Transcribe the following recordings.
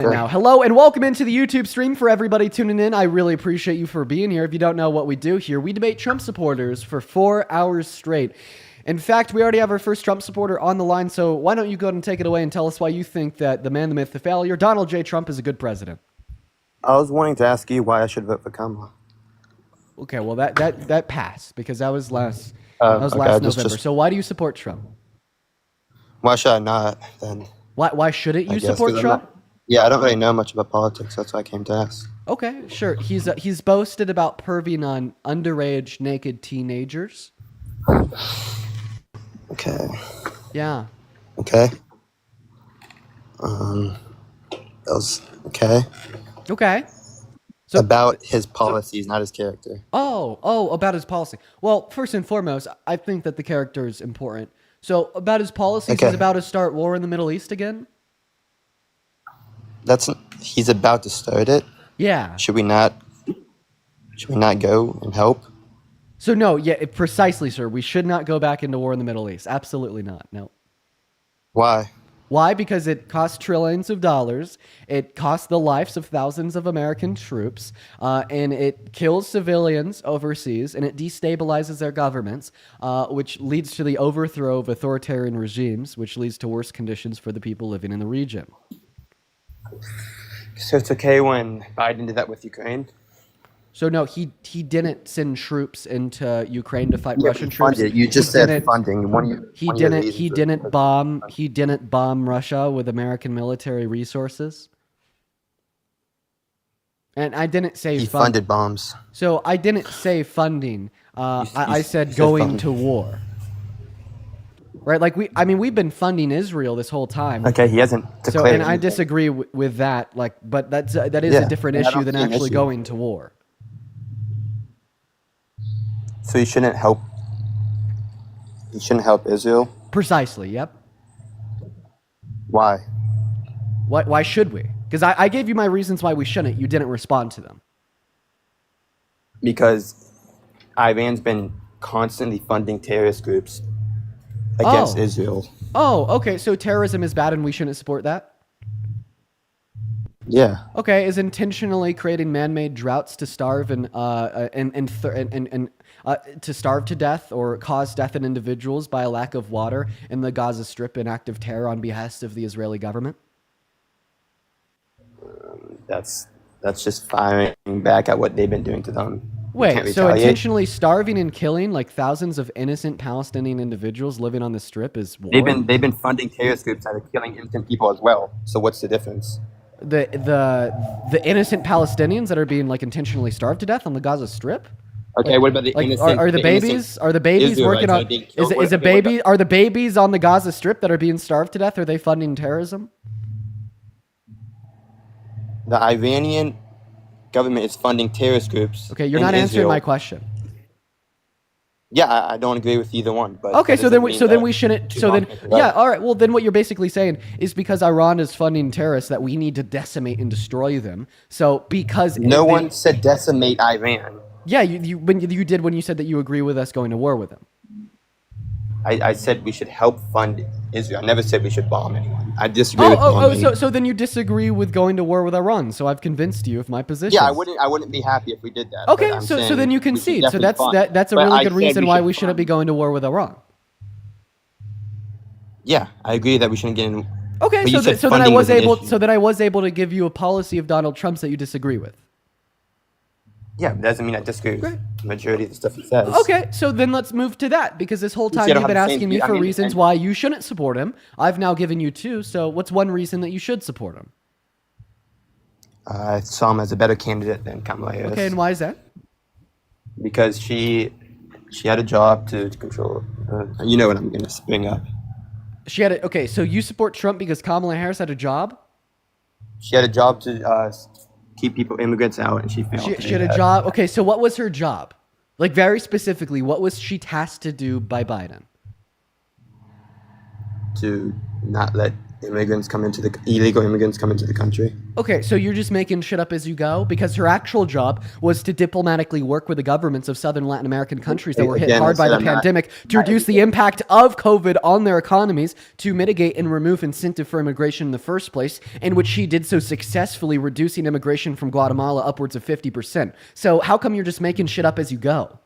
Now, hello and welcome into the YouTube stream for everybody tuning in. I really appreciate you for being here. If you don't know what we do here, we debate Trump supporters for 4 hours straight. In fact, we already have our first Trump supporter on the line, so why don't you go ahead and take it away and tell us why you think that the man, the myth, the failure, Donald J. Trump is a good president. I was wanting to ask you why I should vote for Kamala. Okay, well that passed because that was last Okay, November. So why do you support Trump? Why should I not then? Why shouldn't you support Trump? Yeah, I don't really know much about politics. That's why I came to ask. Okay, sure. He's boasted about perving on underage naked teenagers. Okay. Yeah. Okay. That was okay. Okay. So About his policies, not his character. About his policy. Well, first and foremost, I think that the character is important. So about his policies, Okay. he's about to start war in the Middle East again? He's about to start it. Yeah. Should we not go and help? So no, yeah, precisely, sir. We should not go back into war in the Middle East. Absolutely not. No. Why? Why? Because it costs trillions of dollars. It costs the lives of thousands of American troops, and it kills civilians overseas, and it destabilizes their governments, which leads to the overthrow of authoritarian regimes, which leads to worse conditions for the people living in the region. So it's okay when Biden did that with Ukraine? So no, he didn't send troops into Ukraine to fight Russian Funded. troops. You just said funding. He didn't bomb Russia with American military resources. And I didn't say He funded bombs. So I didn't say funding. I said going to war. Right? Like we've been funding Israel this whole time. Okay, he hasn't declared. So, and I disagree with that. Like, but that is a different issue than actually going to war. So you shouldn't help. You shouldn't help Israel. Precisely. Yep. Why? Why should we? Because I gave you my reasons why we shouldn't. You didn't respond to them. Because Iran's been constantly funding terrorist groups against Israel. Oh, okay. So terrorism is bad and we shouldn't support that? Yeah. Okay. Is intentionally creating man-made droughts to starve to starve to death or cause death in individuals by a lack of water in the Gaza Strip an act of terror on behest of the Israeli government? That's just firing back at what they've been doing to them. Wait, so intentionally starving and killing like thousands of innocent Palestinian individuals living on the Strip is war? They've been funding terrorist groups that are killing innocent people as well. So what's the difference? The innocent Palestinians that are being like intentionally starved to death on the Gaza Strip? Okay, what about the innocent? Are the babies working on? Are the babies on the Gaza Strip that are being starved to death? Are they funding terrorism? The Iranian government is funding terrorist groups. Okay, you're not answering my question. Yeah, I don't agree with either one. But okay, so then we shouldn't. So then, yeah, all right. Well, then what you're basically saying is because Iran is funding terrorists that we need to decimate and destroy them. So because no one said decimate Iran. Yeah, you did when you said that you agree with us going to war with them. I said we should help fund Israel. I never said we should bomb anyone. I disagree with bombing. So then you disagree with going to war with Iran. So I've convinced you of my position. Yeah, I wouldn't be happy if we did that. Okay, so then you concede. So that's a really good reason why we shouldn't be going to war with Iran. Yeah, I agree that we shouldn't get in. Okay, so then I was able to give you a policy of Donald Trump's that you disagree with. Yeah, it doesn't mean I disagree with the majority of the stuff he says. Okay, so then let's move to that, because this whole time you've been asking me for reasons why you shouldn't support him. I've now given you two, so what's one reason that you should support him? I saw him as a better candidate than Kamala Harris. Okay, and why is that? Because she had a job to control. You know what I'm going to bring up. Okay, so you support Trump because Kamala Harris had a job? She had a job to keep immigrants out, and she failed. She had a job. Okay, so what was her job? Like, very specifically, what was she tasked to do by Biden? To not let immigrants come into the illegal immigrants come into the country. Okay, so you're just making shit up as you go? Because her actual job was to diplomatically work with the governments of Southern Latin American countries that were hit Again, I hard by said the I'm not. pandemic to Not reduce the educated. impact of COVID on their economies, to mitigate and remove incentive for immigration in the first place, in which she did so successfully, reducing immigration from Guatemala upwards of 50%. So how come you're just making shit up as you go?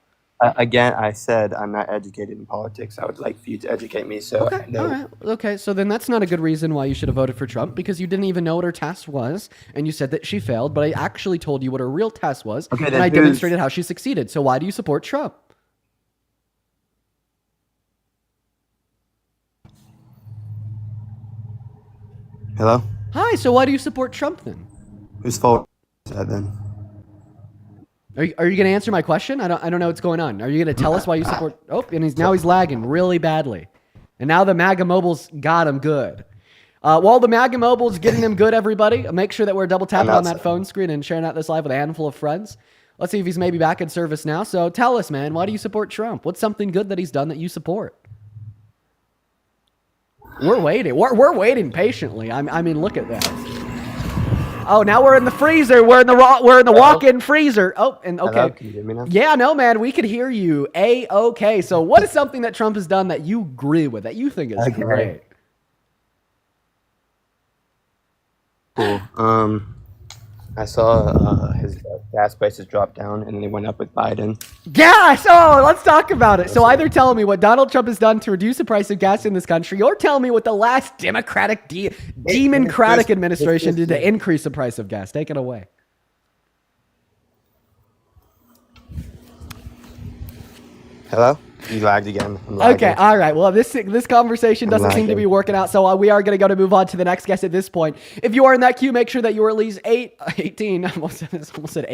Again, I said I'm not educated in politics. I would like for you to educate me so Okay, I all know. right. Okay, so then that's not a good reason why you should have voted for Trump, because you didn't even know what her task was, and you said that she failed, but I actually told you what her real task was, Okay, and then I who's demonstrated how she succeeded. So why do you support Trump? hello? Hi, so why do you support Trump then? Whose fault is that then? Are you going to answer my question? I don't know what's going on. Are you going to tell us why you support? Oh, and he's lagging really badly, and now the MAGA mobile's got him good. While the MAGA mobile's getting him good, everybody, make sure that we're double I'm tapping on that outside. phone screen and sharing out this live with a handful of friends. Let's see if he's maybe back in service now. So tell us, man, why do you support Trump? What's something good that he's done that you support? We're waiting. We're waiting patiently. I mean, look at that. Oh, now we're in the freezer. We're in the Hello? walk-in freezer. Oh, and Hello? okay. Can you hear me now? Yeah, no, man, we could hear you. Okay. So what is something that Trump has done that you agree with, that you think is Okay. great? Cool. I saw his gas prices drop down, and then they went up with Biden. Gas! Oh, let's talk about it. So either tell me what Donald Trump has done to reduce the price of gas in this country, or tell me what the last Democratic administration did to increase the price of gas. Take it away. Hello? You lagged again. I'm Okay, lagging. all right. Well, this conversation doesn't seem to lagging. be working out, so we are going to move on to the next guest at this point. If you are in that queue, make sure that you are at least 18, I almost said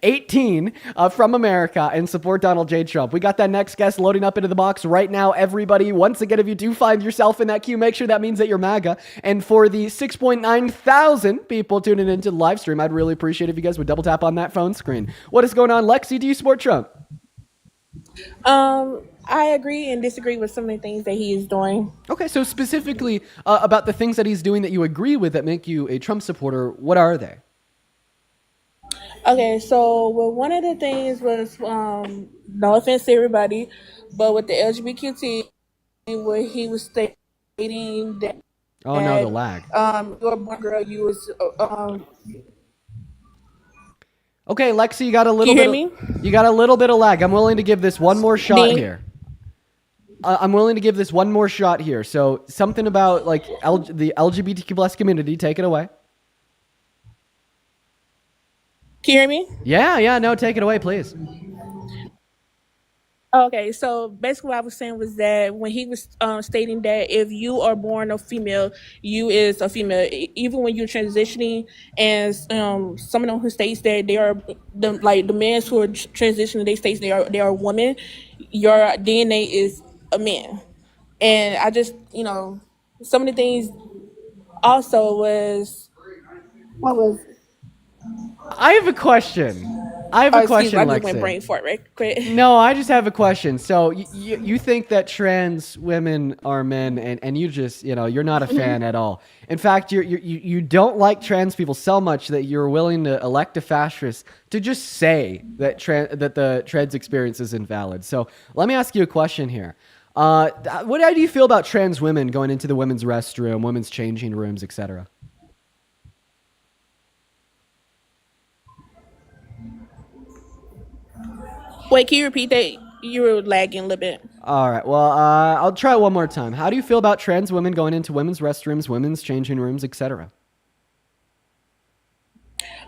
18 from America, and support Donald J. Trump. We got that next guest loading up into the box right now, everybody. Once again, if you do find yourself in that queue, make sure that means that you're MAGA. And for the 6.9 thousand people tuning into the live stream, I'd really appreciate if you guys would double tap on that phone screen. What is going on, Lexi? Do you support Trump? I agree and disagree with some of the things that he is doing. Okay, so specifically about the things that he's doing that you agree with that make you a Trump supporter, what are they? Okay, so well, one of the things was, no offense to everybody, but with the LGBTQ, where he was stating Oh no, the that lag. you're a born girl, you was Okay, Lexi, you got a can little you hear bit. me? You got a little bit of lag. I'm willing to give this one more shot Dean, here. I'm willing to give this one more shot here. So something about like the LGBTQ plus community. Take it away. can you hear me? Yeah, no, take it away, please. Okay, so basically what I was saying was that when he was stating that if you are born a female, you is a female. Even when you're transitioning, and someone who states that they are the men who are transitioning, they states they are women. Your DNA is a man, and I just some of the things also was what was I have a question. I have a excuse me, question, I just went Lexi. brain fart right quick. No, I just have a question. So you think that trans women are men, and you just you're not a fan at all. In fact, you don't like trans people so much that you're willing to elect a fascist to just say that that the trans experience is invalid. So let me ask you a question here. How do you feel about trans women going into the women's restroom, women's changing rooms, etc.? Wait, can you repeat that? You were lagging a little bit. All right. Well, I'll try it one more time. How do you feel about trans women going into women's restrooms, women's changing rooms, etc.?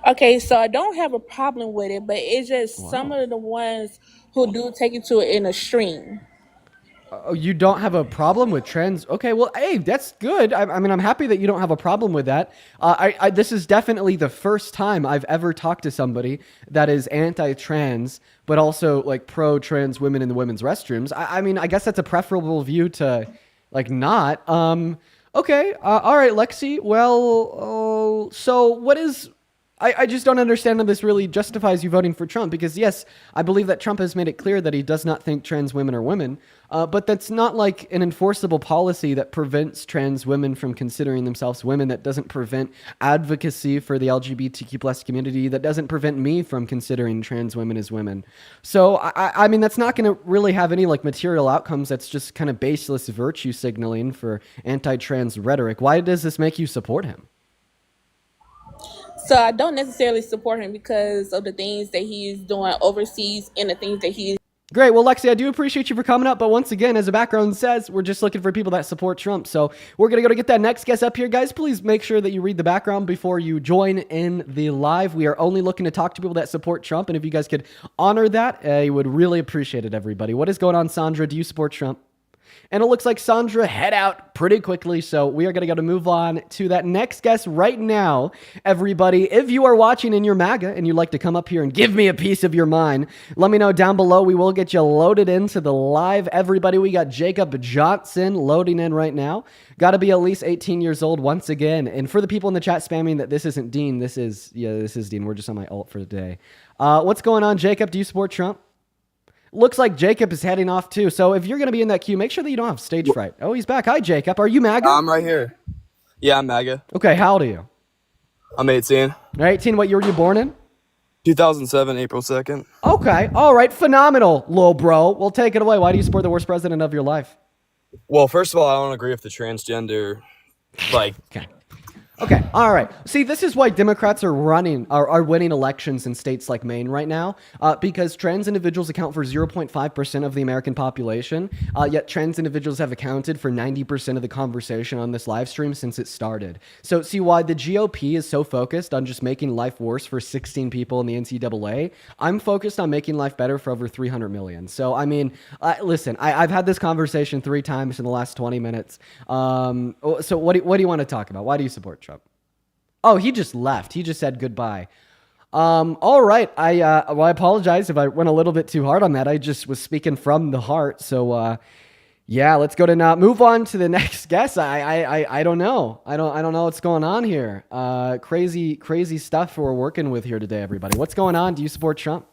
Okay, so I don't have a problem with it, but it's just some Wow. of the ones who do take it to an extreme. Oh, you don't have a problem with trans? Okay, well, hey, that's good. I mean, I'm happy that you don't have a problem with that. This is definitely the first time I've ever talked to somebody that is anti-trans, but also like pro-trans women in the women's restrooms. I mean, I guess that's a preferable view to like not. Okay, all right, Lexi. Well, so what is? I just don't understand how this really justifies you voting for Trump because, yes, I believe that Trump has made it clear that he does not think trans women are women, but that's not like an enforceable policy that prevents trans women from considering themselves women, that doesn't prevent advocacy for the LGBTQ plus community, that doesn't prevent me from considering trans women as women. So, I mean, that's not going to really have any like material outcomes. That's just kind of baseless virtue signaling for anti-trans rhetoric. Why does this make you support him? So I don't necessarily support him because of the things that he is doing overseas and the things that he is. Great. Well, Lexi, I do appreciate you for coming up. But once again, as the background says, we're just looking for people that support Trump. So we're going to go to get that next guest up here. Guys, please make sure that you read the background before you join in the live. We are only looking to talk to people that support Trump. And if you guys could honor that, I would really appreciate it, everybody. What is going on, Sandra? Do you support Trump? And it looks like Sandra head out pretty quickly. So we are going to go to move on to that next guest right now. Everybody, if you are watching and you're MAGA and you'd like to come up here and give me a piece of your mind, let me know down below. We will get you loaded into the live. Everybody, we got Jacob Johnson loading in right now. Got to be at least 18 years old once again. And for the people in the chat spamming that this isn't Dean, this is Dean. We're just on my alt for the day. What's going on, Jacob? Do you support Trump? Looks like Jacob is heading off too. So if you're going to be in that queue, make sure that you don't have stage fright. Oh, he's back. Hi, Jacob. Are you MAGA? I'm right here. Yeah, I'm MAGA. Okay, how old are you? I'm 18. You're 18. What year were you born in? 2007, April 2nd. Okay. All right. Phenomenal, little bro. We'll take it away. Why do you support the worst president of your life? Well, first of all, I don't agree with the transgender, Okay. Okay. All right. See, this is why Democrats are winning elections in states like Maine right now, because trans individuals account for 0.5% of the American population, yet trans individuals have accounted for 90% of the conversation on this live stream since it started. So see why the GOP is so focused on just making life worse for 16 people in the NCAA. I'm focused on making life better for over 300 million. So, I mean, listen, I've had this conversation 3 times in the last 20 minutes. So what do you want to talk about? Why do you support Trump? Oh, he just left. He just said goodbye. All right. I apologize if I went a little bit too hard on that. I just was speaking from the heart. So, yeah, let's go to now move on to the next guest. I don't know. I don't know what's going on here. Crazy stuff we're working with here today, everybody. What's going on? Do you support Trump?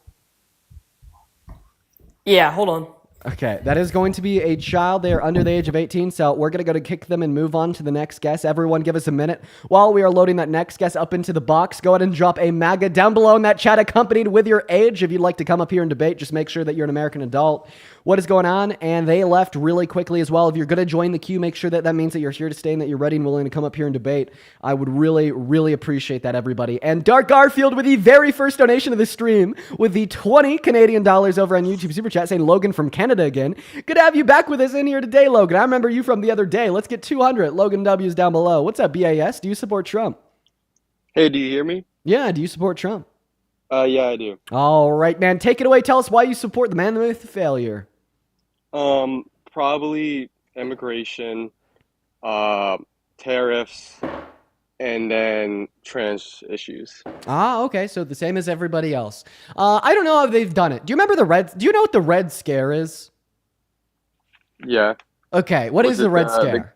Yeah, hold on. Okay, that is going to be a child. They are under the age of 18, so we're going to go to kick them and move on to the next guest. Everyone give us a minute. While we are loading that next guest up into the box, go ahead and drop a MAGA down below in that chat accompanied with your age. If you'd like to come up here and debate, just make sure that you're an American adult. What is going on? And they left really quickly as well. If you're going to join the queue, make sure that means that you're here to stay and that you're ready and willing to come up here and debate. I would really, really appreciate that, everybody. And Dark Garfield with the very first donation of the stream with the 20 Canadian dollars over on YouTube Super Chat saying Logan from Canada again. Good to have you back with us in here today, Logan. I remember you from the other day. Let's get 200. Logan W's down below. What's up, BAS? Do you support Trump? Hey, do you hear me? Yeah, do you support Trump? Yeah, I do. All right, man. Take it away. Tell us why you support the man with failure. Probably immigration, tariffs, and then trans issues. Ah, okay. So the same as everybody else. I don't know how they've done it. Do you remember the Red? Do you know what the Red Scare is? Yeah. Okay. What is Was the it, Red Scare?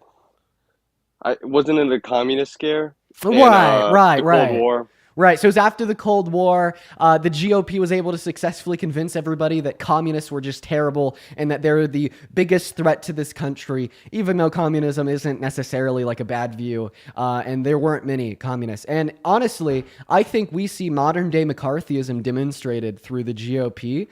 Wasn't it the communist scare? Right. The Cold War. Right. So it was after the Cold War. The GOP was able to successfully convince everybody that communists were just terrible and that they're the biggest threat to this country, even though communism isn't necessarily like a bad view. And there weren't many communists. And honestly, I think we see modern day McCarthyism demonstrated through the GOP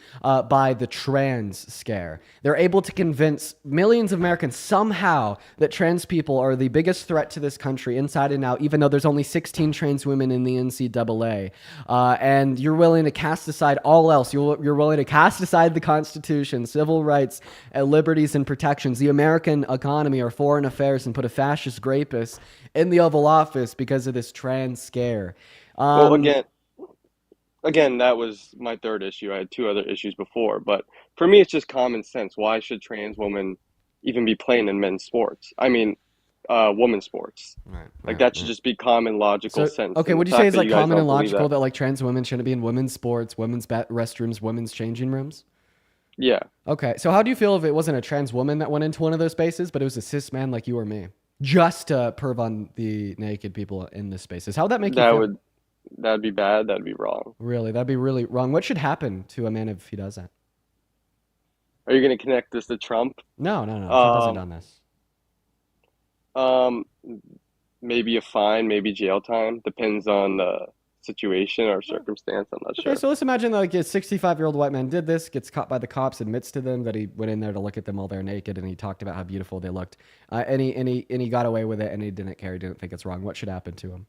by the trans scare. They're able to convince millions of Americans somehow that trans people are the biggest threat to this country inside and out, even though there's only 16 trans women in the NCAA. And you're willing to cast aside all else. You're willing to cast aside the Constitution, civil rights, liberties, and protections, the American economy, or foreign affairs, and put a fascist rapist in the Oval Office because of this trans scare. Well, again, that was my third issue. I had 2 other issues before, but for me, it's just common sense. Why should trans women even be playing in men's sports? I mean, women's sports. Like that should just be common logical sense. Okay, And would the you say fact it's that like you guys common and don't believe logical that- that like trans women shouldn't be in women's sports, women's restrooms, women's changing rooms? Yeah. Okay, so how do you feel if it wasn't a trans woman that went into one of those spaces, but it was a cis man like you or me, just to perv on the naked people in the spaces? How would that make you feel? That'd be bad. That'd be wrong. Really, that'd be really wrong. What should happen to a man if he does that? Are you going to connect this to Trump? No. Trump hasn't Um, done this. um, maybe a fine, maybe jail time. Depends on the situation or circumstance. I'm not Okay, sure. so let's imagine like a 65-year-old white man did this, gets caught by the cops, admits to them that he went in there to look at them while they're naked, and he talked about how beautiful they looked. And he got away with it, and he didn't care. He didn't think it's wrong. What should happen to him?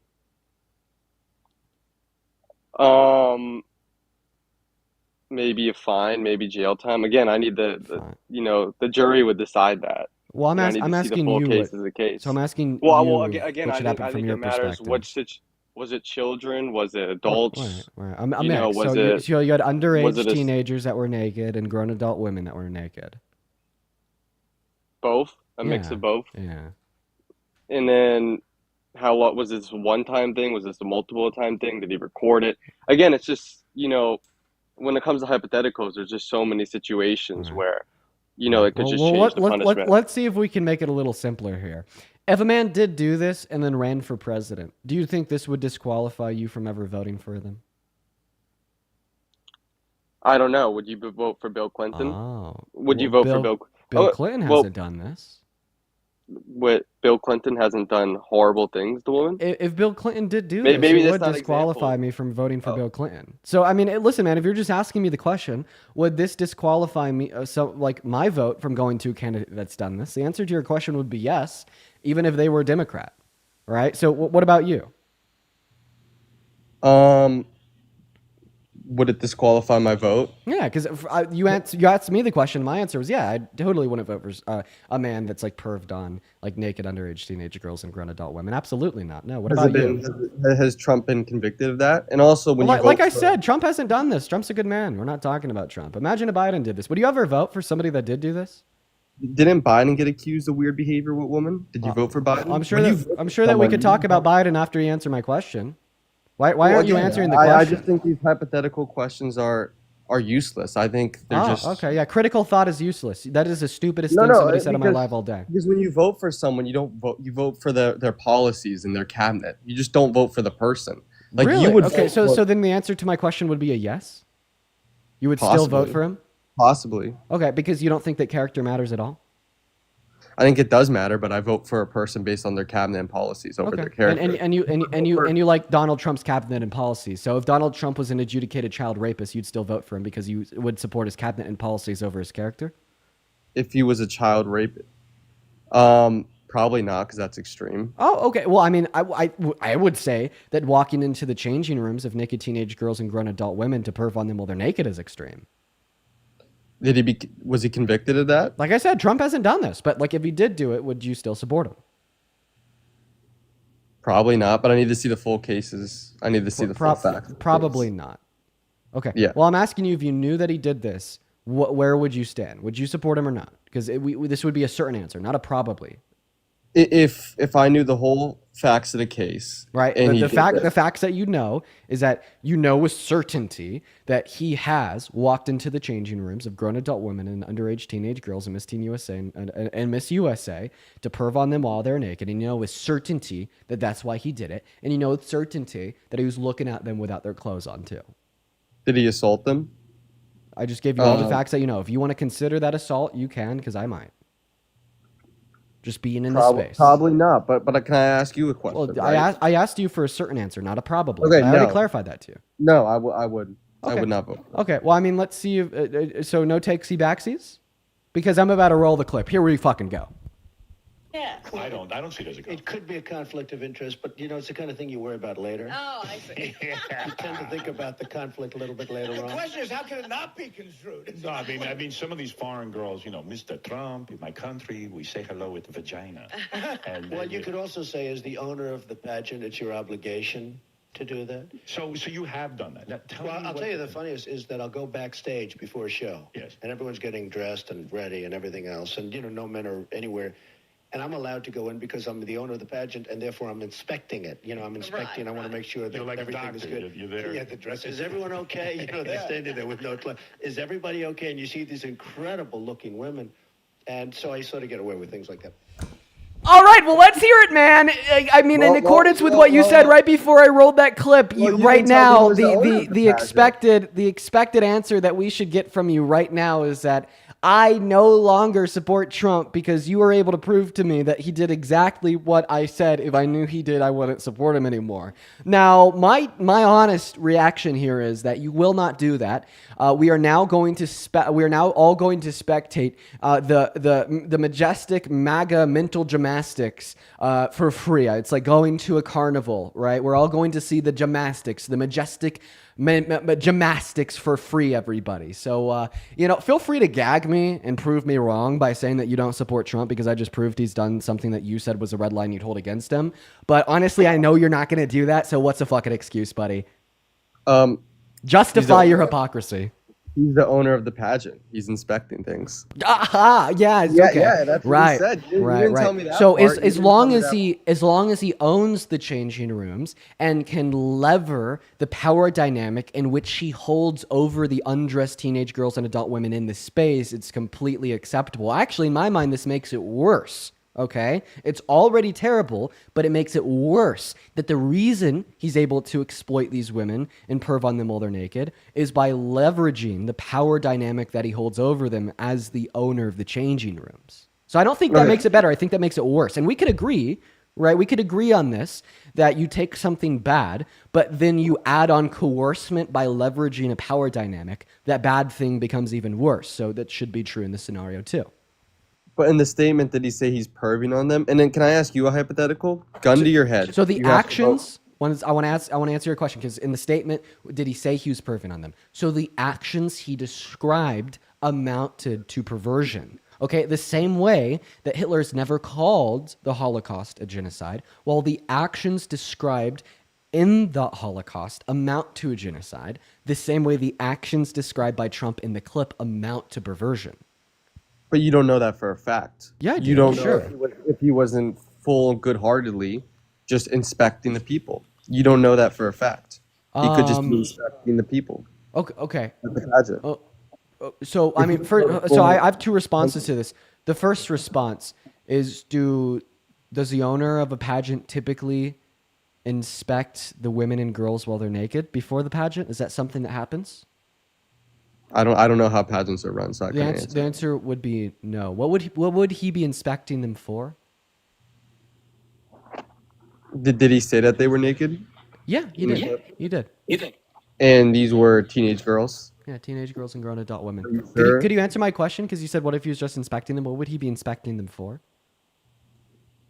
Um, maybe a fine, maybe jail time. Again, I need Fine. the jury would decide that. Well, I need I'm to see the asking full you case what. as a case. So I'm asking Well, you again, what should happen I from think your it matters perspective. was it children? Was it Right, adults? right. I'm mixed. Was So you had was underage it teenagers that were naked and grown adult women that were naked. both? A mix Yeah, of both? yeah. And then what was this one time thing? Was this a multiple time thing? Did he record it? Again, it's just, when it comes to hypotheticals, there's just so many All situations right. where, All right. it could Well, just change the punishment. let's see if we can make it a little simpler here. If a man did do this and then ran for president, do you think this would disqualify you from ever voting for them? I don't know. Would you vote for Bill Clinton? Oh, Would you well, vote for Bill? Bill Oh, Clinton well, hasn't done this. what Bill Clinton hasn't done horrible things to women? If Bill Clinton did do Maybe, this, maybe it that's would not disqualify example. me from voting for Oh, Bill Clinton. So, I mean, listen, man, if you're just asking me the question, would this disqualify me, my vote from going to a candidate that's done this? The answer to your question would be yes, even if they were a Democrat, right? So, what about you? Um, would it disqualify my vote? Yeah, because you asked me the question. My answer was yeah. I totally wouldn't vote for a man that's like perved on like naked underage teenage girls and grown adult women. Absolutely not. No. What about you? Has Trump been convicted of that? And also, when Well, you like vote I for, said, Trump hasn't done this. Trump's a good man. We're not talking about Trump. Imagine if Biden did this. Would you ever vote for somebody that did do this? didn't Biden get accused of weird behavior with women? Did you vote for Biden? I'm sure When you that vote I'm for sure that we someone, could you talk about vote- Biden after you answer my question. Why Well, aren't you again, answering the I question? just think these hypothetical questions are useless. I think they're just Okay, yeah. Critical thought is useless. That is the stupidest no, thing no. somebody said on my Because live all day. when you vote for someone, you don't vote. You vote for their policies and their cabinet. You just don't vote for the person. Like Really? you would Okay, vote for, so then the answer to my question would be a yes. You would still vote Possibly. for him? possibly. Okay, because you don't think that character matters at all. I think it does matter, but I vote for a person based on their cabinet and policies over Okay. their character. And you like Donald Trump's cabinet and policies. So if Donald Trump was an adjudicated child rapist, you'd still vote for him because you would support his cabinet and policies over his character? If he was a child rapist, probably not, because that's extreme. Oh, okay. Well, I mean, I would say that walking into the changing rooms of naked teenage girls and grown adult women to perv on them while they're naked is extreme. Was he convicted of that? Like I said, Trump hasn't done this, but like if he did do it, would you still support him? Probably not, but I need to see the full cases. I need to see the full facts. of the Probably case. not. Okay. Yeah. Well, I'm asking you if you knew that he did this, where would you stand? Would you support him or not? Because this would be a certain answer, not a probably. If I knew the whole facts of the case, Right. and The he did the facts that you know is that you know with certainty that he has walked into the changing rooms of grown adult women and underage teenage girls and Miss Teen USA and Miss USA to perv on them while they're naked. And you know with certainty that that's why he did it. And you know with certainty that he was looking at them without their clothes on too. did he assault them? I just gave you all the facts that you know. If you want to consider that assault, you can, because I might. Just being in the space. Probably not. But can I ask you a question? Well, right? I asked you for a certain answer, not a probably. Okay, I already no. clarified that to you. No, I would. I Okay. would not vote. Okay, well, I mean, let's see. So no takesy backsies? Because I'm about to roll the clip. Here we fucking go. Yeah. I don't see it as a It conflict. could be a conflict of interest, but it's the kind of thing you worry about later. Oh, I see. You tend to think about the conflict a little bit later The on. question is, how can it not be construed? No, I mean, some of these foreign girls, Mr. Trump, in my country, we say hello with vagina. And What you could also say is the owner of the pageant, it's your obligation to do that. So you have done that. Now, tell Well, me I'll what- tell you the funniest is that I'll go backstage before a show. Yes. And everyone's getting dressed and ready and everything else. And, no men are anywhere. And I'm allowed to go in because I'm the owner of the pageant, and therefore I'm inspecting it. I'm inspecting. I want to make sure that You're like a everything is doctor. good. You're there. Yeah, the dress. Is everyone okay? They're standing there with no clothes. Is everybody okay? And you see these incredible-looking women, and so I sort of get away with things like that. All right, right. Well, let's hear it, man. I mean, in accordance with what you said right before I rolled that clip, you right didn't tell me now, who's the owner of the pageant. the expected answer that we should get from you right now is that I no longer support Trump because you were able to prove to me that he did exactly what I said. If I knew he did, I wouldn't support him anymore. Now, my honest reaction here is that you will not do that. We are now going to all going to spectate the majestic MAGA mental gymnastics for free. It's like going to a carnival, right? We're all going to see the gymnastics, the majestic gymnastics for free, everybody. So, feel free to gag me and prove me wrong by saying that you don't support Trump because I just proved he's done something that you said was a red line you'd hold against him. But honestly, I know you're not going to do that. So what's a fucking excuse, buddy? Justify your hypocrisy. He's the owner of the pageant. He's inspecting things. Aha! Yeah, it's okay. Yeah, that's what he said. You didn't tell me that So part. as long as he owns the changing rooms and can lever the power dynamic in which he holds over the undressed teenage girls and adult women in the space, it's completely acceptable. Actually, in my mind, this makes it worse. Okay, it's already terrible, but it makes it worse that the reason he's able to exploit these women and perv on them while they're naked is by leveraging the power dynamic that he holds over them as the owner of the changing rooms. So I don't think that makes it better. I think that makes it worse. And we could agree, right? We could agree on this, that you take something bad, but then you add on coercement by leveraging a power dynamic. That bad thing becomes even worse. So that should be true in this scenario too. But in the statement, did he say he's perving on them? And then can I ask you a hypothetical? Gun to your head. So the actions, I want to answer your question because in the statement, did he say he was perving on them? So the actions he described amounted to perversion. Okay, the same way that Hitler's never called the Holocaust a genocide, while the actions described in the Holocaust amount to a genocide, the same way the actions described by Trump in the clip amount to perversion. But you don't know that for a fact. Yeah, I do. You don't Sure. know if he wasn't full good-heartedly just inspecting the people. You don't know that for a fact. He could just be inspecting the people. Okay. At the pageant. So I mean, I have two responses to this. The first response is: does the owner of a pageant typically inspect the women and girls while they're naked before the pageant? Is that something that happens? I don't know how pageants are run, so I can't answer. The answer would be no. What would he be inspecting them for? Did he say that they were naked? Yeah, he did. He did. And these were teenage girls? Yeah, teenage girls and grown adult women. you sure? Could you answer my question? Because you said, what if he was just inspecting them? What would he be inspecting them for?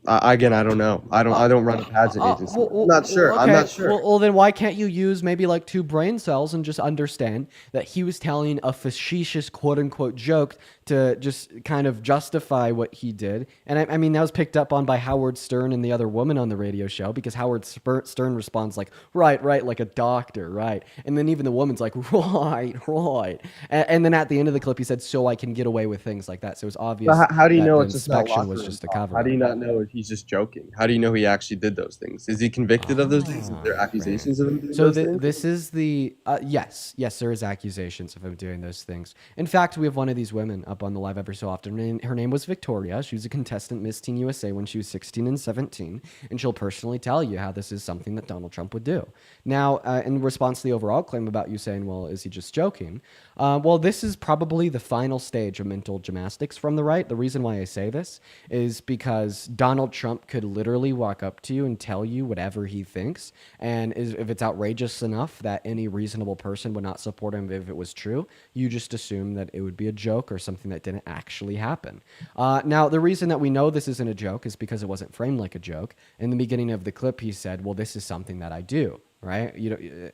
Again, I don't know. I don't run a pageant agency. I'm not sure. I'm not sure. Well, then why can't you use maybe like two brain cells and just understand that he was telling a facetious quote unquote joke to just kind of justify what he did? And I mean, that was picked up on by Howard Stern and the other woman on the radio show because Howard Stern responds like, right, like a doctor, right? And then even the woman's like, right. And then at the end of the clip, he said, so I can get away with things like that. So it was obvious. But how do you that know the it's just not inspection was just a cover? How do you not know if he's just joking? How do you know he actually did those things? Is he convicted of those things? Is there accusations of him doing So those things? this is the yes, there is accusations of him doing those things. In fact, we have one of these women up on the live every so often. And her name was Victoria. She was a contestant Miss Teen USA when she was 16 and 17, and she'll personally tell you how this is something that Donald Trump would do. Now, in response to the overall claim about you saying, well, is he just joking? Well, this is probably the final stage of mental gymnastics from the right. The reason why I say this is because Donald Trump could literally walk up to you and tell you whatever he thinks, and if it's outrageous enough that any reasonable person would not support him if it was true, you just assume that it would be a joke or something that didn't actually happen. Now, the reason that we know this isn't a joke is because it wasn't framed like a joke. In the beginning of the clip, he said, well, this is something that I do. Right,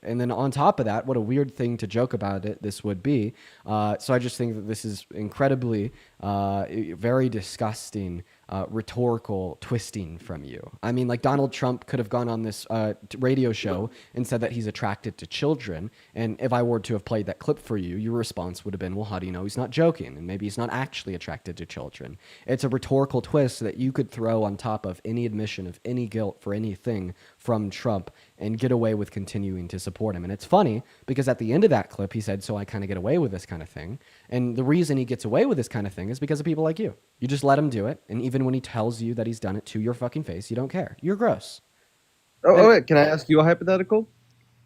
and then on top of that, what a weird thing to joke about this would be. So I just think that this is incredibly, very disgusting, rhetorical twisting from you. I mean, like Donald Trump could have gone on this radio show and said that he's attracted to children, and if I were to have played that clip for you, your response would have been, well, how do you know he's not joking? And maybe he's not actually attracted to children. It's a rhetorical twist that you could throw on top of any admission of any guilt for anything from Trump and get away with continuing to support him. And it's funny because at the end of that clip, he said, so I kind of get away with this kind of thing. And the reason he gets away with this kind of thing thing is because of people like you. You just let him do it, and even when he tells you that he's done it to your fucking face, you don't care. You're gross. Oh, wait, can I ask you a hypothetical?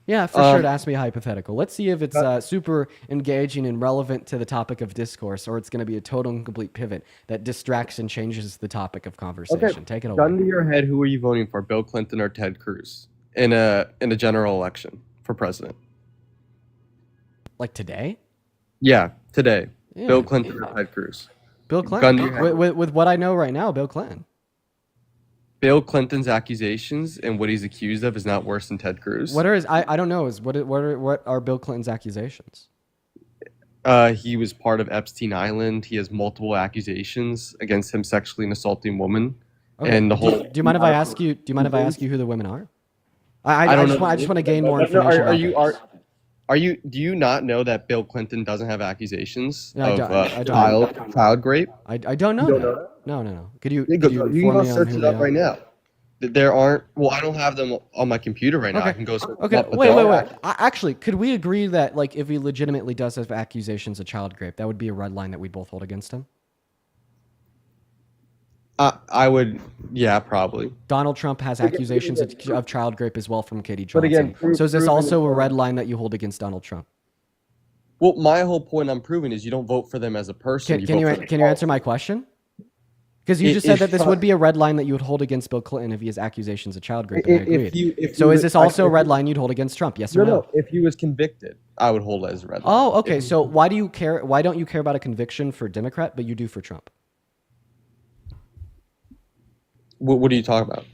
Yeah, for sure to ask me a hypothetical. Let's see if it's super engaging and relevant to the topic of discourse, or it's going to be a total and complete pivot that distracts and changes the topic of conversation. Okay, Take it away. gun to your head, who are you voting for, Bill Clinton or Ted Cruz, in a general election for president? Like today? Yeah, today. Yeah. Bill Clinton or Ted Cruz? Bill Gun to Clinton. your head. With what I know right now, Bill Clinton. Bill Clinton's accusations and what he's accused of is not worse than Ted Cruz. What are his? I don't know. What are Bill Clinton's accusations? He was part of Epstein Island. He has multiple accusations against him sexually assaulting women. Okay. And the whole. Do you mind if I ask you? Do you mind if I ask you who the women are? I don't just know. want to gain more No, information. Are you? Do you not know that Bill Clinton doesn't have accusations No, I of don't. child rape? I don't know that. No. Could you You inform can me go on search who it they up are? right now. There aren't. Well, I don't have them on my computer right now. I can go search Okay. it up. But Wait. there are Actually, could we agree that like if he legitimately does have accusations of child rape, that would be a red line that we'd both hold against him? I would. Yeah, probably. Donald Trump has accusations of child rape as well from Katie But Johnson. again, So is this proven also a is- red line that you hold against Donald Trump? Well, my whole point I'm proving is you don't vote for them as a person. Can you answer my question? Because you just said that this would be a red line that you would hold against Bill Clinton if he has accusations of child rape. And I agreed. So is this also a red line you'd hold against Trump? Yes or no? No. If he was convicted, I would hold it as a red line. Oh, okay. So why do you care? Why don't you care about a conviction for Democrat, but you do for Trump? What are you talking about?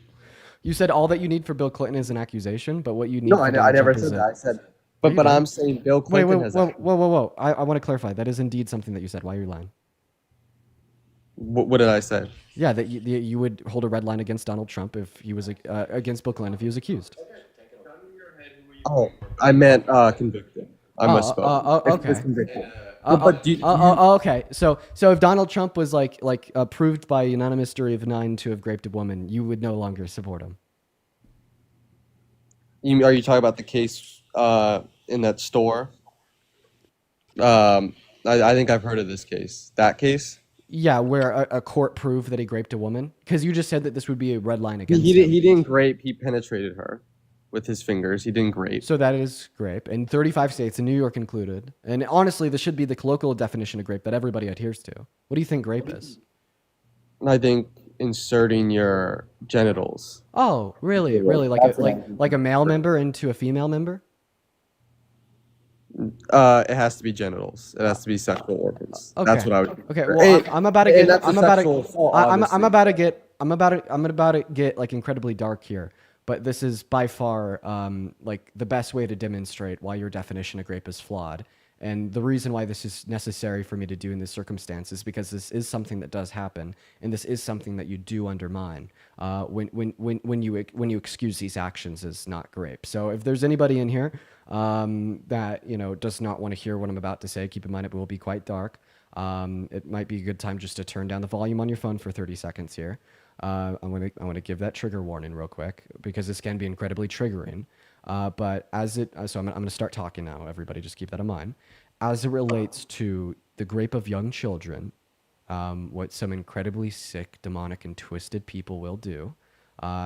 You said all that you need for Bill Clinton is an accusation, but what you need No, for I Donald never Trump said is that. I said, You but did. I'm saying Bill Wait, Clinton has. whoa. I want to clarify. That is indeed something that you said. Why are you lying? What did I say? Yeah, that you would hold a red line against Donald Trump if he was against Bill Clinton if he was accused. Oh, I meant convicted. I misspoke. If okay. he was convicted. But do you, Okay. So if Donald Trump was like proved by unanimous jury of 9 to have raped a woman, you would no longer support him. are you talking about the case in that store? I think I've heard of this case. That case. Yeah, where a court proved that he raped a woman. Because you just said that this would be a red line against He him. didn't rape. He penetrated her with his fingers. He didn't rape. So that is grape in 35 states, and New York included. And honestly, this should be the colloquial definition of grape that everybody adheres to. What do you think grape is? I think inserting your genitals. Oh, really? Really? Like a male member into a female member? It has to be genitals. It has to be sexual organs. Okay. That's what I would. Okay. Well, I'm about to get. I'm about to get like incredibly dark here. But this is by far like the best way to demonstrate why your definition of grape is flawed. And the reason why this is necessary for me to do in this circumstance is because this is something that does happen, and this is something that you do undermine when you excuse these actions as not grape. So if there's anybody in here that does not want to hear what I'm about to say, keep in mind it will be quite dark. It might be a good time just to turn down the volume on your phone for 30 seconds here. I want to give that trigger warning real quick because this can be incredibly triggering. But so I'm going to start talking now. Everybody, just keep that in mind. As it relates to the grape of young children, what some incredibly sick, demonic, and twisted people will do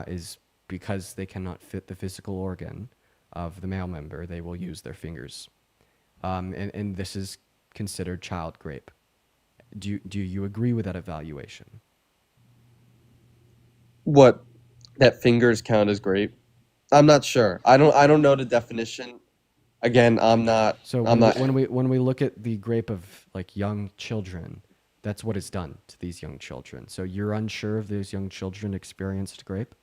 is because they cannot fit the physical organ of the male member, they will use their fingers, and this is considered child grape. Do you agree with that evaluation? What? That fingers count as grape? I'm not sure. I don't know the definition. Again, I'm not. So when we look at the grape of like young children, that's what is done to these young children. So you're unsure if those young children experienced grape?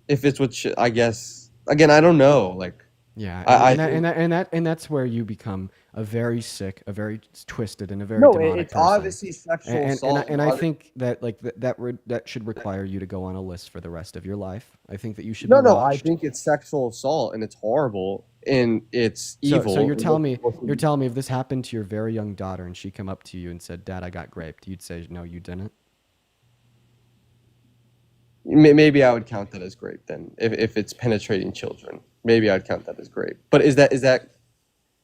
If it's what I guess. Again, I don't know. Like. Yeah, I and that's where you become a very sick, a very twisted, and a very no, demonic it's person. obviously sexual assault. And I think that like that should require you to go on a list for the rest of your life. I think that you should. No, be I watched. think it's sexual assault and it's horrible and it's evil. So you're telling me if this happened to your very young daughter and she come up to you and said, "Dad, I got raped," you'd say, "No, you didn't." Maybe I would count that as grape then, if it's penetrating children. Maybe I'd count that as grape. But is that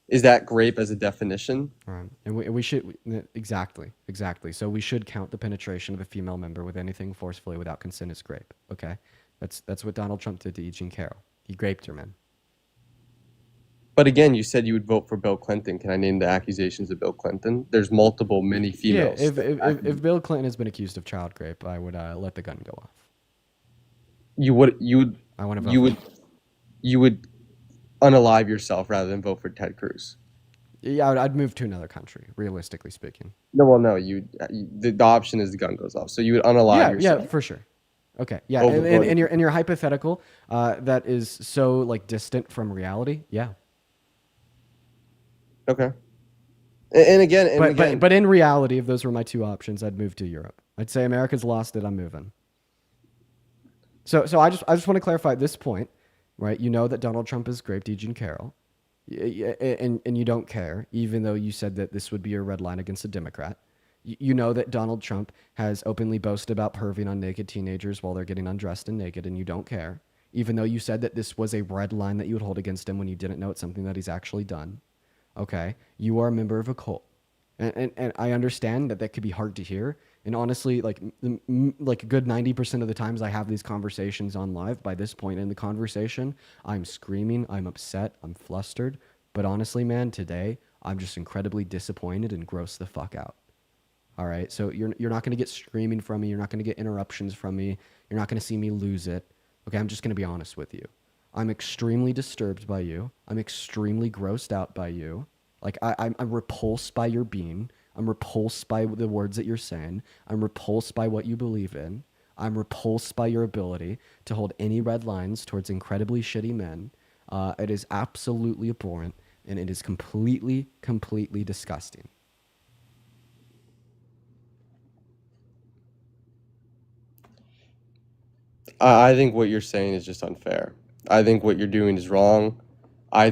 Is that grape as a definition? Right. And we should exactly. So we should count the penetration of a female member with anything forcefully without consent as grape. Okay, that's what Donald Trump did to E. Jean Carroll. He raped her, man. But again, you said you would vote for Bill Clinton. Can I name the accusations of Bill Clinton? There's multiple, many females. Yeah, if Bill Clinton has been accused of child rape, I would let the gun go off. You would I want to vote. You would unalive yourself rather than vote for Ted Cruz. Yeah, I'd move to another country, realistically speaking. No. The option is the gun goes off, so you would unalive yourself. Yeah, for sure. Okay, yeah, Over voting. and your hypothetical that is so like distant from reality. Yeah, Okay. And again, but in reality, if those were my two options, I'd move to Europe. I'd say America's lost it. I'm moving. So I just want to clarify at this point, right? You know that Donald Trump has raped E. Jean Carroll, and you don't care, even though you said that this would be a red line against a Democrat. You know that Donald Trump has openly boasted about perving on naked teenagers while they're getting undressed and naked, and you don't care, even though you said that this was a red line that you would hold against him when you didn't know it's something that he's actually done. Okay, you are a member of a cult, and I understand that could be hard to hear. And honestly, like a good 90% of the times I have these conversations on live, by this point in the conversation, I'm screaming, I'm upset, I'm flustered. But honestly, man, today I'm just incredibly disappointed and gross the fuck out. All right, so you're not gonna get screaming from me. You're not gonna get interruptions from me. You're not gonna see me lose it. Okay, I'm just gonna be honest with you. I'm extremely disturbed by you. I'm extremely grossed out by you. Like I'm repulsed by your being. I'm repulsed by the words that you're saying. I'm repulsed by what you believe in. I'm repulsed by your ability to hold any red lines towards incredibly shitty men. It is absolutely abhorrent, and it is completely, completely disgusting. I think what you're saying is just unfair. I think what you're doing is wrong. I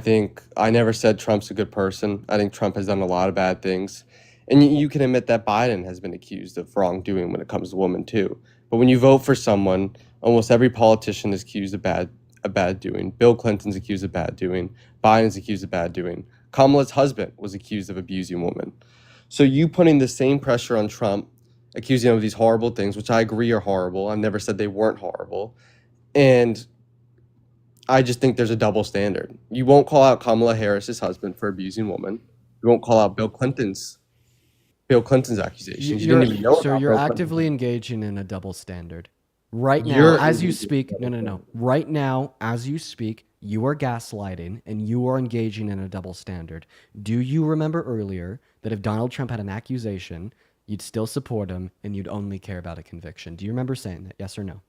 never said Trump's a good person. I think Trump has done a lot of bad things. And you can admit that Biden has been accused of wrongdoing when it comes to women too. But when you vote for someone, almost every politician is accused of bad doing. Bill Clinton's accused of bad doing. Biden's accused of bad doing. Kamala's husband was accused of abusing women. So you putting the same pressure on Trump, accusing him of these horrible things, which I agree are horrible. I've never said they weren't horrible. And I just think there's a double standard. You won't call out Kamala Harris's husband for abusing women. You won't call out Bill Clinton's accusations. You didn't even know So about you're Bill actively Clinton. engaging in a double standard. Right now, You're as you engaging speak, in a double no. Right now, as you speak, you are gaslighting and you are engaging in a double standard. Do you remember earlier that if Donald Trump had an accusation, you'd still support him and you'd only care about a conviction? Do you remember saying that? Yes or no?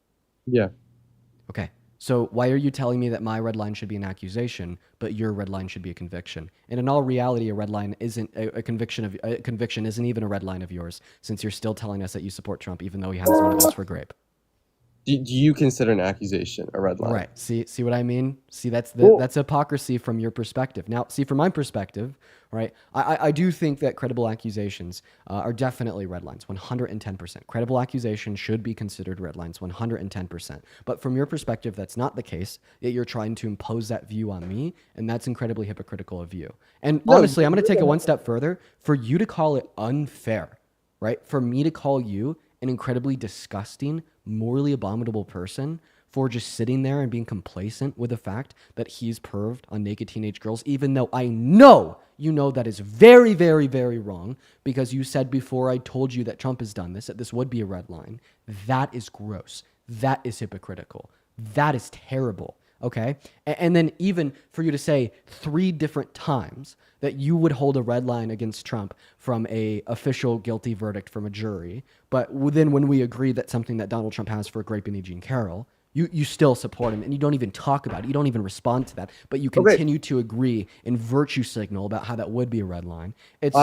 Yeah. Okay. So why are you telling me that my red line should be an accusation, but your red line should be a conviction? And in all reality, a red line isn't a conviction isn't even a red line of yours, since you're still telling us that you support Trump, even though he has one of us for grape. Do you consider an accusation a red line? Right. See what I mean? See, that's Well- that's hypocrisy from your perspective. Now, see, from my perspective, right, I do think that credible accusations are definitely red lines, 110%. Credible accusations should be considered red lines, 110%. But from your perspective, that's not the case, yet you're trying to impose that view on me, and that's incredibly hypocritical of you. And honestly, I'm going to take it one step further. For you to call it unfair, right, for me to call you an incredibly disgusting, morally abominable person for just sitting there and being complacent with the fact that he's perved on naked teenage girls, even though I know you know that is very, very, very wrong, because you said before I told you that Trump has done this, that this would be a red line. That is gross. That is hypocritical. That is terrible. Okay? And then even for you to say 3 different times that you would hold a red line against Trump from a official guilty verdict from a jury, but then when we agree that something that Donald Trump has for raping E. Jean Carroll, you still support him, and you don't even talk about it. You don't even respond to that, but you continue to agree and virtue signal about how that would be a red line. It's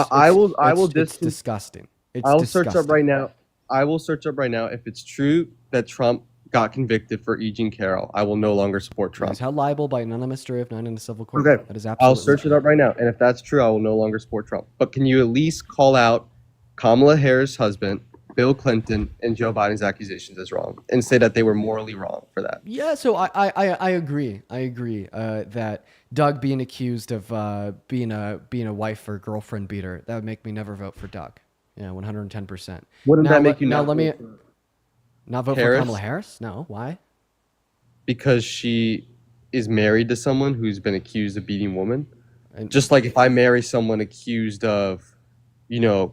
disgusting. I'll search up right now. I will search up right now if it's true that Trump got convicted for E. Jean Carroll. I will no longer support Trump. He's held liable by an anonymous jury of 9 in a civil court. Okay. That is absolutely I'll search it up right now, and if that's true, I will no longer support Trump. But can you at least call out Kamala Harris' husband Bill Clinton and Joe Biden's accusations as wrong and say that they were morally wrong for that. Yeah, so I agree. I agree that Doug being accused of being a wife or girlfriend beater, that would make me never vote for Doug. Yeah, 110%. Wouldn't Now, that make you now not let me vote for not vote for Harris? Kamala Harris? No, why? Because she is married to someone who's been accused of beating women. And Just like if I marry someone accused of,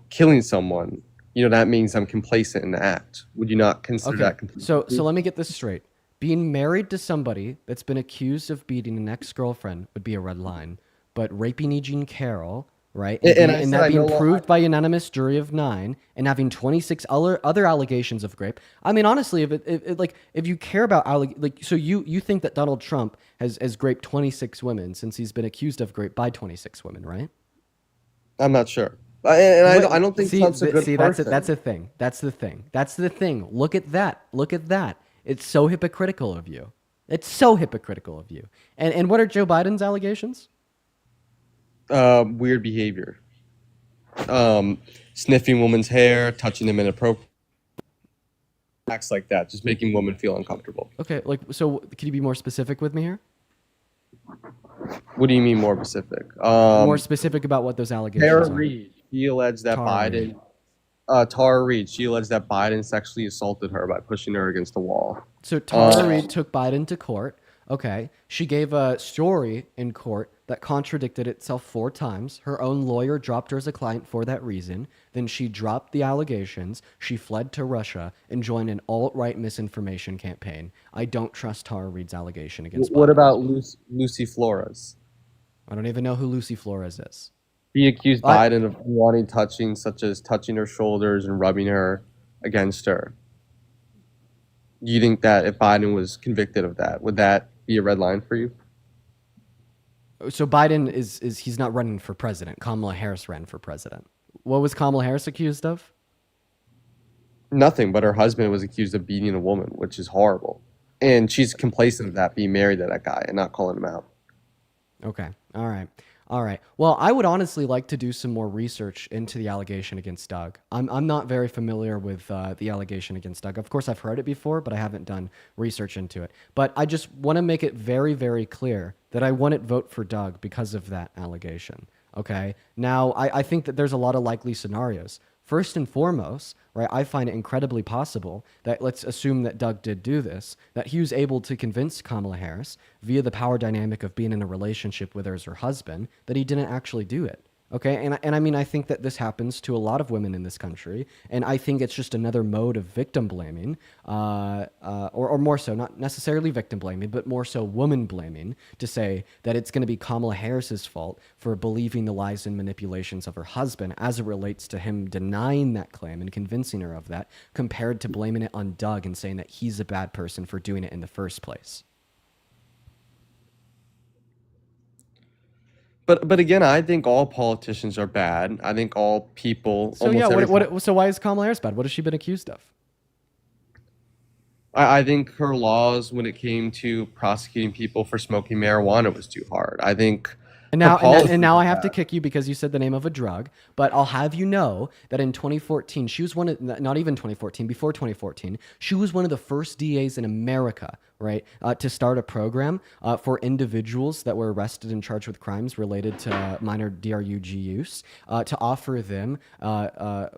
killing someone, that means I'm complacent in the act. Would you not consider that so completely? let me get this straight. Being married to somebody that's been accused of beating an ex-girlfriend would be a red line, but raping E. Jean Carroll, right, and that being proved by unanimous jury of 9, and having 26 other allegations of rape. I mean, honestly, if you care about so you think that Donald Trump has raped 26 women since he's been accused of rape by 26 women, right? I'm not sure. I don't think Trump's a good person. That's the thing. That's the thing. Look at that. It's so hypocritical of you. And what are Joe Biden's allegations? Weird behavior. Sniffing women's hair, touching them inappropriately. Acts like that, just making women feel uncomfortable. Okay, so can you be more specific with me here? What do you mean more specific? More specific about what those allegations Tara are. Reid, she alleged that Tara Reid, she alleged that Biden sexually assaulted her by pushing her against the wall. So Tara Reid took Biden to court. Okay. She gave a story in court that contradicted itself 4 times. Her own lawyer dropped her as a client for that reason. Then she dropped the allegations. She fled to Russia and joined an alt-right misinformation campaign. I don't trust Tara Reid's allegation against Biden. What about Lucy Flores? I don't even know who Lucy Flores is. He accused Biden of wanting touching, such as touching her shoulders and rubbing her against her. Do you think that if Biden was convicted of that, would that be a red line for you? So Biden he's not running for president. Kamala Harris ran for president. What was Kamala Harris accused of? Nothing, but her husband was accused of beating a woman, which is horrible. And she's complacent of that, being married to that guy and not calling him out. Okay. All right. Well, I would honestly like to do some more research into the allegation against Doug. I'm not very familiar with the allegation against Doug. Of course, I've heard it before, but I haven't done research into it. But I just want to make it very, very clear that I wouldn't vote for Doug because of that allegation. Okay. Now, I think that there's a lot of likely scenarios. First and foremost, right, I find it incredibly possible that, let's assume that Doug did do this, that he was able to convince Kamala Harris via the power dynamic of being in a relationship with her as her husband that he didn't actually do it. Okay, and I mean, I think that this happens to a lot of women in this country, and I think it's just another mode of victim blaming, or more so, not necessarily victim blaming, but more so woman blaming, to say that it's going to be Kamala Harris's fault for believing the lies and manipulations of her husband as it relates to him denying that claim and convincing her of that, compared to blaming it on Doug and saying that he's a bad person for doing it in the first place. But again, I think all politicians are bad. I think all people. So yeah, so why is Kamala Harris bad? What has she been accused of? I think her laws, when it came to prosecuting people for smoking marijuana, was too hard. I think. And now I have to kick you because you said the name of a drug, but I'll have you know that in 2014, she was not even 2014, before 2014, she was one of the first DAs in America, right, to start a program for individuals that were arrested and charged with crimes related to minor drug use, to offer them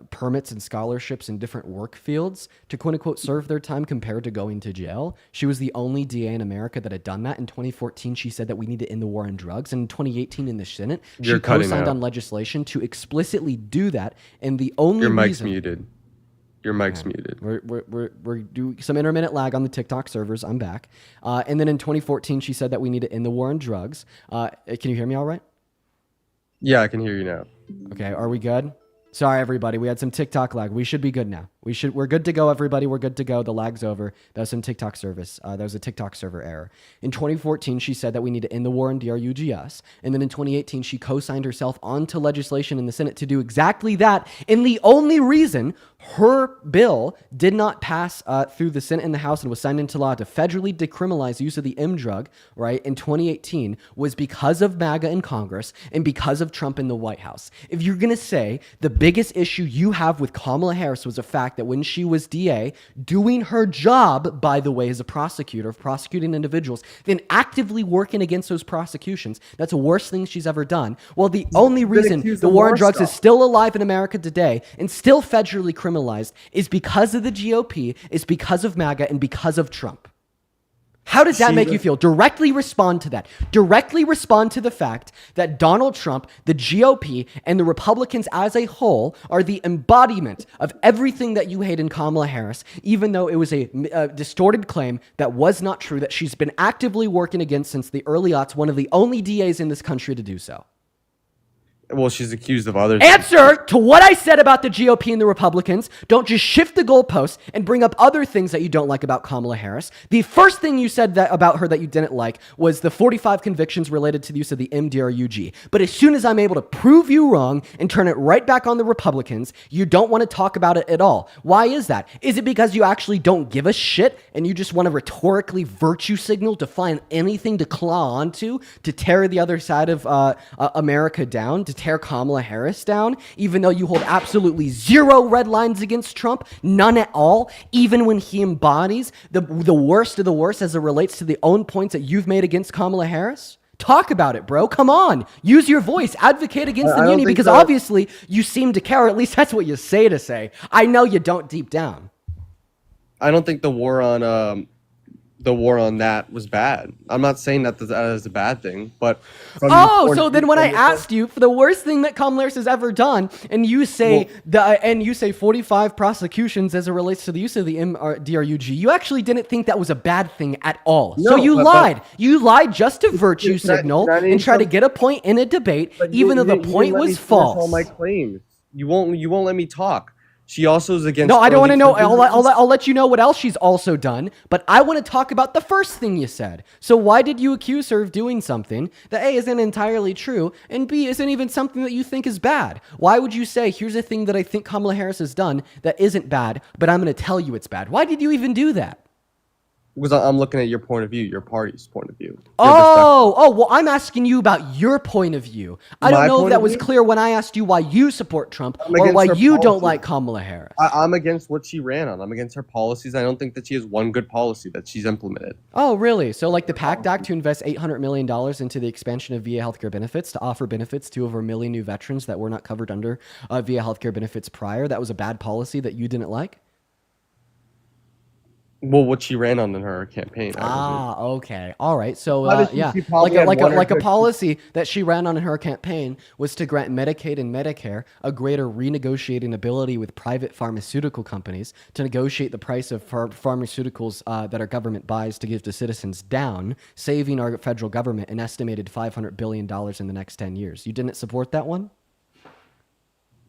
permits and scholarships in different work fields to quote unquote serve their time compared to going to jail. She was the only DA in America that had done that. In 2014, she said that we need to end the war on drugs. And in 2018 in the Senate, she co-signed on legislation to explicitly do that. And the only Your mic's muted. Your mic's muted. We're doing some intermittent lag on the TikTok servers. I'm back. And then in 2014, she said that we need to end the war on drugs. Can you hear me all right? Yeah, I can hear you now. Okay, are we good? Sorry, everybody. We had some TikTok lag. We should be good now. We're good to go, everybody. We're good to go. The lag's over. That was some TikTok service. That was a TikTok server error. In 2014, she said that we need to end the war on DRUGS. And then in 2018, she co-signed herself onto legislation in the Senate to do exactly that. And the only reason her bill did not pass through the Senate and the House and was signed into law to federally decriminalize use of the M drug, right, in 2018 was because of MAGA in Congress and because of Trump in the White House. If you're going to say the biggest issue you have with Kamala Harris was the fact fact that when she was DA, doing her job, by the way, as a prosecutor, of prosecuting individuals, then actively working against those prosecutions, that's the worst thing she's ever done. Well, the only reason accused the of war on more drugs is stuff. still alive in America today and still federally criminalized is because of the GOP, is because of MAGA, and because of Trump. How does that make you feel? Directly respond to that. Directly respond to the fact that Donald Trump, the GOP, and the Republicans as a whole are the embodiment of everything that you hate in Kamala Harris, even though it was a distorted claim that was not true, that she's been actively working against since the early aughts, one of the only DAs in this country to do so. Well, she's accused of others. Answer to what I said about the GOP and the Republicans. Don't just shift the goalposts and bring up other things that you don't like about Kamala Harris. The first thing you said about her that you didn't like was the 45 convictions related to the use of the MDRUG. But as soon as I'm able to prove you wrong and turn it right back on the Republicans, you don't want to talk about it at all. Why is that? Is it because you actually don't give a shit and you just want to rhetorically virtue signal to find anything to claw onto to tear the other side of America down, to tear Kamala Harris down, even though you hold absolutely zero red lines against Trump, none at all, even when he embodies the worst of the worst as it relates to the own points that you've made against Kamala Harris? Talk about it, bro. Come on. Use your voice. Advocate against the don't mutiny think because that- obviously you seem to care, or at least that's what you say to say. I know you don't deep down. I don't think the war on that was bad. I'm not saying that is a bad thing, but Oh, so then when I asked you for the worst thing that Kamala Harris has ever done, and you say 45 prosecutions as it relates to the use of the MDRUG, you actually didn't think that was a bad thing at all. So No, you but- lied. You lied just to virtue signal can I and try to some- get a point in a debate, But even though you the didn't point let me was finish false. all my claims. You won't let me talk. She also is against. No, I don't want to know. early I'll let you know what else she's also done, but I want to talk about the first thing you said. So why did you accuse her of doing something that A, isn't entirely true, and B, isn't even something that you think is bad? Why would you say, here's a thing that I think Kamala Harris has done that isn't bad, but I'm going to tell you it's bad? Why did you even do that? Because I'm looking at your point of view, your party's point of view. Your Well, I'm asking you about your point of view. I don't My know if point that of was view? clear when I asked you why you support Trump I'm or against why her you don't policies. like Kamala Harris. I'm against what she ran on. I'm against her policies. I don't think that she has one good policy that she's implemented. Oh, really? So like the PACT Act to invest $800 million into the expansion of VA healthcare benefits to offer benefits to over 1 million new veterans that were not covered under VA healthcare benefits prior, that was a bad policy that you didn't like? Well, what she ran on in her campaign. Okay. All right. So, How did she- yeah, she probably like had one or a two- policy that she ran on in her campaign was to grant Medicaid and Medicare a greater renegotiating ability with private pharmaceutical companies to negotiate the price of pharmaceuticals that our government buys to give to citizens down, saving our federal government an estimated $500 billion in the next 10 years. You didn't support that one?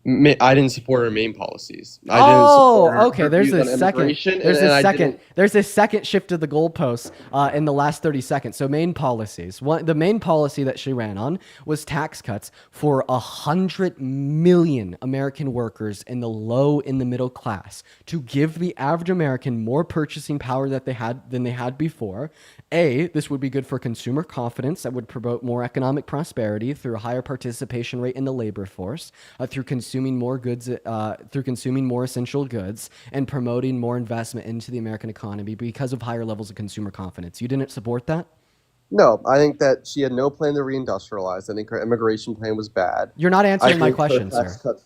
I didn't support her main policies. I didn't support her, Okay. her There's views a on second. immigration, There's and a I second. didn't- There's a second shift of the goalposts in the last 30 seconds. So main policies. The main policy that she ran on was tax cuts for 100 million American workers in the low and the middle class to give the average American more purchasing power than they had before. This would be good for consumer confidence that would promote more economic prosperity through a higher participation rate in the labor force, through consuming more goods, through consuming more essential goods, and promoting more investment into the American economy because of higher levels of consumer confidence. You didn't support that? No, I think that she had no plan to reindustrialize. I think her immigration plan was bad. You're not answering my think her question, tax sir. cuts-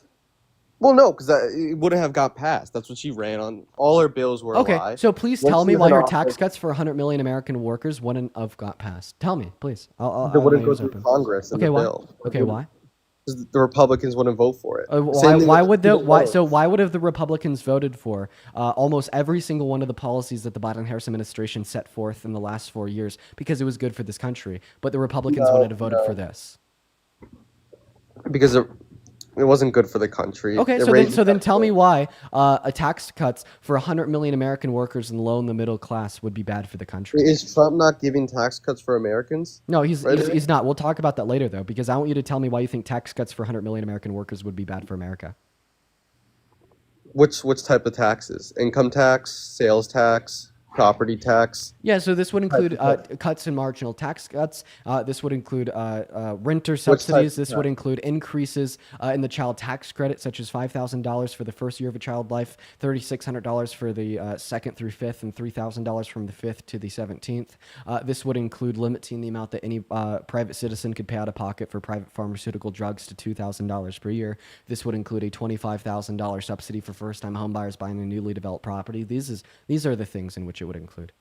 Well, no, because it wouldn't have got passed. That's what she ran on. All her bills were a Okay, lie. so please Once tell she me was why in her office, tax cuts for 100 million American workers wouldn't have got passed. Tell me, please. They I'll wouldn't my go ears through open. Congress in Okay, the why? bill. Okay, why? Because the Republicans wouldn't vote for it. Why? Same thing Why with would the the why? So loans. why would have the Republicans voted for almost every single one of the policies that the Biden-Harris administration set forth in the last 4 years because it was good for this country? But the Republicans wouldn't have voted for this. Because it wasn't good for the country. Okay, It so then, raised so then the tell me deficit. why a tax cuts for 100 million American workers and low and the middle class would be bad for the country. Is Trump not giving tax cuts for Americans? No, he's Right. not. We'll talk about that later, though, because I want you to tell me why you think tax cuts for 100 million American workers would be bad for America. Which type of taxes? Income tax, sales tax. property tax. Yeah, so this would include cuts in marginal tax cuts. This would include renter Which type subsidies. of This would tax? include increases in the child tax credit, such as $5,000 for the first year of a child life, $3,600 for the second through fifth, and $3,000 from the fifth to the 17th. This would include limiting the amount that any private citizen could pay out of pocket for private pharmaceutical drugs to $2,000 per year. This would include a $25,000 subsidy for first-time homebuyers buying a newly developed property. These are the things in which it would include.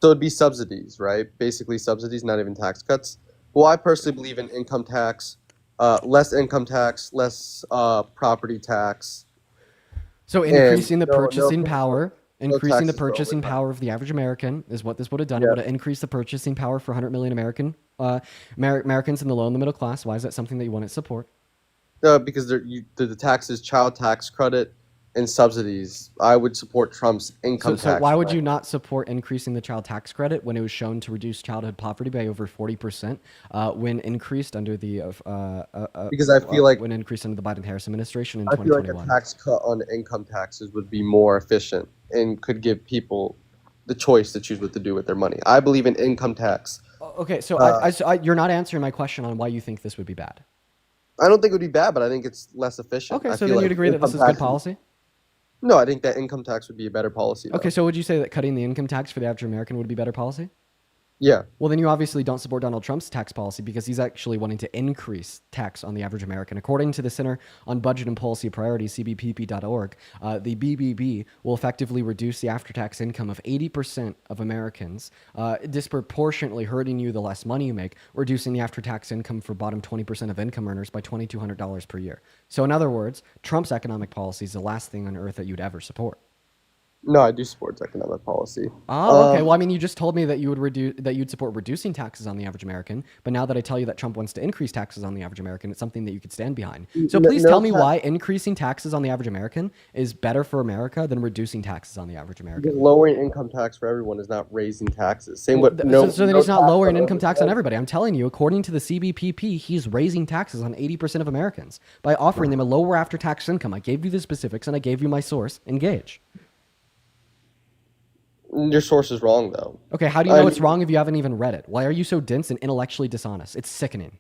So it'd be subsidies, right? Basically subsidies, not even tax cuts. Well, I personally believe in income tax, less income tax, less property tax. So And increasing the no purchasing power, increasing the taxes for purchasing overtime. power of the average American is what this would have done. It Yeah. would have increased the purchasing power for 100 million Americans in the low and the middle class. Why is that something that you want to support? Because the taxes, child tax credit, and subsidies. I would support Trump's income So tax. why would plan. you not support increasing the child tax credit when it was shown to reduce childhood poverty by over 40% when increased under the Because I feel like when increased under the Biden-Harris administration in I feel like a 2021? tax cut on income taxes would be more efficient and could give people the choice to choose what to do with their money. I believe in income tax. Okay, so you're not answering my question on why you think this would be bad. I don't think it would be bad, but I think it's less efficient. Okay, I so feel then you'd like agree that income this is good tax- policy? No, I think that income tax would be a better policy. Though. Okay, so would you say that cutting the income tax for the average American would be better policy? Yeah. Well, then you obviously don't support Donald Trump's tax policy because he's actually wanting to increase tax on the average American. According to the Center on Budget and Policy Priorities, cbpp.org, the BBB will effectively reduce the after-tax income of 80% of Americans, disproportionately hurting you the less money you make, reducing the after-tax income for bottom 20% of income earners by $2,200 per year. So in other words, Trump's economic policy is the last thing on earth that you'd ever support. No, I do support economic policy. Oh, okay. Well, I mean, you just told me that you'd support reducing taxes on the average American, but now that I tell you that Trump wants to increase taxes on the average American, it's something that you could stand behind. So please tell me why increasing taxes on the average American is better for America than reducing taxes on the average Because American. lowering income tax for everyone is not raising taxes. Same Well, with no. so then no he's not tax lowering on income tax on everyone. everybody. I'm telling you, according to the CBPP, he's raising taxes on 80% of Americans by offering them a lower after-tax income. I gave you the specifics and I gave you my source. Engage. Your source is wrong, though. Okay, how do you know it's wrong if you haven't even read it? Why are you so dense and intellectually dishonest? It's sickening.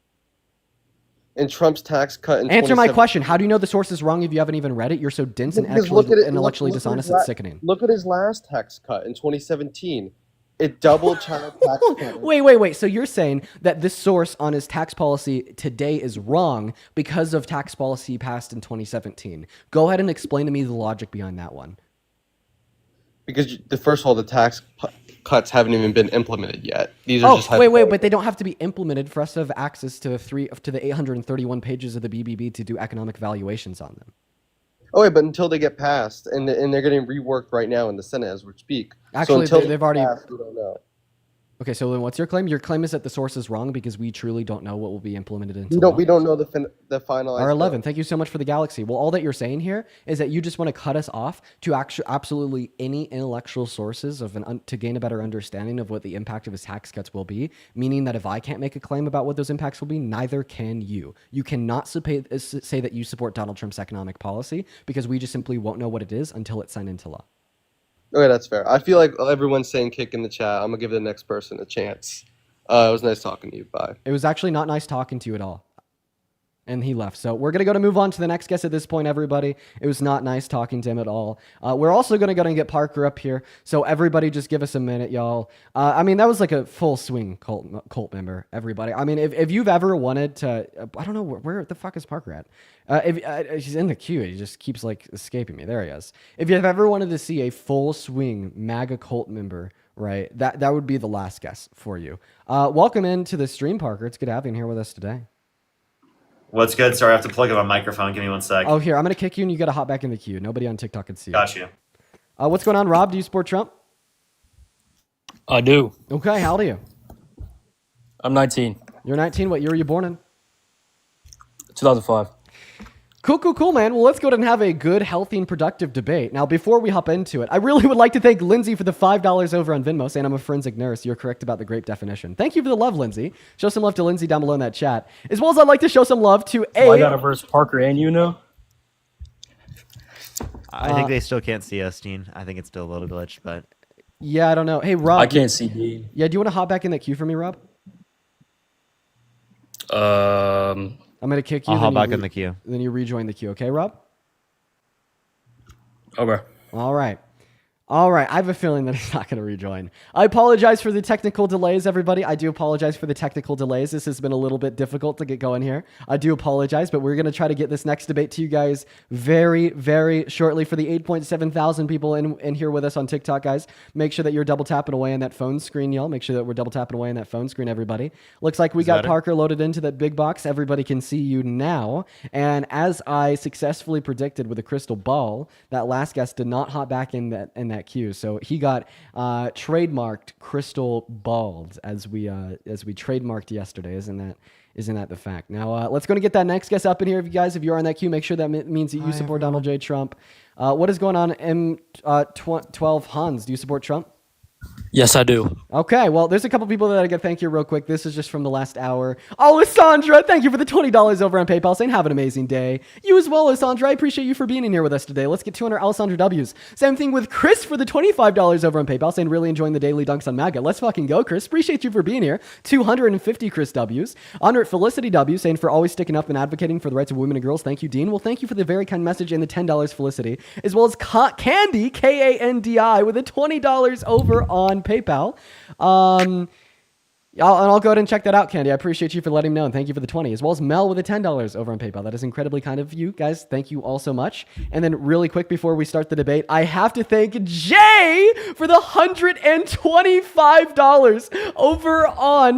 And Trump's tax cut in Answer my 27 question. How do you know the source is wrong if you haven't even read it? You're so dense and Because look at it- intellectually look at dishonest, his it's sickening. Look at his last tax cut in 2017. It doubled child tax credit. Wait. So you're saying that this source on his tax policy today is wrong because of tax policy passed in 2017. Go ahead and explain to me the logic behind that one. Because first of all, the tax cuts haven't even been implemented yet. These are just wait, but they don't have to be implemented for us to have access to the 831 pages of the BBB to do economic valuations on them. Oh wait, but until they get passed, and they're getting reworked right now in the Senate as we speak. Actually, so until they've already. passed, we don't know. Okay, so then what's your claim? Your claim is that the source is wrong because we truly don't know what will be implemented into We law. don't know the finalized. R11, thank you so much for the galaxy. Well, all that you're saying here is that you just want to cut us off to absolutely any intellectual sources to gain a better understanding of what the impact of his tax cuts will be, meaning that if I can't make a claim about what those impacts will be, neither can you. You cannot say that you support Donald Trump's economic policy because we just simply won't know what it is until it's signed into law. Okay, that's fair. I feel like everyone's saying kick in the chat. I'm gonna give the next person a chance. It was nice talking to you. Bye. It was actually not nice talking to you at all. And he left. So we're going to move on to the next guest at this point, everybody. It was not nice talking to him at all. We're also going to go and get Parker up here. So everybody just give us a minute, y'all. I mean, that was like a full swing cult member, everybody. I mean, if you've ever wanted to, I don't know, where the fuck is Parker at? He's in the queue. He just keeps like escaping me. There he is. If you've ever wanted to see a full swing MAGA cult member, right, that would be the last guest for you. Welcome into the stream, Parker. It's good to have you in here with us today. What's good? Sorry, I have to plug in my microphone. Give me 1 sec. Oh, here, I'm going to kick you and you got to hop back in the queue. Nobody on TikTok can see you. Got you. What's going on, Rob? Do you support Trump? I do. Okay, how old are you? I'm 19. You're 19. What year were you born in? 2005. Cool, man. Well, let's go ahead and have a good, healthy, and productive debate. Now, before we hop into it, I really would like to thank Lindsay for the $5 over on Venmo, saying I'm a forensic nurse. You're correct about the grape definition. Thank you for the love, Lindsay. Show some love to Lindsay down below in that chat. As well as I'd like to show some love to I got to verse Parker and you know. I think they still can't see us, Gene. I think it's still a little glitched, but Yeah, I don't know. Hey, Rob. I can't see Dean. Yeah, do you want to hop back in that queue for me, Rob? Um, I'm gonna kick you. I'll then hop you back in the queue. Then you rejoin the queue. Okay, Rob? okay. All right. All right, I have a feeling that he's not going to rejoin. I apologize for the technical delays, everybody. I do apologize for the technical delays. This has been a little bit difficult to get going here. I do apologize, but we're going to try to get this next debate to you guys very, very shortly. For the 8.7 thousand people in here with us on TikTok, guys, make sure that you're double tapping away on that phone screen, y'all. Make sure that we're double tapping away on that phone screen, everybody. Looks like we got Parker loaded into that big box. Everybody can see you now. And as I successfully predicted with a crystal ball, that last guest did not hop back in that queue. So he got trademarked crystal bald as we trademarked yesterday. Isn't that the fact? Now let's go and get that next guest up in here. If you guys, if you're on that queue, make sure that means that you support Donald J. Trump. What is going on, M12 Hans? Do you support Trump? Yes, I do. Okay, well, there's a couple people that I got to thank you real quick. This is just from the last hour. Alessandra, thank you for the $20 over on PayPal, saying have an amazing day. You as well, Alessandra. I appreciate you for being in here with us today. Let's get 200 Alessandra W's. Same thing with Chris for the $25 over on PayPal, saying really enjoying the daily dunks on MAGA. Let's fucking go, Chris. Appreciate you for being here. 250 Chris W's. Honored Felicity W, saying for always sticking up and advocating for the rights of women and girls. Thank you, Dean. Well, thank you for the very kind message and the $10, Felicity, as well as Candy, Kandi, with the $20 over on PayPal. I'll go ahead and check that out, Candy. I appreciate you for letting me know, and thank you for the 20, as well as Mel with the $10 over on PayPal. That is incredibly kind of you guys. Thank you all so much. And then really quick before we start the debate, I have to thank Jay for the $125 over on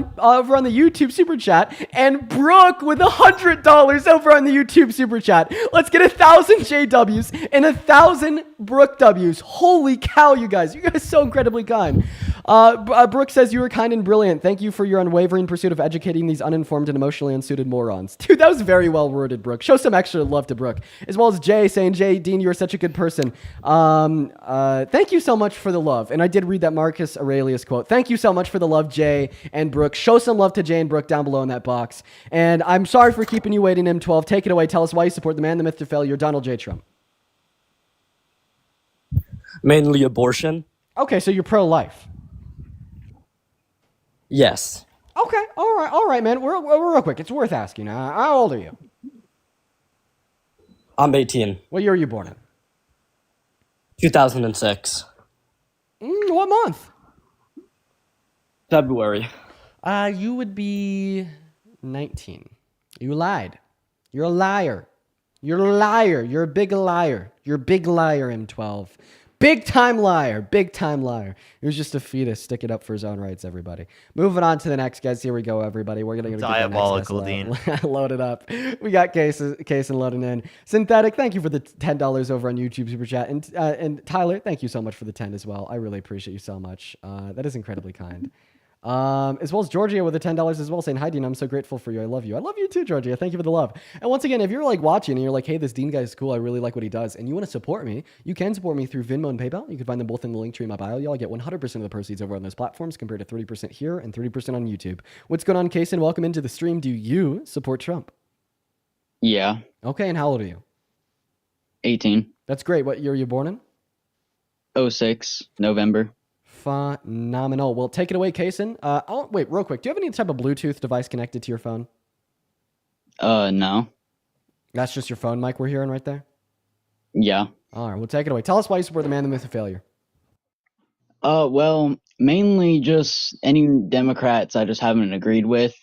the YouTube Super Chat, and Brooke with $100 over on the YouTube Super Chat. Let's get 1,000 JWs and 1,000 Brooke W's. Holy cow, you guys. You guys are so incredibly kind. Brooke says you were kind and brilliant. Thank you for your unwavering pursuit of educating these uninformed and emotionally unsuited morons. Dude, that was very well worded, Brooke. Show some extra love to Brooke. As well as Jay saying, Jay, Dean, you're such a good person. Thank you so much for the love. And I did read that Marcus Aurelius quote. Thank you so much for the love, Jay and Brooke. Show some love to Jay and Brooke down below in that box. And I'm sorry for keeping you waiting, M12. Take it away. Tell us why you support the man, the myth, the failure, Donald J. Trump. Mainly abortion. Okay, so you're pro-life. Yes. Okay, all right, man. We're real quick. It's worth asking. How old are you? I'm 18. What year were you born in? 2006. What month? February. You would be 19. You lied. You're a liar. You're a liar. You're a big liar. You're a big liar, M12. Big time liar. Big time liar. He was just a fetus sticking up for his own rights, everybody. Moving on to the next guys. Here we go, everybody. We're going to get Diabolical, Dean. Load it up. We got Case and loading in. Synthetic, thank you for the $10 over on YouTube Super Chat. And Tyler, thank you so much for the 10 as well. I really appreciate you so much. That is incredibly kind. As well as Georgia with the $10 as well, saying, hi, Dean, I'm so grateful for you. I love you. I love you too, Georgia. Thank you for the love. And once again, if you're like watching and you're like, hey, this Dean guy is cool, I really like what he does, and you want to support me, you can support me through Venmo and PayPal. You can find them both in the link tree in my bio. Y'all get 100% of the proceeds over on those platforms compared to 30% here and 30% on YouTube. What's going on, Kason? Welcome into the stream. Do you support Trump? Yeah. Okay, and how old are you? 18. That's great. What year are you born in? 06, November. Phenomenal. Well, take it away, Kason. Wait, real quick. Do you have any type of Bluetooth device connected to your phone? No. That's just your phone mic we're hearing right there? Yeah. All right, well, take it away. Tell us why you support the man, the myth, of failure. Well, mainly just any Democrats I just haven't agreed with,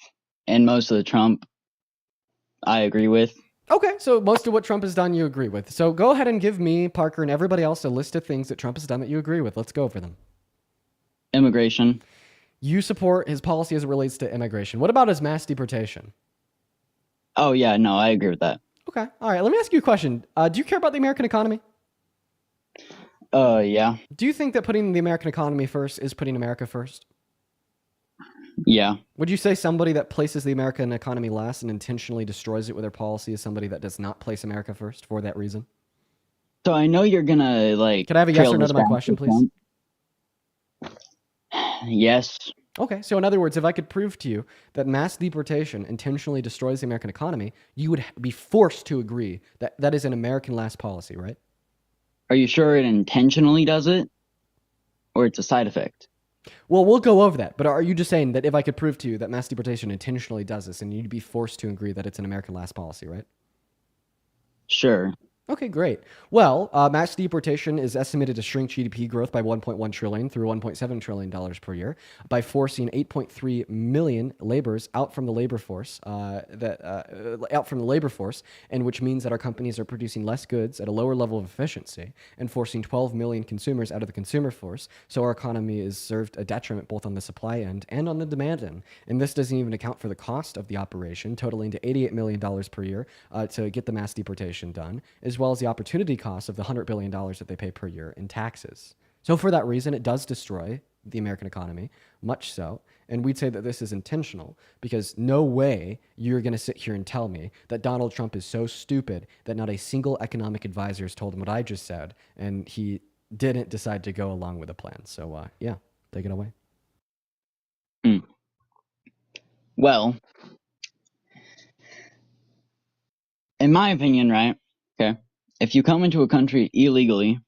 and most of the Trump I agree with. Okay, so most of what Trump has done you agree with. So go ahead and give me, Parker, and everybody else a list of things that Trump has done that you agree with. Let's go over them. Immigration. You support his policy as it relates to immigration. What about his mass deportation? Oh, yeah, no, I agree with that. Okay, all right. Let me ask you a question. Do you care about the American economy? Yeah. Do you think that putting the American economy first is putting America first? Yeah. Would you say somebody that places the American economy last and intentionally destroys it with their policy is somebody that does not place America first for that reason? So I know you're gonna, Can I have a yes or no to my question, please? Yes. Okay, so in other words, if I could prove to you that mass deportation intentionally destroys the American economy, you would be forced to agree that that is an American last policy, right? Are you sure it intentionally does it? or it's a side effect. Well, we'll go over that. But are you just saying that if I could prove to you that mass deportation intentionally does this, and you'd be forced to agree that it's an American last policy, right? Sure. Okay, great. Well, mass deportation is estimated to shrink GDP growth by 1.1 trillion through 1.7 trillion dollars per year by forcing 8.3 million laborers out from the labor force. And which means that our companies are producing less goods at a lower level of efficiency and forcing 12 million consumers out of the consumer force. So our economy is served a detriment both on the supply end and on the demand end. And this doesn't even account for the cost of the operation, totaling to $88 million per year to get the mass deportation done, as well as the opportunity cost of the $100 billion that they pay per year in taxes. So for that reason, it does destroy the American economy, much so. And we'd say that this is intentional because no way you're going to sit here and tell me that Donald Trump is so stupid that not a single economic advisor has told him what I just said, and he didn't decide to go along with the plan. So, yeah, take it away. Well, in my opinion, right? Okay. If you come into a country illegally,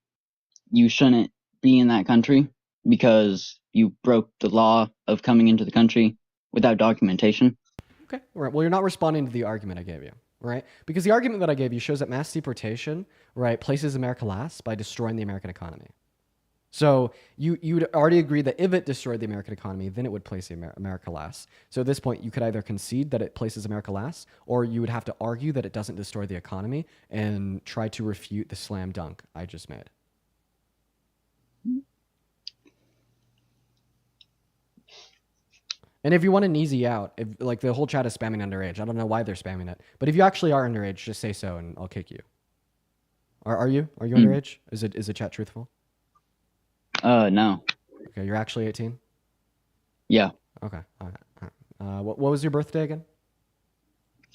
you shouldn't be in that country because you broke the law of coming into the country without documentation. Okay. All right. Well, you're not responding to the argument I gave you, right? Because the argument that I gave you shows that mass deportation, right, places America last by destroying the American economy. So you'd already agree that if it destroyed the American economy, then it would place America last. So at this point, you could either concede that it places America last, or you would have to argue that it doesn't destroy the economy and try to refute the slam dunk I just made. And if you want an easy out, if, like the whole chat is spamming underage. I don't know why they're spamming it. But if you actually are underage, just say so and I'll kick you. Are you? Are you underage? Is the chat truthful? No. Okay, you're actually 18? Yeah. Okay. All right. What was your birthday again?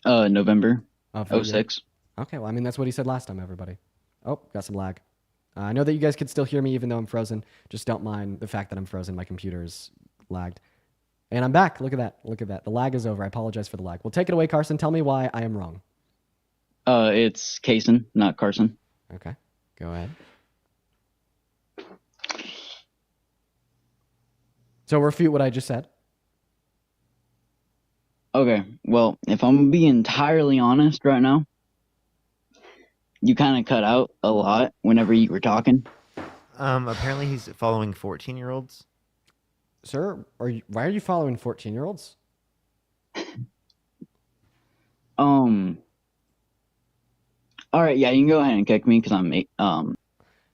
November Of 06. Okay, well, I mean, that's what he said last time, everybody. Oh, got some lag. I know that you guys could still hear me even though I'm frozen. Just don't mind the fact that I'm frozen. My computer is lagged. And I'm back. Look at that. Look at that. The lag is over. I apologize for the lag. Well, take it away, Carson. Tell me why I am wrong. It's Kaysen, not Carson. Okay. Go ahead. So refute what I just said. Okay, well, if I'm gonna be entirely honest right now, you kind of cut out a lot whenever you were talking. Apparently he's following 14-year-olds. Sir, why are you following 14-year-olds? All right, yeah, you can go ahead and kick me because I'm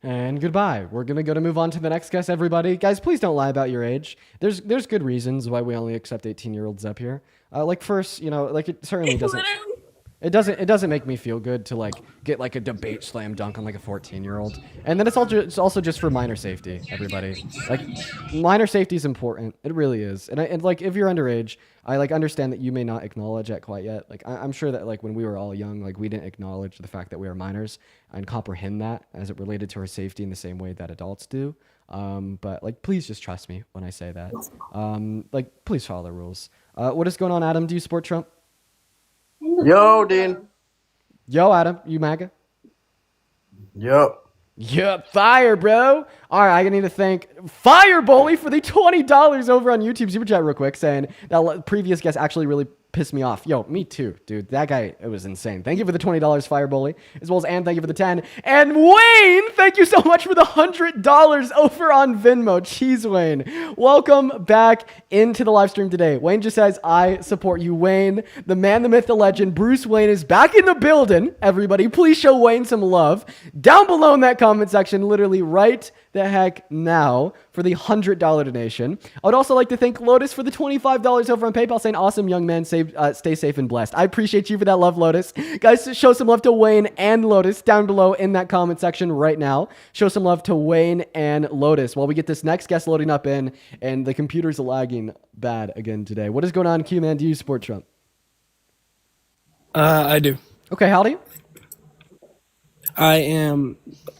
And goodbye. We're going to move on to the next guest, everybody. Guys, please don't lie about your age. There's good reasons why we only accept 18-year-olds up here. Like first, like it certainly doesn't. It doesn't make me feel good to like get like a debate slam dunk on like a 14-year-old. And then it's also just for minor safety, everybody. Like minor safety is important. It really is. And like if you're underage, I like understand that you may not acknowledge that quite yet. Like I'm sure that like when we were all young, like we didn't acknowledge the fact that we are minors and comprehend that as it related to our safety in the same way that adults do. But like please just trust me when I say that. Like please follow the rules. What is going on, Adam? Do you support Trump? Yo, Dean. Yo, Adam, you MAGA? Yep. Yep, fire, bro. All right, I need to thank Fire Bully for the $20 over on YouTube Super Chat real quick, saying that previous guest actually really pissed me off. Yo, me too, dude. That guy, it was insane. Thank you for the $20, Fire Bully, as well as Ann, thank you for the 10. And Wayne, thank you so much for the $100 over on Venmo. Jeez, Wayne. Welcome back into the live stream today. Wayne just says, I support you, Wayne. The man, the myth, the legend, Bruce Wayne is back in the building. Everybody, please show Wayne some love. Down below in that comment section, literally right the heck now for the $100 donation. I would also like to thank Lotus for the $25 over on PayPal, saying, awesome young man, stay safe and blessed. I appreciate you for that love, Lotus. Guys, show some love to Wayne and Lotus down below in that comment section right now. Show some love to Wayne and Lotus while we get this next guest loading up in, and the computer's lagging bad again today. What is going on, Q-Man? Do you support Trump? I do. Okay, how old are you?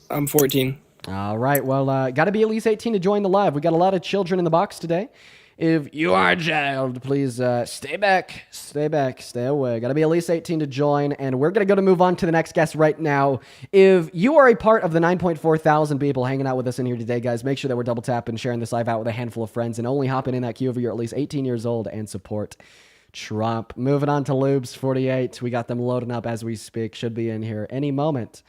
I'm 14. All right, well, got to be at least 18 to join the live. We got a lot of children in the box today. If you are a child, please stay back, stay away. Got to be at least 18 to join, and we're going to move on to the next guest right now. If you are a part of the 9.4 thousand people hanging out with us in here today, guys, make sure that we're double tapping, sharing this live out with a handful of friends, and only hopping in that queue if you're at least 18 years old and support Trump. Moving on to Lubes 48. We got them loading up as we speak. Should be in here any moment.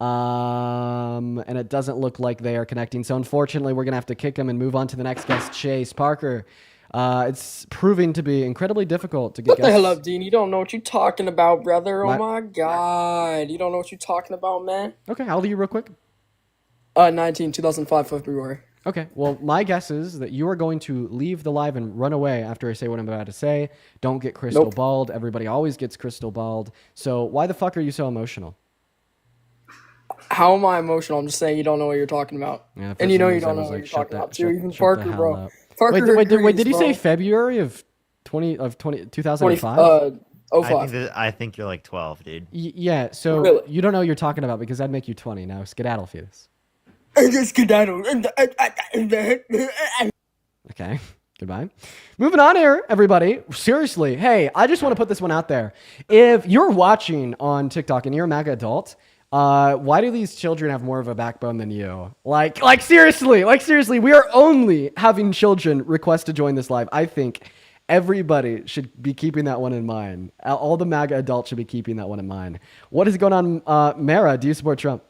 And it doesn't look like they are connecting. So unfortunately, we're going to have to kick them and move on to the next guest, Chase Parker. It's proving to be incredibly difficult to get Shut the hell up, Dean. You don't know what you're talking about, brother. My- Oh my God. You don't know what you're talking about, man. Okay, how old are you real quick? 19, 2005, February. Okay, well, my guess is that you are going to leave the live and run away after I say what I'm about to say. Don't get crystal balled. Everybody always gets crystal balled. So why the fuck are you so emotional? How am I emotional? I'm just saying you don't know what you're talking about. Yeah, and you know you reason I don't know was what like, you're talking about, too. shut Even the Parker, hell bro. up. Parker Wait, did agrees, he say bro. February of 2005? 05. I think you're like 12, dude. Yeah, so Really? you don't know what you're talking about because I'd make you 20 now. Skedaddle fetus. Skedaddle. Okay, goodbye. Moving on here, everybody. Seriously, hey, I just want to put this one out there. If you're watching on TikTok and you're a MAGA adult, why do these children have more of a backbone than you? Like seriously, we are only having children request to join this live. I think everybody should be keeping that one in mind. All the MAGA adults should be keeping that one in mind. What is going on, Mara? Do you support Trump?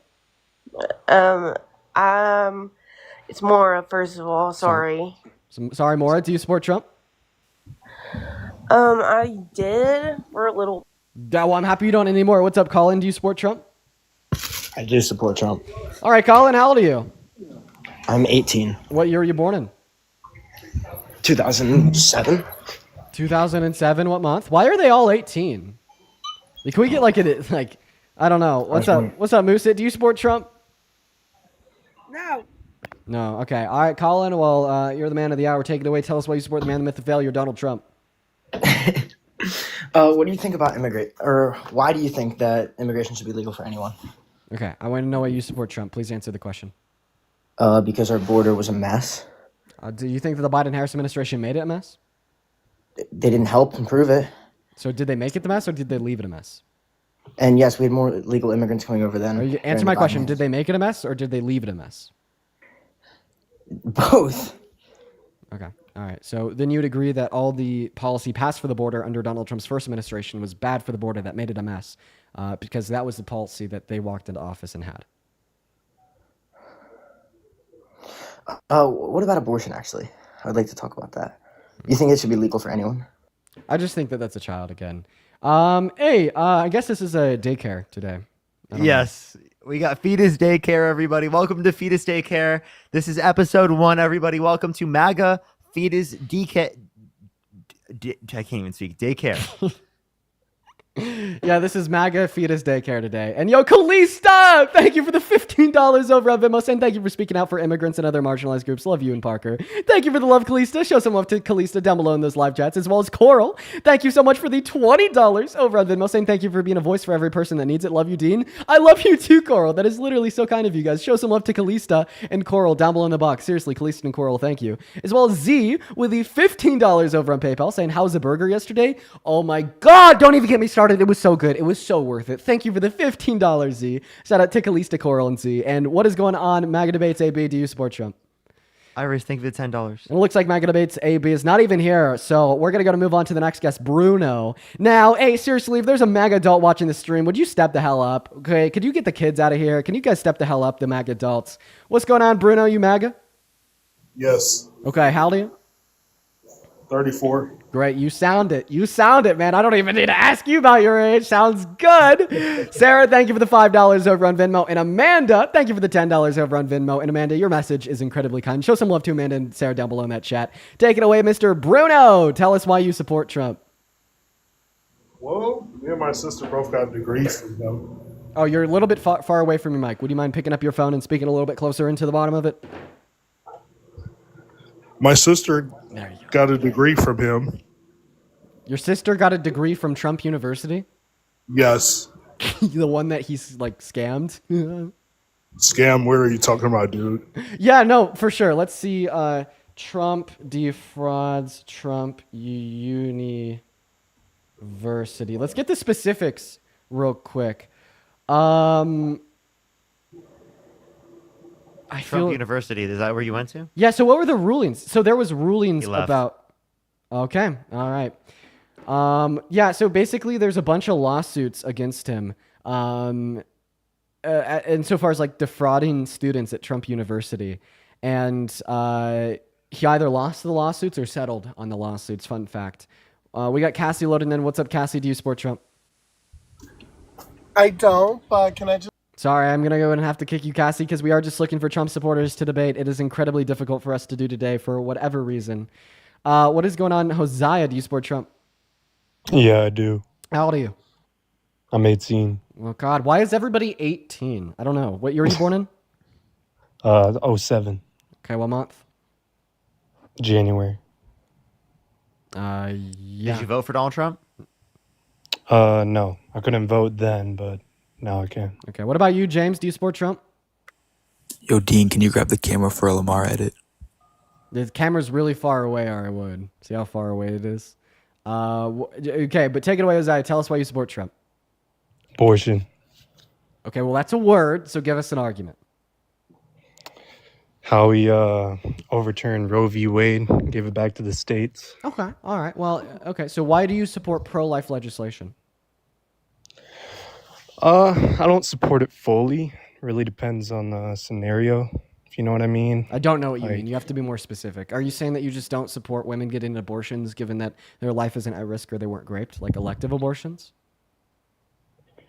It's Maura, first of all. Sorry. Sorry, Mara. Do you support Trump? I did for a little. Well, I'm happy you don't anymore. What's up, Colin? Do you support Trump? I do support Trump. All right, Colin, how old are you? I'm 18. What year were you born in? 2007. 2007. What month? Why are they all 18? Like, can we get I don't know. What's up? What's up, Moosit? Do you support Trump? No. No. Okay. All right, Colin. Well, you're the man of the hour. Take it away. Tell us why you support the man, the myth, the failure, Donald Trump. What do you think about why do you think that immigration should be legal for anyone? Okay. I want to know why you support Trump. Please answer the question. Because our border was a mess. Do you think that the Biden-Harris administration made it a mess? They didn't help improve it. So did they make it the mess or did they leave it a mess? And yes, we had more legal immigrants coming over then. Answer my question. Did they make it a mess or did they leave it a mess? Both. Okay. All right. So then you'd agree that all the policy passed for the border under Donald Trump's first administration was bad for the border, that made it a mess, because that was the policy that they walked into office and had. What about abortion, actually? I'd like to talk about that. You think it should be legal for anyone? I just think that that's a child again. Hey, I guess this is a daycare today. Yes. We got Fetus Daycare, everybody. Welcome to Fetus Daycare. This is episode 1, everybody. Welcome to MAGA Fetus DK. I can't even speak. Daycare. Yeah, this is MAGA Fetus Daycare today. And yo, Kalista, thank you for the $15 over on Venmo. And thank you for speaking out for immigrants and other marginalized groups. Love you and Parker. Thank you for the love, Kalista. Show some love to Kalista down below in those live chats, as well as Coral. Thank you so much for the $20 over on Venmo. Saying thank you for being a voice for every person that needs it. Love you, Dean. I love you too, Coral. That is literally so kind of you guys. Show some love to Kalista and Coral down below in the box. Seriously, Kalista and Coral, thank you. As well as Z with the $15 over on PayPal, saying, how's the burger yesterday? Oh my God, don't even get me started. It was so good. It was so worth it. Thank you for the $15, Z. Shout out to Kalista, Coral, and Z. And what is going on, MAGA Debates AB? Do you support Trump? Iris, thank you for the $10. And it looks like MAGA Debates AB is not even here, so we're going to move on to the next guest, Bruno. Now, hey, seriously, if there's a MAGA adult watching the stream, would you step the hell up? Okay, could you get the kids out of here? Can you guys step the hell up, the MAGA adults? What's going on, Bruno? You MAGA? Yes. Okay, how old are you? 34. Great, you sound it. You sound it, man. I don't even need to ask you about your age. Sounds good. Sarah, thank you for the $5 over on Venmo. And Amanda, thank you for the $10 over on Venmo. And Amanda, your message is incredibly kind. Show some love to Amanda and Sarah down below in that chat. Take it away, Mr. Bruno. Tell us why you support Trump. Well, me and my sister both got degrees from him. Oh, you're a little bit far away from your mic. Would you mind picking up your phone and speaking a little bit closer into the bottom of it? My sister got a degree from him. Your sister got a degree from Trump University? Yes. The one that he's like scammed? Scam, what are you talking about, dude? Yeah, no, for sure. Let's see. Trump defrauds Trump University. Let's get the specifics real quick. I Trump feel University. Is that where you went to? Yeah, so what were the rulings? So there was rulings He left. about Okay, all right. Yeah, so basically there's a bunch of lawsuits against him. Insofar as like defrauding students at Trump University. And he either lost the lawsuits or settled on the lawsuits. Fun fact. We got Cassie loading in. What's up, Cassie? Do you support Trump? I don't, but can I just... Sorry, I'm going to go and have to kick you, Cassie, because we are just looking for Trump supporters to debate. It is incredibly difficult for us to do today for whatever reason. What is going on? Hosea, do you support Trump? Yeah, I do. How old are you? I'm 18. Oh, God. Why is everybody 18? I don't know. What year were you born in? 07. Okay, what month? January. Yeah. Did you vote for Donald Trump? No. I couldn't vote then, but now I can. Okay, what about you, James? Do you support Trump? Yo, Dean, can you grab the camera for a Lamar edit? The camera's really far away, or I would. See how far away it is? Okay, but take it away, Uzziah. Tell us why you support Trump. Abortion. Okay, well, that's a word, so give us an argument. How he overturned Roe v. Wade, gave it back to the states. Okay, all right. Well, okay, so why do you support pro-life legislation? I don't support it fully. Really depends on the scenario, if you know what I mean. I don't know what you mean. You have to be more specific. Are you saying that you just don't support women getting abortions given that their life isn't at risk or they weren't raped, like elective abortions?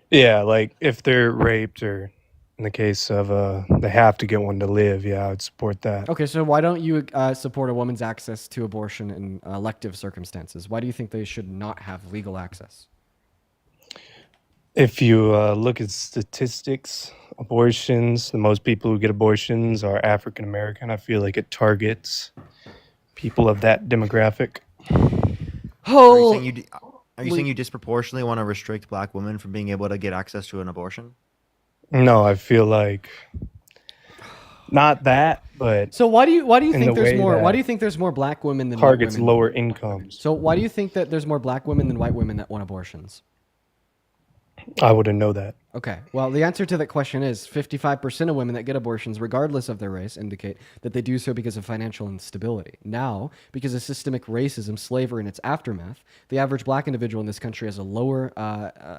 Yeah, like if they're raped or in the case of they have to get one to live, yeah, I would support that. Okay, so why don't you support a woman's access to abortion in elective circumstances? Why do you think they should not have legal access? If you look at statistics, abortions, the most people who get abortions are African American. I feel like it targets people of that demographic. Are you saying you disproportionately want to restrict black women from being able to get access to an abortion? No, I feel like not that, but so why do you think there's more? that Why do you think there's more black women than targets white women? lower incomes? So why do you think that there's more black women than white women that want abortions? I wouldn't know that. Okay. Well, the answer to that question is 55% of women that get abortions, regardless of their race, indicate that they do so because of financial instability. Now, because of systemic racism, slavery, and its aftermath, the average black individual in this country has a lower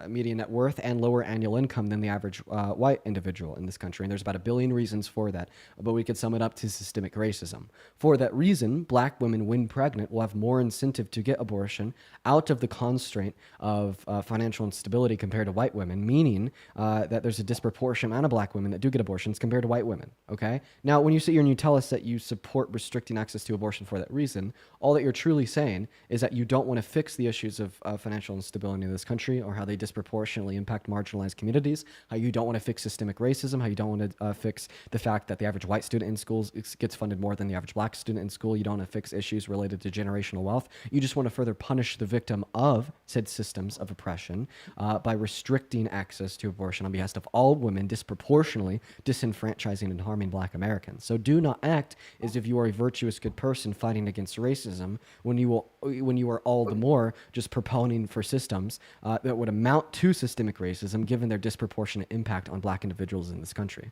median net worth and lower annual income than the average white individual in this country. And there's about 1 billion reasons for that, but we could sum it up to systemic racism. For that reason, black women, when pregnant, will have more incentive to get abortion out of the constraint of financial instability compared to white women, meaning that there's a disproportionate amount of black women that do get abortions compared to white women, okay? Now, when you sit here and you tell us that you support restricting access to abortion for that reason, all that you're truly saying is that you don't want to fix the issues of financial instability in this country or how they disproportionately impact marginalized communities, how you don't want to fix systemic racism, how you don't want to fix the fact that the average white student in schools gets funded more than the average black student in school. You don't want to fix issues related to generational wealth. You just want to further punish the victim of said systems of oppression by restricting access to abortion on behalf of all women, disproportionately disenfranchising and harming black Americans. So do not act as if you are a virtuous good person fighting against racism when you are all the more just proponing for systems that would amount to systemic racism given their disproportionate impact on black individuals in this country.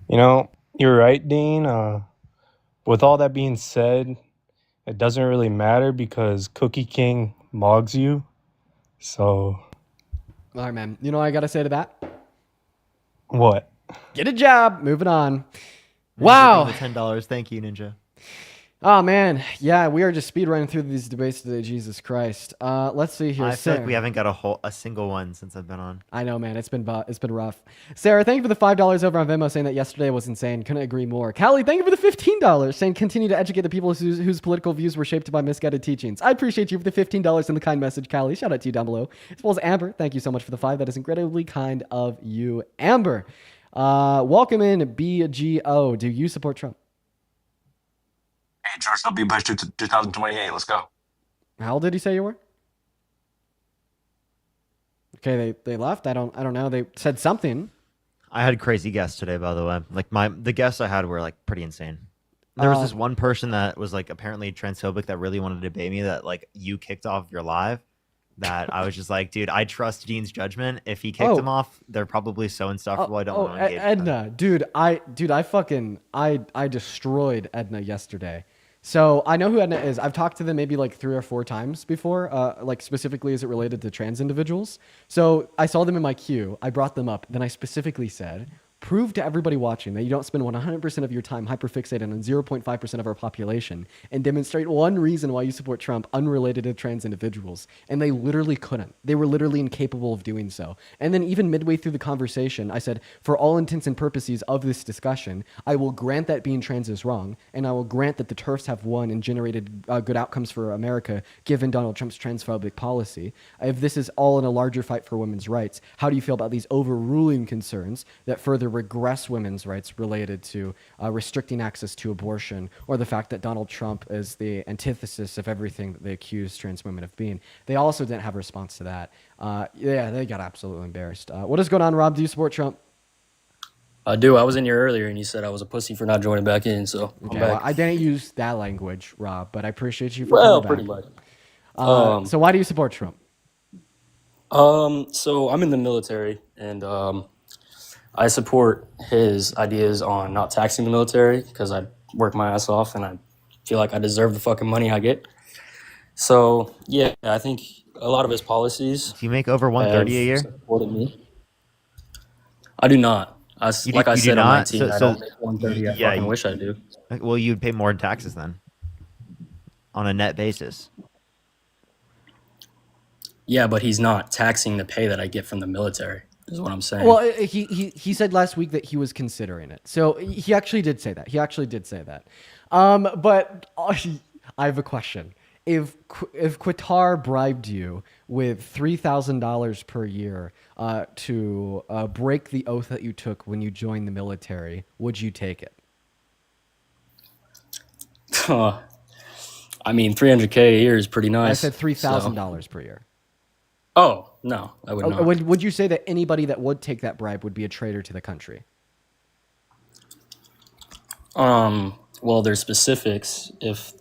You know, you're right, Dean. With all that being said, it doesn't really matter because Cookie King mogs you. So All right, man. You know what I got to say to that? what? Get a job. Moving on. Ninja Wow. gave the $10. Thank you, Ninja. Oh, man. Yeah, we are just speed running through these debates today. Jesus Christ. Let's see here. I feel Sarah. like we haven't got a single one since I've been on. I know, man. It's been rough. Sarah, thank you for the $5 over on Venmo saying that yesterday was insane. Couldn't agree more. Callie, thank you for the $15 saying continue to educate the people whose political views were shaped by misguided teachings. I appreciate you for the $15 and the kind message, Callie. Shout out to you down below. As well as Amber, thank you so much for the 5. That is incredibly kind of you, Amber. Welcome in, BGO. Do you support Trump? Hey, George W. Bush 2028. Let's go. How old did he say you were? Okay, they left. I don't know. They said something. I had crazy guests today, by the way. Like the guests I had were like pretty insane. There was this one person that was like apparently transphobic that really wanted to debate me that like you kicked off your live. That I was just like, dude, I trust Dean's judgment. If he kicked him off, they're probably so insufferable. I don't want to engage with them. Edna, dude, I destroyed Edna yesterday. So I know who Edna is. I've talked to them maybe like 3 or 4 times before, like specifically as it related to trans individuals. So I saw them in my queue. I brought them up. Then I specifically said, prove to everybody watching that you don't spend 100% of your time hyperfixated on 0.5% of our population and demonstrate one reason why you support Trump unrelated to trans individuals. And they literally couldn't. They were literally incapable of doing so. And then even midway through the conversation, I said, for all intents and purposes of this discussion, I will grant that being trans is wrong, and I will grant that the TERFs have won and generated good outcomes for America given Donald Trump's transphobic policy. If this is all in a larger fight for women's rights, how do you feel about these overruling concerns that further regress women's rights related to restricting access to abortion, or the fact that Donald Trump is the antithesis of everything that they accuse trans women of being? They also didn't have a response to that. Yeah, they got absolutely embarrassed. What is going on, Rob? Do you support Trump? I do. I was in here earlier, and you said I was a pussy for not joining back in, so I'm Okay, back. well, I didn't use that language, Rob, but I appreciate you for Well, coming back. pretty much. So why do you support Trump? So I'm in the military, and I support his ideas on not taxing the military because I work my ass off and I feel like I deserve the fucking money I get. So yeah, I think a lot of his policies. Do you make over 130 a year? Supported me. I do not. Like I said, I'm 19. I don't make 130. I fucking wish I do. Well, you'd pay more in taxes then, on a net basis. Yeah, but he's not taxing the pay that I get from the military, is what I'm saying. Well, he said last week that he was considering it. So he actually did say that. But I have a question. If Qatar bribed you with $3,000 per year to break the oath that you took when you joined the military, would you take it? I mean, $300K a year is pretty nice. I said $3,000 per year. Oh, no, I would not. Would you say that anybody that would take that bribe would be a traitor to the country? Well, there's specifics. If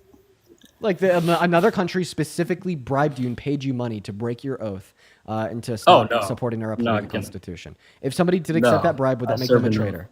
like another country specifically bribed you and paid you money to break your oath and to stop supporting our upcoming Constitution. If somebody did accept that bribe, would that make them a traitor?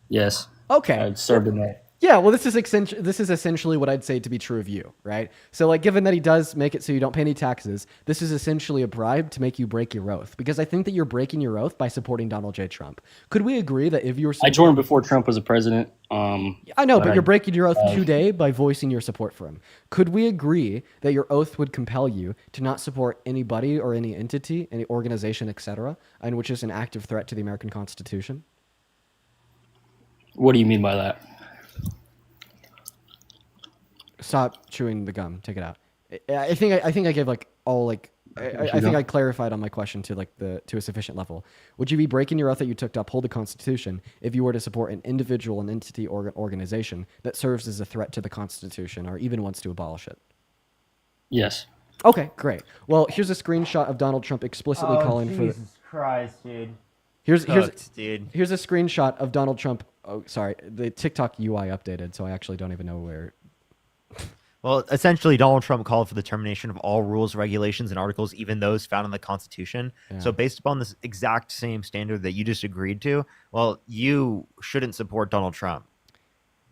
Yes. Okay. I'd serve in that. Yeah, well, this is essentially what I'd say to be true of you, right? So, like, given that he does make it so you don't pay any taxes, this is essentially a bribe to make you break your oath, because I think that you're breaking your oath by supporting Donald J. Trump. Could we agree that if you were... I joined before Trump was a president. I know, but you're breaking your oath today by voicing your support for him. Could we agree that your oath would compel you to not support anybody or any entity, any organization, etc., and which is an active threat to the American Constitution? What do you mean by that? Stop chewing the gum. Take it out. I think I gave like all like I think I clarified on my question to like to a sufficient level. Would you be breaking your oath that you took to uphold the Constitution if you were to support an individual, an entity, or organization that serves as a threat to the Constitution or even wants to abolish it? Yes. Okay, great. Well, here's a screenshot of Donald Trump explicitly calling for. Jesus Christ, dude. Here's a screenshot of Donald Trump. Oh, sorry, the TikTok UI updated, so I actually don't even know where. Well, essentially, Donald Trump called for the termination of all rules, regulations, and articles, even those found in the Constitution. Yeah. So based upon this exact same standard that you just agreed to, well, you shouldn't support Donald Trump.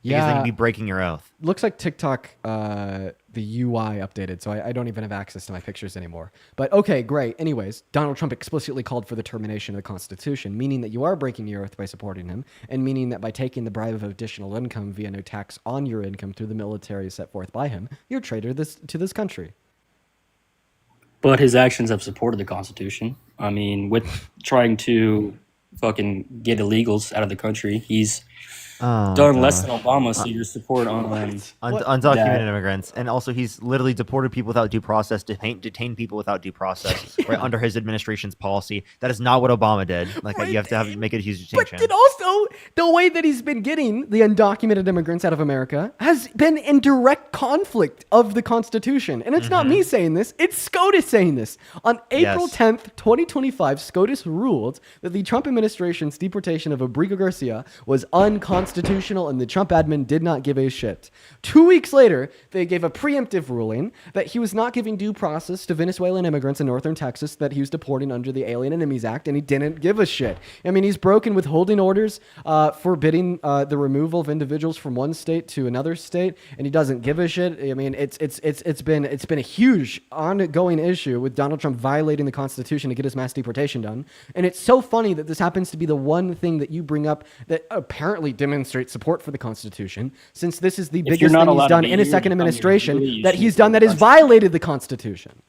Because then you'd be breaking your oath. Looks like TikTok, the UI updated, so I don't even have access to my pictures anymore. But okay, great. Anyways, Donald Trump explicitly called for the termination of the Constitution, meaning that you are breaking your oath by supporting him, and meaning that by taking the bribe of additional income via no tax on your income through the military set forth by him, you're a traitor to this country. But his actions have supported the Constitution. I mean, with trying to fucking get illegals out of the country, he's done less than Obama, so your support on undocumented immigrants, and also he's literally deported people without due process, detained people without due process, right under his administration's policy. That is not what Obama did. Like you have to make a huge distinction. But also, the way that he's been getting the undocumented immigrants out of America has been in direct conflict of the Constitution. And it's not me saying this, it's SCOTUS saying this. On April 10th, 2025, SCOTUS ruled that the Trump administration's deportation of Abrigo Garcia was unconstitutional unconstitutional, and the Trump admin did not give a shit. 2 weeks later, they gave a preemptive ruling that he was not giving due process to Venezuelan immigrants in northern Texas that he was deporting under the Alien Enemies Act, and he didn't give a shit. I mean, he's broken withholding orders forbidding the removal of individuals from one state to another state, and he doesn't give a shit. I mean, it's been a huge ongoing issue with Donald Trump violating the Constitution to get his mass deportation done. And it's so funny that this happens to be the one thing that you bring up that apparently demonstrates support for the Constitution, since this is the biggest thing he's done in his second administration that he's done that has violated the Constitution.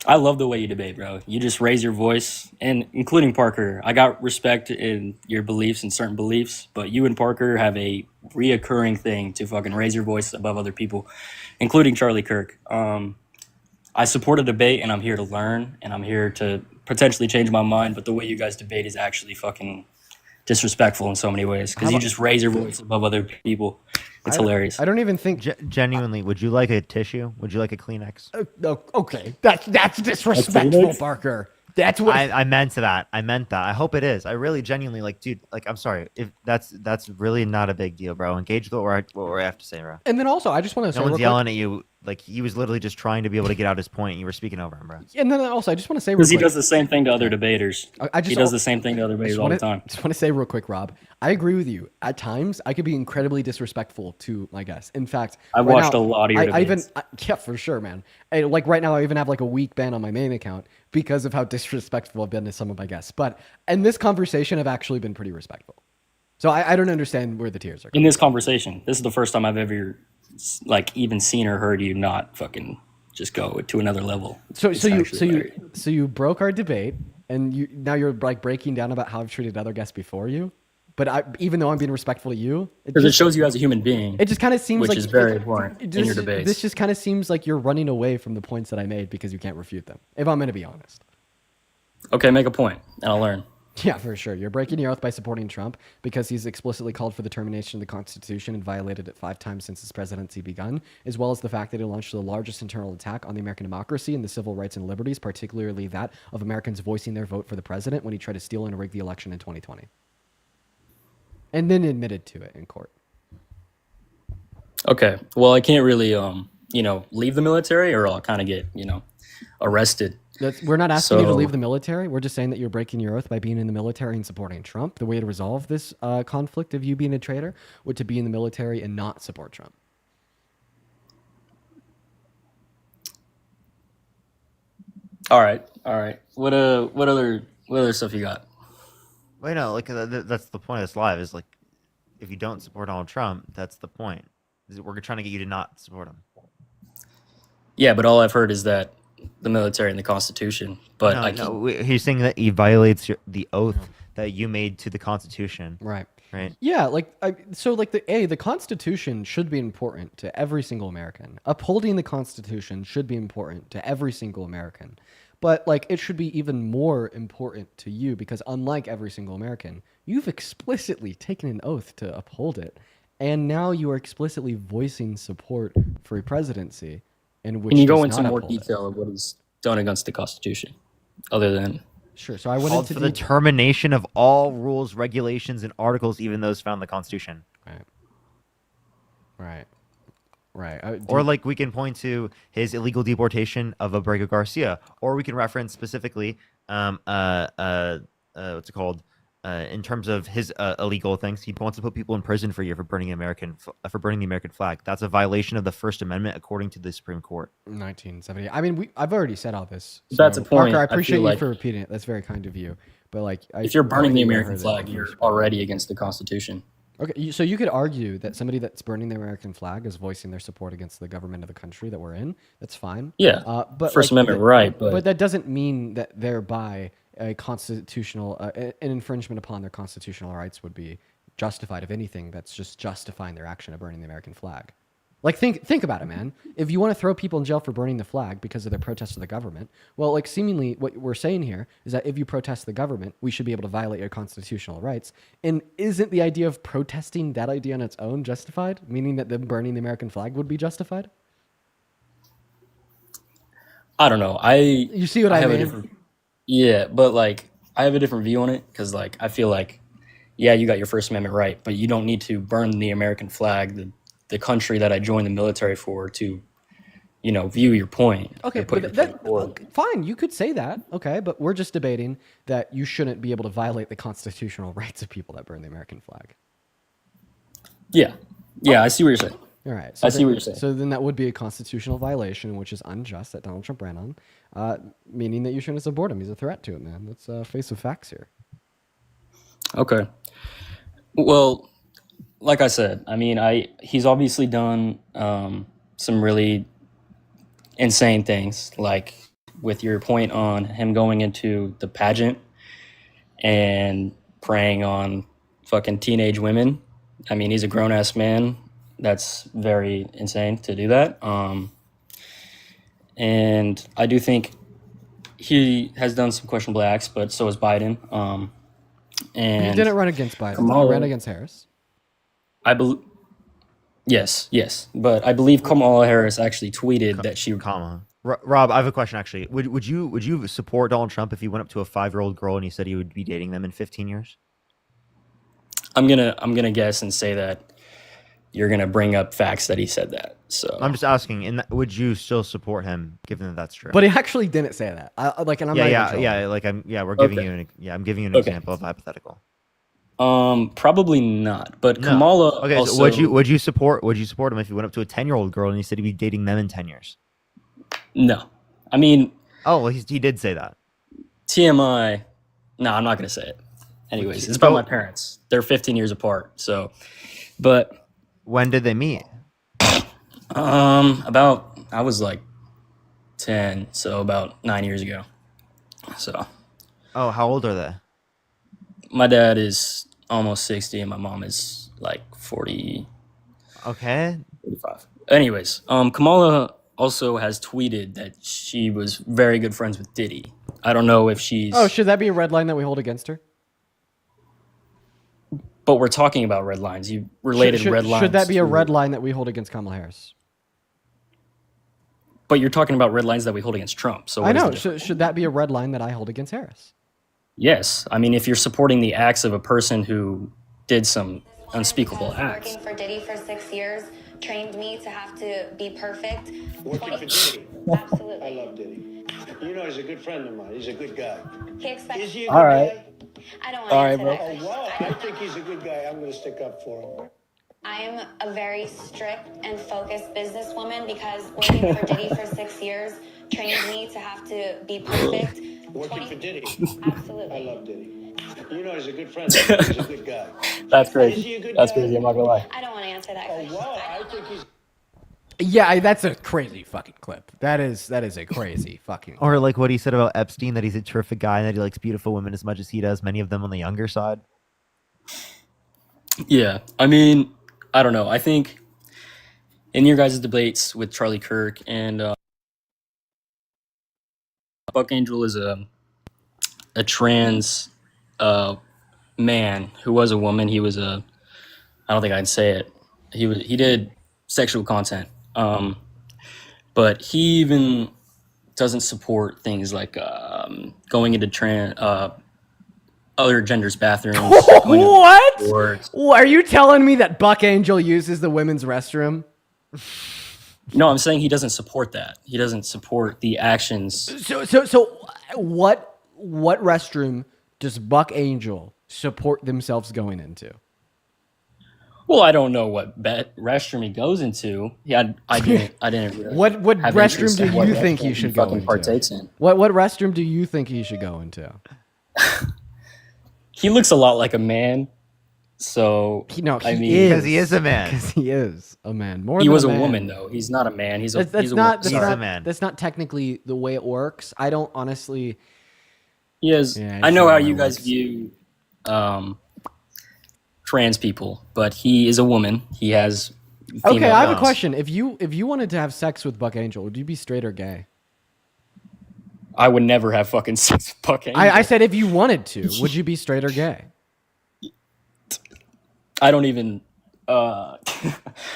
I love the way you debate, bro. You just raise your voice, and including Parker. I got respect in your beliefs and certain beliefs, but you and Parker have a reoccurring thing to fucking raise your voice above other people, including Charlie Kirk. I support a debate, and I'm here to learn, and I'm here to potentially change my mind, but the way you guys debate is actually fucking disrespectful in so many ways, because you just raise your voice above other people. It's hilarious. I don't even think... Genuinely, would you like a tissue? Would you like a Kleenex? Okay, that's disrespectful, Parker. That's what I meant to that. I meant that. I hope it is. I really genuinely like, dude. Like, I'm sorry if that's really not a big deal, bro. Engage with what I have to say, bro. And then also, I just want to say, no one's yelling at you. Like, he was literally just trying to be able to get out his point, and you were speaking over him, bro. And then also, I just want to say, because he does the same thing to other debaters. He does the same thing to other debaters all the time. Just want to say real quick, Rob. I agree with you. At times, I could be incredibly disrespectful to my guests. In fact, I've watched a lot of your debates. Yeah, for sure, man. Like right now, I even have like a week ban on my main account because of how disrespectful I've been to some of my guests. But in this conversation, I've actually been pretty respectful. So I don't understand where the tears are coming. In this conversation, this is the first time I've ever like even seen or heard you not fucking just go to another level. So you broke our debate, and now you're like breaking down about how I've treated other guests before you. But even though I'm being respectful to you, because it shows you as a human being. It just kind of seems which like is very important in your debates. This just kind of seems like you're running away from the points that I made because you can't refute them. If I'm going to be honest. Okay, make a point, and I'll learn. Yeah, for sure. You're breaking your oath by supporting Trump because he's explicitly called for the termination of the Constitution and violated it 5 times since his presidency begun, as well as the fact that he launched the largest internal attack on the American democracy and the civil rights and liberties, particularly that of Americans voicing their vote for the president when he tried to steal and rig the election in 2020. And then admitted to it in court. Okay. Well, I can't really, leave the military, or I'll kind of get, arrested. We're not asking you to leave the military. We're just saying that you're breaking your oath by being in the military and supporting Trump. The way to resolve this conflict of you being a traitor would to be in the military and not support Trump. All right. What other stuff you got? Wait, no, like that's the point of this live is like, if you don't support Donald Trump, that's the point. We're trying to get you to not support him. Yeah, but all I've heard is that the military and the Constitution. But he's saying that he violates the oath that you made to the Constitution. Right. Right. Yeah, the Constitution should be important to every single American. Upholding the Constitution should be important to every single American. But it should be even more important to you because unlike every single American, you've explicitly taken an oath to uphold it. And now you are explicitly voicing support for a presidency in which can you go into more detail of what he's done against the Constitution other than... Sure. So I went into the termination of all rules, regulations, and articles, even those found in the Constitution. Right. Or we can point to his illegal deportation of Abrego Garcia, or we can reference specifically, what's it called? In terms of his illegal things, he wants to put people in prison for a year for burning the American flag. That's a violation of the First Amendment, according to the Supreme Court. 1970. I mean, I've already said all this. So, that's a point. Parker, I appreciate you for repeating it. That's very kind of you. But if you're burning the American flag, you're already against the Constitution. Okay, so you could argue that somebody that's burning the American flag is voicing their support against the government of the country that we're in. That's fine. Yeah, but First Amendment, right? But that doesn't mean that thereby a constitutional an infringement upon their constitutional rights would be justified. If anything, that's just justifying their action of burning the American flag. Think about it, man. If you want to throw people in jail for burning the flag because of their protest of the government, well, seemingly what we're saying here is that if you protest the government, we should be able to violate your constitutional rights. And isn't the idea of protesting that idea on its own justified? Meaning that them burning the American flag would be justified? I don't know. You see what I mean? Yeah, but I have a different view on it because I feel like yeah, you got your First Amendment right, but you don't need to burn the American flag, the country that I joined the military for, to, view your point. Okay, or put but your point forward. okay, fine, you could say that. Okay, but we're just debating that you shouldn't be able to violate the constitutional rights of people that burn the American flag. Yeah, I see what you're saying. All right, I see what you're saying. So then that would be a constitutional violation, which is unjust that Donald Trump ran on, meaning that you shouldn't support him. He's a threat to it, man. Let's face the facts here. Okay. Well, like I said, I mean, he's obviously done some really insane things, like with your point on him going into the pageant and preying on fucking teenage women. I mean, he's a grown ass man. That's very insane to do that. And I do think he has done some questionable acts, but so has Biden. And He didn't run against Biden. Kamala, He ran against Harris. I believe. Yes, but I believe Kamala Harris actually tweeted that she. Rob, I have a question actually. Would you support Donald Trump if he went up to a 5-year-old girl and he said he would be dating them in 15 years? I'm gonna guess and say that you're gonna bring up facts that he said that. So I'm just asking, would you still support him given that that's true? But he actually didn't say that. And I'm giving you an example of hypothetical. Probably not. But No. Kamala. Okay, also, so would you support him if he went up to a 10-year-old girl and he said he'd be dating them in 10 years? No, I mean. Oh well, he did say that. TMI. No, I'm not gonna say it. Anyways, it's about my parents. They're 15 years apart. So, but when did they meet? About I was like 10, so about 9 years ago. So. Oh, how old are they? My dad is almost 60 and my mom is like 40. Okay. 45. Anyways, Kamala also has tweeted that she was very good friends with Diddy. I don't know if she's. Oh, should that be a red line that we hold against her? But we're talking about red lines. You related red lines. Should that be a red line that we hold against Kamala Harris? But you're talking about red lines that we hold against Trump. So I know. Should that be a red line that I hold against Harris? Yes. I mean, if you're supporting the acts of a person who did some unspeakable acts. Working for Diddy for 6 years trained me to have to be perfect. Working for Diddy. Absolutely. I love Diddy. You know, he's a good friend of mine. He's a good guy. He expects. Is he a good guy? I don't want to answer that Oh, question. wow. I think he's a good guy. I'm going to stick up for him. I am a very strict and focused businesswoman because working for Diddy for 6 years trained me to have to be perfect. Working for Diddy. Absolutely. I love Diddy. You know, he's a good friend of mine. He's a good guy. That's Is crazy. he a good That's guy? crazy. I'm not gonna lie. I don't want to answer that question. Oh, wow. I think he's... Yeah, that's a crazy fucking clip. That is a crazy fucking. Or like what he said about Epstein, that he's a terrific guy and that he likes beautiful women as much as he does, many of them on the younger side. Yeah. I mean, I don't know. I think in your guys' debates with Charlie Kirk and Buck Angel is a trans man who was a woman. He was I don't think I'd say it. He did sexual content. But he even doesn't support things like going into other genders' bathrooms. What? Are you telling me that Buck Angel uses the women's restroom? No, I'm saying he doesn't support that. He doesn't support the actions. So what restroom does Buck Angel support themselves going into? Well, I don't know what restroom he goes into. Yeah, I didn't. Really What have restroom interest do in what you think restroom he should go fucking into? partakes in. What restroom do you think he should go into? He looks a lot like a man. So he Because he is a man. Because he is a man. More he than was a a man. woman though. He's not a man. He's a man. That's not technically the way it works. I don't honestly. He is. Yeah, I know how you guys view trans people, but he is a woman. He has. Okay, I have a question. If you wanted to have sex with Buck Angel, would you be straight or gay? I would never have fucking sex with Buck Angel. I said if you wanted to, would you be straight or gay? I don't even. I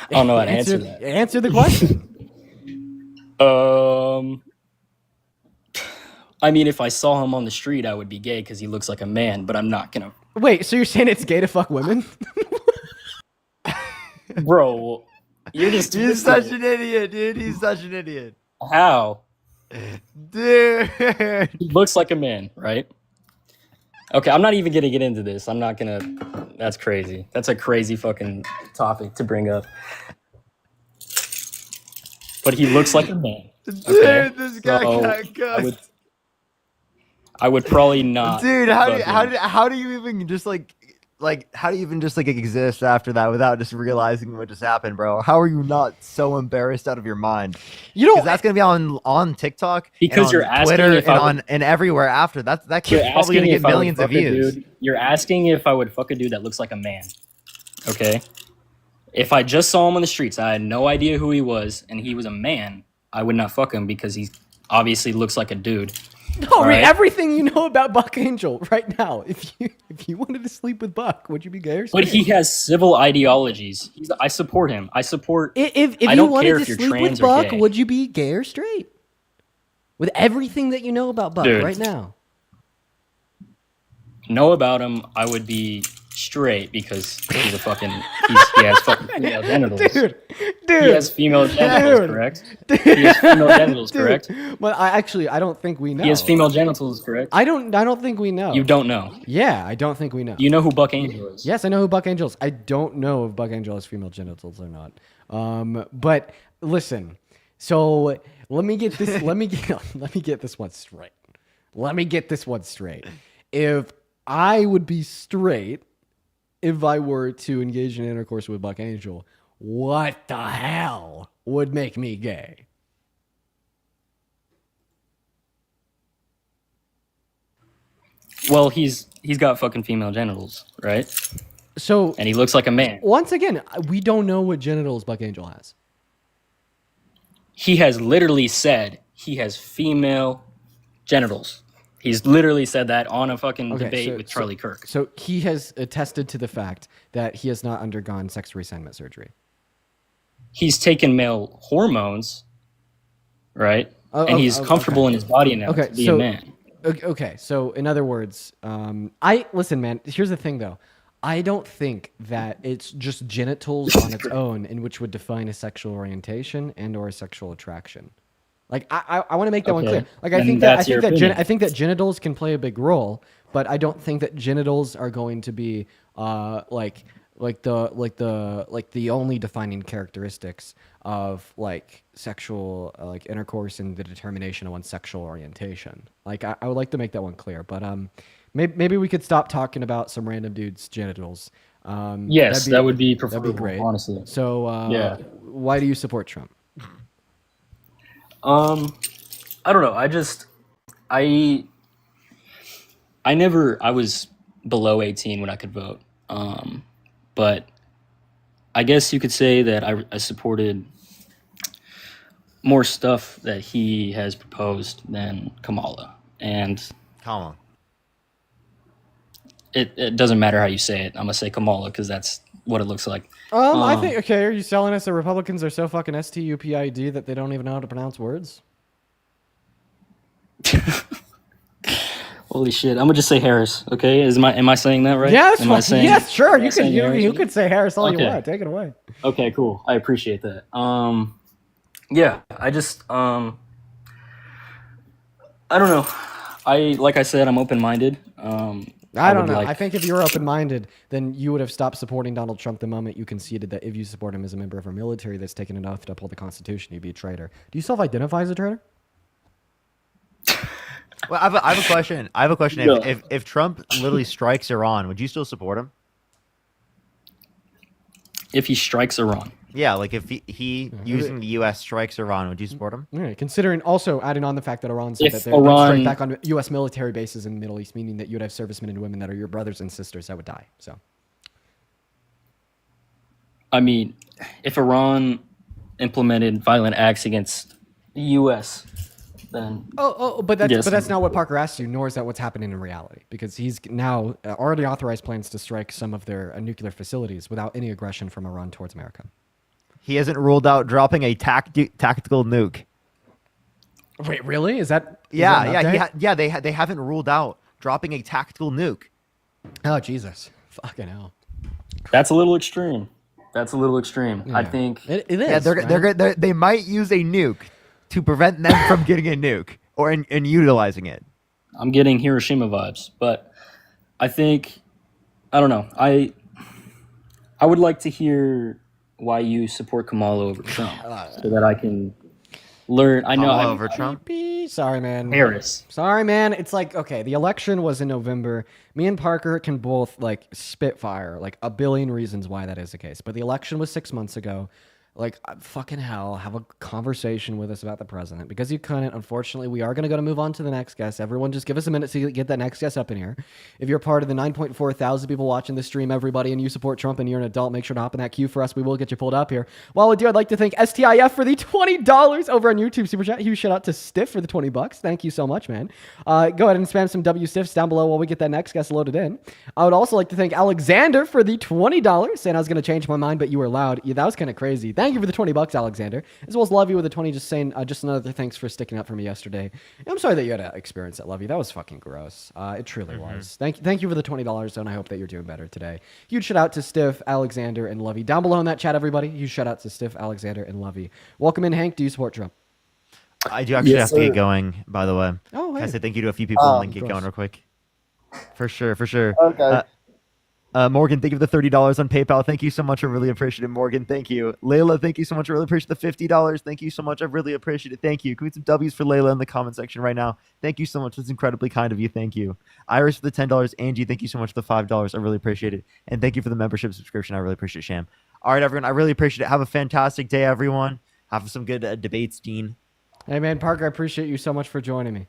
don't know how to answer that. Answer the question. I mean, if I saw him on the street, I would be gay because he looks like a man. But I'm not gonna Wait, so you're saying it's gay to fuck women? Bro, you're just He's such an idiot, dude. He's such an idiot. how? Dude. He looks like a man, right? Okay, I'm not even gonna get into this. I'm not gonna. That's crazy. That's a crazy fucking topic to bring up. But he looks like a man. Okay? Dude, this guy So got cooked. I would probably not. Dude, fucking- how do you even just like how do you even just like exist after that without just realizing what just happened, bro? How are you not so embarrassed out of your mind? You know, because that's gonna be on TikTok, Because and on you're asking Twitter, if and I would- on and everywhere after. That You're kid's probably gonna asking get if I would millions of fuck a views. dude. You're asking if I would fuck a dude that looks like a man. Okay. If I just saw him on the streets, I had no idea who he was, and he was a man, I would not fuck him because he obviously looks like a dude. No, read Right? everything you know about Buck Angel right now. If you wanted to sleep with Buck, would you be gay or straight? But he has civil ideologies. I support him. I support. If I you don't wanted care to if you're sleep with trans or Buck, gay. would you be gay or straight? With everything that you know about Buck Dude. right now. Know about him, I would be straight because he's a fucking. He has fucking female genitals. Dude, He has female genitals, dude, correct? He has female genitals, dude. correct? Well, I don't think we know. He has female genitals, correct? I don't think we know. You don't know. Yeah, I don't think we know. You know who Buck Angel is? Yes, I know who Buck Angel is. I don't know if Buck Angel has female genitals or not. But listen, so let me get this. let me get this one straight. Let me get this one straight. If I would be straight if I were to engage in intercourse with Buck Angel, what the hell would make me gay? Well, he's got fucking female genitals, right? So, and he looks like a man. Once again, we don't know what genitals Buck Angel has. He has literally said he has female genitals. He's literally said that on a fucking debate with Charlie Kirk. So he has attested to the fact that he has not undergone sex reassignment surgery. He's taken male hormones, right? And he's comfortable in his body now to be a man. Okay, so in other words, listen, man. Here's the thing, though. I don't think that it's just genitals on its own in which would define a sexual orientation and/or a sexual attraction. Like I want to make that one clear. Like I think that genitals can play a big role, but I don't think that genitals are going to be like the only defining characteristics of like sexual like intercourse and the determination of one's sexual orientation. Like I would like to make that one clear, but maybe we could stop talking about some random dude's genitals. Yes, that would be preferable. That'd be great, honestly. So yeah, why do you support Trump? I don't know. I was below 18 when I could vote. But I guess you could say that I supported more stuff that he has proposed than Kamala. And Kamala. It doesn't matter how you say it. I'm gonna say Kamala because that's what it looks like. I think, okay, are you selling us that Republicans are so fucking stupid that they don't even know how to pronounce words? Holy shit! I'm gonna just say Harris. Okay, am I saying that right? Yeah, that's am I saying? Yes, sure. Am I saying Harris? You could say Harris all you Okay. want. Take it away. Okay, cool. I appreciate that. Yeah, I just I don't know. Like I said, I'm open-minded. I don't would know. like- I think if you were open-minded, then you would have stopped supporting Donald Trump the moment you conceded that if you support him as a member of our military that's taken an oath to uphold the Constitution, he'd be a traitor. Do you self-identify as a traitor? Well, I have a question. I have a question. Yeah. If Trump literally strikes Iran, would you still support him? If he strikes Iran. Yeah, like if he using the U.S. strikes Iran, would you support him? Yeah, considering also adding on the fact that Iran said If that they're Iran- straight back on U.S. military bases in the Middle East, meaning that you'd have servicemen and women that are your brothers and sisters that would die. So, I mean, if Iran implemented violent acts against the U.S., then but that's Yes. but that's not what Parker asked you, nor is that what's happening in reality, because he's now already authorized plans to strike some of their nuclear facilities without any aggression from Iran towards America. He hasn't ruled out dropping a tactical nuke. Wait, really? Is that? Yeah. They haven't ruled out dropping a tactical nuke. Oh, Jesus. Fucking hell. That's a little extreme. That's a little extreme. I Yeah. think It Yeah, is. they might use a nuke to prevent them from getting a nuke or in utilizing it. I'm getting Hiroshima vibes, but I think I don't know. I would like to hear why you support Kamala over Trump, so that I can learn. I know Kamala over Trump. Sorry, man. Harris. Sorry, man. It's like, okay, the election was in November. Me and Parker can both like spitfire like a billion reasons why that is the case. But the election was 6 months ago. Like, fucking hell, have a conversation with us about the president. Because you couldn't, unfortunately, we are going to move on to the next guest. Everyone, just give us a minute to get that next guest up in here. If you're part of the 9.4 thousand people watching the stream, everybody, and you support Trump and you're an adult, make sure to hop in that queue for us. We will get you pulled up here. While we do, I'd like to thank STIF for the $20 over on YouTube Super Chat. Huge shout out to Stiff for the $20. Thank you so much, man. Go ahead and spam some W Stiffs down below while we get that next guest loaded in. I would also like to thank Alexander for the $20, saying I was going to change my mind, but you were loud. Yeah, that was kind of crazy. Thank you for the $20, Alexander. As well as Lovey with the 20, just saying, just another thanks for sticking up for me yesterday. I'm sorry that you had to experience that, Lovey. That was fucking gross. It truly was. Thank you for the $20, and I hope that you're doing better today. Huge shout out to Stiff, Alexander, and Lovey. Down below in that chat, everybody, huge shout out to Stiff, Alexander, and Lovey. Welcome in, Hank. Do you support Trump? I do actually have to get going, by the way. Oh, Can I hey. say thank you to a few people and then get Of going course. real quick? For sure. Okay. Morgan, thank you for the $30 on PayPal. Thank you so much. I really appreciate it, Morgan. Thank you. Layla, thank you so much. I really appreciate the $50. Thank you so much. I really appreciate it. Thank you. Can we get some W's for Layla in the comment section right now? Thank you so much. That's incredibly kind of you. Thank you. Iris for the $10. Angie, thank you so much for the $5. I really appreciate it. And thank you for the membership subscription. I really appreciate it, Sham. All right, everyone. I really appreciate it. Have a fantastic day, everyone. Have some good debates, Dean. Hey, man, Parker, I appreciate you so much for joining me.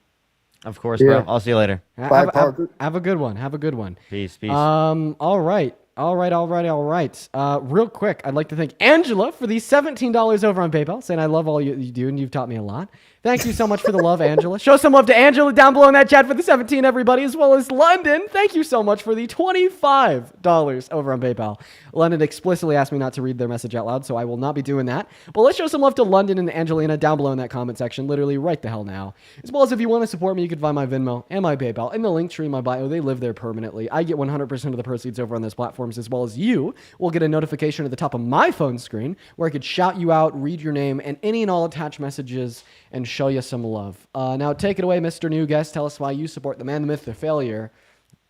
Of course, bro. I'll see you later. Bye, Parker. Have a good one. Have a good one. Peace. All right. Real quick, I'd like to thank Angela for the $17 over on PayPal, saying I love all you do and you've taught me a lot. Thank you so much for the love, Angela. Show some love to Angela down below in that chat for the 17, everybody, as well as London. Thank you so much for the $25 over on PayPal. London explicitly asked me not to read their message out loud, so I will not be doing that. But let's show some love to London and Angelina down below in that comment section, literally right the hell now. As well as if you want to support me, you can find my Venmo and my PayPal in the link tree in my bio. They live there permanently. I get 100% of the proceeds over on those platforms, as well as you will get a notification at the top of my phone screen where I could shout you out, read your name, and any and all attached messages and show you some love. Now, take it away, Mr. New Guest. Tell us why you support the man, the myth, the failure,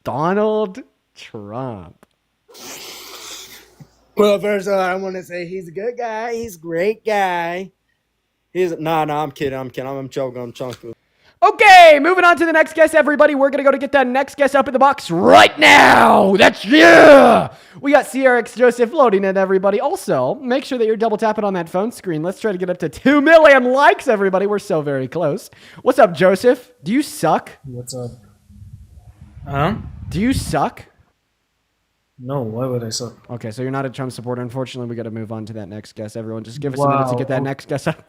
Donald Trump. Well, first of all, I want to say he's a good guy. He's a great guy. I'm kidding. I'm joking. I'm chunky. Okay, moving on to the next guest, everybody. We're going to go to get that next guest up in the box right now. That's yeah. We got CRX Joseph loading in, everybody. Also, make sure that you're double tapping on that phone screen. Let's try to get up to 2 million likes, everybody. We're so very close. What's up, Joseph? Do you suck? What's up? Huh? Do you suck? No, why would I suck? Okay, so you're not a Trump supporter. Unfortunately, we got to move on to that next guest. Everyone, just give us a minute to get that next guest up.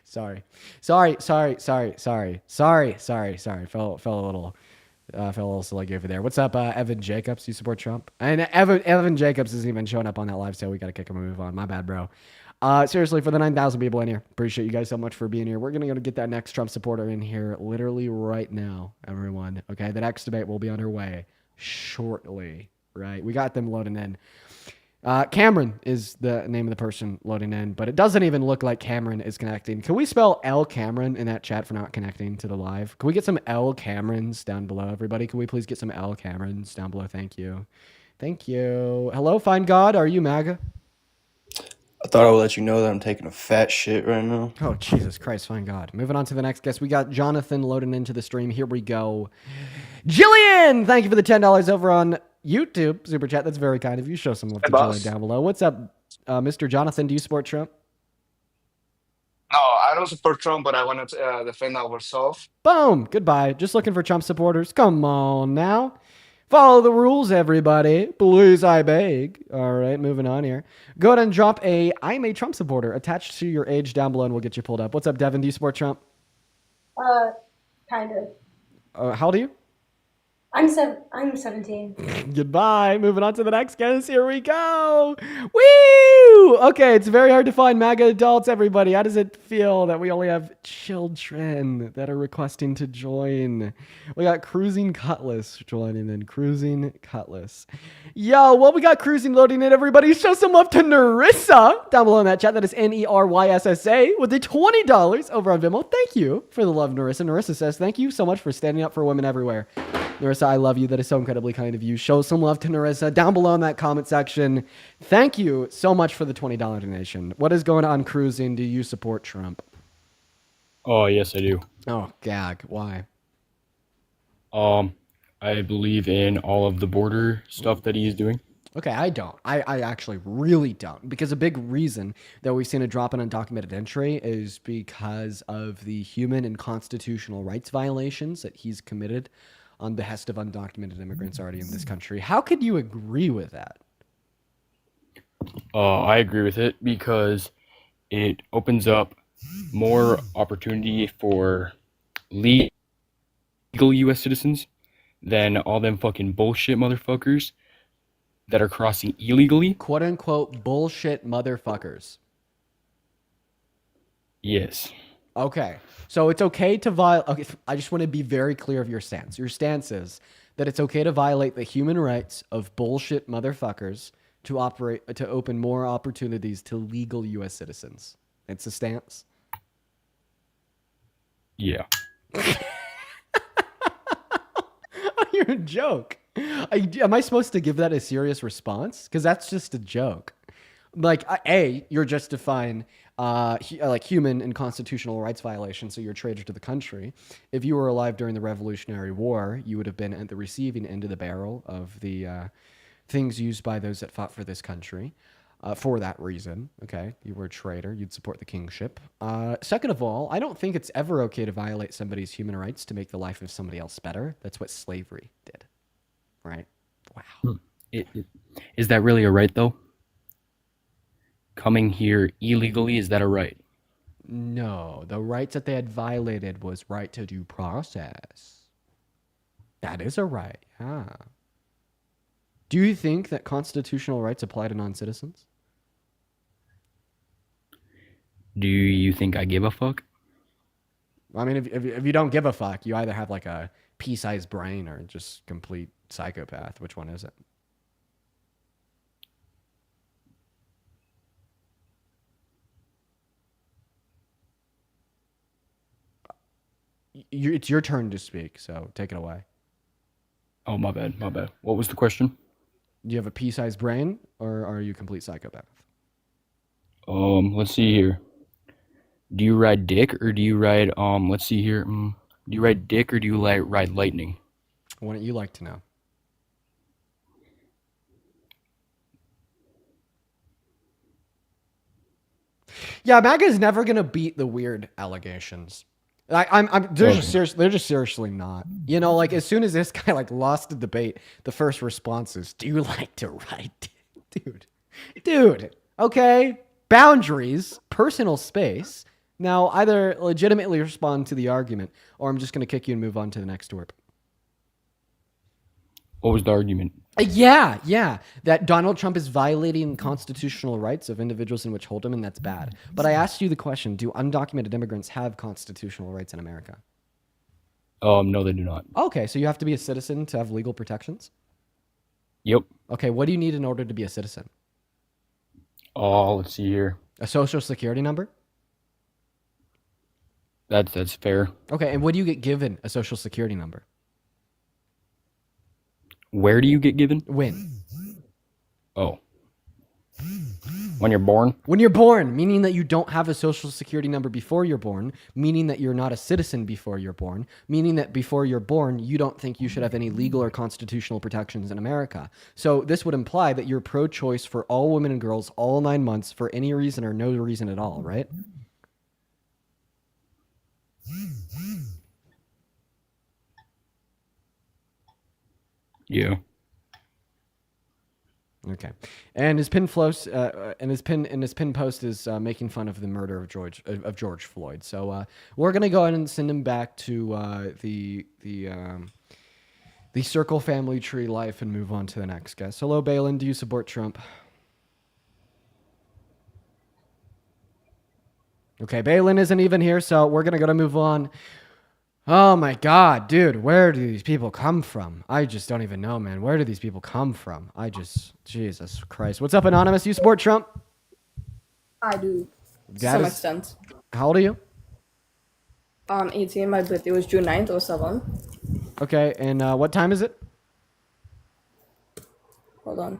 Sorry. Fell a little sluggy over there. What's up, Evan Jacobs? You support Trump? And Evan Jacobs isn't even showing up on that live, so we got to kick him and move on. My bad, bro. Seriously, for the 9,000 people in here, appreciate you guys so much for being here. We're going to go to get that next Trump supporter in here literally right now, everyone. Okay, the next debate will be underway shortly, right? We got them loading in. Cameron is the name of the person loading in, but it doesn't even look like Cameron is connecting. Can we spell L Cameron in that chat for not connecting to the live? Can we get some L Camerons down below, everybody? Can we please get some L Camerons down below? Thank you. Thank you. Hello, Fine God. Are you MAGA? I thought I would let you know that I'm taking a fat shit right now. Oh, Jesus Christ, Fine God. Moving on to the next guest. We got Jonathan loading into the stream. Here we go. Jillian, thank you for the $10 over on YouTube Super Chat. That's very kind of you. Show some love to Jillian down below. What's up, Mr. Jonathan? Do you support Trump? No, I don't support Trump, but I want to defend ourselves. Boom. Goodbye. Just looking for Trump supporters. Come on now. Follow the rules, everybody. Please, I beg. All right, moving on here. Go ahead and drop a I'm a Trump supporter attached to your age down below, and we'll get you pulled up. What's up, Devin? Do you support Trump? Kind of. How old are you? I'm 17. Goodbye. Moving on to the next guest. Here we go. Woo! Okay, it's very hard to find MAGA adults, everybody. How does it feel that we only have children that are requesting to join? We got Cruising Cutlass joining in. Cruising Cutlass. Yo, well, we got Cruising loading in, everybody. Show some love to Nerissa down below in that chat. That is NERYSSA with the $20 over on Vimeo. Thank you for the love, Nerissa. Nerissa says, thank you so much for standing up for women everywhere. Nerissa, I love you. That is so incredibly kind of you. Show some love to Nerissa down below in that comment section. Thank you so much for the $20 donation. What is going on, Cruising? Do you support Trump? Oh, yes, I do. Oh, gag. Why? I believe in all of the border stuff that he is doing. Okay, I don't. I actually really don't. Because a big reason that we've seen a drop in undocumented entry is because of the human and constitutional rights violations that he's committed on behest of undocumented immigrants already in this country. How could you agree with that? I agree with it because it opens up more opportunity for legal U.S. citizens than all them fucking bullshit motherfuckers that are crossing illegally. Quote unquote bullshit motherfuckers. Yes. Okay. So it's okay to violate. Okay, I just want to be very clear of your stance. Your stance is that it's okay to violate the human rights of bullshit motherfuckers to open more opportunities to legal U.S. citizens. It's a stance. Yeah. You're a joke. Am I supposed to give that a serious response? Because that's just a joke. Like, you're justifying like human and constitutional rights violations, so you're a traitor to the country. If you were alive during the Revolutionary War, you would have been at the receiving end of the barrel of the things used by those that fought for this country. For that reason, okay, you were a traitor. You'd support the kingship. Second of all, I don't think it's ever okay to violate somebody's human rights to make the life of somebody else better. That's what slavery did, right? Wow. Is that really a right, though? Coming here illegally, is that a right? No, the rights that they had violated was right to due process. That is a right, yeah. Do you think that constitutional rights apply to non-citizens? Do you think I give a fuck? I mean, if you don't give a fuck, you either have like a pea-sized brain or just complete psychopath. Which one is it? It's your turn to speak, so take it away. Oh, my bad, my bad. What was the question? Do you have a pea-sized brain, or are you a complete psychopath? Let's see here. Do you ride dick or do you ride let's see here. Do you ride dick or do you ride lightning? Wouldn't you like to know? Yeah, MAGA is never gonna beat the weird allegations. They're just seriously not. You know, like as soon as this guy like lost the debate, the first response is, "Do you like to ride dick?" Dude. Okay, boundaries, personal space. Now, either legitimately respond to the argument, or I'm just going to kick you and move on to the next twerp. What was the argument? Yeah, that Donald Trump is violating constitutional rights of individuals in which hold him, and that's bad. But I asked you the question, do undocumented immigrants have constitutional rights in America? No, they do not. Okay, so you have to be a citizen to have legal protections? Yep. Okay, what do you need in order to be a citizen? Oh, let's see here. A social security number? That's fair. Okay, and what do you get given a social security number? Where do you get given? When? Oh. When you're born? When you're born, meaning that you don't have a social security number before you're born, meaning that you're not a citizen before you're born, meaning that before you're born, you don't think you should have any legal or constitutional protections in America. So this would imply that you're pro-choice for all women and girls all 9 months for any reason or no reason at all, right? Yeah. Okay, and his pin flows, and his pin post is making fun of the murder of George Floyd. So we're gonna go ahead and send him back to the circle family tree life and move on to the next guest. Hello, Balin. Do you support Trump? Okay, Balin isn't even here, so we're going to move on. Oh my God, dude, where do these people come from? I just don't even know, man. Where do these people come from? Jesus Christ. What's up, Anonymous? You support Trump? I do. To That some is- extent. How old are you? 18. My birthday was June 9th, 07. Okay, and what time is it? Hold on.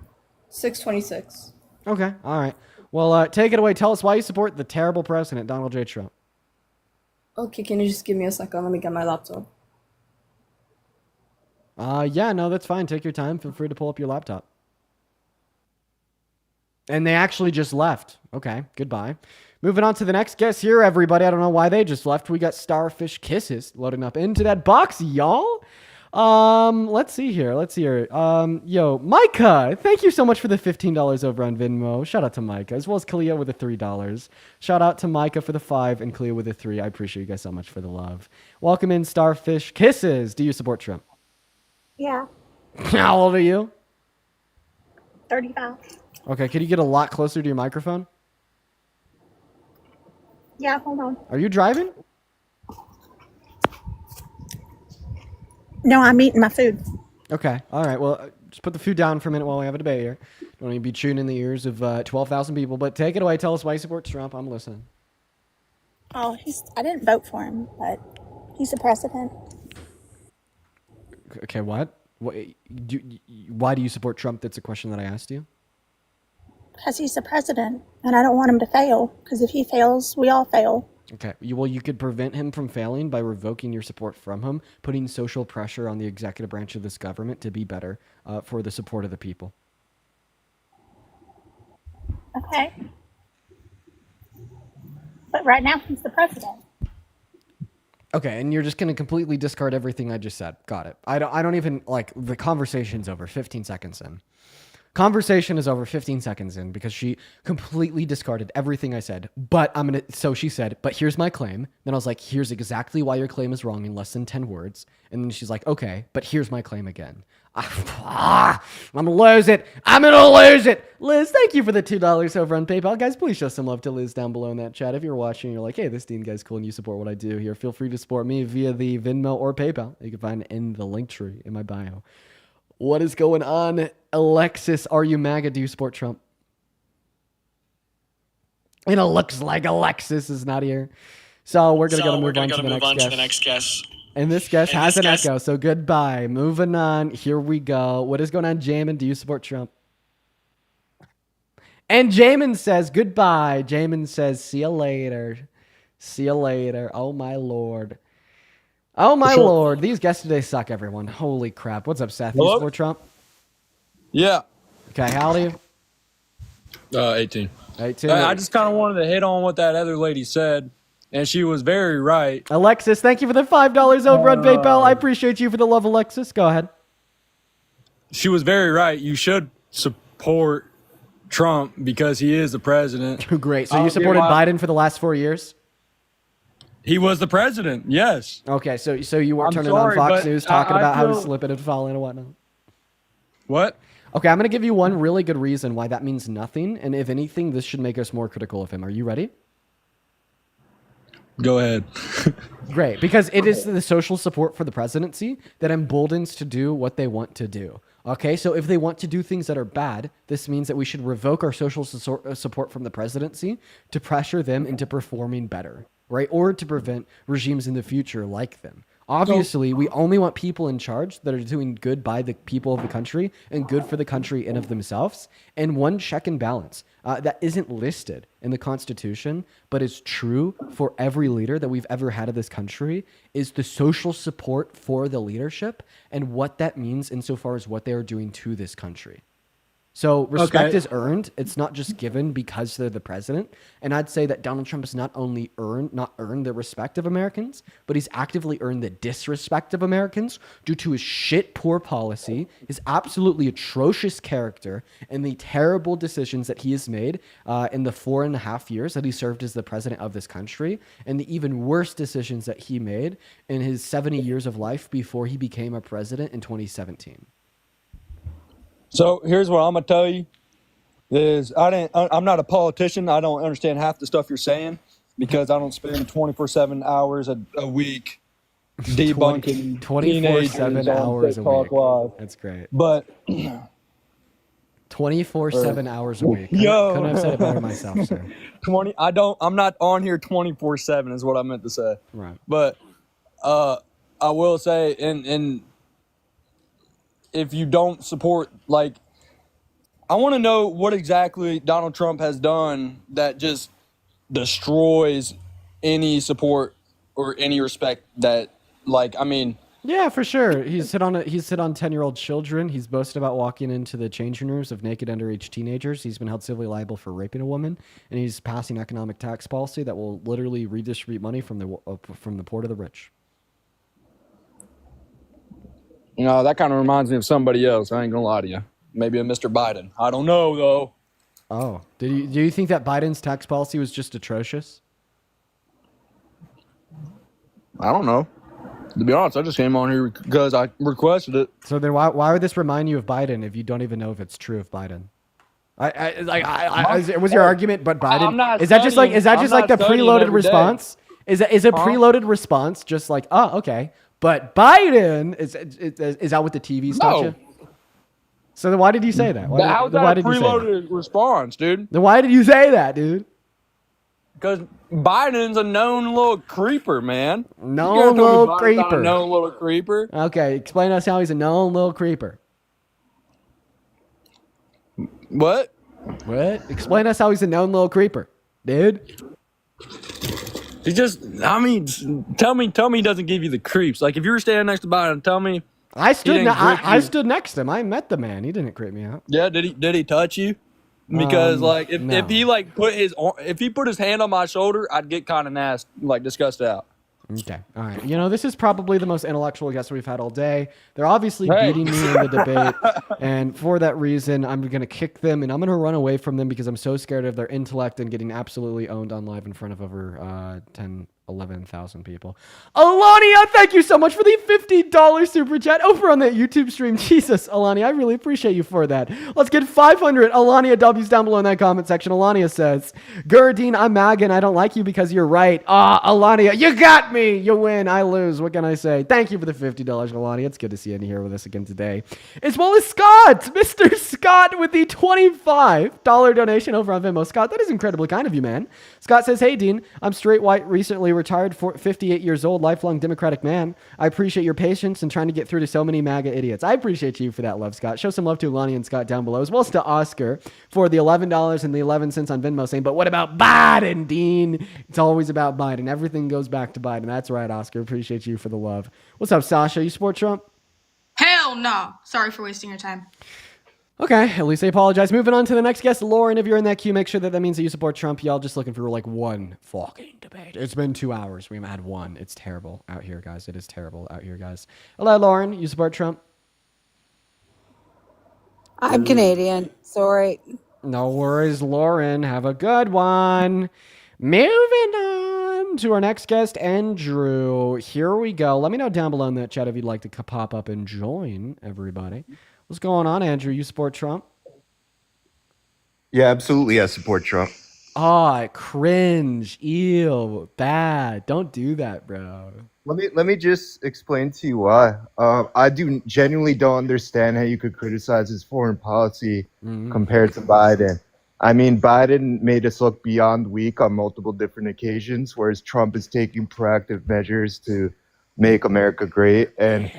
6:26. Okay, all right. Well, take it away. Tell us why you support the terrible president, Donald J. Trump. Okay, can you just give me a second? Let me get my laptop. Yeah, no, that's fine. Take your time. Feel free to pull up your laptop. And they actually just left. Okay, goodbye. Moving on to the next guest here, everybody. I don't know why they just left. We got Starfish Kisses loading up into that box, y'all. Let's see here. Yo, Micah, thank you so much for the $15 over on Venmo. Shout out to Micah, as well as Kalia with the $3. Shout out to Micah for the 5 and Kalia with the 3. I appreciate you guys so much for the love. Welcome in, Starfish Kisses. Do you support Trump? Yeah, How old are you? 35. Okay, can you get a lot closer to your microphone? Yeah, hold on. Are you driving? No, I'm eating my food. Okay, all right. Well, just put the food down for a minute while we have a debate here. Don't need to be chewing in the ears of 12,000 people, but take it away. Tell us why you support Trump. I'm listening. Oh, I didn't vote for him, but he's the president. Okay, what? Why do you support Trump? That's a question that I asked you. Because he's the president, and I don't want him to fail. Because if he fails, we all fail. Okay. Well, you could prevent him from failing by revoking your support from him, putting social pressure on the executive branch of this government to be better for the support of the people. Okay. But right now, he's the president. Okay, and you're just going to completely discard everything I just said. Got it. I don't even, like, the conversation's over 15 seconds in. Conversation is over 15 seconds in because she completely discarded everything I said. So she said, but here's my claim. Then I was like, here's exactly why your claim is wrong in less than 10 words. And then she's like, okay, but here's my claim again. I'm going to lose it. I'm going to lose it. Liz, thank you for the $2 over on PayPal. Guys, please show some love to Liz down below in that chat. If you're watching, you're like, hey, this Dean guy's cool and you support what I do here, feel free to support me via the Venmo or PayPal. You can find in the link tree in my bio. What is going on? Alexis, are you MAGA? Do you support Trump? And it looks like Alexis is not here. So we're going to move on to the next guest. And this guest has an echo, so goodbye. Moving on. Here we go. What is going on, Jamin? Do you support Trump? And Jamin says goodbye. Jamin says, see you later. See you later. Oh, my Lord. Oh, my Lord. These guests today suck, everyone. Holy crap. What's up, Seth? You support Trump? Yeah. Okay, how old are you? 18. 18. I just kind of wanted to hit on what that other lady said, and she was very right. Alexis, thank you for the $5 over on PayPal. I appreciate you for the love, Alexis. Go ahead. She was very right. You should support Trump because he is the president. Great. So you supported Biden for the last 4 years? He was the president, yes. Okay, so you weren't turning on Fox News talking about how he's slipping and falling and whatnot? What? Okay, I'm going to give you one really good reason why that means nothing. And if anything, this should make us more critical of him. Are you ready? Go ahead. Great, because it is the social support for the presidency that emboldens to do what they want to do. Okay, so if they want to do things that are bad, this means that we should revoke our social support from the presidency to pressure them into performing better, right? Or to prevent regimes in the future like them. Obviously, we only want people in charge that are doing good by the people of the country and good for the country in of themselves. And one check and balance that isn't listed in the Constitution, but is true for every leader that we've ever had of this country, is the social support for the leadership and what that means insofar as what they are doing to this country. So respect Okay. is earned. It's not just given because they're the president. And I'd say that Donald Trump has not only not earned the respect of Americans, but he's actively earned the disrespect of Americans due to his shit poor policy, his absolutely atrocious character, and the terrible decisions that he has made in the 4.5 years that he served as the president of this country, and the even worse decisions that he made in his 70 years of life before he became a president in 2017. So here's what I'm gonna tell you: is I'm not a politician. I don't understand half the stuff you're saying because I don't spend 24/7 hours a week debunking 24/7 teenagers on hours a TikTok week. Live. That's great. But 24/7 hours a week. Yo, Couldn't have said it better myself, sir. I'm not on here 24/7 is what I meant to say. Right. But I will say, and if you don't support, like, I want to know what exactly Donald Trump has done that just destroys any support or any respect that, like, I mean, Yeah, for sure. He's hit on 10-year-old children. He's boasted about walking into the changing rooms of naked underage teenagers. He's been held civilly liable for raping a woman, and he's passing economic tax policy that will literally redistribute money from the poor to the rich. you know, that kind of reminds me of somebody else. I ain't gonna lie to you. Maybe a Mr. Biden. I don't know though. Oh, do you think that Biden's tax policy was just atrocious? I don't know. To be honest, I just came on here because I requested it. So then why would this remind you of Biden if you don't even know if it's true of Biden? Was your argument, but Biden? I'm not Is that just like the studying preloaded every day. response? Is a preloaded response just like, oh, okay, but Biden is that what the TV's taught No. you? So then why did you say that? How's that a preloaded response, dude? Then why did you say that, dude? Because Biden's a known little creeper, man. Known little creeper. Known little creeper. Okay, explain to us how he's a known little creeper. What? What? Explain to us how he's a known little creeper, dude. He just, I mean, tell me he doesn't give you the creeps. Like, if you were standing next to Biden, tell me. I stood I stood next to him. I met the man. He didn't creep me out. Yeah, did he touch you? Because like if no. he like put his hand on my shoulder, I'd get kind of nasty, like disgusted out. Okay. All right. You know, this is probably the most intellectual guest we've had all day. They're obviously beating me in the debate. And for that reason, I'm going to kick them and I'm going to run away from them because I'm so scared of their intellect and getting absolutely owned on live in front of over 11,000 people. Alania, thank you so much for the $50 super chat over on that YouTube stream. Jesus, Alania, I really appreciate you for that. Let's get 500 Alania W's down below in that comment section. Alania says, Gurdine, I'm MAGA and I don't like you because you're right. Alania, you got me. You win. I lose. What can I say? Thank you for the $50, Alania. It's good to see you here with us again today. As well as Scott, Mr. Scott with the $25 donation over on Venmo. Scott, that is incredibly kind of you, man. Scott says, hey, Dean, I'm straight white, recently retired, 58 years old, lifelong Democratic man. I appreciate your patience and trying to get through to so many MAGA idiots. I appreciate you for that love, Scott. Show some love to Lonnie and Scott down below, as well as to Oscar for the $11.11 on Venmo saying, but what about Biden, Dean? It's always about Biden. Everything goes back to Biden. That's right, Oscar. Appreciate you for the love. What's up, Sasha? You support Trump? Hell no. Sorry for wasting your time. Okay, at least I apologize. Moving on to the next guest, Lauren. If you're in that queue, make sure that means that you support Trump. Y'all just looking for like one fucking debate. It's been 2 hours. We haven't had one. It's terrible out here, guys. It is terrible out here, guys. Hello, Lauren. You support Trump? I'm Canadian. Sorry. No worries, Lauren. Have a good one. Moving on to our next guest, Andrew. Here we go. Let me know down below in that chat if you'd like to pop up and join everybody. What's going on, Andrew? You support Trump? Yeah, absolutely. I support Trump. Cringe. Ew. Bad. Don't do that, bro. Let me just explain to you why. I genuinely don't understand how you could criticize his foreign policy compared to Biden. I mean, Biden made us look beyond weak on multiple different occasions, whereas Trump is taking proactive measures to make America great. And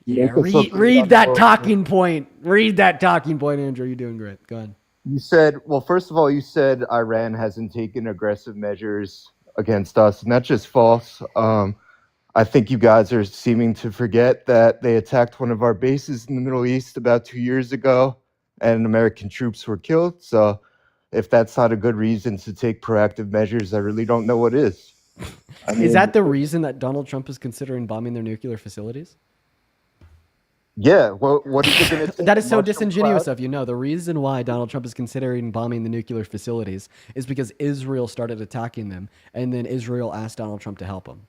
Yeah, read that talking point. Read that talking point, Andrew. You're doing great. Go ahead. You said, well, first of all, you said Iran hasn't taken aggressive measures against us, and that's just false. I think you guys are seeming to forget that they attacked one of our bases in the Middle East about 2 years ago, and American troops were killed. So if that's not a good reason to take proactive measures, I really don't know what is. Is that the reason that Donald Trump is considering bombing their nuclear facilities? Yeah. Well, what is it going to take? That is so Mushroom disingenuous cloud? of you. No, the reason why Donald Trump is considering bombing the nuclear facilities is because Israel started attacking them, and then Israel asked Donald Trump to help them.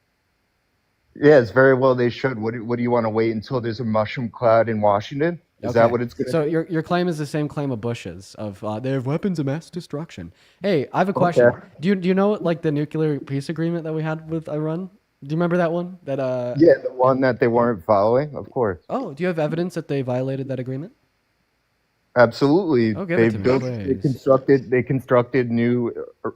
Yes, very well they should. What do you want to wait until there's a mushroom cloud in Washington? Is that what it's going to So be? your claim is the same claim of Bush's of they have weapons of mass destruction. Hey, I have a question. Okay. Do you know like the nuclear peace agreement that we had with Iran? Do you remember that one? That Yeah, the one that they weren't following, of course. Oh, do you have evidence that they violated that agreement? Absolutely. Oh, give it to me, They constructed new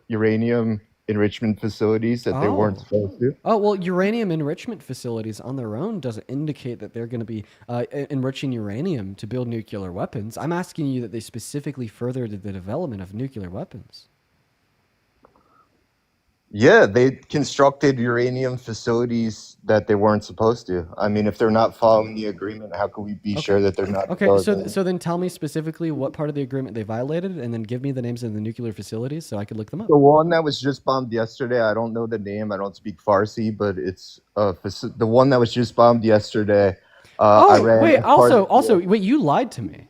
uranium enrichment facilities that they weren't supposed to. Oh, well, uranium enrichment facilities on their own doesn't indicate that they're going to be enriching uranium to build nuclear weapons. I'm asking you that they specifically furthered the development of nuclear weapons. Yeah, they constructed uranium facilities that they weren't supposed to. I mean, if they're not following the agreement, how can we be sure that they're not? Okay, so then tell me specifically what part of the agreement they violated, and then give me the names of the nuclear facilities so I could look them up. The one that was just bombed yesterday, I don't know the name. I don't speak Farsi, but it's the one that was just bombed yesterday. Iran wait, as part of wait, you lied to me.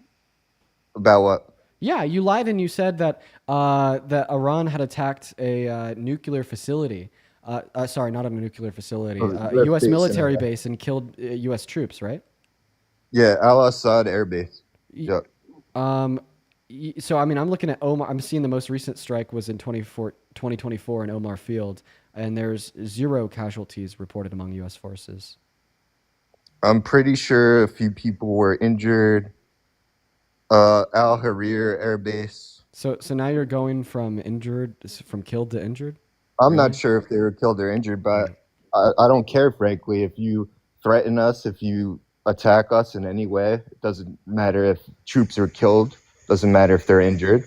about what? Yeah, you lied and you said that that Iran had attacked a nuclear facility. Sorry, not a nuclear facility. A U.S. base in military Iraq. base and killed U.S. troops, right? Yeah, Al Assad Air Base. Yeah. So, I mean, I'm looking at Omar. I'm seeing the most recent strike was in 2024 in Omar Field, and there's 0 casualties reported among U.S. forces. I'm pretty sure a few people were injured. Al Harir Air Base. So now you're going from killed to injured? I'm not sure if they were killed or injured, but I don't care, frankly. If you threaten us, if you attack us in any way, it doesn't matter if troops are killed, doesn't matter if they're injured.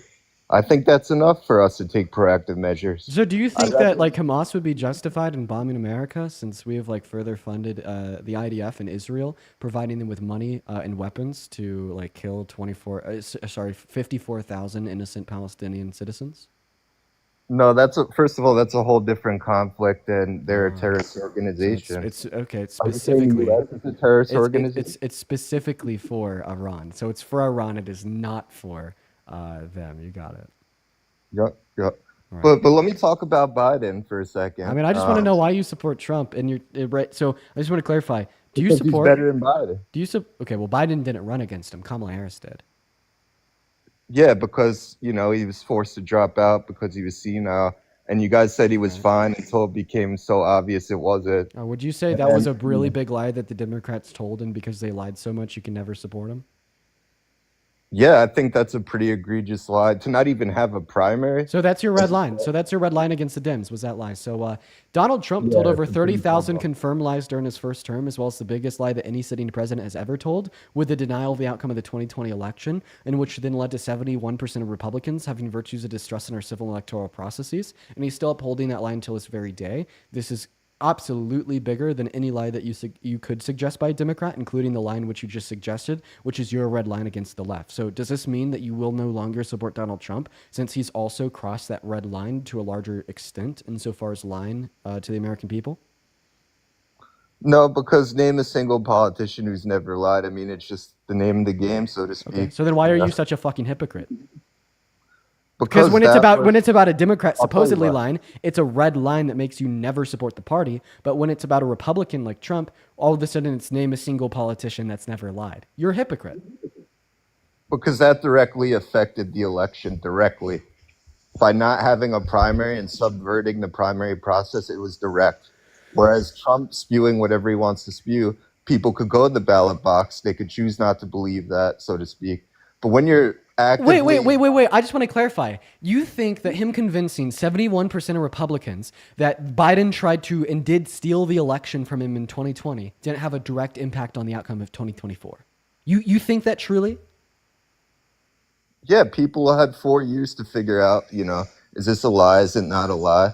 I think that's enough for us to take proactive measures. So do you think that like Hamas would be justified in bombing America since we have like further funded the IDF in Israel, providing them with money and weapons to like kill 54,000 innocent Palestinian citizens? No, first of all, that's a whole different conflict, and they're a terrorist organization. It's okay. It's Are you saying specifically the US is a terrorist organization? It's specifically for Iran. So it's for Iran. It is not for them. You got it. Yep. Right. But let me talk about Biden for a second. I mean, I just want to know why you support Trump, and you're right. So I just want to clarify: do you Because support? he's better than Biden. Do you okay? Well, Biden didn't run against him. Kamala Harris did. Yeah, because he was forced to drop out because he was senile, and you guys said he was fine until it became so obvious it wasn't. Would you say that was a really big lie that the Democrats told, and because they lied so much, you can never support him? Yeah, I think that's a pretty egregious lie to not even have a primary. So that's your red line. So that's your red line against the Dems, was that lie. So Donald Trump told over 30,000 confirmed lies during his first term, as well as the biggest lie that any sitting president has ever told, with the denial of the outcome of the 2020 election, in which then led to 71% of Republicans having virtues of distrust in our civil and electoral processes. And he's still upholding that lie until this very day. This is absolutely bigger than any lie that you could suggest by a Democrat, including the line which you just suggested, which is your red line against the left. So does this mean that you will no longer support Donald Trump since he's also crossed that red line to a larger extent insofar as lying to the American people? No, because name a single politician who's never lied. I mean, it's just the name of the game, so to speak. Okay. So then why are you such a fucking hypocrite? Because when it's about a Democrat I'll tell you supposedly why. lying, it's a red line that makes you never support the party. But when it's about a Republican like Trump, all of a sudden it's name a single politician that's never lied. You're a hypocrite. Because that directly affected the election directly. By not having a primary and subverting the primary process, it was direct. Whereas Trump spewing whatever he wants to spew, people could go in the ballot box. They could choose not to believe that, so to speak. But when you're actively... Wait. I just want to clarify. You think that him convincing 71% of Republicans that Biden tried to and did steal the election from him in 2020 didn't have a direct impact on the outcome of 2024? You think that truly? Yeah, people had 4 years to figure out, is this a lie? Is it not a lie?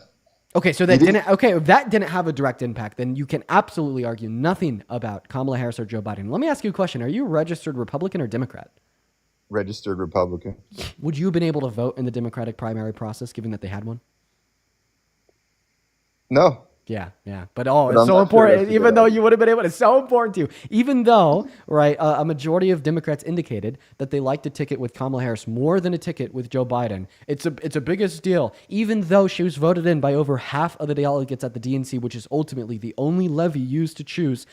Okay, so that if that didn't have a direct impact, then you can absolutely argue nothing about Kamala Harris or Joe Biden. Let me ask you a question. Are you a registered Republican or Democrat? registered Republican. Would you have been able to vote in the Democratic primary process, given that they had one? No. Yeah. But But it's I'm so not sure important. that's a Even good though idea. you would have been able, it's so important to you. Even though, right, a majority of Democrats indicated that they liked a ticket with Kamala Harris more than a ticket with Joe Biden. It's a biggest deal. Even though she was voted in by over half of the delegates at the DNC, which is ultimately the only levy used to choose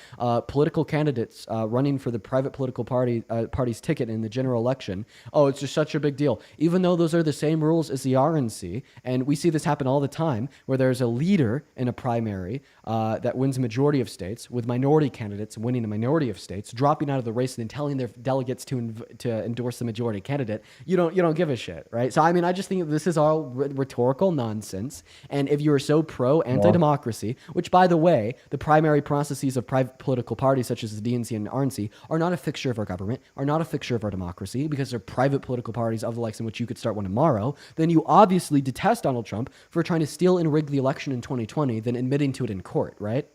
political candidates running for the private political party's ticket in the general election. Oh, it's just such a big deal. Even though those are the same rules as the RNC, and we see this happen all the time, where there's a leader in a primary that wins a majority of states, with minority candidates winning a minority of states, dropping out of the race and then telling their delegates to endorse the majority candidate. You don't give a shit, right? So I mean, I just think this is all rhetorical nonsense. And if you are so pro anti-democracy, which by the way, the primary processes of private political parties such as the DNC and RNC are not a fixture of our government, are not a fixture of our democracy, because they're private political parties of the likes in which you could start one tomorrow, then you obviously detest Donald Trump for trying to steal and rig the election in 2020, then admitting to it in court, right?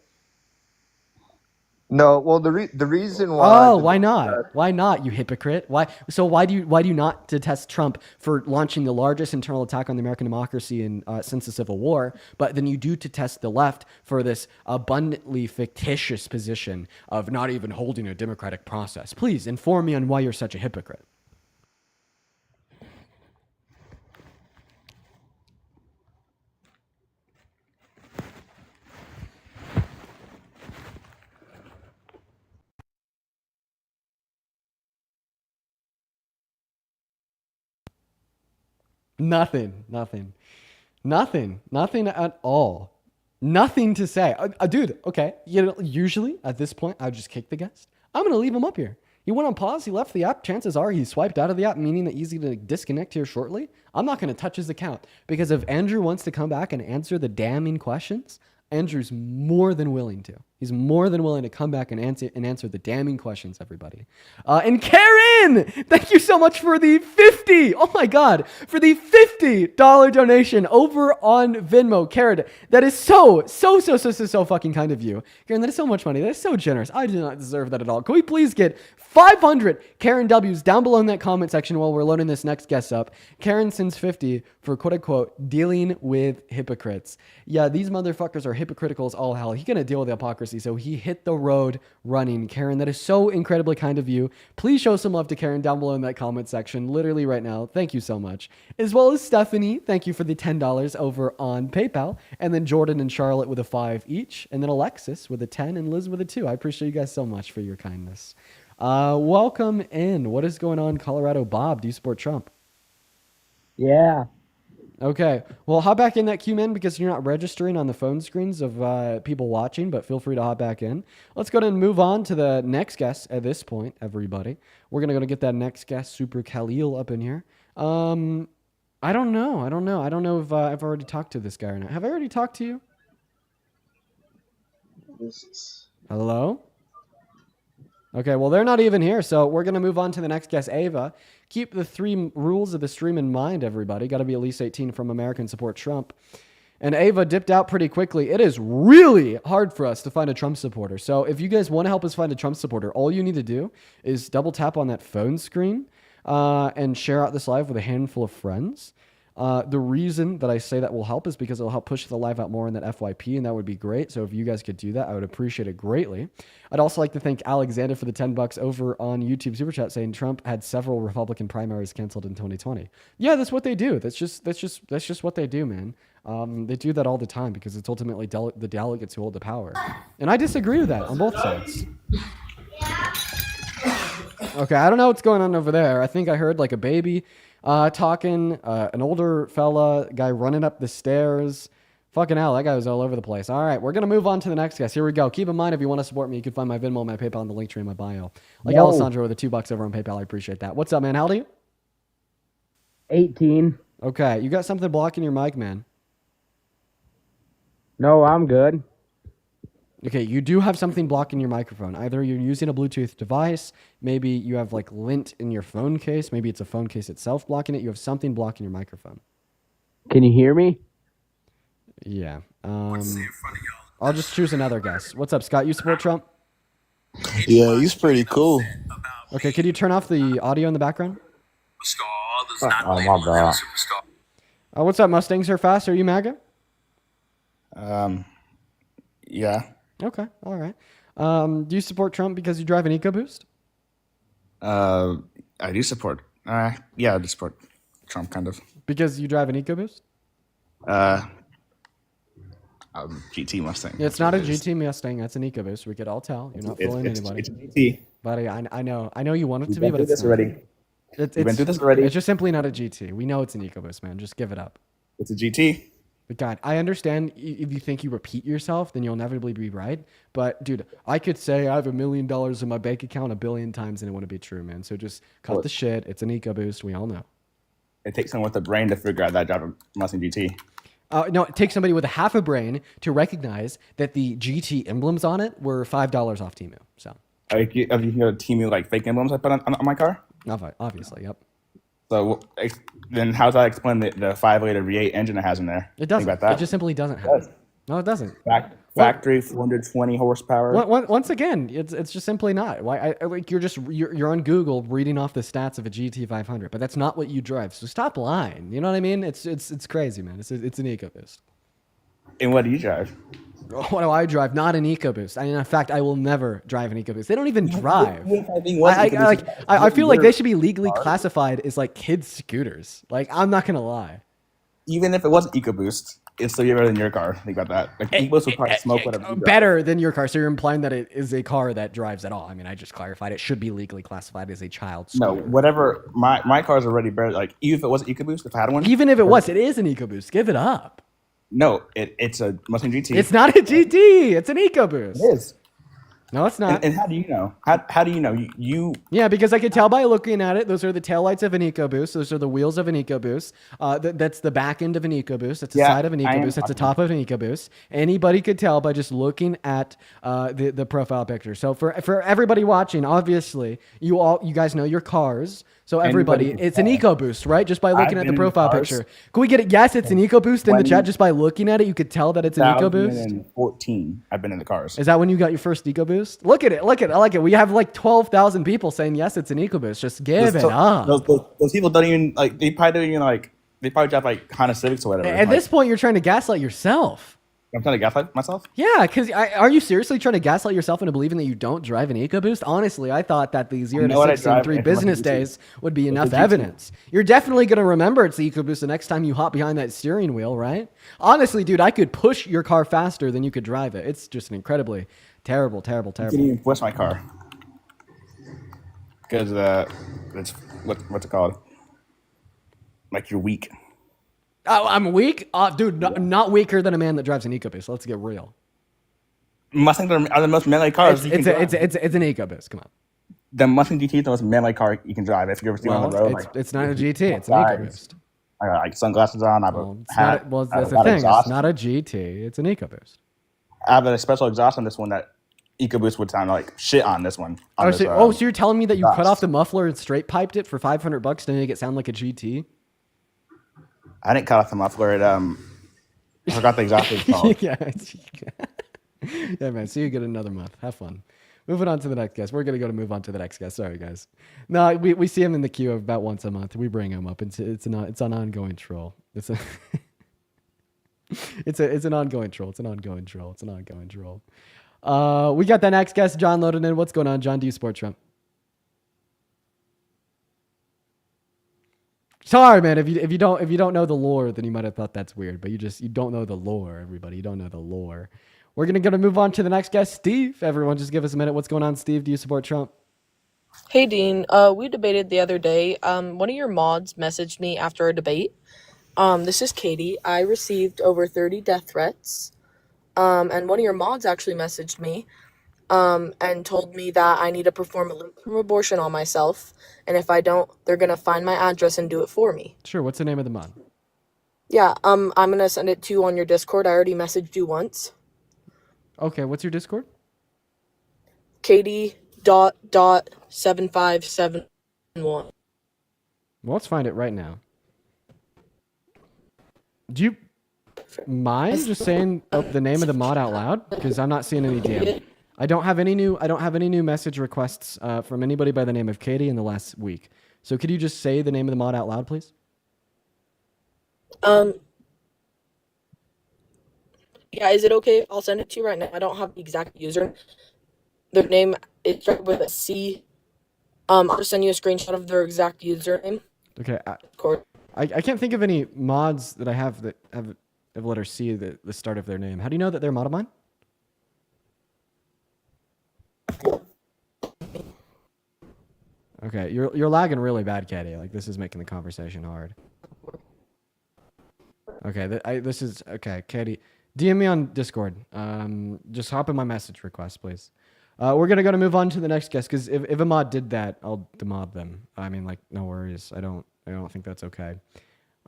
No, well, the reason why. Oh, why not? Why not, you hypocrite? Why do you not detest Trump for launching the largest internal attack on the American democracy since the Civil War, but then you do detest the left for this abundantly fictitious position of not even holding a democratic process? Please inform me on why you're such a hypocrite. Nothing at all. Nothing to say. Dude, okay. Usually at this point, I'd just kick the guest. I'm going to leave him up here. He went on pause. He left the app. Chances are he swiped out of the app, meaning that he's going to disconnect here shortly. I'm not going to touch his account because if Andrew wants to come back and answer the damning questions, Andrew's more than willing to. He's more than willing to come back and answer the damning questions, everybody. And Karen, thank you so much for the oh my God, for the $50 donation over on Venmo. Karen, that is so fucking kind of you. Karen, that is so much money. That is so generous. I do not deserve that at all. Can we please get 500 Karen W's down below in that comment section while we're loading this next guest up? Karen sends 50 for quote unquote dealing with hypocrites. Yeah, these motherfuckers are hypocritical as all hell. He's gonna deal with hypocrisy, so he hit the road running. Karen, that is so incredibly kind of you. Please show some love to Karen down below in that comment section, literally right now. Thank you so much. As well as Stephanie, thank you for the $10 over on PayPal. And then Jordan and Charlotte with a 5 each. And then Alexis with a 10 and Liz with a 2. I appreciate you guys so much for your kindness. Welcome in. What is going on, Colorado Bob? Do you support Trump? Yeah. Okay. Well, hop back in that queue, man, because you're not registering on the phone screens of people watching, but feel free to hop back in. Let's go ahead and move on to the next guest at this point, everybody. We're going to go to get that next guest, Super Khalil, up in here. I don't know. I don't know if I've already talked to this guy or not. Have I already talked to you? Hello? Okay, well, they're not even here, so we're going to move on to the next guest, Ava. Keep the 3 rules of the stream in mind, everybody. Got to be at least 18 from American Support Trump. And Ava dipped out pretty quickly. It is really hard for us to find a Trump supporter. So if you guys want to help us find a Trump supporter, all you need to do is double tap on that phone screen and share out this live with a handful of friends. The reason that I say that will help is because it'll help push the live out more in that FYP, and that would be great. So if you guys could do that, I would appreciate it greatly. I'd also like to thank Alexander for the $10 over on YouTube Super Chat, saying Trump had several Republican primaries canceled in 2020. Yeah, that's what they do. That's just what they do, man. They do that all the time because it's ultimately the delegates who hold the power, and I disagree with that on both sides. Okay, I don't know what's going on over there. I think I heard like a baby talking, an older fella, guy running up the stairs. Fucking hell, that guy was all over the place. All right, we're going to move on to the next guest. Here we go. Keep in mind, if you want to support me, you can find my Venmo and my PayPal in the link tree in my bio. Like Yo. Alessandro with the $2 over on PayPal. I appreciate that. What's up, man? How old are you? 18. Okay, you got something blocking your mic, man. No, I'm good. Okay, you do have something blocking your microphone. Either you're using a Bluetooth device, maybe you have like lint in your phone case, maybe it's a phone case itself blocking it. You have something blocking your microphone. Can you hear me? Yeah. I'll just choose another guess. What's up, Scott? You support Trump? Yeah, he's pretty cool. Okay, could you turn off the audio in the background? Oh my bad. What's up, Mustangs are fast? Are you MAGA? Yeah. Okay, all right. Do you support Trump because you drive an EcoBoost? I do support. Yeah, I do support Trump, kind of. Because you drive an EcoBoost? GT Mustang. Yeah, it's not a GT Mustang. That's an EcoBoost. We could all tell. You're not fooling anybody. It's a GT. Buddy, I know you want it We've to be, been but through it's this not. already. We've been through this already. It's just simply not a GT. We know it's an EcoBoost, man. Just give it up. It's a GT. But God, I understand if you think you repeat yourself, then you'll inevitably be right. But dude, I could say I have $1 million in my bank account 1 billion times and it wouldn't be true, man. So just cut the shit. It's an EcoBoost. We all know. It takes someone with a brain to figure out that I drive a Mustang GT. No, it takes somebody with a half a brain to recognize that the GT emblems on it were $5 off Temu. So, Have you heard of Temu like fake emblems I put on my car? Obviously, yep. So then, how does that explain the 5-liter V8 engine it has in there? It doesn't. Think about that. It just simply doesn't have it. No, it doesn't. Factory 420 horsepower. Once again, it's just simply not. Why? Like you're on Google reading off the stats of a GT 500, but that's not what you drive. So stop lying. You know what I mean? It's crazy, man. It's an EcoBoost. And what do you drive? What do I drive? Not an EcoBoost. In fact, I will never drive an EcoBoost. They don't even drive. I feel like they should be legally classified as like kids scooters. Like I'm not gonna lie. Even if it wasn't EcoBoost, it's still better than your car. Think about that. Like EcoBoost would probably smoke whatever. Better than your car. So you're implying that it is a car that drives at all. I mean, I just clarified it should be legally classified as a child scooter. No, whatever. My car's already better. Like even if it wasn't EcoBoost, if I had one. Even if it was, it is an EcoBoost. Give it up. No, it's a Mustang GT. It's not a GT. It's an EcoBoost. It is. No, it's not. And how do you know? How do you know? You Yeah, because I could tell by looking at it. Those are the taillights of an EcoBoost. Those are the wheels of an EcoBoost. That's the back end of an EcoBoost. That's the side of an EcoBoost. That's the top of an EcoBoost. Anybody could tell by just looking at the profile picture. So for everybody watching, obviously you guys know your cars. So everybody, it's an EcoBoost, right? Just by looking at the profile picture. Can we get it? Yes, it's an EcoBoost in the chat. Just by looking at it, you could tell that it's an EcoBoost. 2014, I've been in the cars. Is that when you got your first EcoBoost? Look at it. I like it. We have like 12,000 people saying yes, it's an EcoBoost. Just give it up. Those people don't even like. They probably don't even like. They probably drive like Honda Civics or whatever. At this point, you're trying to gaslight yourself. I'm trying to gaslight myself? Yeah, because are you seriously trying to gaslight yourself into believing that you don't drive an EcoBoost? Honestly, I thought that the 0 to 60 in 3 business days would be enough evidence. You're definitely going to remember it's the EcoBoost the next time you hop behind that steering wheel, right? Honestly, dude, I could push your car faster than you could drive it. It's just an incredibly terrible. You can't even push my car. Because it's what's it called? Like you're weak. Oh, I'm weak? Dude, not weaker than a man that drives an EcoBoost. Let's get real. Mustangs are the most manly cars it's an EcoBoost. Come on. The Mustang GT is the most manly car you can drive if you're ever seen on the road. It's not a GT. It's an EcoBoost. I got like sunglasses on. I have a hat. That's the thing. It's not a GT. It's an EcoBoost. I have a special exhaust on this one that EcoBoost would sound like shit on this one. So you're telling me that you cut off the muffler and straight piped it for $500 to make it sound like a GT? I didn't cut off the muffler. I forgot the exhaust was called. Yeah, man. See you get another month. Have fun. Moving on to the next guest. We're gonna move on to the next guest. Sorry, guys. No, we see him in the queue about once a month. We bring him up. It's an ongoing troll. It's an ongoing troll. It's an ongoing troll. We got the next guest, John loaded in. What's going on, John? Do you support Trump? Sorry, man. If you don't know the lore, then you might have thought that's weird. But you don't know the lore, everybody. You don't know the lore. We're gonna move on to the next guest, Steve. Everyone, just give us a minute. What's going on, Steve? Do you support Trump? Hey, Dean. We debated the other day. One of your mods messaged me after a debate. This is Katie. I received over 30 death threats. And one of your mods actually messaged me and told me that I need to perform a limb abortion on myself. And if I don't, they're going to find my address and do it for me. Sure. What's the name of the mod? Yeah, I'm going to send it to you on your Discord. I already messaged you once. Okay, what's your Discord? Katie.7571. Well, let's find it right now. Do you mind just saying the name of the mod out loud? Because I'm not seeing any DM. I don't have any new message requests from anybody by the name of Katie in the last week. So could you just say the name of the mod out loud, please? Yeah, is it okay? I'll send it to you right now. I don't have the exact user. Their name is started with a C. I'll just send you a screenshot of their exact username. Okay. I can't think of any mods that I have that have letter C at the start of their name. How do you know that they're a mod of mine? Okay, you're lagging really bad, Katie. Like, this is making the conversation hard. Okay, this is okay, Katie. DM me on Discord. Just hop in my message request, please. We're gonna move on to the next guest because if a mod did that, I'll demod them. I mean, like, no worries. I don't think that's okay.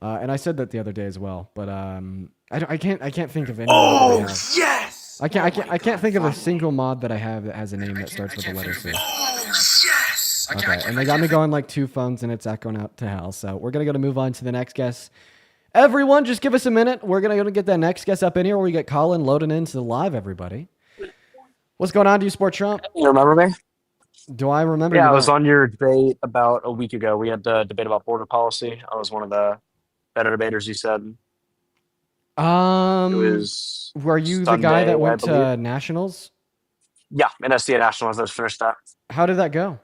And I said that the other day as well, but I can't think of any. Oh yes! I can't think of a single mod that I have that has a name that starts with the letter C. Oh yes! Okay, and they got me going like 2 phones and it's echoing out to hell. So we're gonna move on to the next guest. Everyone, just give us a minute. We're gonna get that next guest up in here. We get Colin loading into the live. Everybody, what's going on? Do you support Trump? You remember me? Do I remember? Yeah, you I was don't? on your debate about a week ago. We had the debate about border policy. I was one of the better debaters. You said it was Were you the Sunday, guy that I went believe. to nationals? Yeah, NSCA Nationals. I just finished that. How did that go?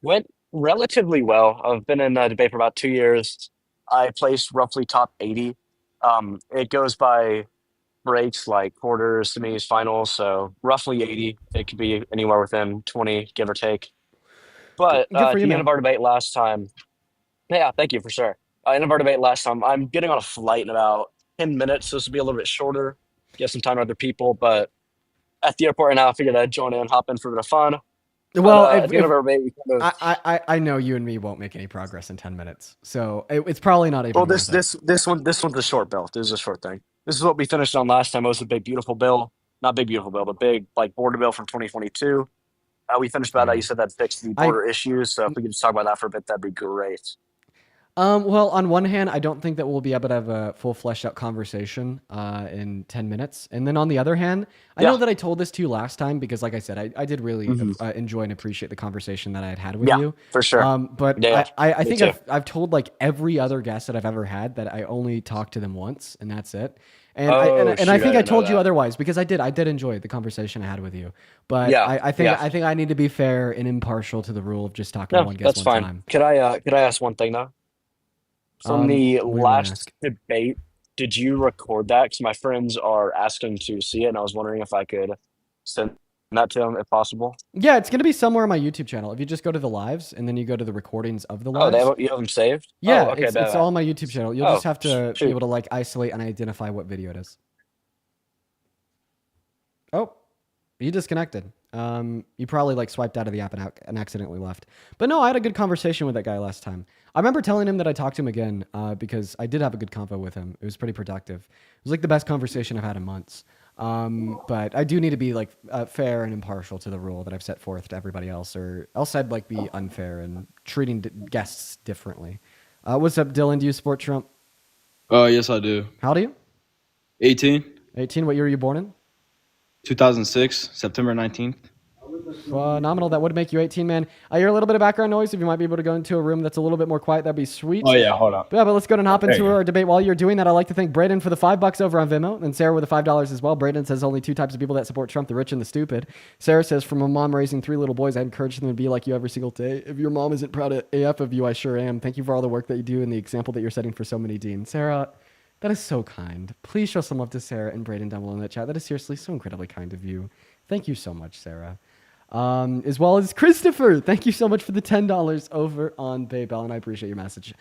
Went relatively well. I've been in a debate for about 2 years. I placed roughly top 80. It goes by breaks like quarters, semis, finals, so roughly 80. It could be anywhere within 20, give or take. But Good for at you, the end man. of our debate last time, yeah, thank you for sure. End of our debate last time, I'm getting on a flight in about 10 minutes, so this will be a little bit shorter, get some time with other people, but at the airport right now, I figured I'd join in, hop in for a bit of fun. Well, But, at the end of our debate, we kind of I know you and me won't make any progress in 10 minutes, so it's probably not even. well, worth it. this one's a short bill. This is a short thing. This is what we finished on last time. It was a big beautiful bill, not big beautiful bill, but big like border bill from 2022. We finished about that. You said that fixed the border issues, so if we could just talk about that for a bit, that'd be great. Well, on one hand, I don't think that we'll be able to have a full fleshed out conversation in 10 minutes. And then on the other hand, I know that I told this to you last time because, like I said, I did really enjoy and appreciate the conversation that I had with you. For sure. But Yeah, I me think too. I've told like every other guest that I've ever had that I only talked to them once and that's it. And I shoot, think I I didn't know told you that. otherwise because I did enjoy the conversation I had with you. But Yeah, I think yeah. I think I need to be fair and impartial to the rule of just talking to No, one guest that's one fine. time. Could I ask one thing though? From the What do you want to last ask? debate, did you record that? Because my friends are asking to see it, and I was wondering if I could send that to them if possible. Yeah, it's going to be somewhere on my YouTube channel. If you just go to the lives and then you go to the recordings of the Oh, lives. you have them saved? Yeah, Oh, okay, it's bet. all on my YouTube channel. You'll Oh, just have to be shoot. able to like isolate and identify what video it is. Oh, you disconnected. You probably like swiped out of the app and accidentally left. But no, I had a good conversation with that guy last time. I remember telling him that I talked to him again because I did have a good convo with him. It was pretty productive. It was like the best conversation I've had in months. But I do need to be like fair and impartial to the rule that I've set forth to everybody else, or else I'd like be unfair and treating guests differently. What's up, Dylan? Do you support Trump? Yes, I do. How old are you? 18, 18. What year were you born in? 2006, September 19th. Phenomenal. That would make you 18, man. I hear a little bit of background noise. If you might be able to go into a room that's a little bit more quiet, that'd be sweet. Oh, yeah, hold on. Yeah, but let's go and hop There into you go. our debate. While you're doing that, I'd like to thank Braden for the $5 over on Venmo and Sarah with the $5 as well. Braden says only 2 types of people that support Trump, the rich and the stupid. Sarah says, from a mom raising 3 little boys, I encourage them to be like you every single day. If your mom isn't proud of AF of you, I sure am. Thank you for all the work that you do and the example that you're setting for so many deans. Sarah, that is so kind. Please show some love to Sarah and Braden down below in the chat. That is seriously so incredibly kind of you. Thank you so much, Sarah. As well as Christopher. Thank you so much for the $10 over on PayPal, and I appreciate your message.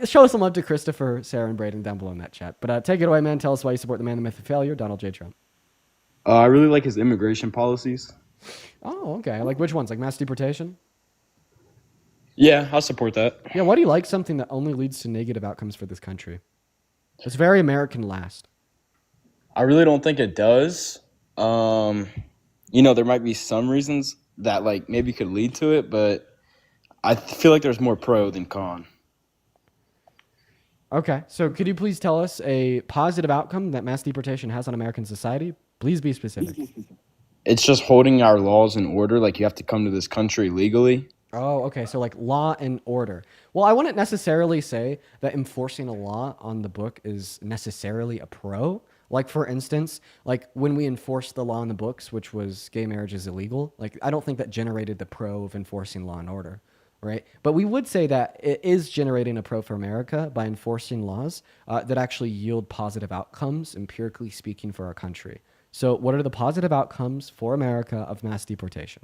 Show some love to Christopher, Sarah, and Braden down below in that chat. But take it away, man. Tell us why you support the man, the myth, the failure, Donald J. Trump. I really like his immigration policies. Oh, okay. Like which ones? Like mass deportation? Yeah, I'll support that. Yeah, why do you like something that only leads to negative outcomes for this country? It's very American last. I really don't think it does. There might be some reasons that like maybe could lead to it, but I feel like there's more pro than con. Okay, so could you please tell us a positive outcome that mass deportation has on American society? Please be specific. It's just holding our laws in order. Like you have to come to this country legally. Oh, okay. So like law and order. Well, I wouldn't necessarily say that enforcing a law on the book is necessarily a pro. Like for instance, like when we enforced the law in the books, which was gay marriage is illegal, like I don't think that generated the pro of enforcing law and order, right? But we would say that it is generating a pro for America by enforcing laws that actually yield positive outcomes, empirically speaking, for our country. So, what are the positive outcomes for America of mass deportation?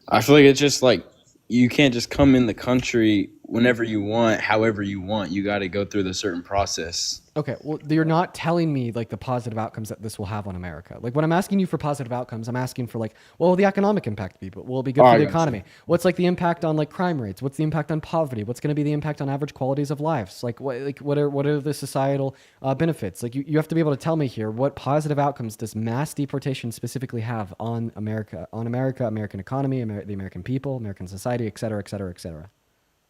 I feel like it's just like you can't just come in the country whenever you want, however you want. You got to go through the certain process. Okay, well, you're not telling me like the positive outcomes that this will have on America. Like when I'm asking you for positive outcomes, I'm asking for like, well, the economic impact be, but will it be good Oh, for I the got you. economy? What's like the impact on like crime rates? What's the impact on poverty? What's going to be the impact on average qualities of lives? What are the societal benefits? Like you have to be able to tell me here what positive outcomes does mass deportation specifically have on America, American economy, the American people, American society, et cetera, et cetera, et cetera.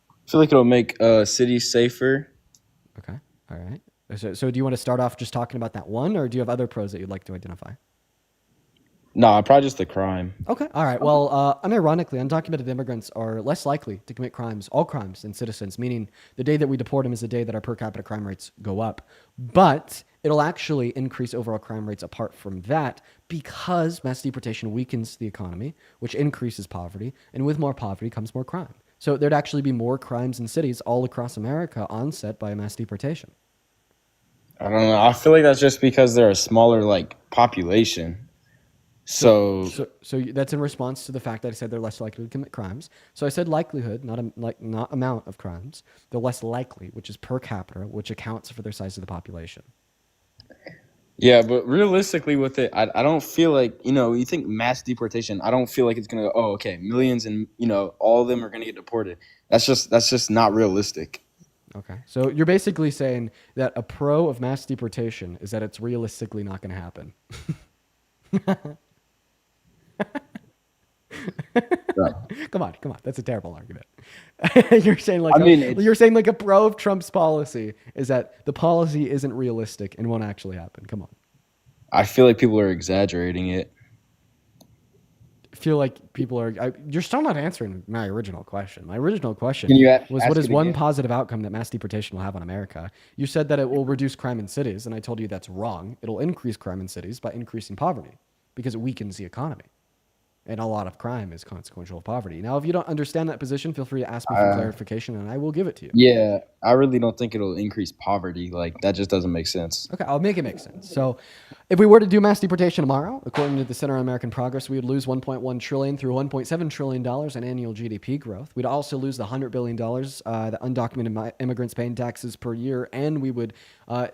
I feel like it'll make cities safer. Okay, all right. So do you want to start off just talking about that one, or do you have other pros that you'd like to identify? No, probably just the crime. Okay. All right. Well, unironically, undocumented immigrants are less likely to commit crimes, all crimes, than citizens, meaning the day that we deport them is the day that our per capita crime rates go up. But it'll actually increase overall crime rates apart from that because mass deportation weakens the economy, which increases poverty. And with more poverty comes more crime. So there'd actually be more crimes in cities all across America onset by mass deportation. I don't know. I feel like that's just because they're a smaller like population. So So that's in response to the fact that I said they're less likely to commit crimes. So I said likelihood, not amount of crimes. They're less likely, which is per capita, which accounts for their size of the population. yeah, but realistically with it, I don't feel like, you think mass deportation, I don't feel like it's gonna go, oh, okay, millions and all of them are gonna get deported. That's just not realistic. Okay. So you're basically saying that a pro of mass deportation is that it's realistically not going to happen. Right. Come on. That's a terrible argument. You're saying it's- like a pro of Trump's policy is that the policy isn't realistic and won't actually happen. Come on. I feel like people are exaggerating it. I feel like people are. You're still not answering my original question. My original question Can you was, ask what is it one again? positive outcome that mass deportation will have on America? You said that it will reduce crime in cities, and I told you that's wrong. It'll increase crime in cities by increasing poverty because it weakens the economy. And a lot of crime is consequential of poverty. Now, if you don't understand that position, feel free to ask me for clarification, and I will give it to you. Yeah, I really don't think it'll increase poverty. Like that just doesn't make sense. Okay, I'll make it make sense. So, if we were to do mass deportation tomorrow, according to the Center on American Progress, we would lose $1.1 trillion through $1.7 trillion in annual GDP growth. We'd also lose the $100 billion that undocumented immigrants pay in taxes per year, and we would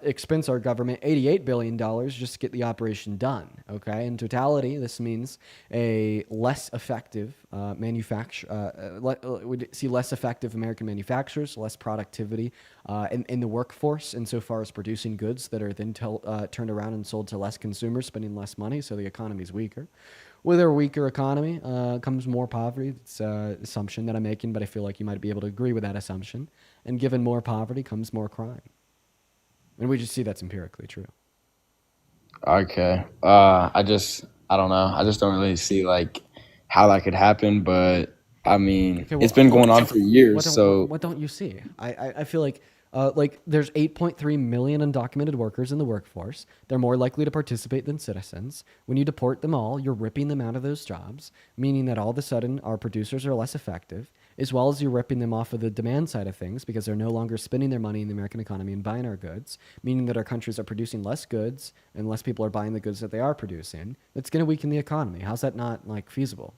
expense our government $88 billion just to get the operation done. Okay, in totality, this means a less effective we'd see less effective American manufacturers, less productivity in the workforce insofar as producing goods that are then turned around and sold to less consumers, spending less money, so the economy's weaker. With a weaker economy comes more poverty. It's an assumption that I'm making, but I feel like you might be able to agree with that assumption. And given more poverty comes more crime. And we just see that's empirically true. Okay. I don't know. I just don't really see like how that could happen, but I mean, Okay, well, it's been going on for years, what don't you see? I feel like there's 8.3 million undocumented workers in the workforce. They're more likely to participate than citizens. When you deport them all, you're ripping them out of those jobs, meaning that all of a sudden our producers are less effective, as well as you're ripping them off of the demand side of things because they're no longer spending their money in the American economy and buying our goods, meaning that our countries are producing less goods and less people are buying the goods that they are producing. That's going to weaken the economy. How's that not like feasible?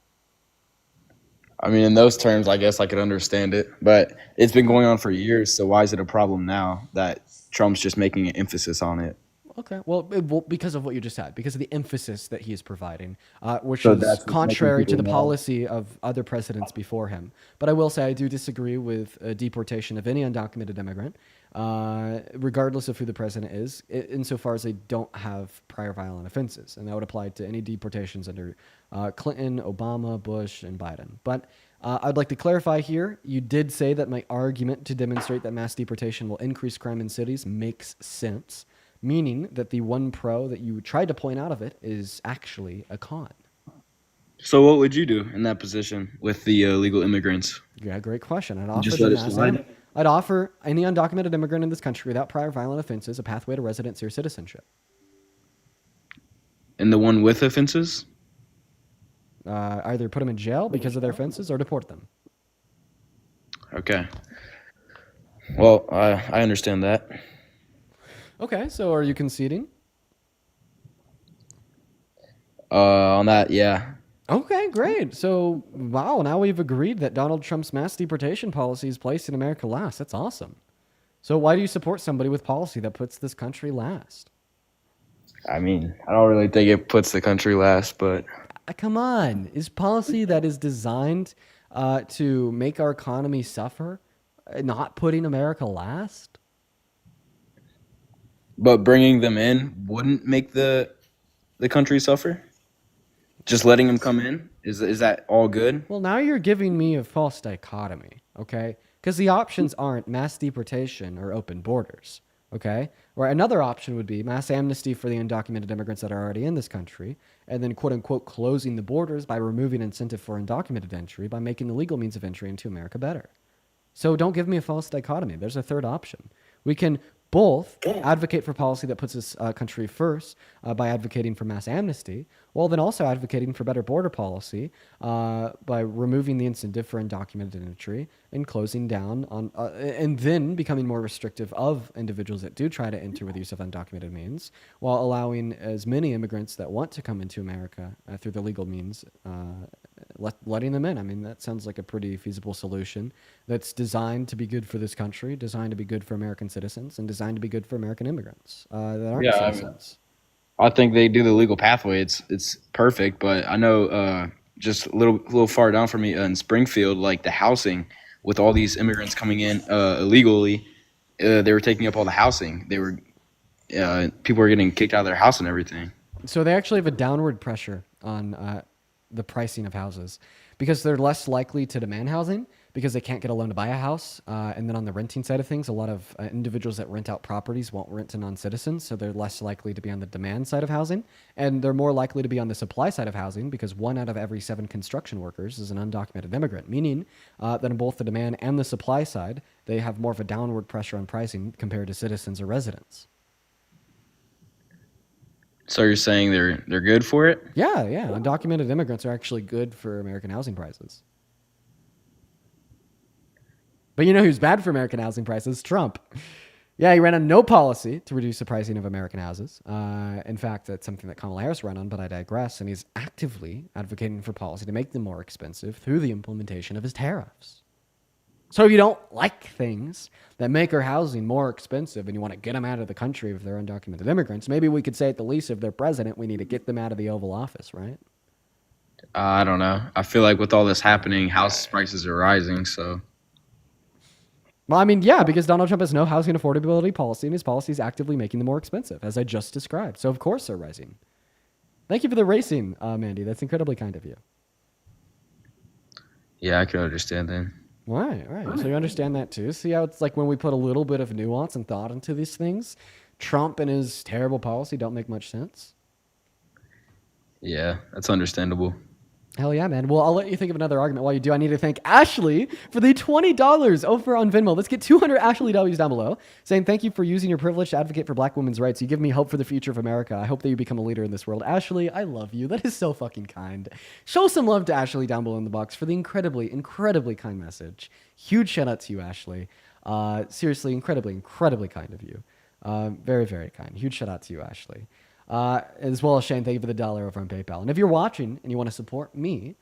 I mean, in those terms, I guess I could understand it, but it's been going on for years. So why is it a problem now that Trump's just making an emphasis on it? Okay. Well, because of what you just said, because of the emphasis that he is providing, which So is that's what's contrary making to the people mad. policy of other presidents before him. But I will say I do disagree with deportation of any undocumented immigrant, regardless of who the president is, insofar as they don't have prior violent offenses. And that would apply to any deportations under Clinton, Obama, Bush, and Biden. But I'd like to clarify here. You did say that my argument to demonstrate that mass deportation will increase crime in cities makes sense, meaning that the one pro that you tried to point out of it is actually a con. So what would you do in that position with the illegal immigrants? Yeah, great question. I'd You offer just them let it slide? I'd offer any undocumented immigrant in this country without prior violent offenses a pathway to residency or citizenship. And the one with offenses? Either put them in jail because of their offenses or deport them. Okay. Well, I understand that. Okay, so are you conceding? On that, yeah. Okay, great. So, wow, now we've agreed that Donald Trump's mass deportation policy is placing America last. That's awesome. So why do you support somebody with policy that puts this country last? I mean, I don't really think it puts the country last, but Come on. Is policy that is designed to make our economy suffer not putting America last? bringing them in wouldn't make the country suffer? Just letting them come in? Is that all good? Well, now you're giving me a false dichotomy, okay? Because the options aren't mass deportation or open borders, okay? Or another option would be mass amnesty for the undocumented immigrants that are already in this country, and then quote unquote closing the borders by removing incentive for undocumented entry by making the legal means of entry into America better. So don't give me a false dichotomy. There's a third option. We can both advocate for policy that puts this country first by advocating for mass amnesty, while then also advocating for better border policy by removing the incentive for undocumented entry and closing down on, and then becoming more restrictive of individuals that do try to enter with use of undocumented means, while allowing as many immigrants that want to come into America through the legal means, letting them in. I mean, that sounds like a pretty feasible solution that's designed to be good for this country, designed to be good for American citizens, and designed to be good for American immigrants that aren't Yeah, citizens. I think they do the legal pathway. It's perfect, but I know just a little far down from me in Springfield, like the housing with all these immigrants coming in illegally, they were taking up all the housing. They were people were getting kicked out of their house and everything. So they actually have a downward pressure on the pricing of houses because they're less likely to demand housing because they can't get a loan to buy a house. And then on the renting side of things, a lot of individuals that rent out properties won't rent to non-citizens, so they're less likely to be on the demand side of housing. And they're more likely to be on the supply side of housing because 1 out of every 7 construction workers is an undocumented immigrant, meaning that on both the demand and the supply side, they have more of a downward pressure on pricing compared to citizens or residents. So you're saying they're good for it? Yeah. Undocumented immigrants are actually good for American housing prices. But you know who's bad for American housing prices? Trump. Yeah, he ran on no policy to reduce the pricing of American houses. In fact, that's something that Kamala Harris ran on, but I digress. And he's actively advocating for policy to make them more expensive through the implementation of his tariffs. So if you don't like things that make our housing more expensive and you want to get them out of the country if they're undocumented immigrants, maybe we could say at the least if they're president, we need to get them out of the Oval Office, right? I don't know. I feel like with all this happening, house prices are rising. So Well, I mean, yeah, because Donald Trump has no housing affordability policy, and his policy is actively making them more expensive, as I just described. So, of course, they're rising. Thank you for the racing, Mandy. That's incredibly kind of you. yeah, I can understand that. Right. So you understand that too. See how it's like when we put a little bit of nuance and thought into these things, Trump and his terrible policy don't make much sense. Yeah, that's understandable. Hell yeah, man. Well, I'll let you think of another argument. While you do, I need to thank Ashley for the $20 over on Venmo. Let's get 200 Ashley W's down below saying thank you for using your privilege to advocate for black women's rights. You give me hope for the future of America. I hope that you become a leader in this world. Ashley, I love you. That is so fucking kind. Show some love to Ashley down below in the box for the incredibly kind message. Huge shout out to you, Ashley. Seriously, incredibly kind of you. Very, very kind. Huge shout out to you, Ashley. As well as Shane, thank you for the $1 over on PayPal. And if you're watching and you want to support me,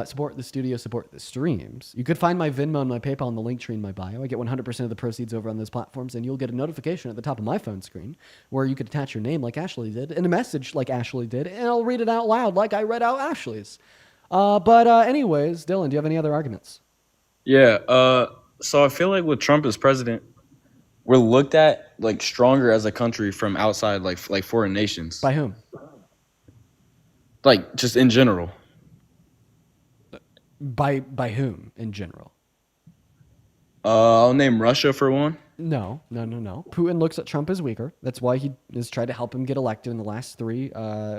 support the studio, support the streams, you could find my Venmo and my PayPal in the link tree in my bio. I get 100% of the proceeds over on those platforms, and you'll get a notification at the top of my phone screen where you could attach your name like Ashley did and a message like Ashley did, and I'll read it out loud like I read out Ashley's. Anyways, Dylan, do you have any other arguments? Yeah. So I feel like with Trump as president, we're looked at like stronger as a country from outside, like foreign nations. By whom? Like just in general. By whom in general? I'll name Russia for one. No. Putin looks at Trump as weaker. That's why he has tried to help him get elected in the last 3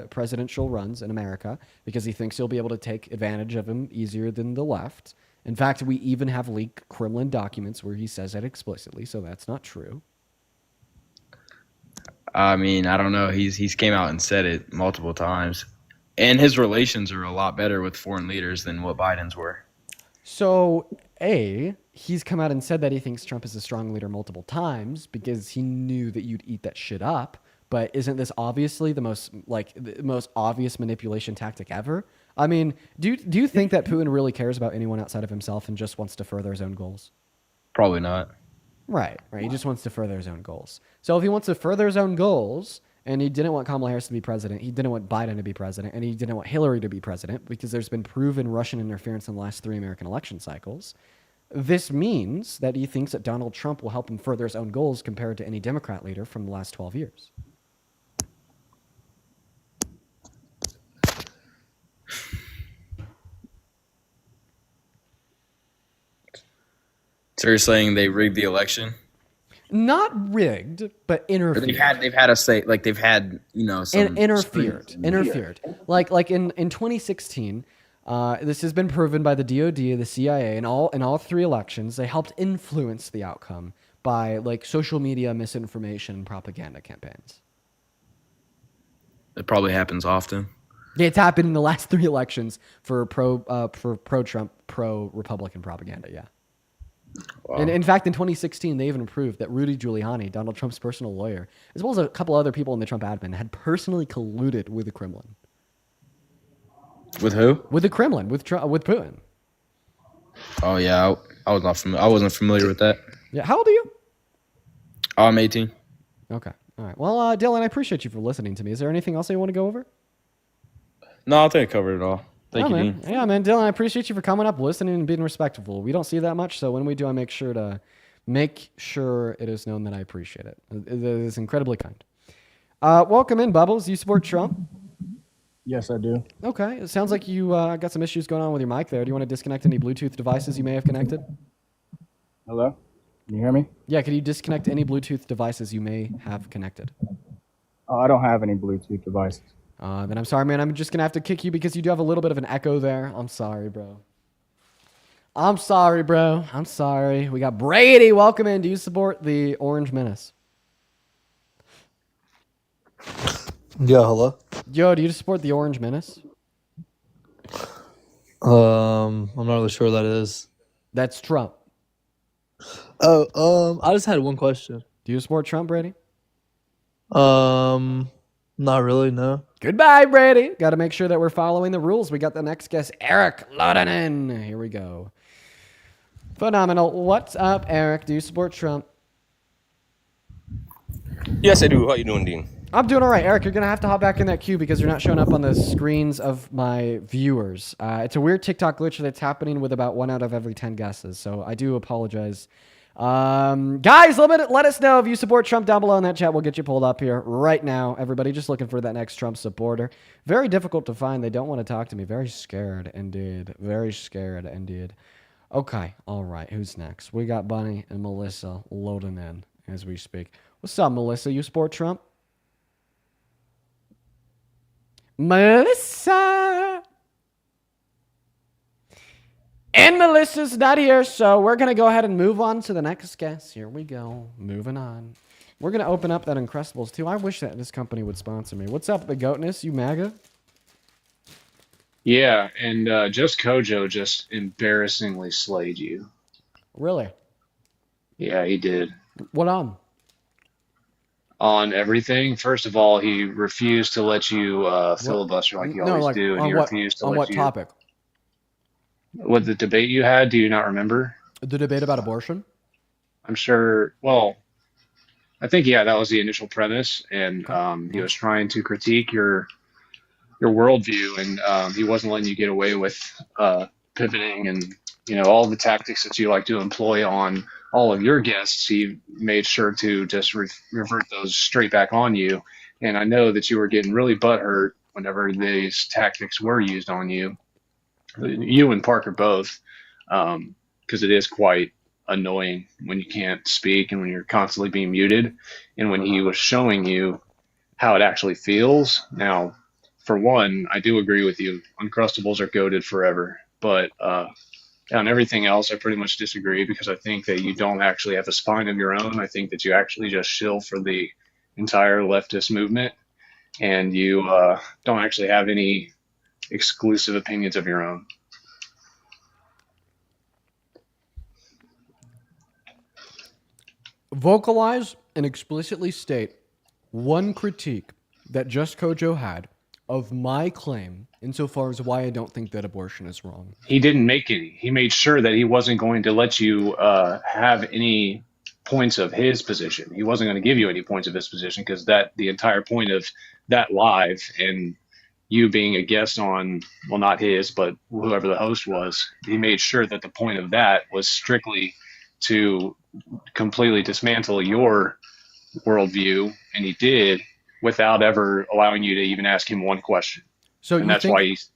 presidential runs in America, because he thinks he'll be able to take advantage of him easier than the left. In fact, we even have leaked Kremlin documents where he says that explicitly, so that's not true. I mean, I don't know. He's came out and said it multiple times, and his relations are a lot better with foreign leaders than what Biden's were. So, he's come out and said that he thinks Trump is a strong leader multiple times because he knew that you'd eat that shit up. But isn't this obviously the most obvious manipulation tactic ever? I mean, do you think that Putin really cares about anyone outside of himself and just wants to further his own goals? Probably not. Right. He just wants to further his own goals. So if he wants to further his own goals, and he didn't want Kamala Harris to be president, he didn't want Biden to be president, and he didn't want Hillary to be president because there's been proven Russian interference in the last 3 American election cycles. This means that he thinks that Donald Trump will help him further his own goals compared to any Democrat leader from the last 12 years. So you're saying they rigged the election? Not rigged, but interfered. They've had a say, like they've had, some interfered. Like in 2016, this has been proven by the DOD, the CIA, in all 3 elections. They helped influence the outcome by like social media misinformation and propaganda campaigns. It probably happens often. It's happened in the last 3 elections for pro-Trump, pro-Republican propaganda. Yeah. Wow. And in fact, in 2016, they even proved that Rudy Giuliani, Donald Trump's personal lawyer, as well as a couple other people in the Trump admin, had personally colluded with the Kremlin. With who? With the Kremlin, with Putin. Oh yeah, I was not familiar. I wasn't familiar with that. Yeah, how old are you? I'm 18. Okay, all right. Well, Dylan, I appreciate you for listening to me. Is there anything else you want to go over? No, I think I covered it all. Thank you, man. Dean. Yeah, man, Dylan, I appreciate you for coming up, listening, and being respectful. We don't see that much, so when we do, I make sure it is known that I appreciate it. It is incredibly kind. Welcome in, Bubbles. You support Trump? Yes, I do. Okay. It sounds like you got some issues going on with your mic there. Do you want to disconnect any Bluetooth devices you may have connected? Hello? Can you hear me? Yeah, can you disconnect any Bluetooth devices you may have connected? I don't have any Bluetooth devices. Then I'm sorry, man. I'm just going to have to kick you because you do have a little bit of an echo there. I'm sorry, bro. I'm sorry. We got Brady. Welcome in. Do you support the Orange Menace? Yeah, hello. Yo, do you support the Orange Menace? I'm not really sure what that is. That's Trump. Oh, I just had one question. Do you support Trump, Brady? Not really, no. Goodbye, Brady. Got to make sure that we're following the rules. We got the next guest, Eric Lodenin. Here we go. Phenomenal. What's up, Eric? Do you support Trump? Yes, I do. How you doing, Dean? I'm doing all right. Eric, you're going to have to hop back in that queue because you're not showing up on the screens of my viewers. It's a weird TikTok glitch that's happening with about 1 out of every 10 guesses, so I do apologize. Guys, let us know if you support Trump down below in that chat. We'll get you pulled up here right now. Everybody just looking for that next Trump supporter. Very difficult to find. They don't want to talk to me. Very scared indeed. Okay, all right. Who's next? We got Bunny and Melissa loading in as we speak. What's up, Melissa? You support Trump? Melissa! And Melissa's not here, so we're going to go ahead and move on to the next guest. Here we go. Moving on. We're going to open up that Uncrustables, too. I wish that this company would sponsor me. What's up, the Goatness? You MAGA? Yeah, and just Kojo just embarrassingly slayed you. Really? Yeah, he did. What on? On everything. First of all, he refused to let you filibuster like you always do, and he refused to on let what you. topic? What the debate you had? Do you not remember? The debate about abortion? I'm sure. Well, I think that was the initial premise, and he was trying to critique your worldview, and he wasn't letting you get away with pivoting and all the tactics that you like to employ on all of your guests. He made sure to just revert those straight back on you, and I know that you were getting really butthurt whenever these tactics were used on you. You and Parker both, because it is quite annoying when you can't speak and when you're constantly being muted, and when he was showing you how it actually feels. Now, for one, I do agree with you. Uncrustables are goated forever, but on everything else, I pretty much disagree because I think that you don't actually have a spine of your own. I think that you actually just shill for the entire leftist movement, and you don't actually have any exclusive opinions of your own. Vocalize and explicitly state one critique that Just Kojo had of my claim insofar as why I don't think that abortion is wrong. He didn't make any. He made sure that he wasn't going to let you have any points of his position. He wasn't going to give you any points of his position because that the entire point of that live and you being a guest on, well, not his, but whoever the host was, he made sure that the point of that was strictly to completely dismantle your worldview, and he did without ever allowing you to even ask him one question. So and you that's think why he's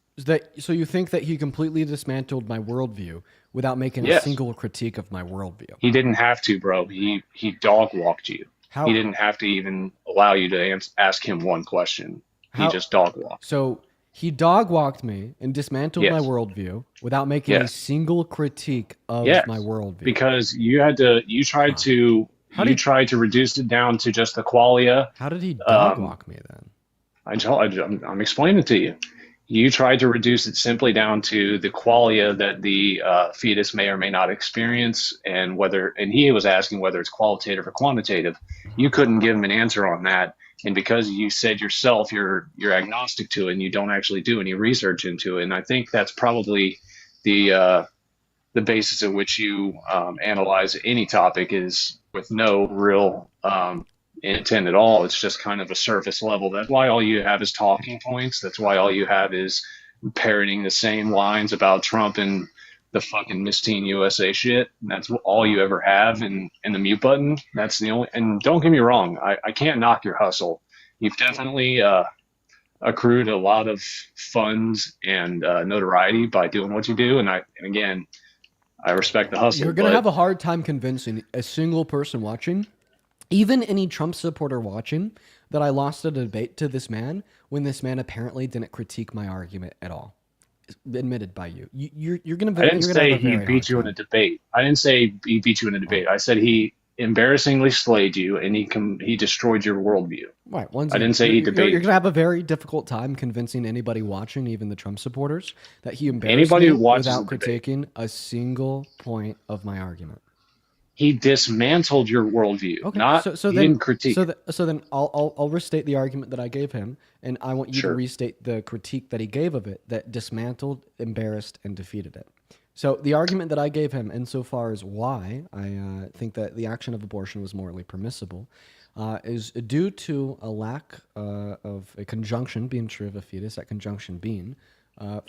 so you think that he completely dismantled my worldview without making a Yes. single critique of my worldview? He didn't have to, bro. He dog walked you. How- He didn't have to even allow you to ask him one question. How- He just dog walked. So he dog walked me and dismantled my Yes. worldview without making a Yes. single critique of Yes, my worldview. because you tried to reduce it down to just the qualia. How did he dog walk me then? I'm explaining it to you. You tried to reduce it simply down to the qualia that the fetus may or may not experience, and he was asking whether it's qualitative or quantitative. You couldn't give him an answer on that, and because you said yourself you're agnostic to it and you don't actually do any research into it, and I think that's probably the basis at which you analyze any topic is with no real intent at all. It's just kind of a surface level. That's why all you have is talking points. That's why all you have is parroting the same lines about Trump and the fucking Miss Teen USA shit. And that's all you ever have in the mute button. That's the only, and don't get me wrong, I can't knock your hustle. You've definitely accrued a lot of funds and notoriety by doing what you do. And again, I respect the hustle. You're going to have a hard time convincing a single person watching, even any Trump supporter watching, that I lost a debate to this man when this man apparently didn't critique my argument at all. Admitted by you. You're going to. I didn't say he beat you in a debate. I didn't say he beat you in a debate. I said he embarrassingly slayed you and he destroyed your worldview. Right. I didn't say he debated. You're going to have a very difficult time convincing anybody watching, even the Trump supporters, that he embarrassed Anybody me who watches without the debate. critiquing a single point of my argument. He dismantled your worldview. Okay, Not so he then, didn't critique. So then I'll restate the argument that I gave him, and I want you to Sure. restate the critique that he gave of it that dismantled, embarrassed, and defeated it. So the argument that I gave him, insofar as why I think that the action of abortion was morally permissible, is due to a lack of a conjunction being true of a fetus, that conjunction being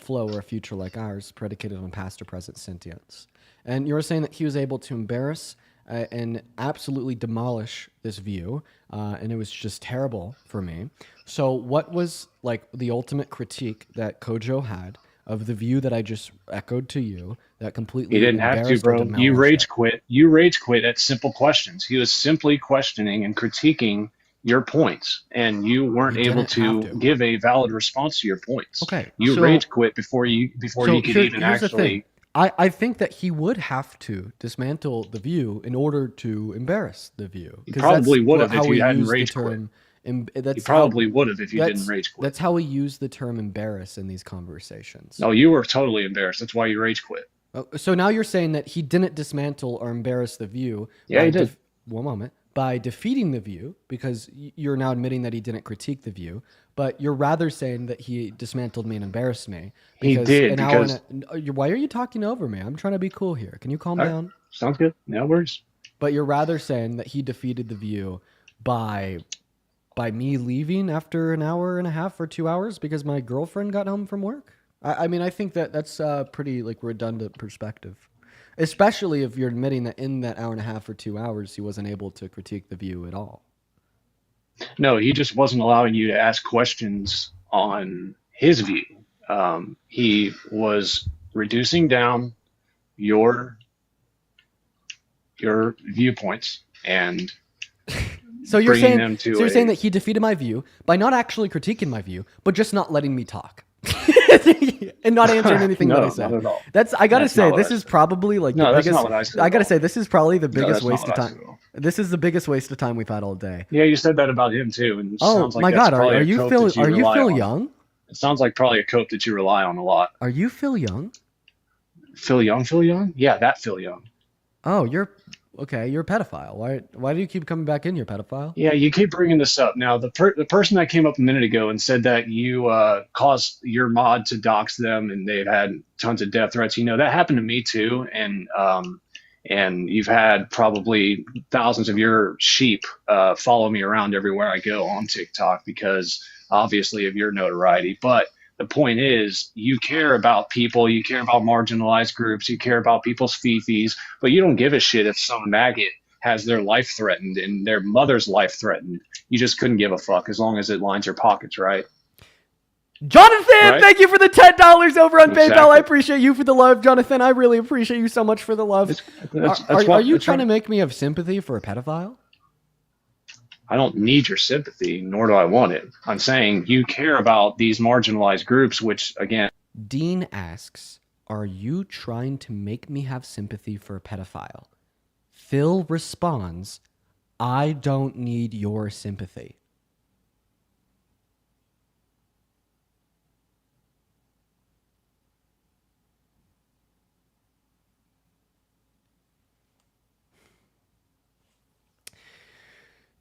flow or a future like ours, predicated on past or present sentience. And you were saying that he was able to embarrass and absolutely demolish this view, and it was just terrible for me. So what was like the ultimate critique that Kojo had of the view that I just echoed to you that completely He didn't have to, embarrassed or bro. You demolished rage it? quit. You rage quit at simple questions. He was simply questioning and critiquing your points, and you weren't He able didn't have to to. give a valid response to your points. Okay, You so- rage quit before you could even here's the thing. actually. I think that he would have to dismantle the view in order to embarrass the view. He 'Cause probably that's would have how if we you hadn't use the rage quit. term that's He probably would have if you didn't that's- rage quit. That's how we use the term embarrass in these conversations. No, you were totally embarrassed. That's why you rage quit. So now you're saying that he didn't dismantle or embarrass the view. Yeah, by he did. One moment. By defeating the view, because you're now admitting that he didn't critique the view, but you're rather saying that he dismantled me and embarrassed me. He Because did, an hour because- why are you talking over me? I'm trying to be cool here. Can you calm All right. down? Sounds good. No worries. But you're rather saying that he defeated the view by me leaving after an hour and a half or 2 hours because my girlfriend got home from work? I mean, I think that that's a pretty like redundant perspective, especially if you're admitting that in that hour and a half or 2 hours he wasn't able to critique the view at all. No, he just wasn't allowing you to ask questions on his view. He was reducing down your your viewpoints and So you're bringing saying them to you're a saying that he defeated my view by not actually critiquing my view, but just not letting me talk. And not answering anything that I No, said. not at all. I gotta That's say, not what this I is said. probably like No, the that's biggest. not what I said I at gotta all. say, this is probably the No, biggest that's not waste of what I time. said at all. This is the biggest waste of time we've had all day. Yeah, you said that about him too, and it Oh sounds like my that's God, probably are a you cope Phil? that you Are you rely Phil on. Young? It sounds like probably a cope that you rely on a lot. Are you Phil Young? Phil Young, Phil Young? Yeah, that Phil Young. Oh, you're okay. You're a pedophile. Why do you keep coming back in? You're a pedophile. Yeah, you keep bringing this up. Now, the person that came up a minute ago and said that you caused your mod to dox them and they've had tons of death threats. You know, that happened to me too, and you've had probably thousands of your sheep follow me around everywhere I go on TikTok because obviously of your notoriety. But the point is, you care about people, you care about marginalized groups, you care about people's fifis, but you don't give a shit if some maggot has their life threatened and their mother's life threatened. You just couldn't give a fuck as long as it lines your pockets, right? Jonathan, Right? thank you for the $10 over on PayPal. Exactly. I appreciate you for the love, Jonathan. I really appreciate you so much for the love. Are you trying to make me have sympathy for a pedophile? I don't need your sympathy, nor do I want it. I'm saying you care about these marginalized groups, which, again... Dean asks, are you trying to make me have sympathy for a pedophile? Phil responds, I don't need your sympathy.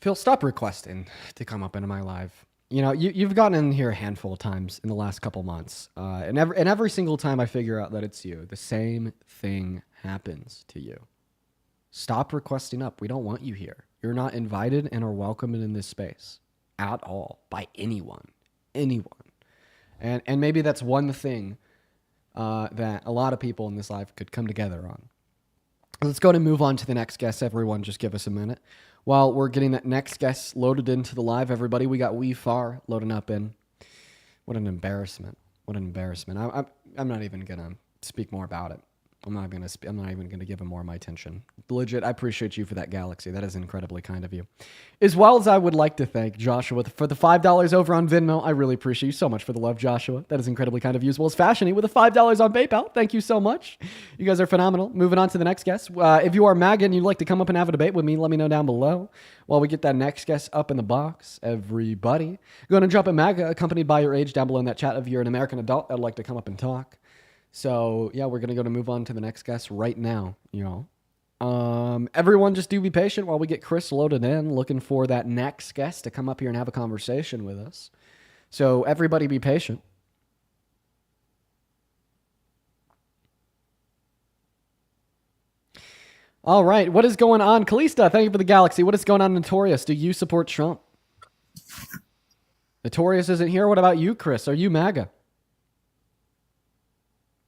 Phil, stop requesting to come up into my live. You know, you've gotten in here a handful of times in the last couple months, and every single time I figure out that it's you, the same thing happens to you. Stop requesting up. We don't want you here. You're not invited and are welcomed in this space at all by anyone. And maybe that's one thing that a lot of people in this live could come together on. Let's go and move on to the next guest. Everyone, just give us a minute. While we're getting that next guest loaded into the live, everybody, we got Wee Far loading up in. What an embarrassment. What an embarrassment. I'm not even going to speak more about it. I'm not even going to give him more of my attention. Legit, I appreciate you for that, Galaxy. That is incredibly kind of you. As well as I would like to thank Joshua for the $5 over on Venmo. I really appreciate you so much for the love, Joshua. That is incredibly kind of you. As well as Fashiony with the $5 on PayPal. Thank you so much. You guys are phenomenal. Moving on to the next guest. If you are MAGA and you'd like to come up and have a debate with me, let me know down below. While we get that next guest up in the box, everybody. Go ahead and drop a MAGA accompanied by your age down below in that chat if you're an American adult that'd like to come up and talk. So, yeah, we're going to move on to the next guest right now, you know. Everyone just do be patient while we get Chris loaded in, looking for that next guest to come up here and have a conversation with us. So, everybody be patient. All right, what is going on? Kalista, thank you for the Galaxy. What is going on, Notorious? Do you support Trump? Notorious isn't here. What about you, Chris? Are you MAGA?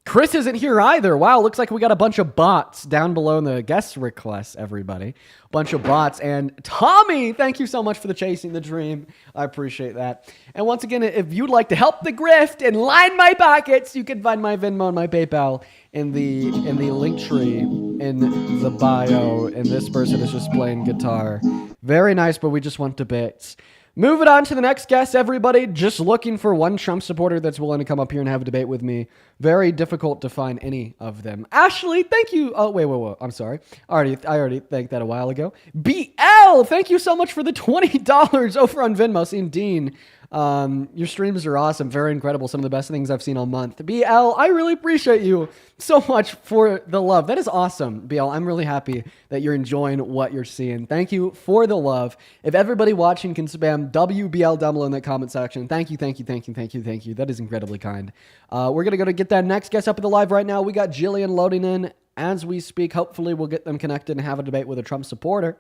Chris isn't here either. Wow, looks like we got a bunch of bots down below in the guest requests, everybody. Bunch of bots. And Tommy, thank you so much for the Chasing the Dream. I appreciate that. And once again, if you'd like to help the grift and line my pockets, you can find my Venmo and my PayPal in the link tree in the bio. And this person is just playing guitar. Very nice, but we just want debates. Moving on to the next guest, everybody. Just looking for one Trump supporter that's willing to come up here and have a debate with me. Very difficult to find any of them. Ashley, thank you. Oh, wait. I'm sorry. I already thanked that a while ago. BL, thank you so much for the $20 over on Venmo. Seeing Dean, your streams are awesome. Very incredible. Some of the best things I've seen all month. BL, I really appreciate you so much for the love. That is awesome, BL. I'm really happy that you're enjoying what you're seeing. Thank you for the love. If everybody watching can spam WBL down below in that comment section, thank you. That is incredibly kind. We're going to go to get that next guest up in the live right now. We got Jillian loading in as we speak. Hopefully we'll get them connected and have a debate with a Trump supporter.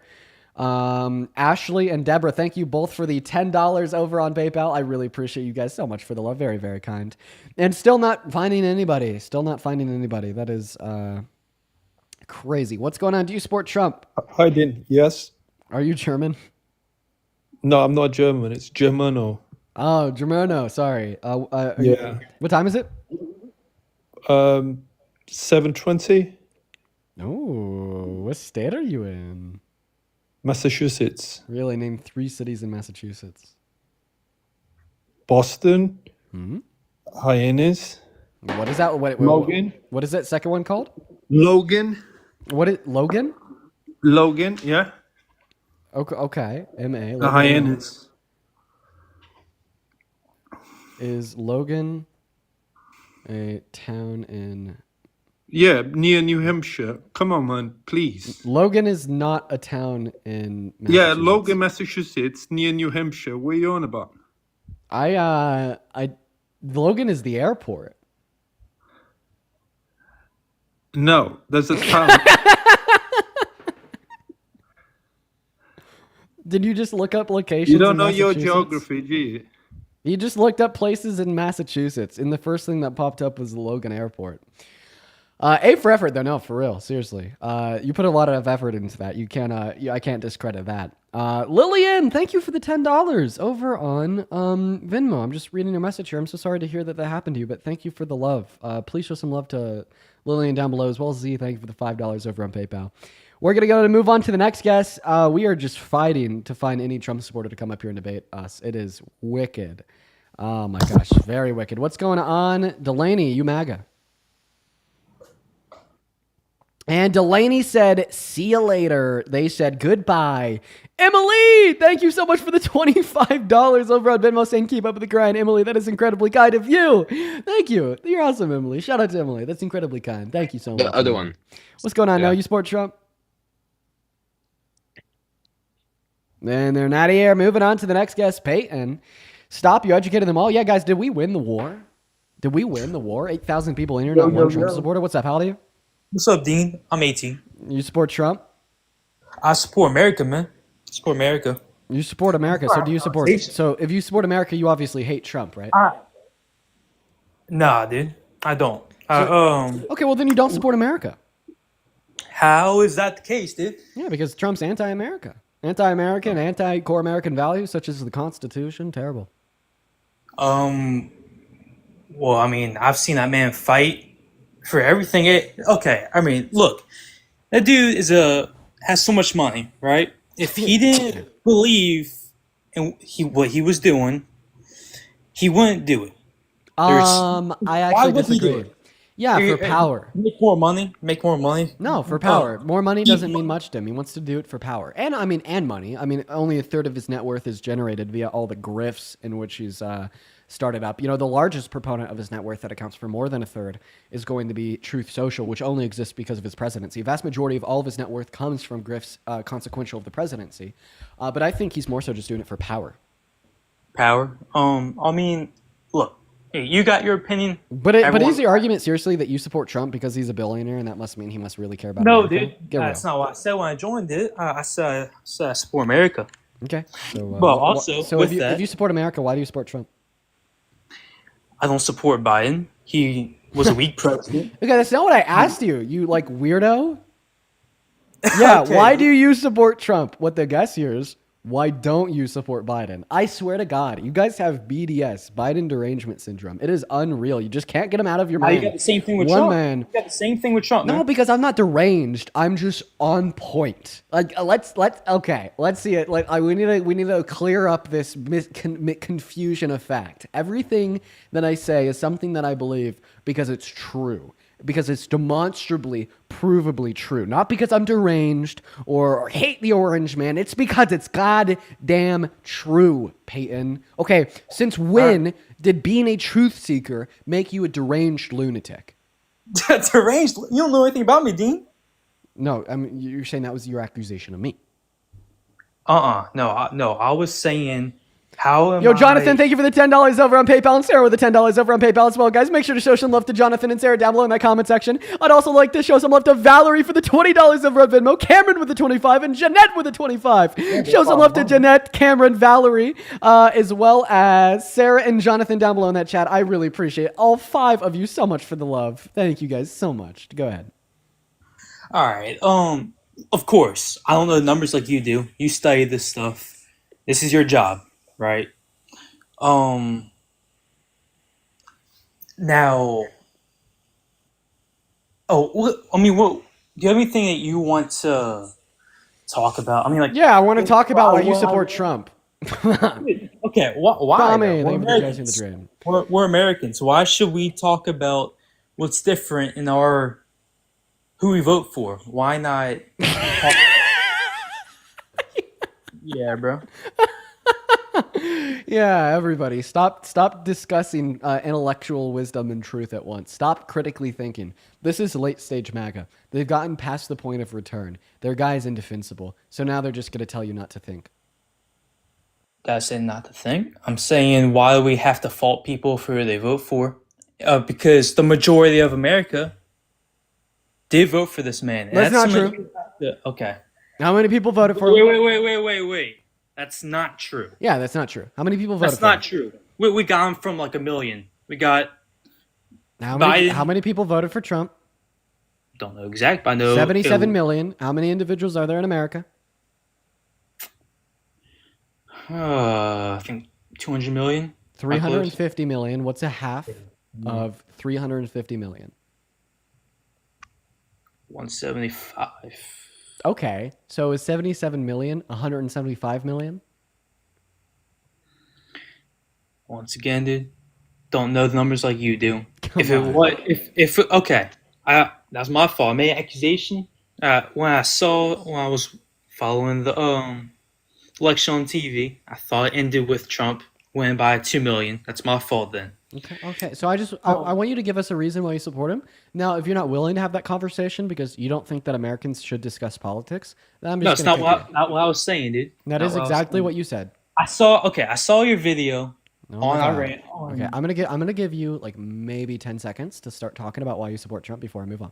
Ashley and Deborah, thank you both for the $10 over on PayPal. I really appreciate you guys so much for the love. Very, very kind. And still not finding anybody. That is crazy. What's going on? Do you support Trump? Hi, Dean. Yes. Are you German? No, I'm not German. It's Germano. Oh, Germano. Sorry. Yeah. What time is it? 7:20. Oh, What state are you in? Massachusetts. Really, name 3 cities in Massachusetts. Boston. Hmm? Hyannis. What is that? Logan. What is that second one called? Logan. What is Logan? Logan, yeah. Okay. M.A. The Hyannis. Is Logan a town in... Yeah, near New Hampshire. Come on, man, please. Logan is not a town in Massachusetts. Yeah, Logan, Massachusetts, near New Hampshire. What are you on about? Logan is the airport. No, there's a town. Did you just look up locations? You don't in know your Massachusetts? geography, do you? You just looked up places in Massachusetts, and the first thing that popped up was the Logan Airport. A for effort, though. No, for real, seriously. You put a lot of effort into that. You can't. I can't discredit that. Lillian, thank you for the $10 over on Venmo. I'm just reading your message here. I'm so sorry to hear that happened to you, but thank you for the love. Please show some love to Lillian down below as well as Z. Thank you for the $5 over on PayPal. We're going to go and move on to the next guest. We are just fighting to find any Trump supporter to come up here and debate us. It is wicked. Oh my gosh, very wicked. What's going on? Delaney, you MAGA. And Delaney said, see you later. They said goodbye. Emily, thank you so much for the $25 over on Venmo saying keep up with the grind. Emily, that is incredibly kind of you. Thank you. You're awesome, Emily. Shout out to Emily. That's incredibly kind. Thank you so much. The other one. What's going on Yeah. now? You support Trump? And they're not here. Moving on to the next guest, Peyton. Stop, you educated them all. Yeah, guys, did we win the war? Did we win the war? 8,000 people in here, not one Trump supporter. What's up? How old are you? What's up, Dean? I'm 18. You support Trump? I support America, man. Support America. You support America. So do you support... So if you support America, you obviously hate Trump, right? Nah, dude. I don't. Okay, well then you don't support America. How is that the case, dude? Yeah, because Trump's anti-America. Anti-American, anti-core American values such as the Constitution. Terrible. Well, I mean, I've seen that man fight for everything. Okay, I mean, look, that dude has so much money, right? If he didn't believe in what he was doing, he wouldn't do it. I actually disagree. Yeah, for power. Make more money. Make more money. No, for power. More money doesn't mean much to him. He wants to do it for power. And and money. I mean, only a third of his net worth is generated via all the grifts in which he's started up. You know, the largest proponent of his net worth that accounts for more than a third is going to be Truth Social, which only exists because of his presidency. The vast majority of all of his net worth comes from grifts consequential of the presidency. But I think he's more so just doing it for power. Power? I mean, look. You got your opinion. But is the argument seriously that you support Trump because he's a billionaire and that must mean he must really care about No, America? dude. That's not what I said when I joined it. I said I support America. Okay. So, but also, if you support America, why do you support Trump? I don't support Biden. He was a weak president. Okay, that's not what I asked you. You weirdo? Yeah, Okay. Why do you support Trump? What the guess here is, why don't you support Biden? I swear to God, you guys have BDS, Biden derangement syndrome. It is unreal. You just can't get him out of your mind. You got the same thing with One Trump. man. You got the same thing with Trump. No, man. because I'm not deranged. I'm just on point. Let's see it. We need to clear up this confusion of fact. Everything that I say is something that I believe because it's true. Because it's demonstrably, provably true. Not because I'm deranged or hate the orange man. It's because it's goddamn true, Peyton. Okay, since when did being a truth seeker make you a deranged lunatic? Deranged? You don't know anything about me, Dean. No, I mean, you're saying that was your accusation of me. No, I was saying, how am Yo, Jonathan, thank you for the $10 over on PayPal, and Sarah with the $10 over on PayPal as well. Guys, make sure to show some love to Jonathan and Sarah down below in that comment section. I'd also like to show some love to Valerie for the $20 over on Venmo, Cameron with the 25, and Jeanette with the 25. Show some love to Jeanette, Cameron, Valerie, as well as Sarah and Jonathan down below in that chat. I really appreciate all 5 of you so much for the love. Thank you guys so much. Go ahead. All right. Of course, I don't know the numbers like you do. You study this stuff. This is your job, right? Now. Oh, I mean, what you have anything that you want to talk about? I mean, like, Yeah, I want to talk about why you well, support Trump. okay, why Tommy, though? We're thank you for joining the Americans. dream. We're Americans. Why should we talk about what's different in our who we vote for? Why not? Yeah, bro. Yeah, everybody, stop discussing intellectual wisdom and truth at once. Stop critically thinking. This is late stage MAGA. They've gotten past the point of return. Their guy is indefensible. So now they're just going to tell you not to think. That's saying not to think. I'm saying why do we have to fault people for who they vote for? Because the majority of America did vote for this man. And That's not something true. you have to- okay. How many people voted for Wait, him? wait. That's not true. Yeah, that's not true. How many people voted That's for him? not true. We got him from like 1 million. We got How Biden. many people voted for Trump? Don't know exact, but I know 77 million. How many individuals are there in America? I think 200 million. 350 million. What's a half of 350 million? 175. Okay, so is 77 million 175 million? Once again, dude, don't know the numbers like you do. Come on. Okay, that's my fault. I made an accusation when I was following the election on TV. I thought it ended with Trump winning by 2 million. That's my fault then. Okay. So I want you to give us a reason why you support him. Now, if you're not willing to have that conversation because you don't think that Americans should discuss politics, then I'm No, just it's going not what I was saying, dude. That is exactly what you said. I saw your video Oh on my Iran. God. Okay, I'm gonna give you like maybe 10 seconds to start talking about why you support Trump before I move on.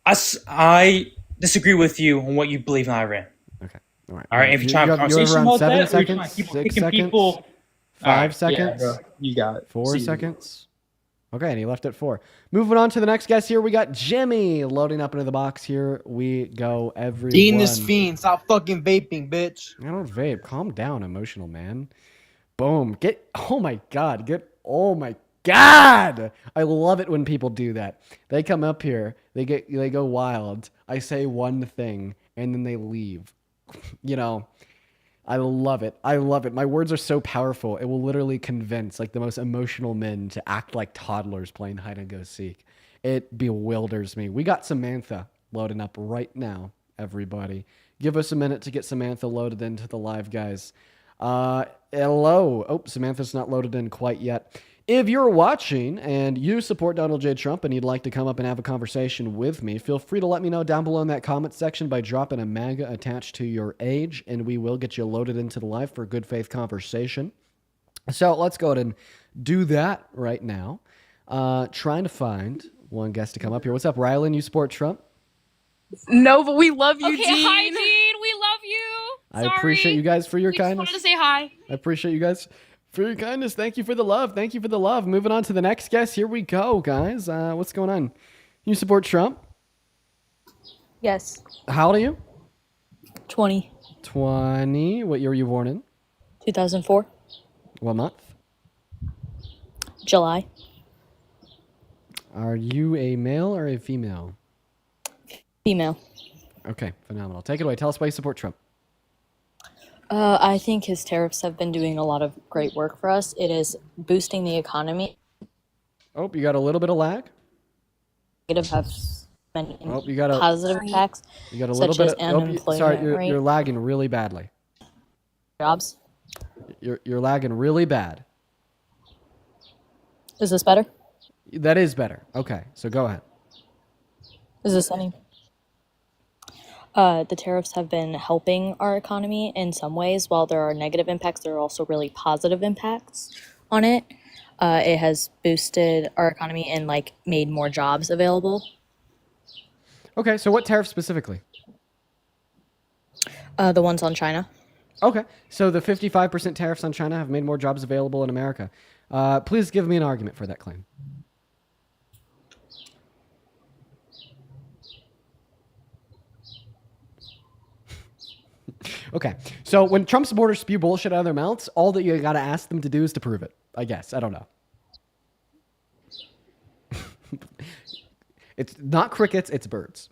I disagree with you on what you believe in Iran. Okay. All right. All right. If you're trying to have a you have conversation around about 7 that, or you're trying seconds, to keep 6 picking seconds, people. 5 Yeah, seconds, bro. You got it. 4 See. seconds. Okay, and he left at 4. Moving on to the next guest here, we got Jimmy loading up into the box. Here we go, everyone. Dean this fiend, stop fucking vaping, bitch. I don't vape. Calm down, emotional man. Boom. Oh my God. I love it when people do that. They come up here, they go wild. I say one thing and then they leave. You know, I love it. My words are so powerful. It will literally convince like the most emotional men to act like toddlers playing hide and go seek. It bewilders me. We got Samantha loading up right now, everybody. Give us a minute to get Samantha loaded into the live, guys. Hello. Oh, Samantha's not loaded in quite yet. If you're watching and you support Donald J. Trump and you'd like to come up and have a conversation with me, feel free to let me know down below in that comment section by dropping a MAGA attached to your age, and we will get you loaded into the live for good faith conversation. So let's go ahead and do that right now. Trying to find one guest to come up here. What's up, Rylan? You support Trump? No, but we love you, Okay, Dean. hi, Dean. We love you. I appreciate you guys for your We kindness. just wanted to say hi. I appreciate you guys for your kindness. Thank you for the love. Thank you for the love. Moving on to the next guest. Here we go, guys. What's going on? You support Trump? Yes. How old are you? 20. 20. What year were you born in? 2004. What month? July. Are you a male or a female? Female. Okay, phenomenal. Take it away. Tell us why you support Trump. I think his tariffs have been doing a lot of great work for us. It is boosting the economy. Oh, you got a little bit of lag? Negative have many You got a positive impacts. You got a little such bit as of unemployment sorry, rate. you're lagging really badly. Jobs. You're lagging really bad. Is this better? That is better. Okay, so go ahead. Is this any? The tariffs have been helping our economy in some ways. While there are negative impacts, there are also really positive impacts on it. It has boosted our economy and like made more jobs available. Okay, so what tariff specifically? The ones on China. Okay, so the 55% tariffs on China have made more jobs available in America. Please give me an argument for that claim. Okay, so when Trump supporters spew bullshit out of their mouths, all that you got to ask them to do is to prove it. I guess. I don't know. It's not crickets, it's birds.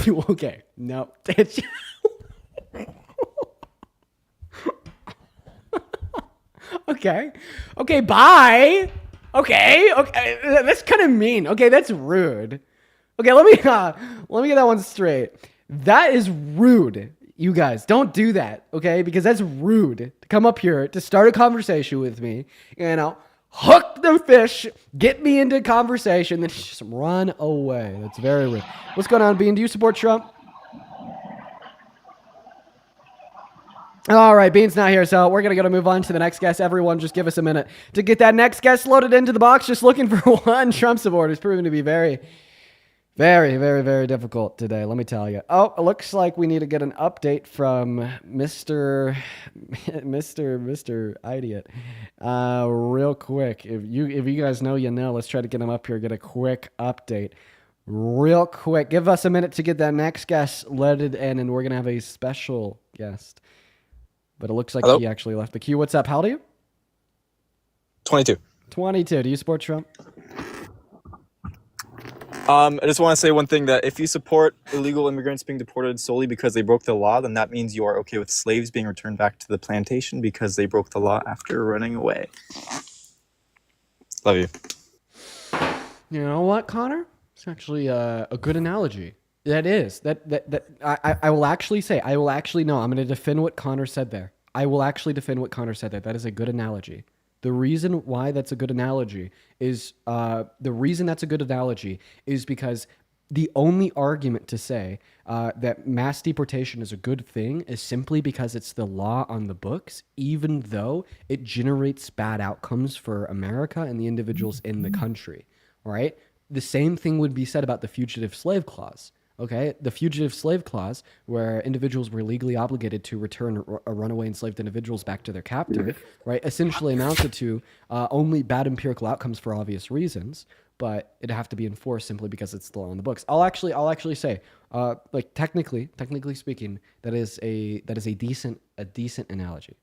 Okay, no. Okay. Okay, bye. Okay. Okay. That's kind of mean. Okay, that's rude. Okay, let me get that one straight. That is rude. You guys, don't do that, okay? Because that's rude to come up here to start a conversation with me, hook the fish, get me into conversation, then just run away. That's very rude. What's going on, Bean? Do you support Trump? All right, Bean's not here, so we're going to move on to the next guest. Everyone, just give us a minute to get that next guest loaded into the box. Just looking for one Trump supporter. It's proven to be very, very, very, very difficult today, let me tell you. Oh, it looks like we need to get an update from Mr. Idiot. Real quick. If you guys know, you know. Let's try to get him up here, get a quick update. Real quick. Give us a minute to get that next guest loaded in, and we're going to have a special guest. But it looks like he actually left the queue. What's up? How old are you? 22. 22. Do you support Trump? I just want to say one thing, that if you support illegal immigrants being deported solely because they broke the law, then that means you are okay with slaves being returned back to the plantation because they broke the law after running away. Love you. You know what, Connor? It's actually a good analogy. That is. I will actually say, no, I'm going to defend what Connor said there. I will actually defend what Connor said there. That is a good analogy. The reason why that's a good analogy is because the only argument to say that mass deportation is a good thing is simply because it's the law on the books, even though it generates bad outcomes for America and the individuals in the country, right? The same thing would be said about the Fugitive Slave Clause. Okay, the Fugitive Slave Clause, where individuals were legally obligated to return runaway enslaved individuals back to their captor, right, essentially amounted to only bad empirical outcomes for obvious reasons, but it'd have to be enforced simply because it's the law on the books. I'll actually say, like technically speaking, that is a decent analogy.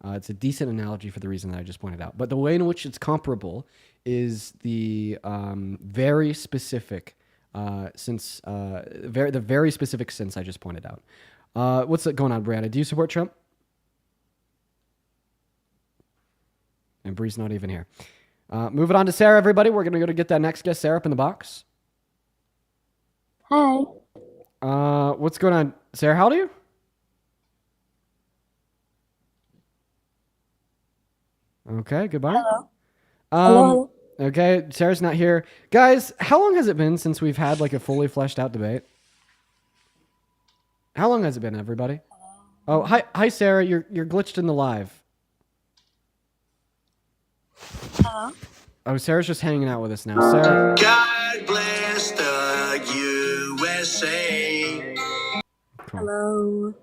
It's a decent analogy for the reason that I just pointed out. But the way in which it's comparable is the very specific. The very specific sense I just pointed out. What's going on, Brianna? Do you support Trump? And Bree's not even here. Moving on to Sarah, everybody. We're going to go to get that next guest, Sarah, up in the box. Hi. What's going on? Sarah, how old are you? Okay, goodbye. Hello. Hello. Okay, Sarah's not here. Guys, how long has it been since we've had like a fully fleshed out debate? How long has it been, everybody? Oh, hi, Sarah. You're glitched in the live. Hello. Oh, Sarah's just hanging out with us now. Sarah. God bless the USA. Hello.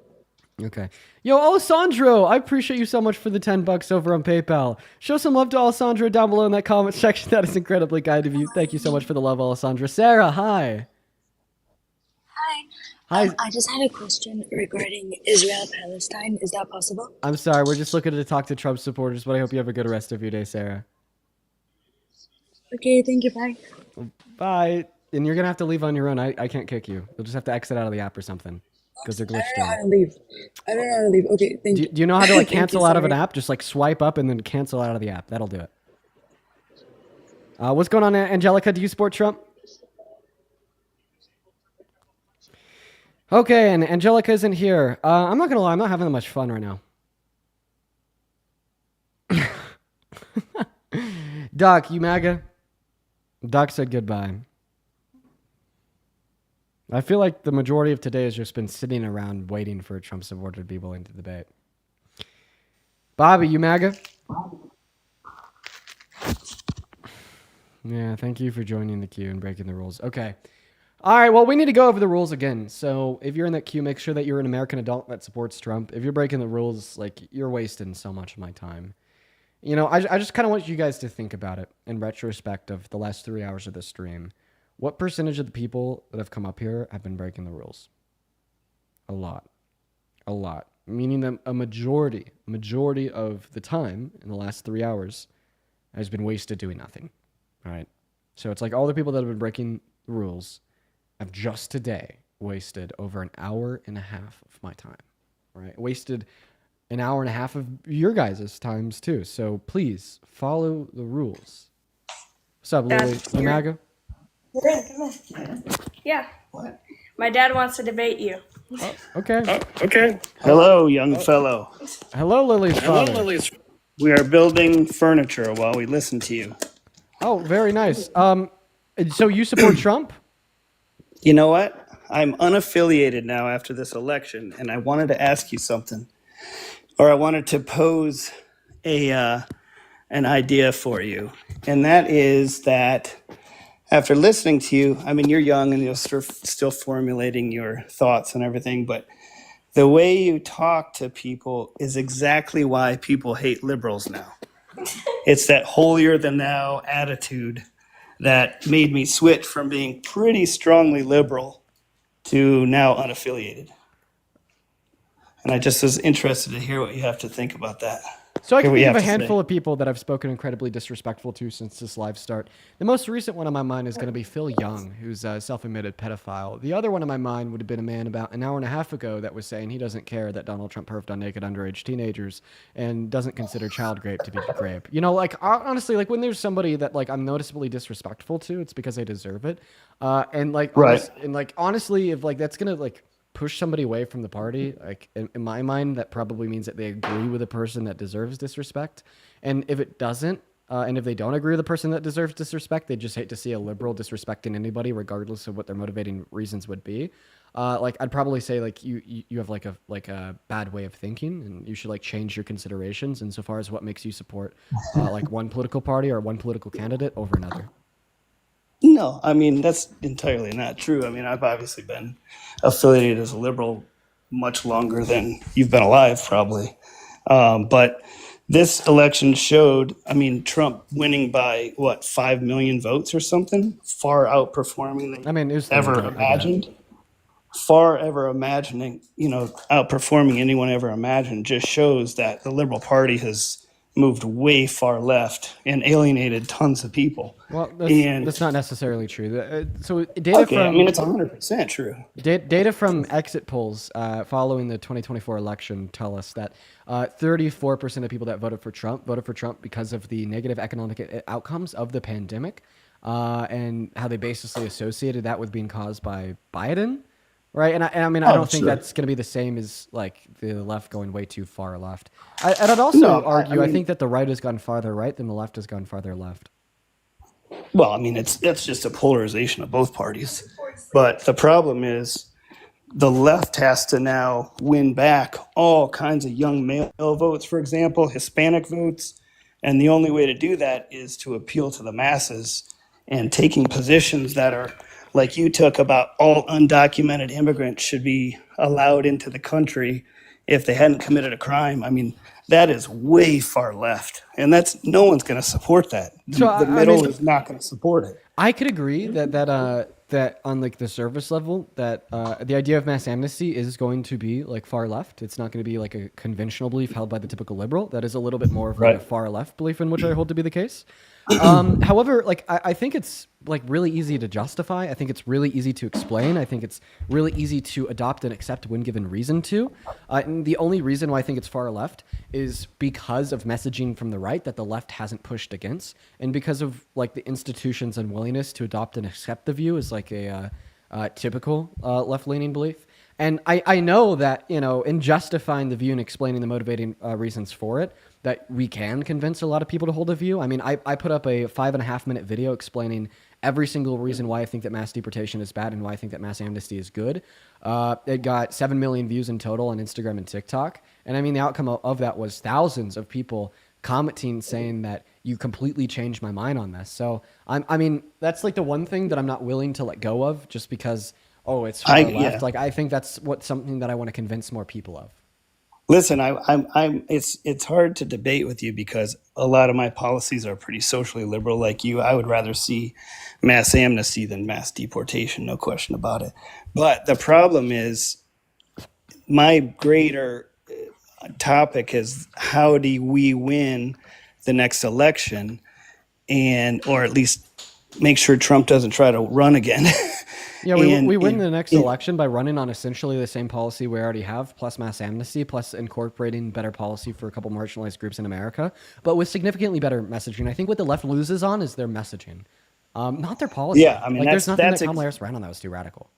Okay. Yo, Alessandro, I appreciate you so much for the $10 over on PayPal. Show some love to Alessandro down below in that comment section. That is incredibly kind of you. Thank you so much for the love, Alessandro. Sarah, hi. Hi. Hi. I just had a question regarding Israel-Palestine. Is that possible? I'm sorry, we're just looking to talk to Trump supporters, but I hope you have a good rest of your day, Sarah. Okay, thank you. Bye. Bye. And you're going to have to leave on your own. I can't kick you. You'll just have to exit out of the app or something because they're glitched I don't know how out. to leave. I don't know how to leave. Okay, thank you. Do you know how to like Thank you, cancel out of an sorry. app? Just like swipe up and then cancel out of the app. That'll do it. What's going on, Angelica? Do you support Trump? Okay, and Angelica isn't here. I'm not gonna lie, I'm not having that much fun right now. Doc, you MAGA? Doc said goodbye. I feel like the majority of today has just been sitting around waiting for a Trump supporter to be willing to debate. Bobby, you MAGA? Yeah, thank you for joining the queue and breaking the rules. Okay. All right, well, we need to go over the rules again. So if you're in that queue, make sure that you're an American adult that supports Trump. If you're breaking the rules, like, you're wasting so much of my time. You know, I just kind of want you guys to think about it in retrospect of the last 3 hours of this stream. What percentage of the people that have come up here have been breaking the rules? A lot. A lot. Meaning that a majority of the time in the last 3 hours has been wasted doing nothing. All right. So it's like all the people that have been breaking the rules have just today wasted over an hour and a half of my time, right? Wasted an hour and a half of your guys' times too. So please follow the rules. What's up, Lily? You MAGA? You're in. Come in. Yeah. What? My dad wants to debate you. Okay. Okay. Hello, young fellow. Hello, Lily's father. We are building furniture while we listen to you. Oh, very nice. So you support Trump? You know what? I'm unaffiliated now after this election, and I wanted to ask you something, or I wanted to pose an idea for you, and that is that after listening to you, I mean, you're young and you're still formulating your thoughts and everything, but the way you talk to people is exactly why people hate liberals now. It's that holier than thou attitude that made me switch from being pretty strongly liberal to now unaffiliated. And I just was interested to hear what you have to think about that. So I can Hear what think you of a have to say. handful of people that I've spoken incredibly disrespectful to since this live start. The most recent one on my mind is going to be Phil Young, who's a self-admitted pedophile. The other one on my mind would have been a man about an hour and a half ago that was saying he doesn't care that Donald Trump perfed on naked underage teenagers and doesn't consider child rape to be rape. You know, like honestly, like when there's somebody that like I'm noticeably disrespectful to, it's because they deserve it. And like Right. honestly, if like that's gonna like push somebody away from the party, like in my mind, that probably means that they agree with a person that deserves disrespect. And if it doesn't, and if they don't agree with the person that deserves disrespect, they just hate to see a liberal disrespecting anybody, regardless of what their motivating reasons would be. Like I'd probably say like you have like a bad way of thinking, and you should like change your considerations insofar as what makes you support like one political party or one political candidate over another. No, I mean, that's entirely not true. I mean, I've obviously been affiliated as a liberal much longer than you've been alive, probably. But this election showed, I mean, Trump winning by, what, 5 million votes or something? Far outperforming than it was ever I get it. imagined. Far ever imagining, outperforming anyone ever imagined, just shows that the Liberal Party has moved way far left and alienated tons of people. Well, And that's not necessarily true. So data okay, from I mean, it's 100% true. Data from exit polls following the 2024 election tell us that 34% of people that voted for Trump because of the negative economic outcomes of the pandemic, and how they basically associated that with being caused by Biden, right? And I mean, I don't think that's going to be the same as like the left going way too far left. And I'd also argue, I think that the right has gone farther right than the left has gone farther left. Well, I mean, that's just a polarization of both parties. But the problem is the left has to now win back all kinds of young male votes, for example, Hispanic votes. And the only way to do that is to appeal to the masses and taking positions that are like you took about all undocumented immigrants should be allowed into the country if they hadn't committed a crime. I mean, that is way far left, and that's no one's going to support that. The middle is not going to support it. I could agree that on like the surface level that the idea of mass amnesty is going to be like far left. It's not going to be like a conventional belief held by the typical liberal. That is a little bit more of like a far left belief in which I hold to be the case. However, like I think it's like really easy to justify. I think it's really easy to explain. I think it's really easy to adopt and accept when given reason to. And the only reason why I think it's far left is because of messaging from the right that the left hasn't pushed against, and because of like the institution's unwillingness to adopt and accept the view as like a typical left-leaning belief. And I know that, in justifying the view and explaining the motivating reasons for it, that we can convince a lot of people to hold a view. I mean, I put up a 5.5-minute video explaining every single reason why I think that mass deportation is bad and why I think that mass amnesty is good. It got 7 million views in total on Instagram and TikTok. And I mean, the outcome of that was thousands of people commenting saying that you completely changed my mind on this. So, I mean, that's like the one thing that I'm not willing to let go of just because, it's far left. Yeah. Like, I think that's something that I want to convince more people of. Listen, it's hard to debate with you because a lot of my policies are pretty socially liberal like you. I would rather see mass amnesty than mass deportation, no question about it. But the problem is my greater topic is how do we win the next election or at least make sure Trump doesn't try to run again. Yeah, we And win the next election by running on essentially the same policy we already have, plus mass amnesty, plus incorporating better policy for a couple marginalized groups in America, but with significantly better messaging. I think what the left loses on is their messaging, not their policy. Yeah, I mean, like, there's nothing that that's Kamala Harris ran on that was too radical.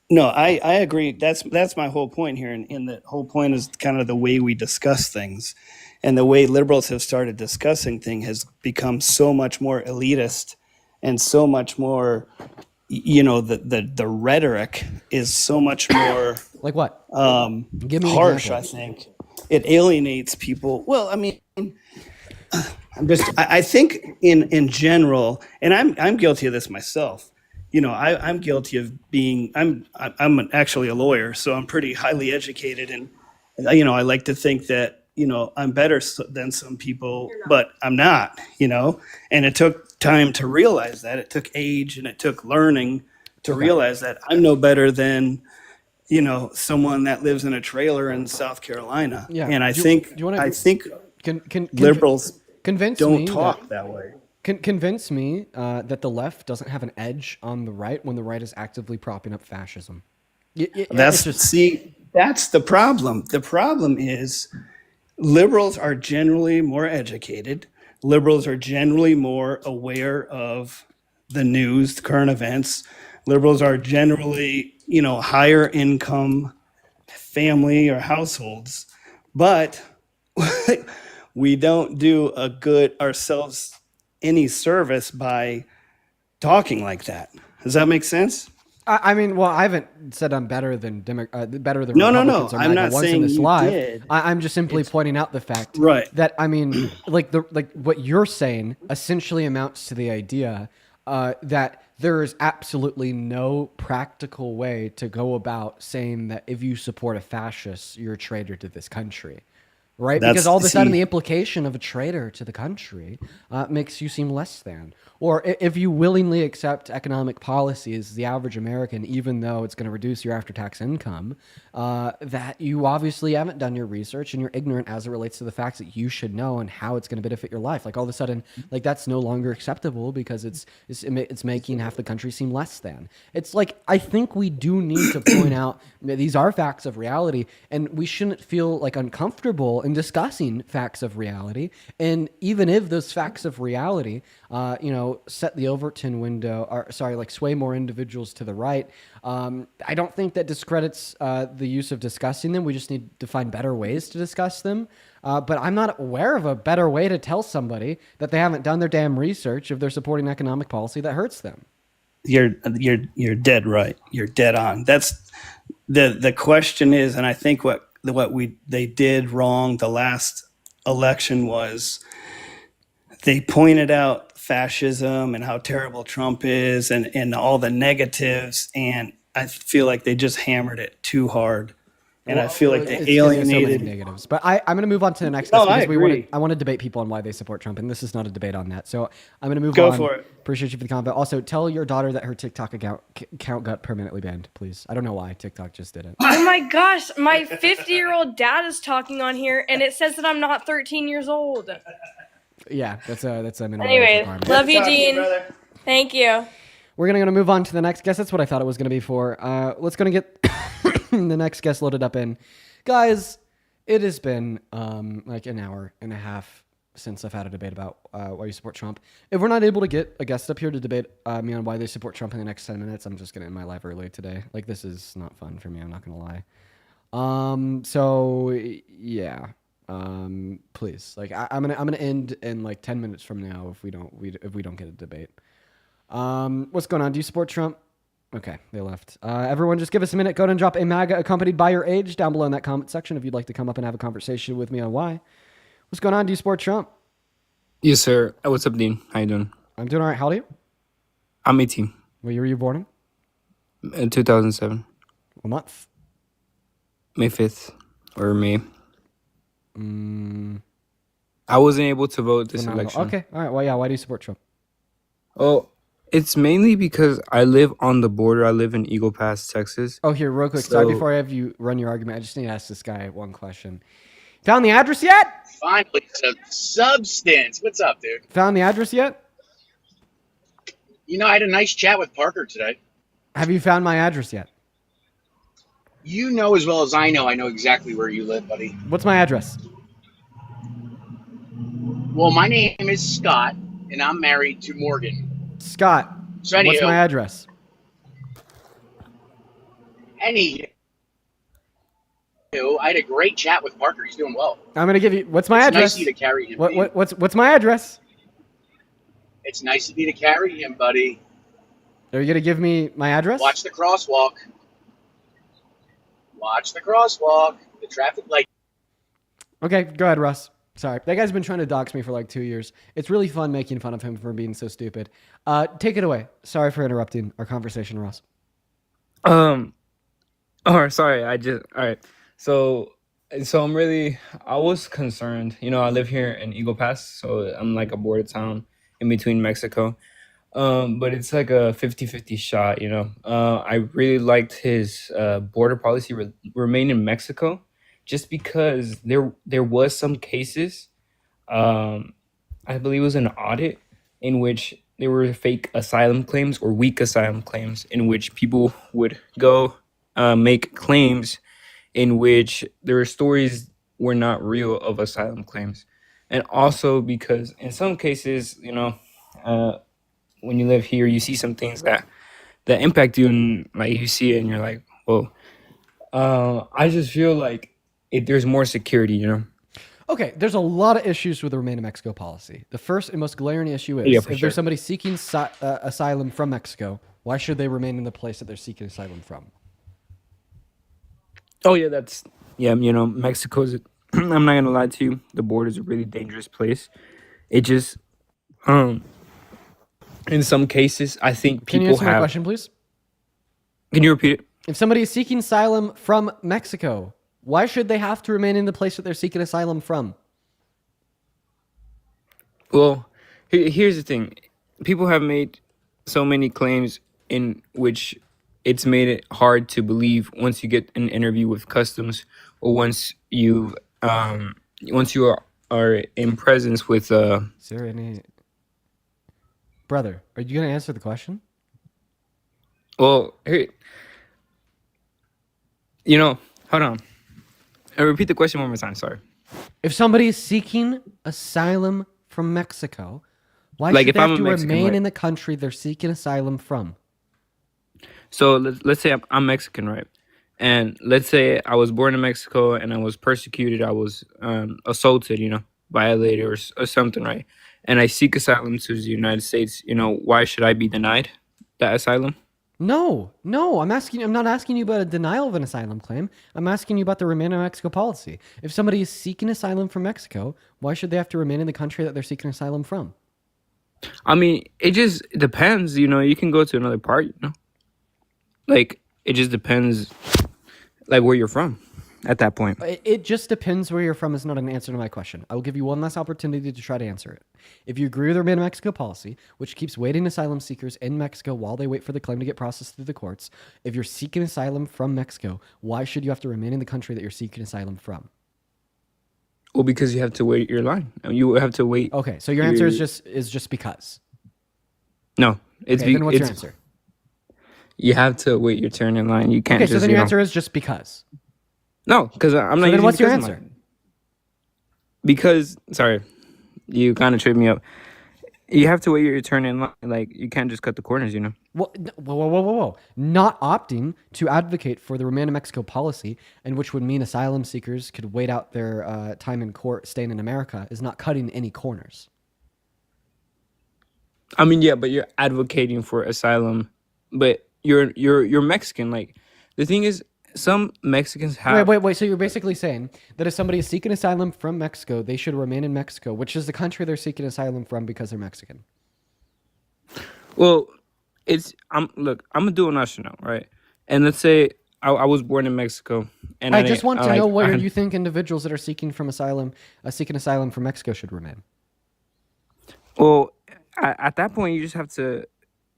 No, I agree. That's my whole point here, and the whole point is kind of the way we discuss things, and the way liberals have started discussing things has become so much more elitist, and so much more, the rhetoric is so much more like what? Give me an harsh. example. I think it alienates people. Well, I mean, I think in general, and I'm guilty of this myself. I'm guilty of being. I'm actually a lawyer, so I'm pretty highly educated, and I like to think that I'm better than some people, but I'm not. And it took time to realize that. It took age and it took learning to realize that I'm no better than someone that lives in a trailer in South Carolina. Yeah. And I think liberals don't talk that way. Convince me that the left doesn't have an edge on the right when the right is actively propping up fascism. That's the problem. The problem is liberals are generally more educated. Liberals are generally more aware of the news, the current events. Liberals are generally, higher income family or households, but we don't do ourselves any service by talking like that. Does that make sense? I mean, well, I haven't said I'm better than better than No. Republicans or I'm not once in saying this you live. did. I'm just simply pointing out the fact Right. that I mean, like what you're saying essentially amounts to the idea that there is absolutely no practical way to go about saying that if you support a fascist, you're a traitor to this country. Right? Because all of a sudden the implication of a traitor to the country makes you seem less than. Or if you willingly accept economic policies, the average American, even though it's going to reduce your after-tax income, that you obviously haven't done your research and you're ignorant as it relates to the facts that you should know and how it's going to benefit your life. Like all of a sudden, like that's no longer acceptable because it's making half the country seem less than. It's like, I think we do need to point out that these are facts of reality and we shouldn't feel like uncomfortable in discussing facts of reality. And even if those facts of reality, set the Overton window, or sway more individuals to the right, I don't think that discredits the use of discussing them. We just need to find better ways to discuss them. But I'm not aware of a better way to tell somebody that they haven't done their damn research if they're supporting economic policy that hurts them. You're dead right. You're dead on. That's the question is, and I think what they did wrong the last election was they pointed out fascism and how terrible Trump is and all the negatives, and I feel like they just hammered it too hard. And I feel like they alienated so many negatives. But I'm going to move on to the next No, guest I because agree. I want to debate people on why they support Trump, and this is not a debate on that. So I'm going to move Go on. for it. Appreciate you for the comment. But also, tell your daughter that her TikTok account got permanently banned, please. I don't know why TikTok just did it. Oh my gosh, my 50-year-old dad is talking on here, and it says that I'm not 13 years old. Yeah, that's a minimum age Anyway, requirement. love you, Dean. Thank you. We're going to move on to the next guest. That's what I thought it was going to be for. Let's going to get the next guest loaded up in. Guys, it has been like an hour and a half since I've had a debate about why you support Trump. If we're not able to get a guest up here to debate me on why they support Trump in the next 10 minutes, I'm just going to end my live early today. Like, this is not fun for me. I'm not going to lie. So, yeah. Please. Like, I'm gonna end in like 10 minutes from now if we don't get a debate. What's going on? Do you support Trump? Okay, they left. Everyone just give us a minute. Go ahead and drop a MAGA accompanied by your age down below in that comment section if you'd like to come up and have a conversation with me on why. What's going on? Do you support Trump? Yes, sir. What's up, Dean? How you doing? I'm doing all right. How old are you? I'm 18. What year were you born In 2007. What month? May 5th. Or May. I wasn't able to vote this election. Okay, all right. Well, yeah, why do you support Trump? Oh, it's mainly because I live on the border. I live in Eagle Pass, Texas. Oh, here, real quick. Sorry, before I have you run your argument, I just need to ask this guy one question. Found the address yet? Finally, some substance. What's up, dude? Found the address yet? You know, I had a nice chat with Parker today. Have you found my address yet? You know as well as I know exactly where you live, buddy. What's my address? Well, my name is Scott, and I'm married to Morgan. Scott, So what's my address? Anywho, I had a great chat with Parker. He's doing well. I'm gonna give you. What's my It's address? nice of you to carry him. Dean. What's my address? It's nice of you to carry him, buddy. Are you gonna give me my address? Watch the crosswalk. Watch the crosswalk. The traffic light. Okay, go ahead, Russ. Sorry, that guy's been trying to dox me for like 2 years. It's really fun making fun of him for being so stupid. Take it away. Sorry for interrupting our conversation, Russ. Or sorry, all right. So I was concerned. I live here in Eagle Pass, so I'm like a border town in between Mexico. But it's like a 50-50 shot, I really liked his border policy, remain in Mexico, just because there was some cases, I believe it was an audit in which there were fake asylum claims or weak asylum claims in which people would go make claims in which their stories were not real of asylum claims. And also because in some cases, when you live here, you see some things that impact you, and like you see it and you're like, whoa. I just feel like there's more security, Okay, there's a lot of issues with the Remain in Mexico policy. The first and most glaring issue is if there's somebody seeking asylum from Mexico, why should they remain in the place that they're seeking asylum from? Oh yeah, Mexico's. I'm not gonna lie to you. The border is a really dangerous place. It just, in some cases, I think Can people you answer have. my question, please? Can you repeat it? If somebody is seeking asylum from Mexico, why should they have to remain in the place that they're seeking asylum from? Well, here's the thing. People have made so many claims in which it's made it hard to believe once you get an interview with customs, or once you are in presence with Is there any... Brother, are you going to answer the question? Well, here, hold on. Repeat the question one more time. Sorry. If somebody is seeking asylum from Mexico, why Like should if they have I'm to a Mexican, remain right? in the country they're seeking asylum from? So let's say I'm Mexican, right? And let's say I was born in Mexico and I was persecuted. I was assaulted, violated or something, right? And I seek asylum to the United States. Why should I be denied that asylum? No, I'm not asking you about a denial of an asylum claim. I'm asking you about the Remain in Mexico policy. If somebody is seeking asylum from Mexico, why should they have to remain in the country that they're seeking asylum from? I mean, it just depends. You can go to another part. Like it just depends, like where you're from at that point. It just depends where you're from is not an answer to my question. I will give you one last opportunity to try to answer it. If you agree with the Remain in Mexico policy, which keeps waiting asylum seekers in Mexico while they wait for the claim to get processed through the courts, if you're seeking asylum from Mexico, why should you have to remain in the country that you're seeking asylum from? Well, because you have to wait your line. You have to wait. Okay, so your answer is just because. No, it's okay, then what's your answer? You have to wait your turn in line. You can't. Okay, so then your answer is just because. No, because I'm not. So then what's your answer? Because sorry, you kind of tripped me up. You have to wait your turn in line. Like you can't just cut the corners. Whoa. Not opting to advocate for the Remain in Mexico policy, and which would mean asylum seekers could wait out their time in court staying in America, is not cutting any corners. I mean, yeah, but you're advocating for asylum, but you're Mexican. Like the thing is, some Mexicans have. Wait. So you're basically saying that if somebody is seeking asylum from Mexico, they should remain in Mexico, which is the country they're seeking asylum from because they're Mexican. Well, I'm a dual national, right? And let's say I was born in Mexico, and I just want to know where you think individuals that are seeking asylum from Mexico should remain. Well, at that point, you just have to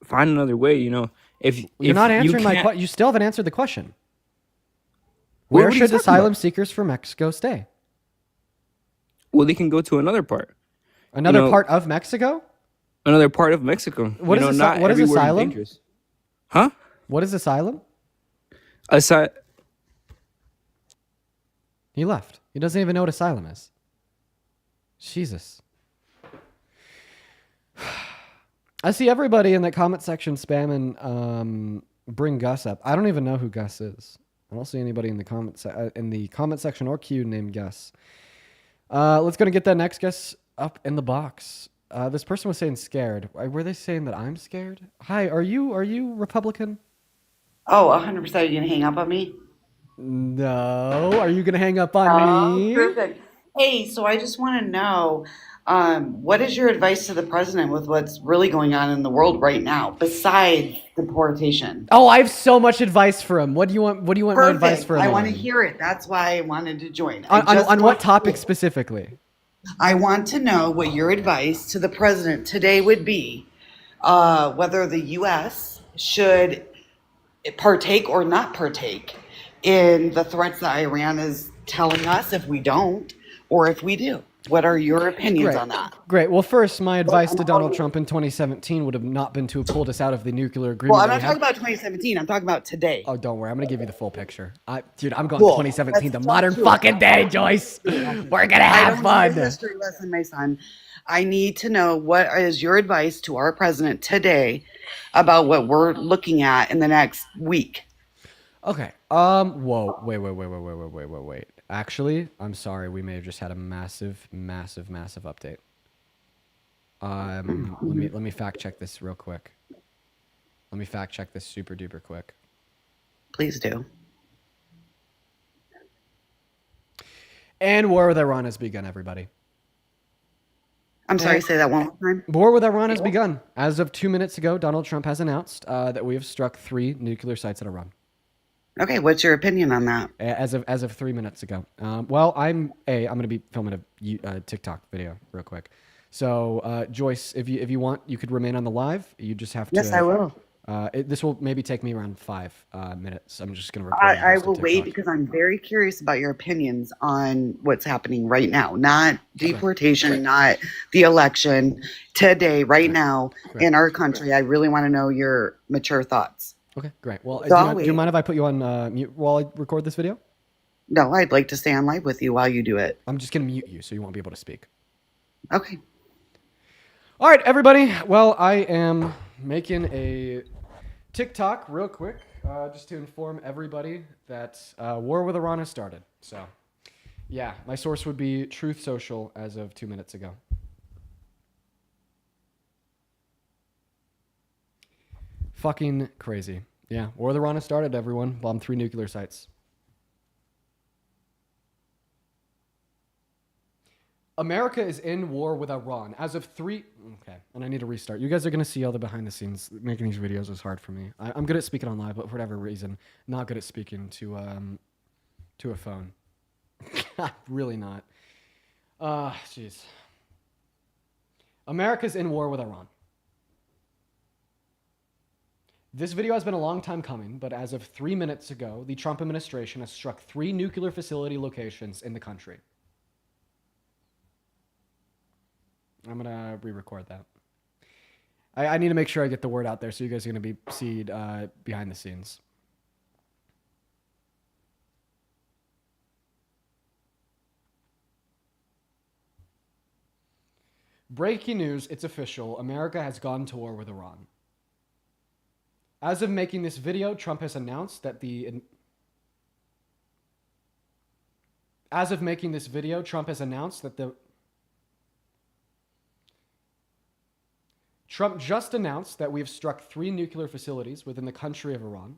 find another way. If you're not answering my question, you still haven't answered the question. Where should asylum seekers from Mexico stay? Well, they can go to another part. Another part of Mexico? Another part of Mexico. What is asylum? Dangerous. Huh? What is asylum? Aside, He left. He doesn't even know what asylum is. Jesus. I see everybody in the comment section spamming bring Gus up. I don't even know who Gus is. I don't see anybody in the comment section or queue named Gus. Let's go and get that next Gus up in the box. This person was saying scared. Were they saying that I'm scared? Hi, are you Republican? Oh, 100%. You gonna hang up on me? No. Are you gonna hang up on Oh, me? perfect. Hey, so I just want to know, what is your advice to the president with what's really going on in the world right now, besides deportation? Oh, I have so much advice for him. What do you want? What do you want my advice Perfect. for him I want to on? hear it. That's why I wanted to join. On what topic specifically? I want to know what your advice to the president today would be, whether the U.S. should partake or not partake in the threats that Iran is telling us if we don't, or if we do. What are your opinions on that? Great. Well, first, my advice to Donald Trump in 2017 would have not been to have pulled us out of the nuclear agreement. Well, I'm that not we talking had. about 2017. I'm talking about today. Oh, don't worry. I'm going to give you the full picture. Dude, I'm going Cool. 2017, the Let's modern talk fucking day, through it. Joyce. We're going to I have don't fun. need a history lesson, my son. I need to know what is your advice to our president today about what we're looking at in the next week. Okay. Whoa. Wait. Actually, I'm sorry. We may have just had a massive update. Let me fact check this real quick. Let me fact check this super duper quick. Please do. And war with Iran has begun, everybody. I'm sorry, say that one more time. War with Iran has begun. As of 2 minutes ago, Donald Trump has announced that we have struck 3 nuclear sites in Iran. Okay, what's your opinion on that? As of 3 minutes ago. Well, I'm going to be filming a TikTok video real quick. So, Joyce, if you want, you could remain on the live. You just have to. Yes, I will. This will maybe take me around 5 minutes. I'm just going to record. I will wait because I'm very curious about your opinions on what's happening right now. Not deportation, not the election. Today, right now, in our country. I really want to know your mature thoughts. Okay, great. Well, So do you mind if I put you on mute while I record this video? No, I'd like to stay on live with you while you do it. I'm just going to mute you so you won't be able to speak. Okay. All right, everybody. Well, I am making a TikTok real quick just to inform everybody that war with Iran has started. So, yeah, my source would be Truth Social as of 2 minutes ago. Fucking crazy. Yeah, war with Iran has started, everyone. Bombed 3 nuclear sites. America is in war with Iran as of 3. Okay, and I need to restart. You guys are going to see all the behind the scenes. Making these videos is hard for me. I'm good at speaking on live, but for whatever reason, not good at speaking to a phone. Really not. Jeez. America's in war with Iran. This video has been a long time coming, but as of 3 minutes ago, the Trump administration has struck 3 nuclear facility locations in the country. I'm going to re-record that. I need to make sure I get the word out there so you guys are going to be see behind the scenes. Breaking news, it's official. America has gone to war with Iran. As of making this video, Trump has announced that Trump just announced that we have struck 3 nuclear facilities within the country of Iran.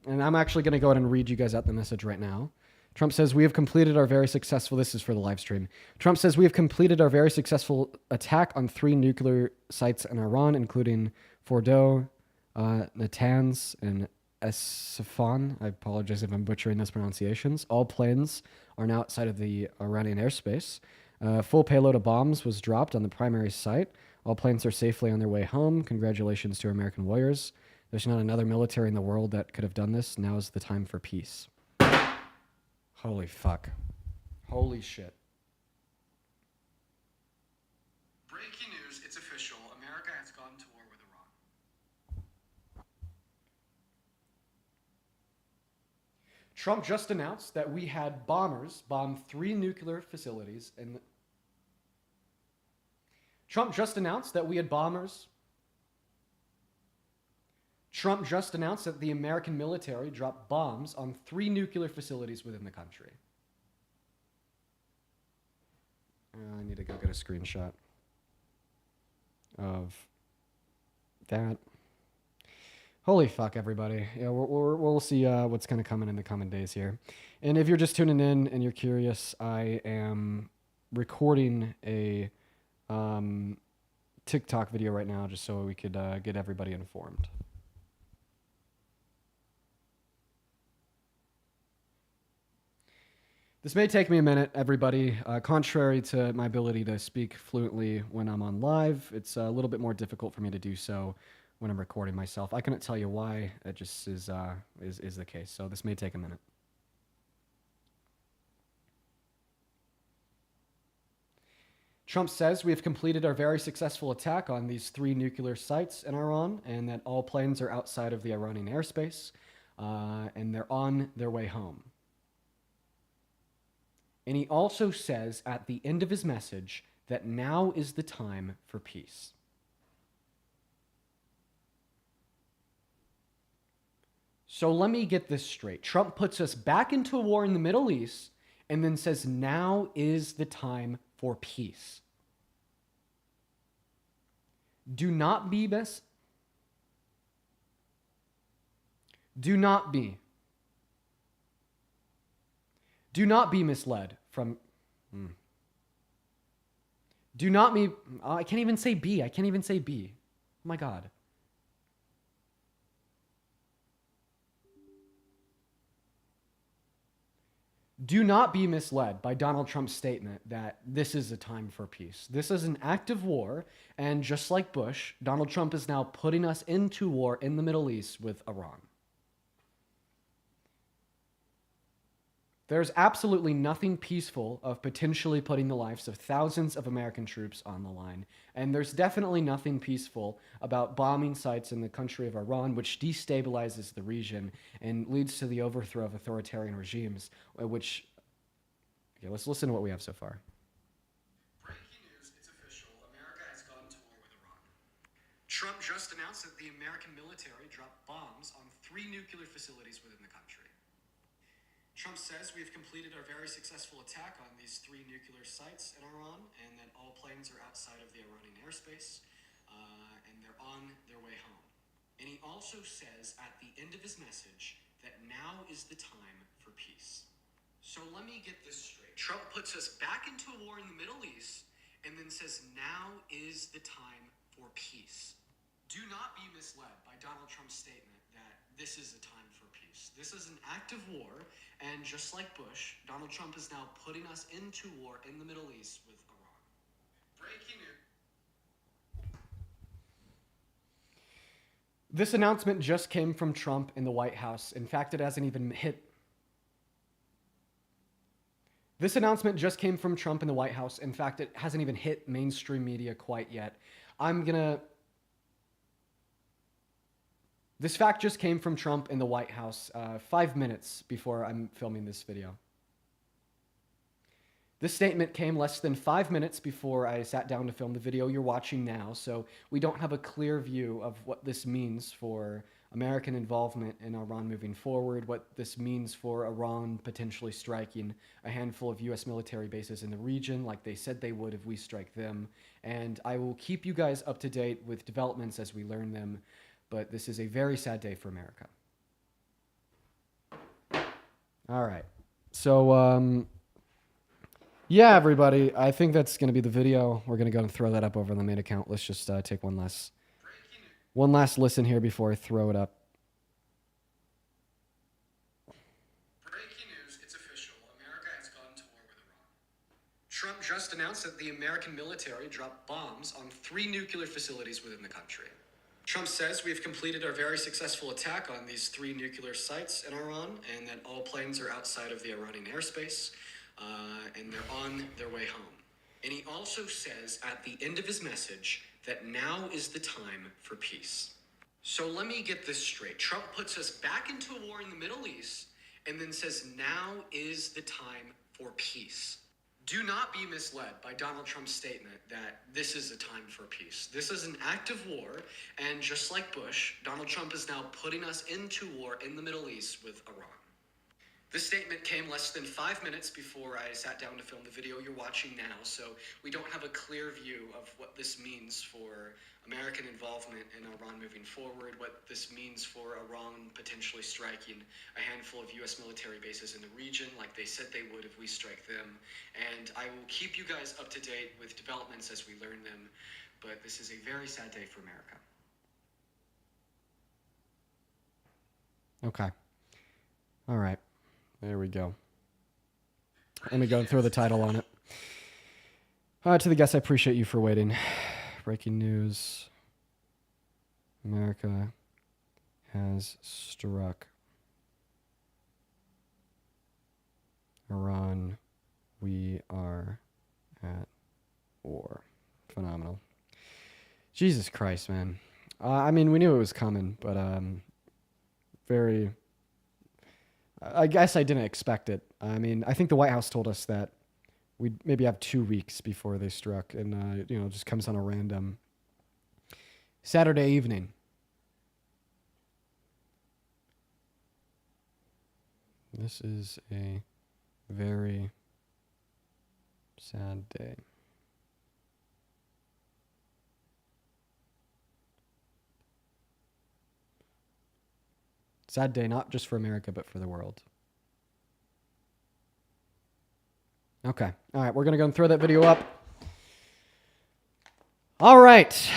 And I'm actually going to go ahead and read you guys out the message right now. Trump says, we have completed our very successful, this is for the live stream. Trump says, we have completed our very successful attack on 3 nuclear sites in Iran, including Fordow, Natanz, and Esfahan. I apologize if I'm butchering those pronunciations. All planes are now outside of the Iranian airspace. Full payload of bombs was dropped on the primary site. All planes are safely on their way home. Congratulations to our American warriors. There's not another military in the world that could have done this. Now is the time for peace. Holy fuck. Holy shit. Breaking news, it's official. America America has gone to war with Iran. Trump just announced that we had bombers bomb 3 nuclear facilities in Trump just announced that we had bombers. Trump just announced that the American military dropped bombs on 3 nuclear facilities within the country. I need to go get a screenshot of that. Holy fuck, everybody. Yeah, we'll see what's kind of coming in the coming days here. And if you're just tuning in and you're curious, I am recording a TikTok video right now just so we could get everybody informed. This may take me a minute, everybody. Contrary to my ability to speak fluently when I'm on live, it's a little bit more difficult for me to do so when I'm recording myself. I couldn't tell you why. It just is the case. So this may take a minute. Trump says we have completed our very successful attack on these 3 nuclear sites in Iran, and that all planes are outside of the Iranian airspace, and they're on their way home. And he also says at the end of his message that now is the time for peace. So let me get this straight. Trump puts us back into a war in the Middle East and then says now is the time for peace. Do not be misled from. Do not be. I can't even say B. I can't even say B. Oh my God. Do not be misled by Donald Trump's statement that this is a time for peace. This is an act of war, and just like Bush, Donald Trump is now putting us into war in the Middle East with Iran. There's absolutely nothing peaceful of potentially putting the lives of thousands of American troops on the line. And there's definitely nothing peaceful about bombing sites in the country of Iran, which destabilizes the region and leads to the overthrow of authoritarian regimes, which... Okay, let's listen to what we have so far. Breaking news, it's official. America has gone to war with Iran. Trump just announced that the American military dropped bombs on 3 nuclear facilities within the country. Trump says we have completed our very successful attack on these 3 nuclear sites in Iran, and that all planes are outside of the Iranian airspace, and they're on their way home. And he also says at the end of his message that now is the time for peace. So let me get this straight. Trump puts us back into a war in the Middle East, and then says now is the time for peace. Do not be misled by Donald Trump's statement that this is a time for peace. This is an act of war, and just like Bush, Donald Trump is now putting us into war in the Middle East with Iran. Breaking news. This announcement just came from Trump in the White House. In fact, it hasn't even hit. This announcement just came from Trump in the White House. In fact, it hasn't even hit mainstream media quite yet. This fact just came from Trump in the White House 5 minutes before I'm filming this video. This statement came less than 5 minutes before I sat down to film the video you're watching now, so we don't have a clear view of what this means for American involvement in Iran moving forward, what this means for Iran potentially striking a handful of U.S. military bases in the region like they said they would if we strike them. And I will keep you guys up to date with developments as we learn them. But this is a very sad day for America. All right. So, yeah, everybody, I think that's going to be the video. We're going to go and throw that up over on the main account. Let's just take one last listen here before I throw it up. Breaking news, it's official. America has gone to war with Iran. Trump just announced that the American military dropped bombs on 3 nuclear facilities within the country. Trump says we have completed our very successful attack on these 3 nuclear sites in Iran, and that all planes are outside of the Iranian airspace, and they're on their way home. And he also says at the end of his message that now is the time for peace. So let me get this straight. Trump puts us back into a war in the Middle East and then says now is the time for peace. Do not be misled by Donald Trump's statement that this is a time for peace. This is an active war, and just like Bush, Donald Trump is now putting us into war in the Middle East with Iran. This statement came less than 5 minutes before I sat down to film the video you're watching now, so we don't have a clear view of what this means for American involvement in Iran moving forward, what this means for Iran potentially striking a handful of U.S. military bases in the region like they said they would if we strike them. And I will keep you guys up to date with developments as we learn them, but this is a very sad day for America. Okay. All right. There we go. Let me go and throw the title on it. To the guests, I appreciate you for waiting. Breaking news. America has struck Iran. We are at war. Phenomenal. Jesus Christ, man. I mean, we knew it was coming, but very... I guess I didn't expect it. I mean, I think the White House told us that we'd maybe have 2 weeks before they struck, and it just comes on a random Saturday evening. This is a very sad day. Sad day, not just for America, but for the world. Okay. All right, we're going to go and throw that video up. All right.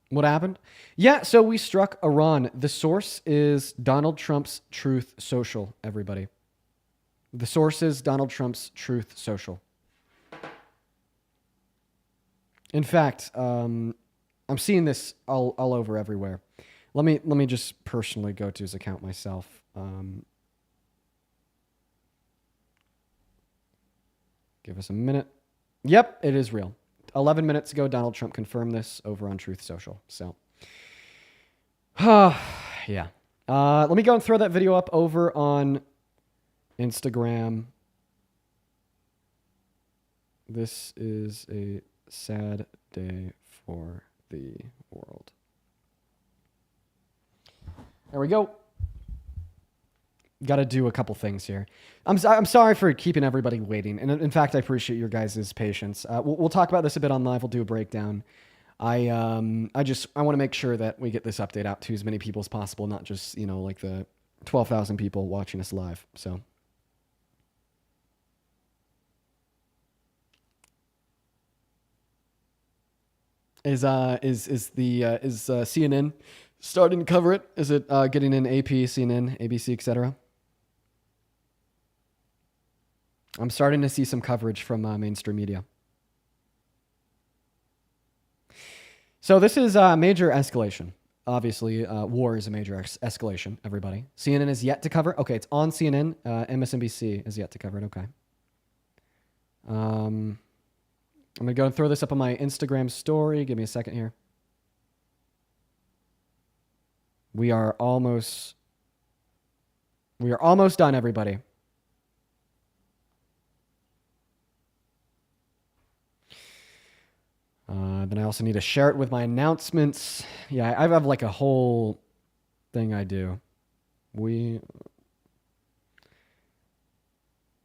What happened? Yeah, so we struck Iran. The source is Donald Trump's Truth Social, everybody. The source is Donald Trump's Truth Social. In fact, I'm seeing this all over everywhere. Let me just personally go to his account myself. Give us a minute. Yep, it is real. 11 minutes ago, Donald Trump confirmed this over on Truth Social. So, yeah. Let me go and throw that video up over on Instagram. This is a sad day for the world. There we go. Got to do a couple things here. I'm sorry for keeping everybody waiting. And in fact, I appreciate your guys' patience. We'll talk about this a bit on live. We'll do a breakdown. I want to make sure that we get this update out to as many people as possible, not just, like the 12,000 people watching us live. So. Is CNN starting to cover it? Is it getting in AP, CNN, ABC, etc.? I'm starting to see some coverage from mainstream media. So this is a major escalation. Obviously, war is a major escalation, everybody. CNN is yet to cover. Okay, it's on CNN. MSNBC is yet to cover it. Okay. I'm going to go and throw this up on my Instagram story. Give me a second here. We are almost done, everybody. Then I also need to share it with my announcements. Yeah, I have like a whole thing I do.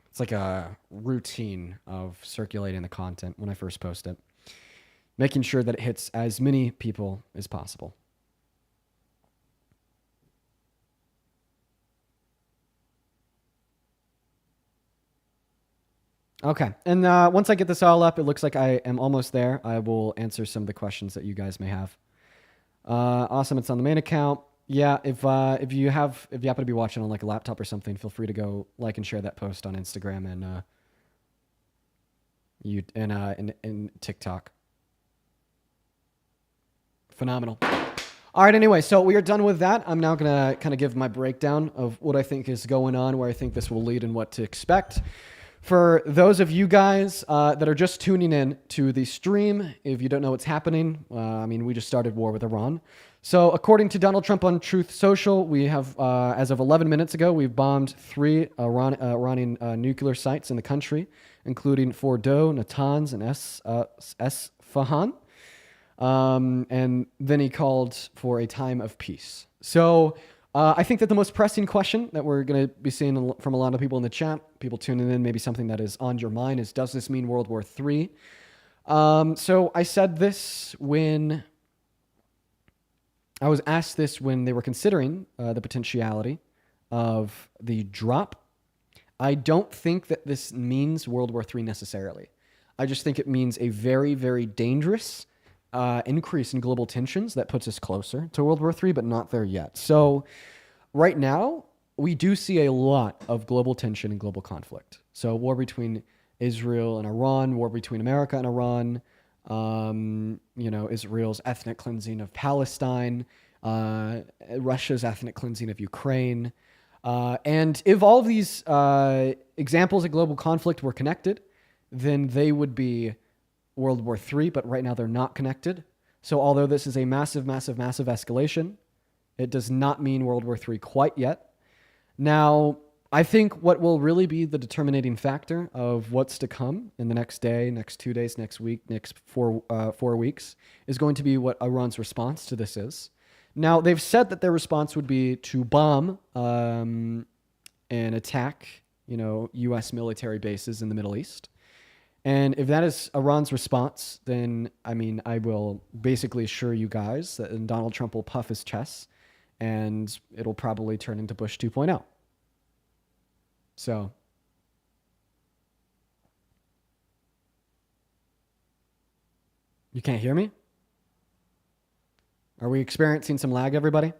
It's like a routine of circulating the content when I first post it. Making sure that it hits as many people as possible. Okay, and once I get this all up, it looks like I am almost there. I will answer some of the questions that you guys may have. Awesome, it's on the main account. Yeah, if you happen to be watching on like a laptop or something, feel free to go like and share that post on Instagram and TikTok. Phenomenal. All right, anyway, so we are done with that. I'm now going to kind of give my breakdown of what I think is going on, where I think this will lead, and what to expect For those of you guys that are just tuning in to the stream, if you don't know what's happening, we just started war with Iran. So according to Donald Trump on Truth Social, we have, as of 11 minutes ago, we've bombed 3 Iranian nuclear sites in the country, including Fordow, Natanz, and Esfahan. And then he called for a time of peace. So I think that the most pressing question that we're going to be seeing from a lot of people in the chat, people tuning in, maybe something that is on your mind is, does this mean World War III? So I said this when I was asked this when they were considering the potentiality of the drop. I don't think that this means World War III necessarily. I just think it means a very, very dangerous increase in global tensions that puts us closer to World War III, but not there yet. So right now, we do see a lot of global tension and global conflict. So war between Israel and Iran, war between America and Iran, Israel's ethnic cleansing of Palestine, Russia's ethnic cleansing of Ukraine. And if all of these examples of global conflict were connected, then they would be World War III, but right now they're not connected. So although this is a massive, massive, massive escalation, it does not mean World War III quite yet. Now, I think what will really be the determining factor of what's to come in the next day, next 2 days, next week, next 4 weeks is going to be what Iran's response to this is. Now, they've said that their response would be to bomb and attack, U.S. military bases in the Middle East. And if that is Iran's response, then, I will basically assure you guys that Donald Trump will puff his chest and it'll probably turn into Bush 2.0. So, you can't hear me? Are we experiencing some lag, everybody?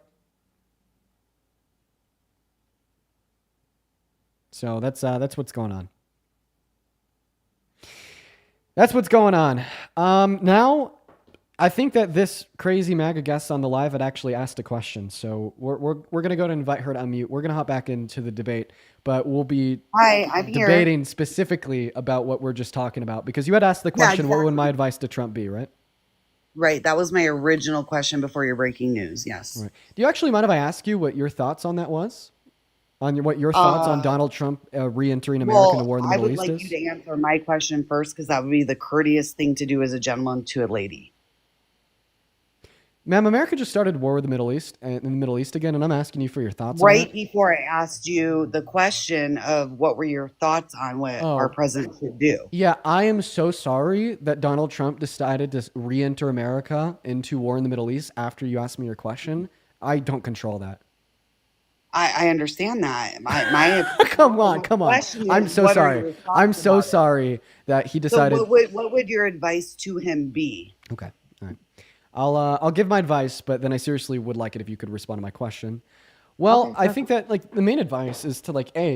So that's what's going on. That's what's going on. Now, I think that this crazy MAGA guest on the live had actually asked a question. So we're going to go to invite her to unmute. We're going to hop back into the debate, but we'll be debating specifically about what we're just talking about. Because you had asked the question, exactly. What would my advice to Trump be, right? Right. That was my original question before your breaking news. Yes. Right. Do you actually mind if I ask you what your thoughts on that was? What your thoughts on Donald Trump re-entering America in a war in the Middle East is? I would like you to answer my question first, because that would be the courteous thing to do as a gentleman to a lady. Ma'am, America just started war with the Middle East again, and I'm asking you for your thoughts right on it. Before I asked you the question of what were your thoughts on what our president should do. Yeah, I am so sorry that Donald Trump decided to re-enter America into war in the Middle East after you asked me your question. I don't control that. I understand that. Come on. I'm so sorry. I'm so sorry that he decided. So what would your advice to him be? Okay. All right. I'll give my advice, but then I seriously would like it if you could respond to my question. Well, I think that the main advice is to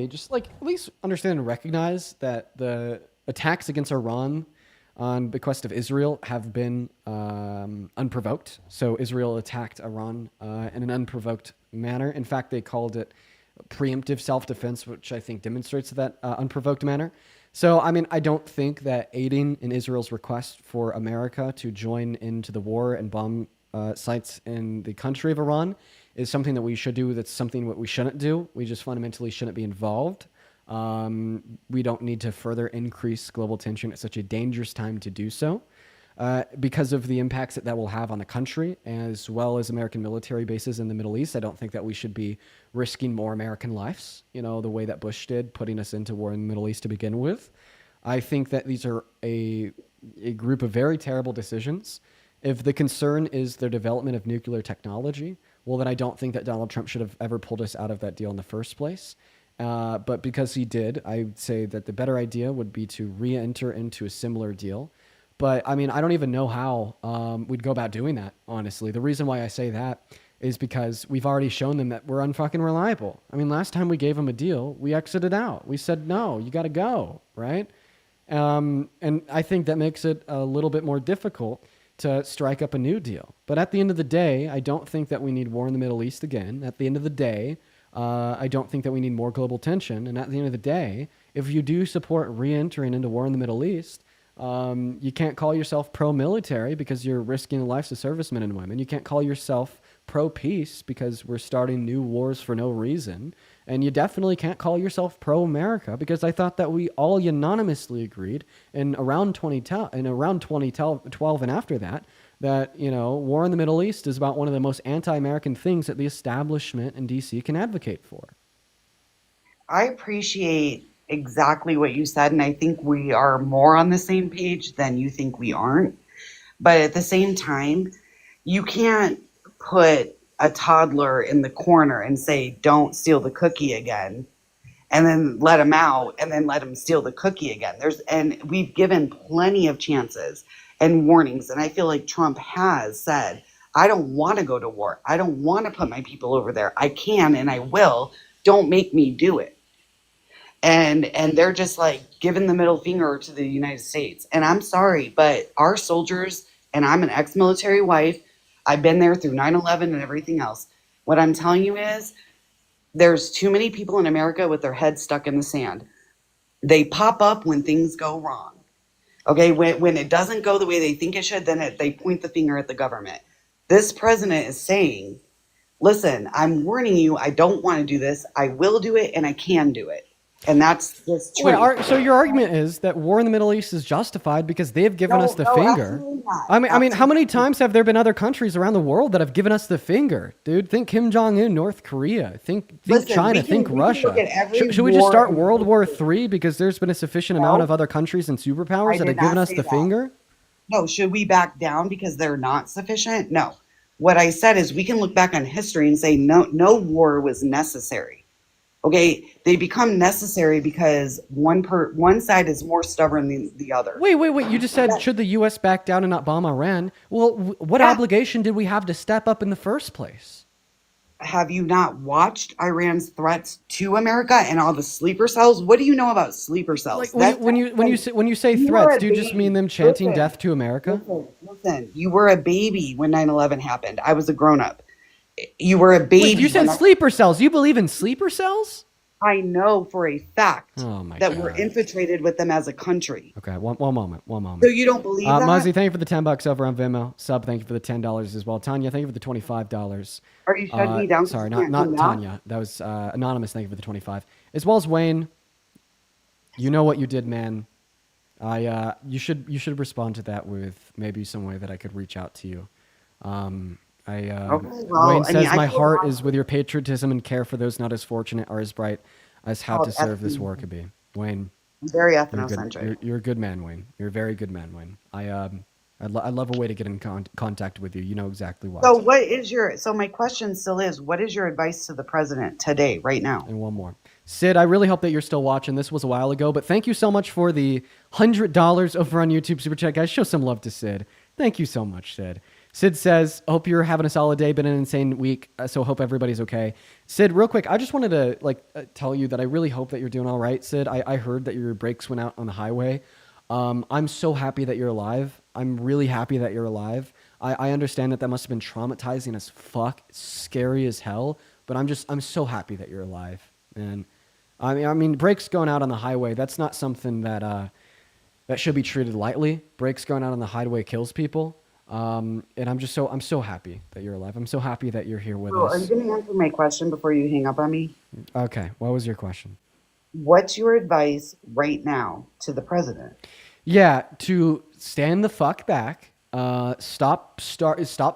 just at least understand and recognize that the attacks against Iran on bequest of Israel have been unprovoked. So Israel attacked Iran in an unprovoked manner. In fact, they called it preemptive self-defense, which I think demonstrates that unprovoked manner. So, I don't think that aiding in Israel's request for America to join into the war and bomb sites in the country of Iran is something that we should do. That's something that we shouldn't do. We just fundamentally shouldn't be involved. We don't need to further increase global tension at such a dangerous time to do so. Because of the impacts that will have on the country, as well as American military bases in the Middle East. I don't think that we should be risking more American lives, the way that Bush did, putting us into war in the Middle East to begin with. I think that these are a group of very terrible decisions. If the concern is the development of nuclear technology, well, then I don't think that Donald Trump should have ever pulled us out of that deal in the first place. But because he did, I would say that the better idea would be to re-enter into a similar deal. But I don't even know how we'd go about doing that, honestly. The reason why I say that is because we've already shown them that we're unfucking reliable. Last time we gave them a deal, we exited out. We said, no, you got to go, right? And I think that makes it a little bit more difficult to strike up a new deal. But at the end of the day, I don't think that we need war in the Middle East again. At the end of the day, I don't think that we need more global tension. And at the end of the day, if you do support re-entering into war in the Middle East, you can't call yourself pro-military because you're risking the lives of servicemen and women. You can't call yourself pro-peace because we're starting new wars for no reason. And you definitely can't call yourself pro-America because I thought that we all unanimously agreed in around 2012 and after that, you know, war in the Middle East is about one of the most anti-American things that the establishment in DC can advocate for. I appreciate exactly what you said, and I think we are more on the same page than you think we aren't. But at the same time, you can't put a toddler in the corner and say, don't steal the cookie again, and then let him out and then let him steal the cookie again. And we've given plenty of chances and warnings. And I feel like Trump has said, I don't want to go to war. I don't want to put my people over there. I can and I will. Don't make me do it. And they're just like giving the middle finger to the United States. And I'm sorry, but our soldiers, and I'm an ex-military wife, I've been there through 9/11 and everything else. What I'm telling you is there's too many people in America with their heads stuck in the sand. They pop up when things go wrong. Okay, when it doesn't go the way they think it should, then they point the finger at the government. This president is saying, listen, I'm warning you, I don't want to do this. I will do it and I can do it. And that's just true. Wait, so your argument is that war in the Middle East is justified because they've given us the finger? Absolutely not. I mean, how many times have there been other countries around the world that have given us the finger, dude? Think Kim Jong-un, North Korea. Think Listen, China. we can Think look Russia. at every Should we just war start in World War III because there's been a sufficient amount of other countries and superpowers I that did have given not us say the that. finger? No, should we back down because they're not sufficient? No. What I said is we can look back on history and say no war was necessary. Okay, they become necessary because one side is more stubborn than the other. Wait. You just said, should the U.S. back down and not bomb Iran? Well, what obligation did we have to step up in the first place? Have you not watched Iran's threats to America and all the sleeper cells? What do you know about sleeper cells? Like when you say You threats, were a do you just baby. mean them chanting Listen, death to America? Listen, you were a baby when 9/11 happened. I was a grown-up. You were a baby. Wait, you said sleeper cells. You believe in sleeper cells? I know for a fact that we're God. infiltrated with them as a country. Okay, one moment. So you don't believe that? Muzzy, thank you for the $10 over on Venmo. Sub, thank you for the $10 as well. Tanya, thank you for the $25. Are you shutting me down? Sorry, 'cause you can't not do that? Tanya. That was anonymous. Thank you for the 25. As well as Wayne. You know what you did, man. You should respond to that with maybe some way that I could reach out to you. Wayne says, my heart is with your patriotism and care for those not as fortunate or as bright as have to serve this war could be. Wayne, I'm very you're ethnocentric. you're a good man, Wayne. You're a very good man, Wayne. I love a way to get in contact with you. You know exactly what. So my question still is, what is your advice to the president today, right now? And one more. Sid, I really hope that you're still watching. This was a while ago, but thank you so much for the $100 over on YouTube Super Chat. Guys, show some love to Sid. Thank you so much, Sid. Sid says, hope you're having a solid day. Been an insane week, so hope everybody's okay. Sid, real quick, I just wanted to tell you that I really hope that you're doing all right, Sid. I heard that your brakes went out on the highway. I'm so happy that you're alive. I'm really happy that you're alive. I understand that must have been traumatizing as fuck, scary as hell, but I'm so happy that you're alive. And I mean, brakes going out on the highway, that's not something that should be treated lightly. Brakes going out on the highway kills people. And I'm so happy that you're alive. I'm so happy that you're here with Are us. you going to answer my question before you hang up on me? Okay. What was your question? What's your advice right now to the president? Yeah, to stand the fuck back. Stop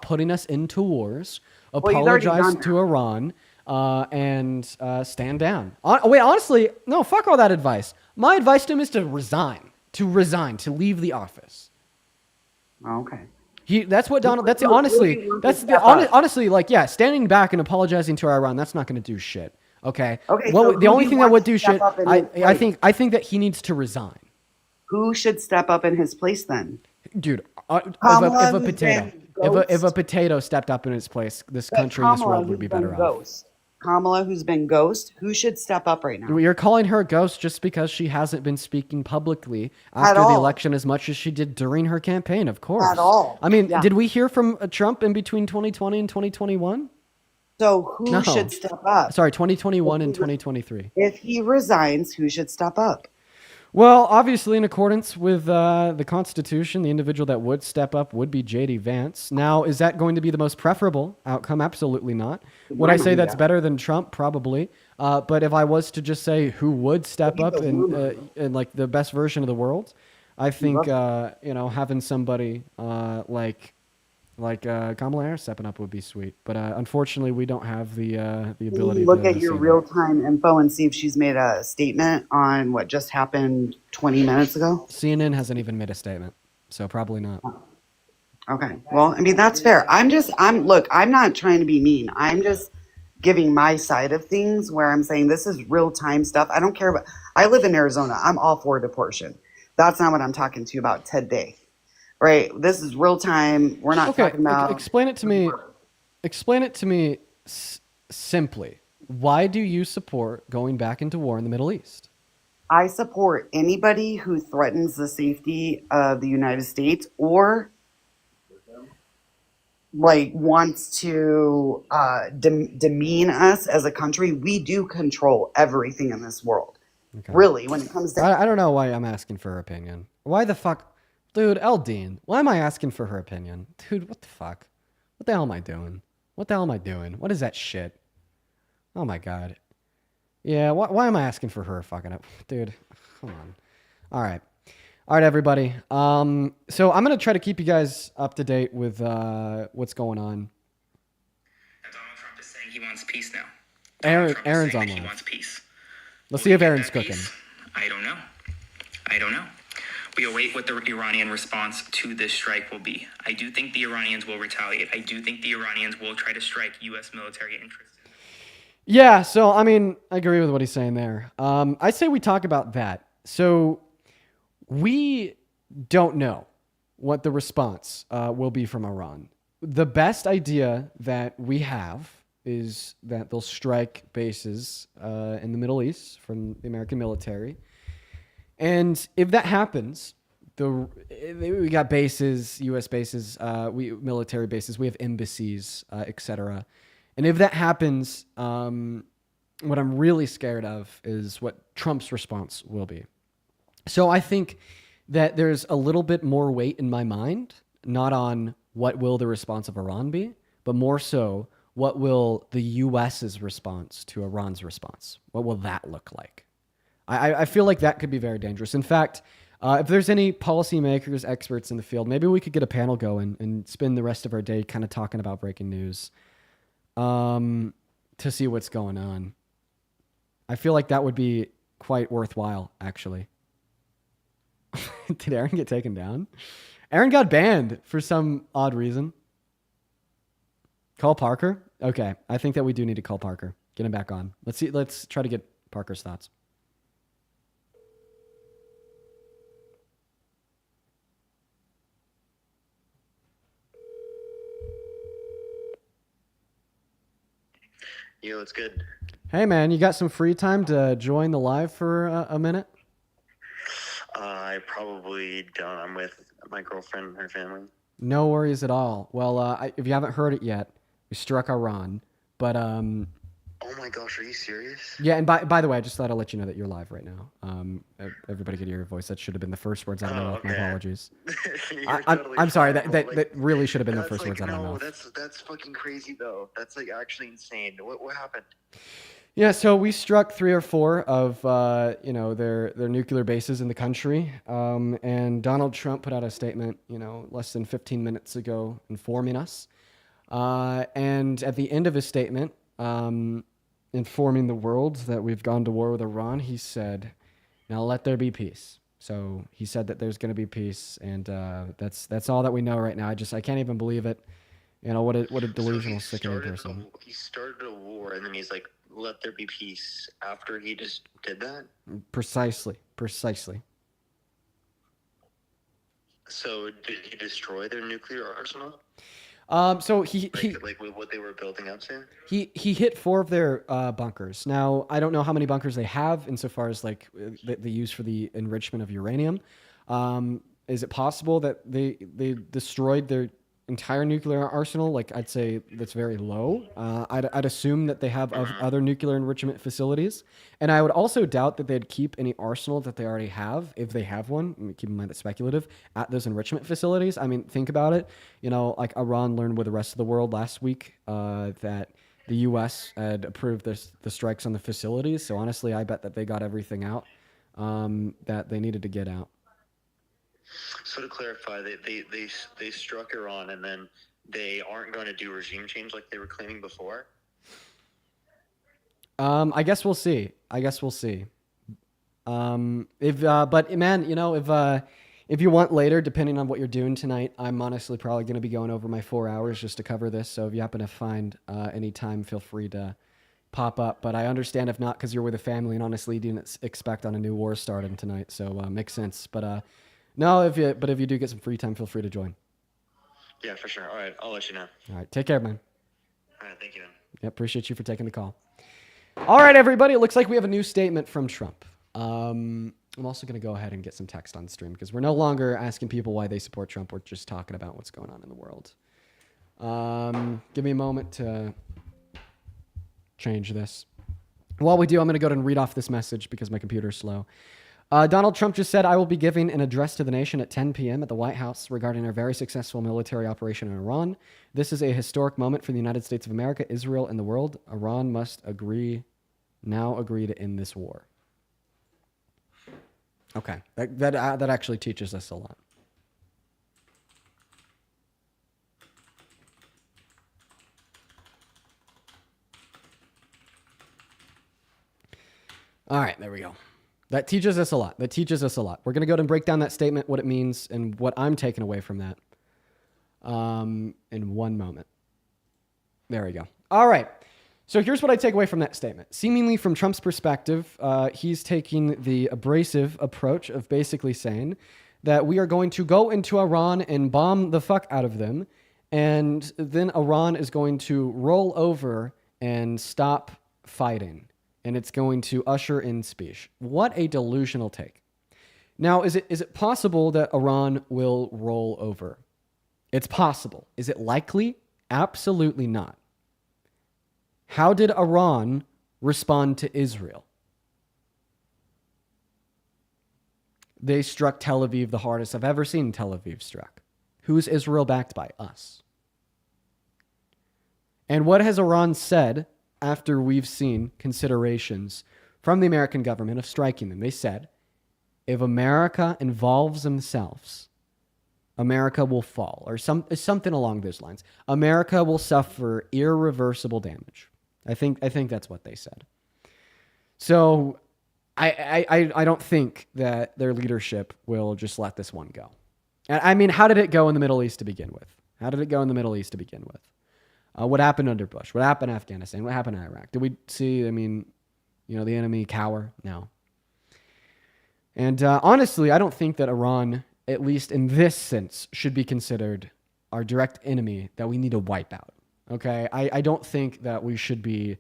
putting us into wars. Apologize to Iran. And stand down. Wait, honestly, no. Fuck all that advice. My advice to him is to resign. To leave the office. Okay. That's what Donald. That's honestly. Honestly, like, yeah, standing back and apologizing to Iran. That's not going to do shit. Okay. Okay. Well, So the only thing that would do shit. I I think that he needs to resign. Who should step up in his place then? Dude, if a potato stepped up in its place, this country and this world would be better off. Kamala, who's been ghost, who should step up right now? You're calling her a ghost just because she hasn't been speaking publicly after the election as much as she did during her campaign, of course. At all. I mean, did we hear from Trump in between 2020 and 2021? So who No. should step up? Sorry, 2021 and 2023. If he resigns, who should step up? Well, obviously, in accordance with the Constitution, the individual that would step up would be J.D. Vance. Now, is that going to be the most preferable outcome? Absolutely not. Would I say that's better than Trump? Probably. But if I was to just say who would step up in like the best version of the world, I think having somebody like Kamala Harris stepping up would be sweet. But unfortunately, we don't have the Can ability you look to at your see that. real-time info and see if she's made a statement on what just happened 20 minutes ago? CNN hasn't even made a statement, so probably not. Okay. Well, I mean, that's fair. Look, I'm not trying to be mean. I'm just giving my side of things where I'm saying this is real-time stuff. I don't care about, I live in Arizona. I'm all for deportation. That's not what I'm talking to you about today, right? This is real time. We're not talking about. Explain it to me. Explain it to me simply. Why do you support going back into war in the Middle East? I support anybody who threatens the safety of the United States or like wants to demean us as a country. We do control everything in this world. Okay. Really, when it comes to I don't know why I'm asking for her opinion. Why the fuck, dude? Eldine, why am I asking for her opinion, dude? What the fuck? What the hell am I doing? What the hell am I doing? What is that shit? Oh my god. Yeah. Why am I asking for her fucking up, dude? Come on. All right. Everybody. So I'm gonna try to keep you guys up to date with what's going on. Donald Trump is saying he wants peace now. Aaron's saying on that he live. wants peace. Let's see if Aaron's cooking. I don't know. I don't know. We await what the Iranian response to this strike will be. I do think the Iranians will retaliate. I do think the Iranians will try to strike U.S. military interests. Yeah, so I mean, I agree with what he's saying there. I say we talk about that. So we don't know what the response will be from Iran. The best idea that we have is that they'll strike bases in the Middle East from the American military. And if that happens, we got bases, U.S. bases, military bases, we have embassies, etc. And if that happens, what I'm really scared of is what Trump's response will be. So I think that there's a little bit more weight in my mind, not on what will the response of Iran be, but more so what will the U.S.'s response to Iran's response? What will that look like? I feel like that could be very dangerous. In fact, if there's any policymakers, experts in the field, maybe we could get a panel going and spend the rest of our day kind of talking about breaking news to see what's going on. I feel like that would be quite worthwhile, actually. Did Aaron get taken down? Aaron got banned for some odd reason. Call Parker? Okay, I think that we do need to call Parker. Get him back on. Let's try to get Parker's thoughts. Yo, it's good. Hey man, you got some free time to join the live for a minute? I probably don't. I'm with my girlfriend and her family. No worries at all. Well, if you haven't heard it yet, we struck Iran. But Oh my gosh, are you serious? yeah, and by the way, I just thought I'd let you know that you're live right now. Everybody could hear your voice. That should have been the first words out of my mouth. My apologies. I'm sorry. That really should have been the first words out of my mouth. That's fucking crazy though. That's like actually insane. What happened? Yeah, so we struck 3 or 4 of their nuclear bases in the country, and Donald Trump put out a statement, less than 15 minutes ago, informing us. And at the end of his statement, informing the world that we've gone to war with Iran, he said, "Now let there be peace." So he said that there's going to be peace, and that's all that we know right now. I can't even believe it. What a delusional, sickening person. He started a war and then he's like, "Let there be peace." After he just did that. Precisely. So did he destroy their nuclear arsenal? So he like what they were building up to. He hit 4 of their bunkers. Now I don't know how many bunkers they have insofar as like the use for the enrichment of uranium. Is it possible that they destroyed their entire nuclear arsenal, like I'd say that's very low. I'd assume that they have other nuclear enrichment facilities, and I would also doubt that they'd keep any arsenal that they already have, if they have one. I mean, keep in mind that's speculative, at those enrichment facilities. I mean, think about it. You know, like Iran learned with the rest of the world last week that the U.S. had approved the strikes on the facilities. So honestly, I bet that they got everything out that they needed to get out. So to clarify, they struck Iran, and then they aren't going to do regime change like they were claiming before. I guess we'll see. But man, you know, if you want later, depending on what you're doing tonight, I'm honestly probably going to be going over my 4 hours just to cover this. So if you happen to find any time, feel free to pop up. But I understand if not, because you're with a family, and honestly, didn't expect on a new war starting tonight. So makes sense. But no, if you do get some free time, feel free to join. Yeah, for sure. All right, I'll let you know. All right, take care, man. All right, thank you, man. Yeah, appreciate you for taking the call. All right, everybody. It looks like we have a new statement from Trump. I'm also going to go ahead and get some text on stream because we're no longer asking people why they support Trump. We're just talking about what's going on in the world. Give me a moment to change this. While we do, I'm going to go ahead and read off this message because my computer's slow. Donald Trump just said, I will be giving an address to the nation at 10 p.m. at the White House regarding our very successful military operation in Iran. This is a historic moment for the United States of America, Israel, and the world. Iran must now agree to end this war. Okay, that actually teaches us a lot. All right, there we go. That teaches us a lot. We're going to go ahead and break down that statement, what it means, and what I'm taking away from that in one moment. There we go. All right. So here's what I take away from that statement. Seemingly from Trump's perspective, he's taking the abrasive approach of basically saying that we are going to go into Iran and bomb the fuck out of them, and then Iran is going to roll over and stop fighting. And it's going to usher in peace. What a delusional take. Now, is it possible that Iran will roll over? It's possible. Is it likely? Absolutely not. How did Iran respond to Israel? They struck Tel Aviv the hardest I've ever seen Tel Aviv struck. Who's Israel backed by? Us. And what has Iran said after we've seen considerations from the American government of striking them? They said, if America involves themselves, America will fall, or something along those lines. America will suffer irreversible damage. I think that's what they said. So I don't think that their leadership will just let this one go. I mean, how did it go in the Middle East to begin with? What happened under Bush? What happened in Afghanistan? What happened in Iraq? Did we see, the enemy cower? No. And honestly, I don't think that Iran, at least in this sense, should be considered our direct enemy that we need to wipe out. Okay? I don't think that we should be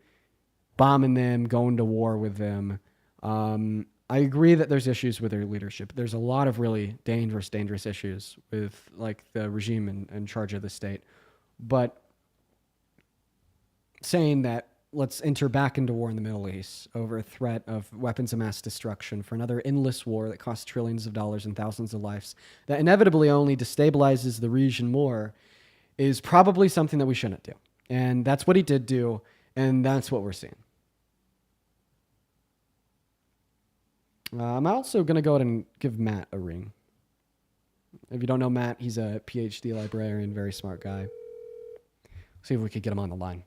bombing them, going to war with them. I agree that there's issues with their leadership. There's a lot of really dangerous issues with like the regime in charge of the state. But saying that let's enter back into war in the Middle East over a threat of weapons of mass destruction for another endless war that costs trillions of dollars and thousands of lives that inevitably only destabilizes the region more is probably something that we shouldn't do. And that's what he did do, and that's what we're seeing. I'm also going to go ahead and give Matt a ring. If you don't know Matt, he's a PhD librarian, very smart guy. See if we could get him on the line.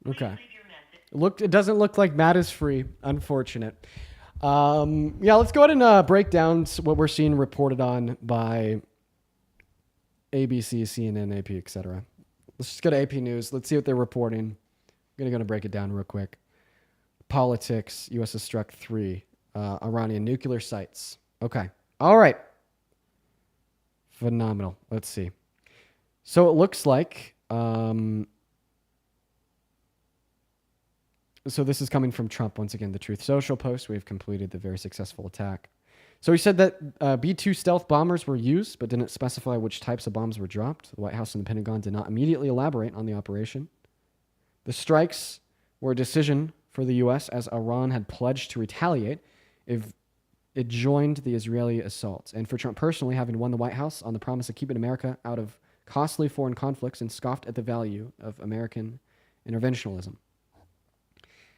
Okay. It doesn't look like Matt is free. Unfortunate. Let's go ahead and break down what we're seeing reported on by ABC, CNN, AP, etc. Let's just go to AP News. Let's see what they're reporting. I'm going to break it down real quick. Politics. U.S. has struck 3 Iranian nuclear sites. Okay. All right. Phenomenal. Let's see. So it looks like... so this is coming from Trump once again. The Truth Social post. We've completed the very successful attack. So he said that B-2 stealth bombers were used, but didn't specify which types of bombs were dropped. The White House and the Pentagon did not immediately elaborate on the operation. The strikes were a decision for the U.S. as Iran had pledged to retaliate if it joined the Israeli assault. And for Trump personally, having won the White House on the promise of keeping America out of costly foreign conflicts and scoffed at the value of American interventionism.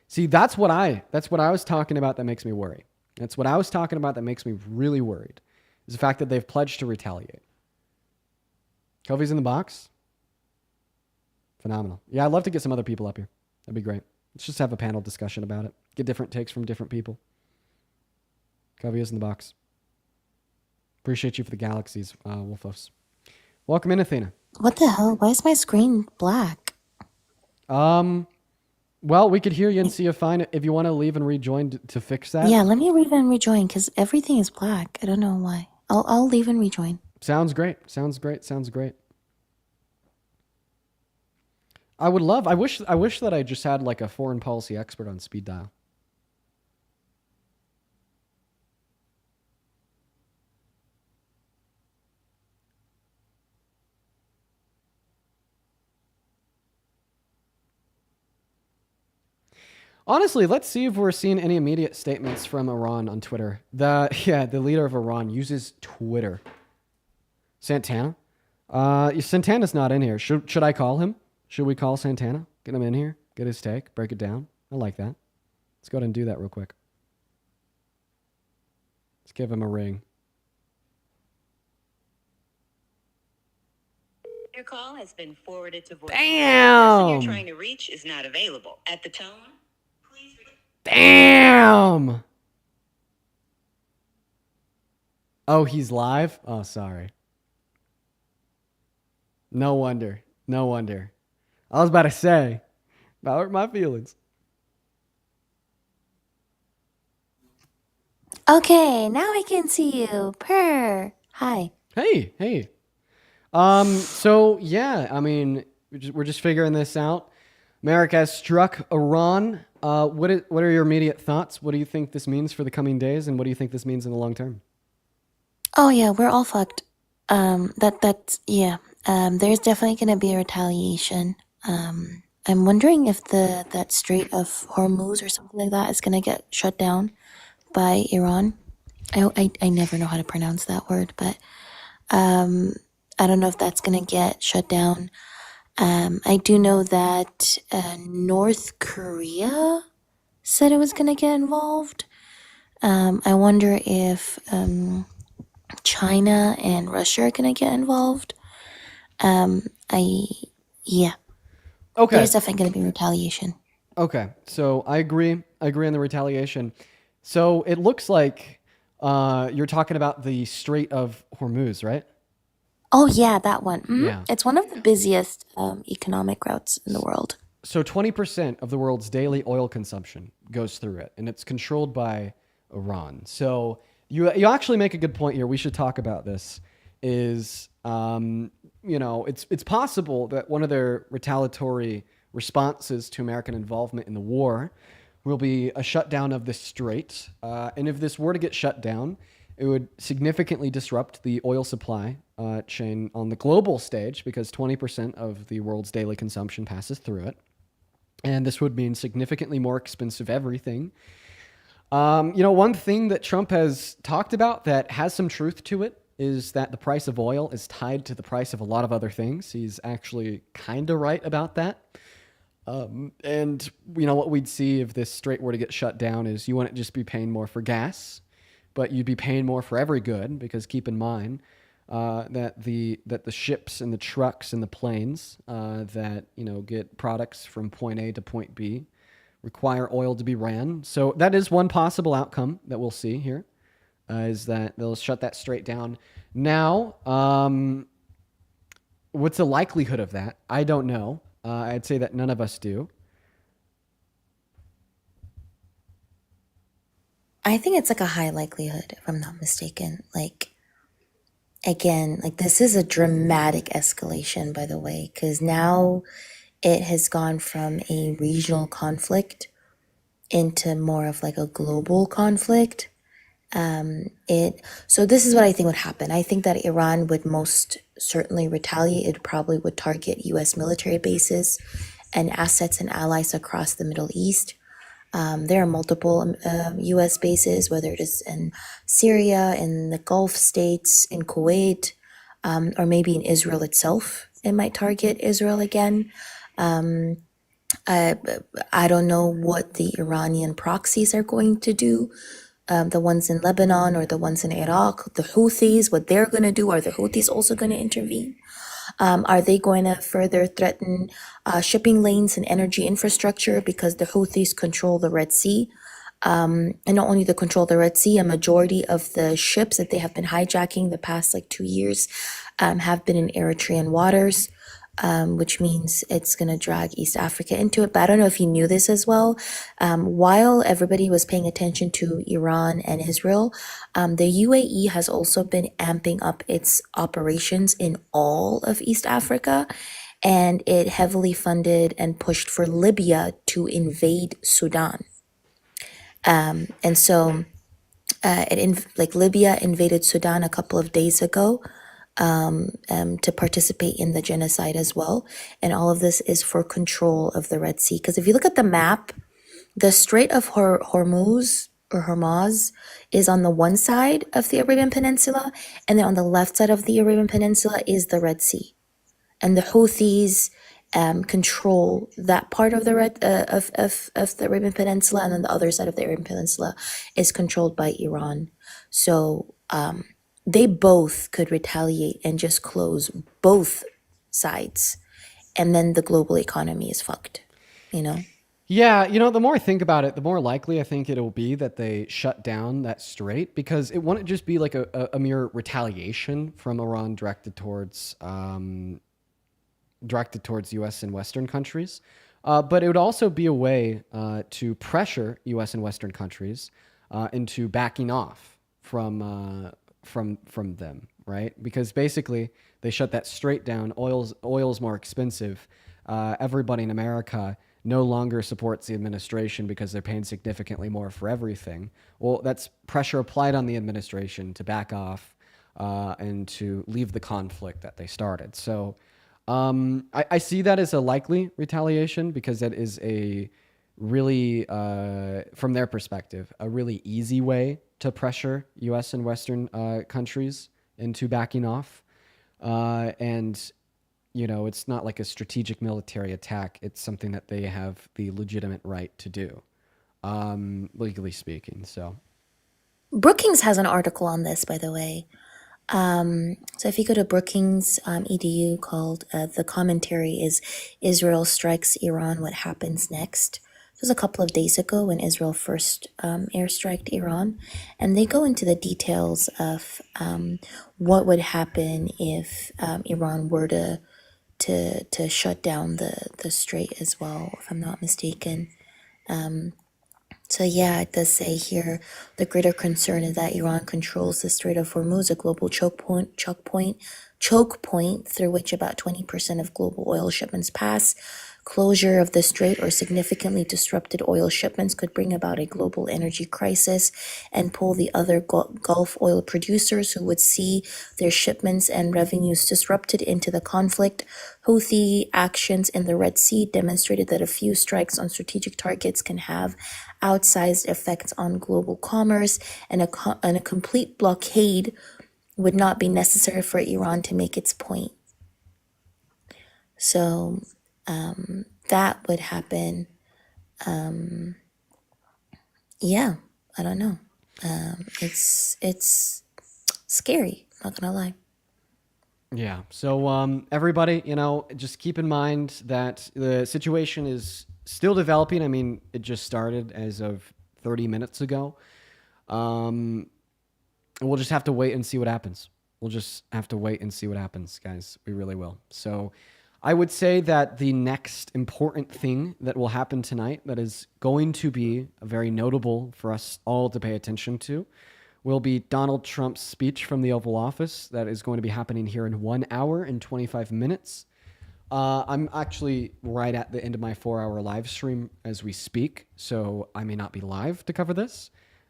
See, that's what I was talking about that makes me worry. That's what I was talking about that makes me really worried, is the fact that they've pledged to retaliate. Kofi's in the box? Phenomenal. Yeah, I'd love to get some other people up here. That'd be great. Let's just have a panel discussion about it. Get different takes from different people. Kofi is in the box. Appreciate you for the galaxies, Wolfos. Welcome in, Athena. What the hell? Why is my screen black? Well, we could hear you and see you fine. If you want to leave and rejoin to fix that. Yeah, let me leave and rejoin because everything is black. I don't know why. I'll leave and rejoin. Sounds great. Sounds great. Sounds great. I wish that I just had like a foreign policy expert on speed dial. Honestly, let's see if we're seeing any immediate statements from Iran on Twitter. The leader of Iran uses Twitter. Santana? Santana's not in here. Should I call him? Should we call Santana? Get him in here? Get his take? Break it down? I like that. Let's go ahead and do that real quick. Let's give him a ring. Your call has been forwarded to voice. Damn! The person you're trying to reach is not available. At the tone, please... Damn! Oh, he's live? Oh, sorry. No wonder. No wonder. I was about to say, about hurt my feelings. Okay, now I can see you. Purr. Hi. Hey. So yeah, I mean, we're just figuring this out. America has struck Iran. What are your immediate thoughts? What do you think this means for the coming days, and what do you think this means in the long term? Oh yeah, we're all fucked. That's yeah. There's definitely gonna be a retaliation. I'm wondering if that Strait of Hormuz or something like that is gonna get shut down by Iran. I never know how to pronounce that word, but I don't know if that's gonna get shut down. I do know that North Korea said it was gonna get involved. I wonder if China and Russia are gonna get involved. Okay. There's definitely gonna be retaliation. Okay, so I agree on the retaliation. So it looks like you're talking about the Strait of Hormuz, right? Oh yeah, that one. Mhm. Yeah. It's one of the busiest economic routes in the world. So 20% of the world's daily oil consumption goes through it, and it's controlled by Iran. So you actually make a good point here. We should talk about this. It's possible that one of their retaliatory responses to American involvement in the war will be a shutdown of this strait. And if this were to get shut down, it would significantly disrupt the oil supply chain on the global stage because 20% of the world's daily consumption passes through it. And this would mean significantly more expensive everything. One thing that Trump has talked about that has some truth to it is that the price of oil is tied to the price of a lot of other things. He's actually kind of right about that. And what we'd see if this strait were to get shut down is you wouldn't just be paying more for gas, but you'd be paying more for every good, because keep in mind that the ships and the trucks and the planes that get products from point A to point B require oil to be ran. So that is one possible outcome that we'll see here, is that they'll shut that strait down. Now, What's the likelihood of that? I don't know. I'd say that none of us do. I think it's like a high likelihood, if I'm not mistaken. Like, again, like this is a dramatic escalation, by the way, because now it has gone from a regional conflict into more of like a global conflict. It so this is what I think would happen. I think that Iran would most certainly retaliate. It probably would target U.S. military bases and assets and allies across the Middle East. There are multiple U.S. bases, whether it is in Syria, in the Gulf states, in Kuwait, or maybe in Israel itself. It might target Israel again. I, I don't know what the Iranian proxies are going to do. The ones in Lebanon or the ones in Iraq, the Houthis, what they're going to do. Are the Houthis also going to intervene? Are they going to further threaten shipping lanes and energy infrastructure because the Houthis control the Red Sea? And not only they control the Red Sea, a majority of the ships that they have been hijacking the past like 2 years have been in Eritrean waters. Which means it's going to drag East Africa into it. But I don't know if you knew this as well. While everybody was paying attention to Iran and Israel, the UAE has also been amping up its operations in all of East Africa. And it heavily funded and pushed for Libya to invade Sudan. And so Libya invaded Sudan a couple of days ago to participate in the genocide as well. And all of this is for control of the Red Sea. Because if you look at the map, the Strait of Hormuz or Hormuz is on the one side of the Arabian Peninsula, and then on the left side of the Arabian Peninsula is the Red Sea. And the Houthis control that part of the of the Arabian Peninsula, and then the other side of the Arabian Peninsula is controlled by Iran. So they both could retaliate and just close both sides, and then the global economy is fucked, you know? Yeah, the more I think about it, the more likely I think it'll be that they shut down that strait, because it wouldn't just be like a mere retaliation from Iran directed towards U.S. and Western countries, but it would also be a way to pressure U.S. and Western countries into backing off from them, right? Because basically they shut that strait down. Oil's more expensive. Everybody in America no longer supports the administration because they're paying significantly more for everything. Well, that's pressure applied on the administration to back off and to leave the conflict that they started. So I see that as a likely retaliation, because that is a really, from their perspective, a really easy way to pressure U.S. and Western countries into backing off. And it's not like a strategic military attack. It's something that they have the legitimate right to do, legally speaking. So Brookings has an article on this, by the way. So if you go to Brookings edu, called the commentary is Israel strikes Iran, what happens next? It was a couple of days ago when Israel first airstriked Iran, and they go into the details of what would happen if Iran were to shut down the strait as well, if I'm not mistaken. So yeah, it does say here the greater concern is that Iran controls the Strait of Hormuz, a global choke point through which about 20% of global oil shipments pass. Closure of the strait or significantly disrupted oil shipments could bring about a global energy crisis and pull the other Gulf oil producers who would see their shipments and revenues disrupted into the conflict. Houthi actions in the Red Sea demonstrated that a few strikes on strategic targets can have outsized effects on global commerce, and a complete blockade would not be necessary for Iran to make its point. So that would happen. Yeah, I don't know. It's scary, not gonna lie. yeah. So everybody, just keep in mind that the situation is still developing. I mean, it just started as of 30 minutes ago. And we'll just have to wait and see what happens. We'll just have to wait and see what happens, guys. We really will. So I would say that the next important thing that will happen tonight that is going to be very notable for us all to pay attention to will be Donald Trump's speech from the Oval Office that is going to be happening here in 1 hour and 25 minutes. I'm actually right at the end of my 4-hour live stream as we speak, so I may not be live to cover this.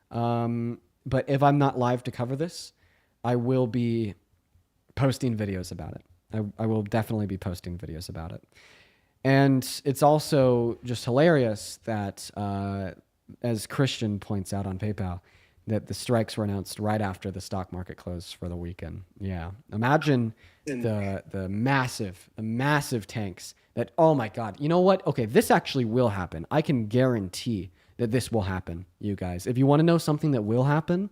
But if I'm not live to cover this, I will be posting videos about it. I will definitely be posting videos about it. And it's also just hilarious that, as Christian points out on PayPal, that the strikes were announced right after the stock market closed for the weekend. Yeah. Imagine the massive tanks that, oh my God, you know what? Okay, this actually will happen. I can guarantee that this will happen, you guys. If you want to know something that will happen,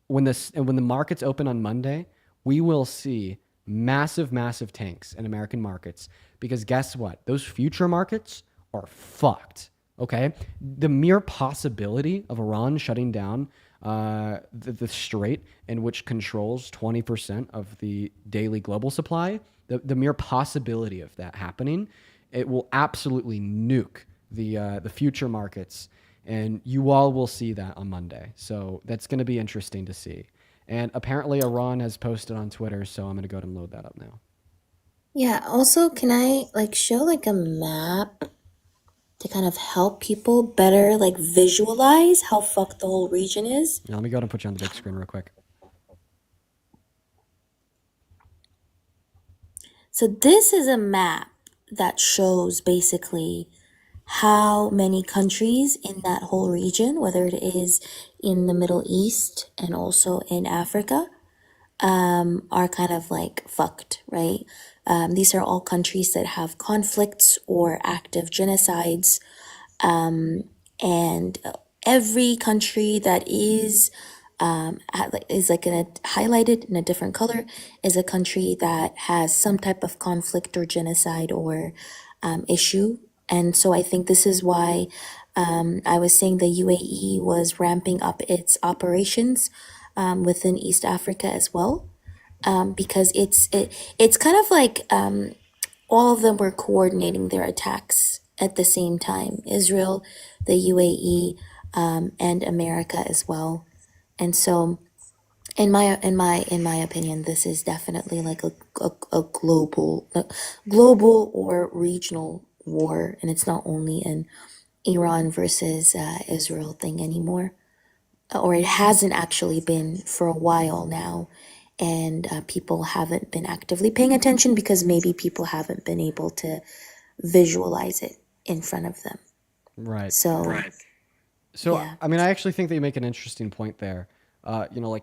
when the markets open on Monday, we will see massive tanks in American markets, because guess what? Those future markets are fucked. Okay, the mere possibility of Iran shutting down the strait, in which controls 20% of the daily global supply, the mere possibility of that happening, it will absolutely nuke the future markets, and you all will see that on Monday. So that's going to be interesting to see. And apparently Iran has posted on Twitter, so I'm going to go ahead and load that up now. Yeah, also, can I show a map to kind of help people better visualize how fucked the whole region is? Now let me go ahead and put you on the big screen real quick. So this is a map that shows basically how many countries in that whole region, whether it is in the Middle East and also in Africa, are kind of fucked, right? These are all countries that have conflicts or active genocides. And every country that is highlighted in a different color is a country that has some type of conflict or genocide or issue. And so I think this is why I was saying the UAE was ramping up its operations within East Africa as well, because it's kind of all of them were coordinating their attacks at the same time. Israel, the UAE, and America as well. And so, in my opinion, this is definitely a global or regional war, and it's not only an Iran versus Israel thing anymore, or it hasn't actually been for a while now. And people haven't been actively paying attention because maybe people haven't been able to visualize it in front of them. Right. So, So, yeah. I mean, I actually think that you make an interesting point there.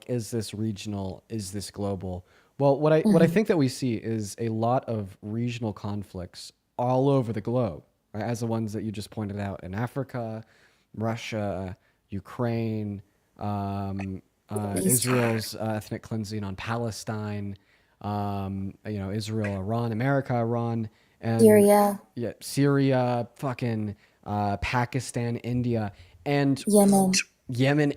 Is this regional? Is this global? Well, what I think that we see is a lot of regional conflicts all over the globe, right? As the ones that you just pointed out in Africa, Russia, Ukraine, Israel's ethnic cleansing on Palestine, Israel, Iran, America, Iran, and Syria. yeah, Syria, fucking Pakistan, India, and Yemen,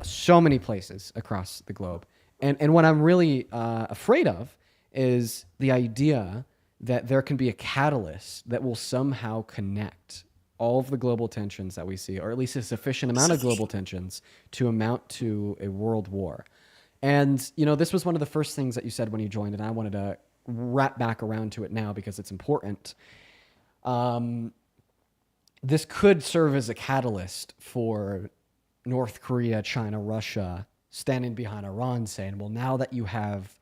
so many places across the globe. And what I'm really afraid of is the idea that there can be a catalyst that will somehow connect all of the global tensions that we see, or at least a sufficient amount of global tensions to amount to a world war. And, this was one of the first things that you said when you joined, and I wanted to wrap back around to it now because it's important. This could serve as a catalyst for North Korea, China, Russia standing behind Iran saying, well, now that you have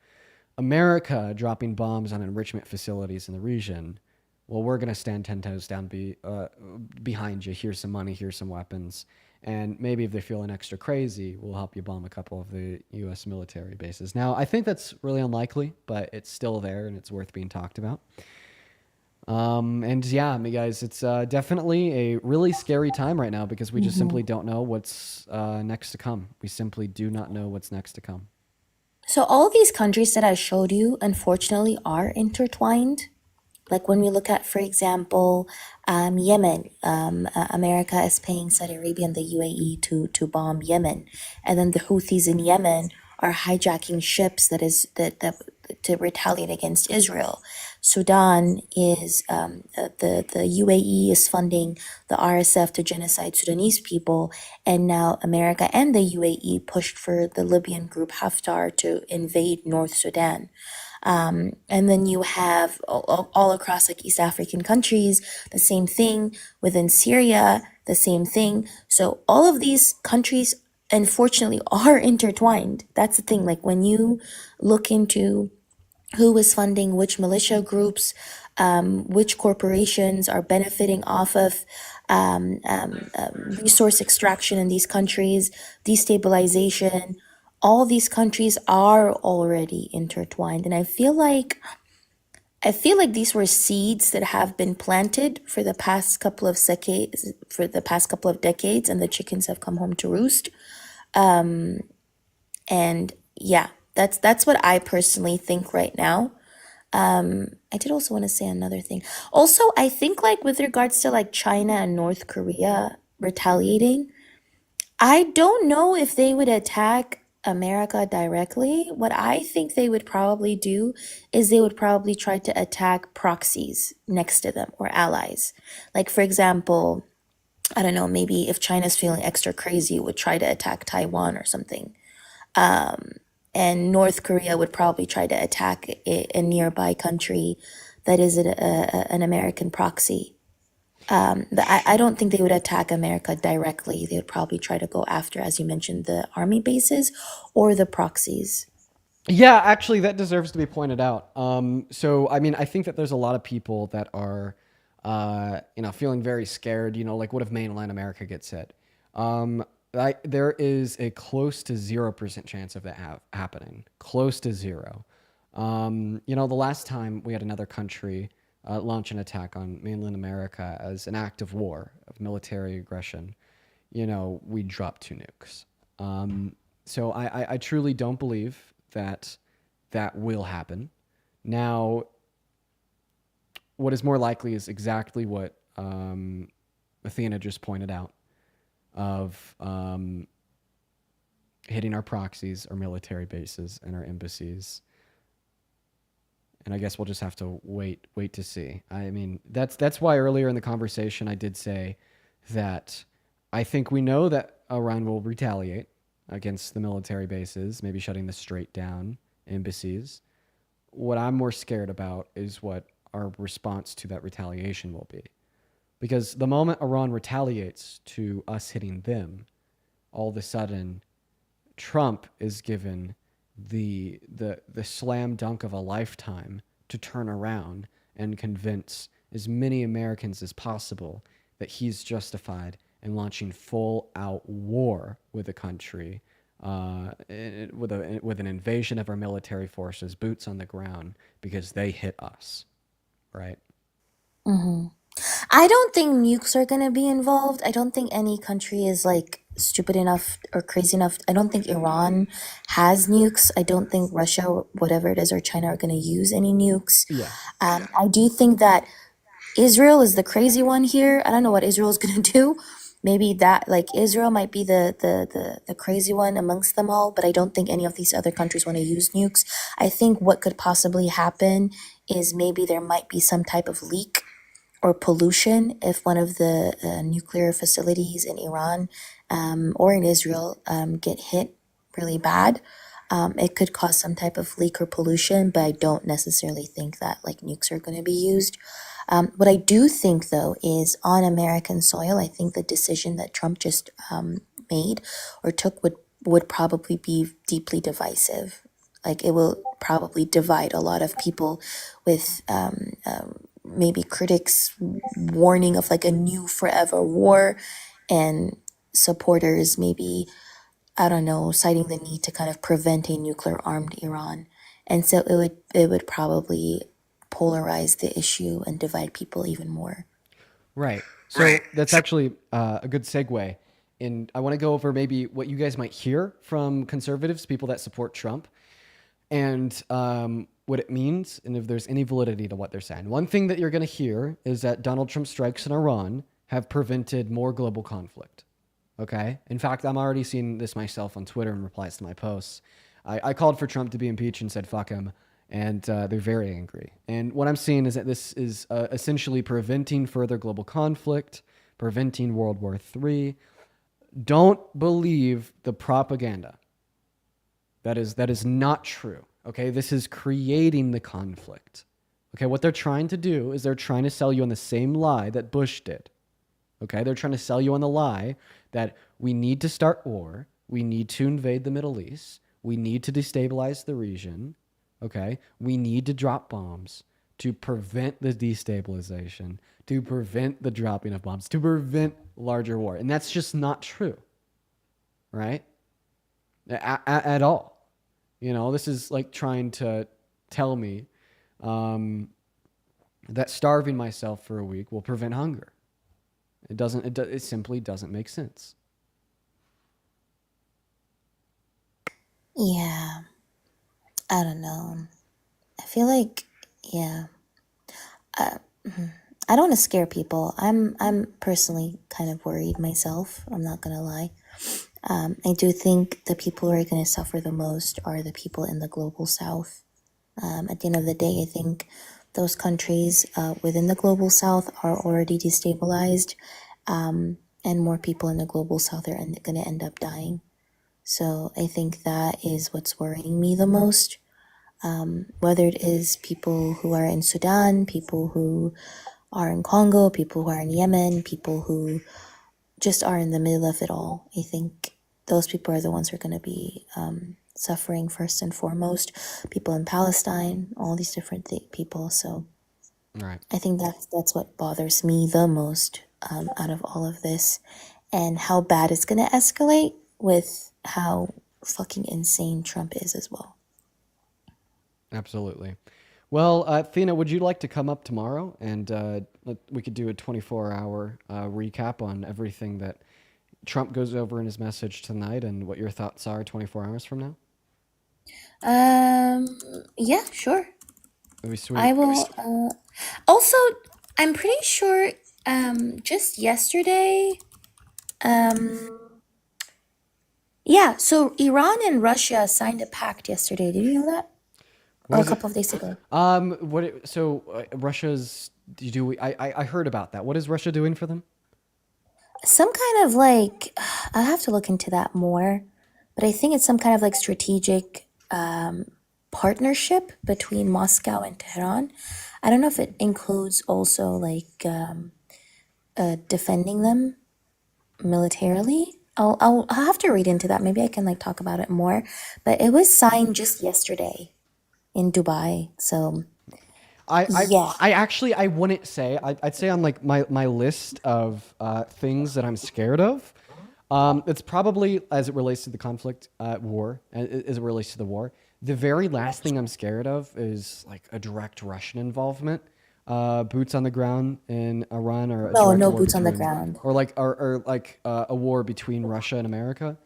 America dropping bombs on enrichment facilities in the region, well, we're going to stand 10 toes down behind you. Here's some money, here's some weapons. And maybe if they're feeling extra crazy, we'll help you bomb a couple of the U.S. military bases. Now, I think that's really unlikely, but it's still there and it's worth being talked about. And yeah, I mean, guys, it's definitely a really scary time right now because we just simply don't know what's next to come. We simply do not know what's next to come. So all these countries that I showed you, unfortunately, are intertwined. Like when we look at, for example, Yemen, America is paying Saudi Arabia and the UAE to bomb Yemen. And then the Houthis in Yemen are hijacking ships that to retaliate against Israel. Sudan is the UAE is funding the RSF to genocide Sudanese people, and now America and the UAE pushed for the Libyan group Haftar to invade North Sudan. And then you have all across like East African countries, the same thing. Within Syria, the same thing. So all of these countries, unfortunately, are intertwined. That's the thing. Like when you look into who is funding which militia groups, which corporations are benefiting off of resource extraction in these countries, destabilization. All these countries are already intertwined, and I feel like these were seeds that have been planted for the past couple of decades, and the chickens have come home to roost. And yeah, that's what I personally think right now. I did also want to say another thing. Also, I think like with regards to like China and North Korea retaliating, I don't know if they would attack America directly. What I think they would probably do is they would probably try to attack proxies next to them or allies. Like, for example, I don't know, maybe if China's feeling extra crazy, it would try to attack Taiwan or something. And North Korea would probably try to attack a nearby country that is an American proxy. I don't think they would attack America directly. They would probably try to go after, as you mentioned, the army bases or the proxies. Yeah, actually, that deserves to be pointed out. So, I mean, I think that there's a lot of people that are, feeling very scared. Like, what if mainland America gets hit? There is a close to 0% chance of that happening. Close to zero. The last time we had another country launch an attack on mainland America as an act of war, of military aggression, we dropped 2 nukes. So I truly don't believe that will happen. Now, what is more likely is exactly what Athena just pointed out of hitting our proxies, our military bases, and our embassies. And I guess we'll just have to wait to see. I mean, that's why earlier in the conversation I did say that I think we know that Iran will retaliate against the military bases, maybe shutting the Strait down, embassies. What I'm more scared about is what our response to that retaliation will be. Because the moment Iran retaliates to us hitting them, all of a sudden, Trump is given the slam dunk of a lifetime to turn around and convince as many Americans as possible that he's justified in launching full out war with a country, with an invasion of our military forces, boots on the ground, because they hit us, right? Hmm. I don't think nukes are going to be involved. I don't think any country is like stupid enough or crazy enough. I don't think Iran has nukes. I don't think Russia, whatever it is, or China are going to use any nukes. Yeah. I do think that Israel is the crazy one here. I don't know what Israel is going to do. Maybe that like Israel might be the crazy one amongst them all, but I don't think any of these other countries want to use nukes. I think what could possibly happen is maybe there might be some type of leak or pollution if one of the nuclear facilities in Iran or in Israel get hit really bad. It could cause some type of leak or pollution, but I don't necessarily think that like nukes are going to be used. What I do think though is on American soil, I think the decision that Trump just made or took would probably be deeply divisive. Like it will probably divide a lot of people with maybe critics warning of like a new forever war and supporters maybe, I don't know, citing the need to kind of prevent a nuclear armed Iran. And so it would probably polarize the issue and divide people even more. Right. So that's actually a good segue. And I want to go over maybe what you guys might hear from conservatives, people that support Trump, and what it means, and if there's any validity to what they're saying. One thing that you're going to hear is that Donald Trump's strikes in Iran have prevented more global conflict. Okay? In fact, I'm already seeing this myself on Twitter in replies to my posts. I called for Trump to be impeached and said fuck him, and they're very angry. And what I'm seeing is that this is essentially preventing further global conflict, preventing World War III. Don't believe the propaganda. That is not true. Okay, this is creating the conflict. Okay, what they're trying to do is they're trying to sell you on the same lie that Bush did. Okay, they're trying to sell you on the lie that we need to start war, we need to invade the Middle East, we need to destabilize the region. Okay, we need to drop bombs to prevent the destabilization, to prevent the dropping of bombs, to prevent larger war. And that's just not true, right? At all. You know, this is like trying to tell me that starving myself for a week will prevent hunger. It doesn't. It simply doesn't make sense. Yeah, I don't know. I feel like, yeah. Uh, I don't want to scare people. I'm personally kind of worried myself. I'm not gonna lie. I do think the people who are going to suffer the most are the people in the global south. At the end of the day, I think those countries within the global south are already destabilized, and more people in the global south are going to end up dying. So I think that is what's worrying me the most. Whether it is people who are in Sudan, people who are in Congo, people who are in Yemen, people who just are in the middle of it all. I think those people are the ones who are going to be suffering first and foremost. People in Palestine, all these different people. So Right. I think that's what bothers me the most out of all of this, and how bad it's going to escalate with how fucking insane Trump is as well. Absolutely. Well, Thina, would you like to come up tomorrow and we could do a 24-hour recap on everything that Trump goes over in his message tonight and what your thoughts are 24 hours from now? Yeah, sure. That'd be sweet. I will. Also, I'm pretty sure. Just yesterday. Yeah. So Iran and Russia signed a pact yesterday. Did you know that? What Or a is it? couple of days ago. Russia's I heard about that. What is Russia doing for them? Some kind of like, I'll have to look into that more, but I think it's some kind of like strategic partnership between Moscow and Tehran. I don't know if it includes also like defending them militarily. I'll have to read into that. Maybe I can like talk about it more. But it was signed just yesterday in Dubai. So yeah. I wouldn't say. I'd say on like my list of things that I'm scared of. It's probably as it relates to the conflict, war, as it relates to the war. The very last thing I'm scared of is like a direct Russian involvement, boots on the ground in Iran, or a direct No war boots on the between, ground. or like a war between Russia and America.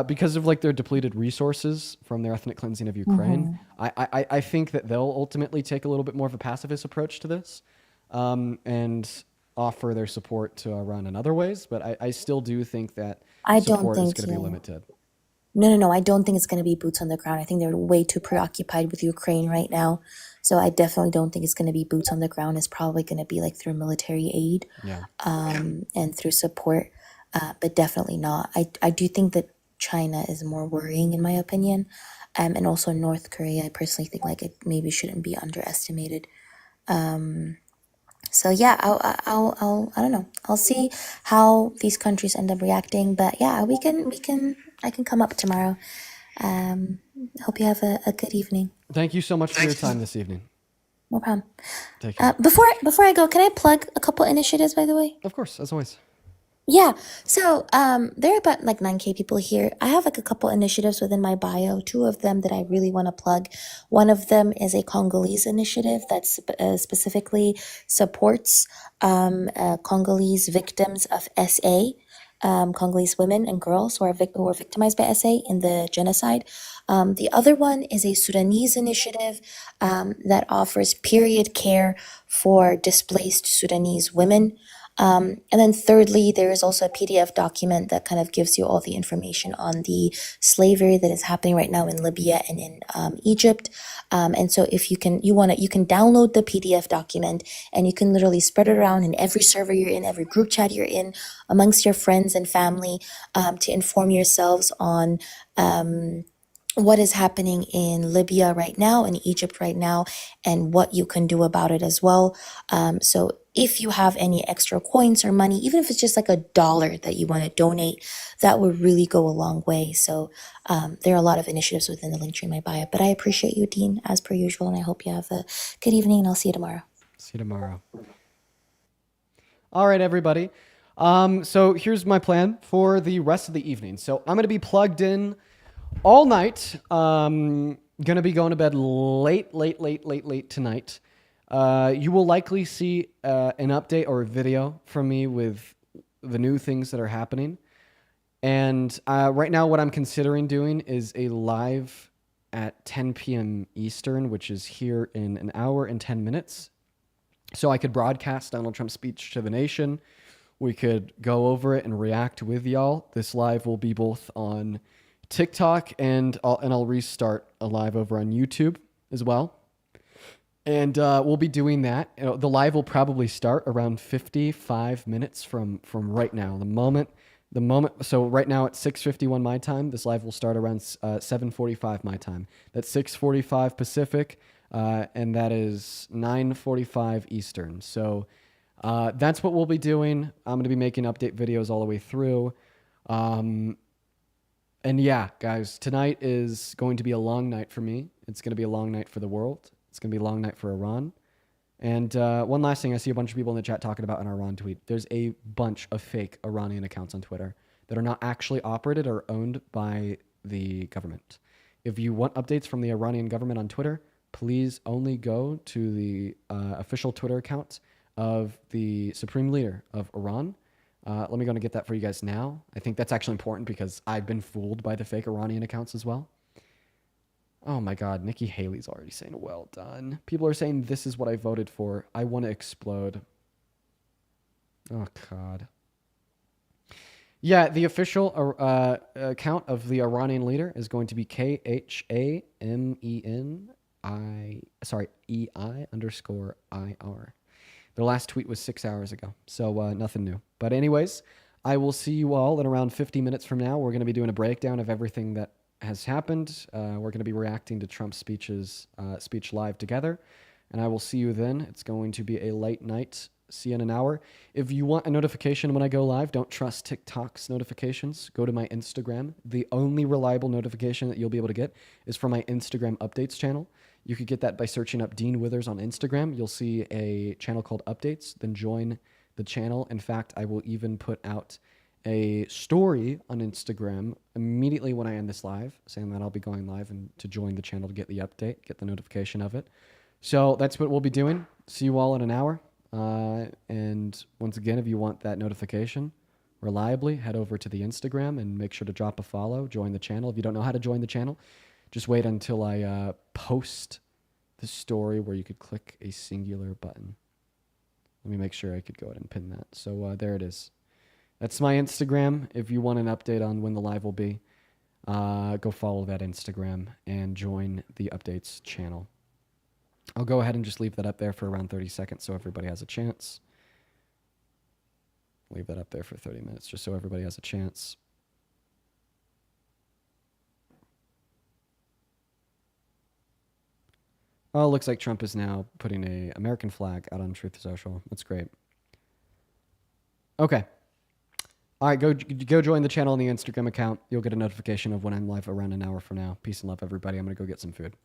Because of like their depleted resources from their ethnic cleansing of Ukraine, I think that they'll ultimately take a little bit more of a pacifist approach to this, and offer their support to Iran in other ways. But I still do think that I don't support is think going to be so. limited. No. I don't think it's going to be boots on the ground. I think they're way too preoccupied with Ukraine right now. So I definitely don't think it's going to be boots on the ground. It's probably going to be like through military aid, Yeah. and through support, but definitely not. I do think that China is more worrying, in my opinion, and also North Korea. I personally think like it maybe shouldn't be underestimated. So yeah, I don't know. I'll see how these countries end up reacting. But yeah, I can come up tomorrow. Hope you have a good evening. Thank you so much for your time this evening. No problem. Take care. Before I go, can I plug a couple initiatives, by the way? Of course, as always. Yeah. So there are about like 9K people here. I have like a couple initiatives within my bio, two of them that I really want to plug. One of them is a Congolese initiative that specifically supports Congolese victims of SA, Congolese women and girls who are victimized by SA in the genocide. The other one is a Sudanese initiative that offers period care for displaced Sudanese women. And then thirdly, there is also a PDF document that kind of gives you all the information on the slavery that is happening right now in Libya and in Egypt. And so if you can, you can download the PDF document and you can literally spread it around in every server you're in, every group chat you're in, amongst your friends and family, to inform yourselves on what is happening in Libya right now, in Egypt right now, and what you can do about it as well. So if you have any extra coins or money, even if it's just like $1 that you want to donate, that would really go a long way. So there are a lot of initiatives within the link tree in my bio. But I appreciate you, Dean, as per usual, and I hope you have a good evening, and I'll see you tomorrow. See you tomorrow. All right, everybody. So here's my plan for the rest of the evening. So I'm going to be plugged in all night. Gonna be going to bed late tonight. You will likely see an update or a video from me with the new things that are happening. And right now, what I'm considering doing is a live at 10 p.m. Eastern, which is here in an hour and 10 minutes. So I could broadcast Donald Trump's speech to the nation. We could go over it and react with y'all. This live will be both on TikTok and I'll restart a live over on YouTube as well. And we'll be doing that. You know, the live will probably start around 55 minutes from right now. The moment. So right now at 6:51 my time, this live will start around 7:45 my time. That's 6:45 Pacific, and that is 9:45 Eastern. So that's what we'll be doing. I'm going to be making update videos all the way through. And yeah, guys, tonight is going to be a long night for me. It's going to be a long night for the world. It's going to be a long night for Iran. And one last thing, I see a bunch of people in the chat talking about an Iran tweet. There's a bunch of fake Iranian accounts on Twitter that are not actually operated or owned by the government. If you want updates from the Iranian government on Twitter, please only go to the official Twitter account of the Supreme Leader of Iran. Let me go and get that for you guys now. I think that's actually important because I've been fooled by the fake Iranian accounts as well. Oh my God, Nikki Haley's already saying, well done. People are saying, this is what I voted for. I want to explode. Oh God. Yeah, the official account of the Iranian leader is going to be EI_IR. Their last tweet was 6 hours ago, so nothing new. But anyways, I will see you all in around 50 minutes from now. We're going to be doing a breakdown of everything that has happened. We're going to be reacting to Trump's speech live together, and I will see you then. It's going to be a late night. See you in an hour. If you want a notification when I go live, don't trust TikTok's notifications. Go to my Instagram. The only reliable notification that you'll be able to get is from my Instagram updates channel. You could get that by searching up Dean Withers on Instagram. You'll see a channel called Updates. Then join the channel. In fact, I will even put out a story on Instagram immediately when I end this live, saying that I'll be going live and to join the channel to get the update, get the notification of it. So that's what we'll be doing. See you all in an hour. And once again, if you want that notification reliably, head over to the Instagram and make sure to drop a follow, join the channel. If you don't know how to join the channel, just wait until I post the story where you could click a singular button. Let me make sure I could go ahead and pin that. So there it is. That's my Instagram. If you want an update on when the live will be, go follow that Instagram and join the updates channel. I'll go ahead and just leave that up there for around 30 seconds so everybody has a chance. Leave that up there for 30 minutes just so everybody has a chance. Oh, looks like Trump is now putting an American flag out on Truth Social. That's great. Okay. All right, go join the channel on the Instagram account. You'll get a notification of when I'm live around an hour from now. Peace and love, everybody. I'm going to go get some food.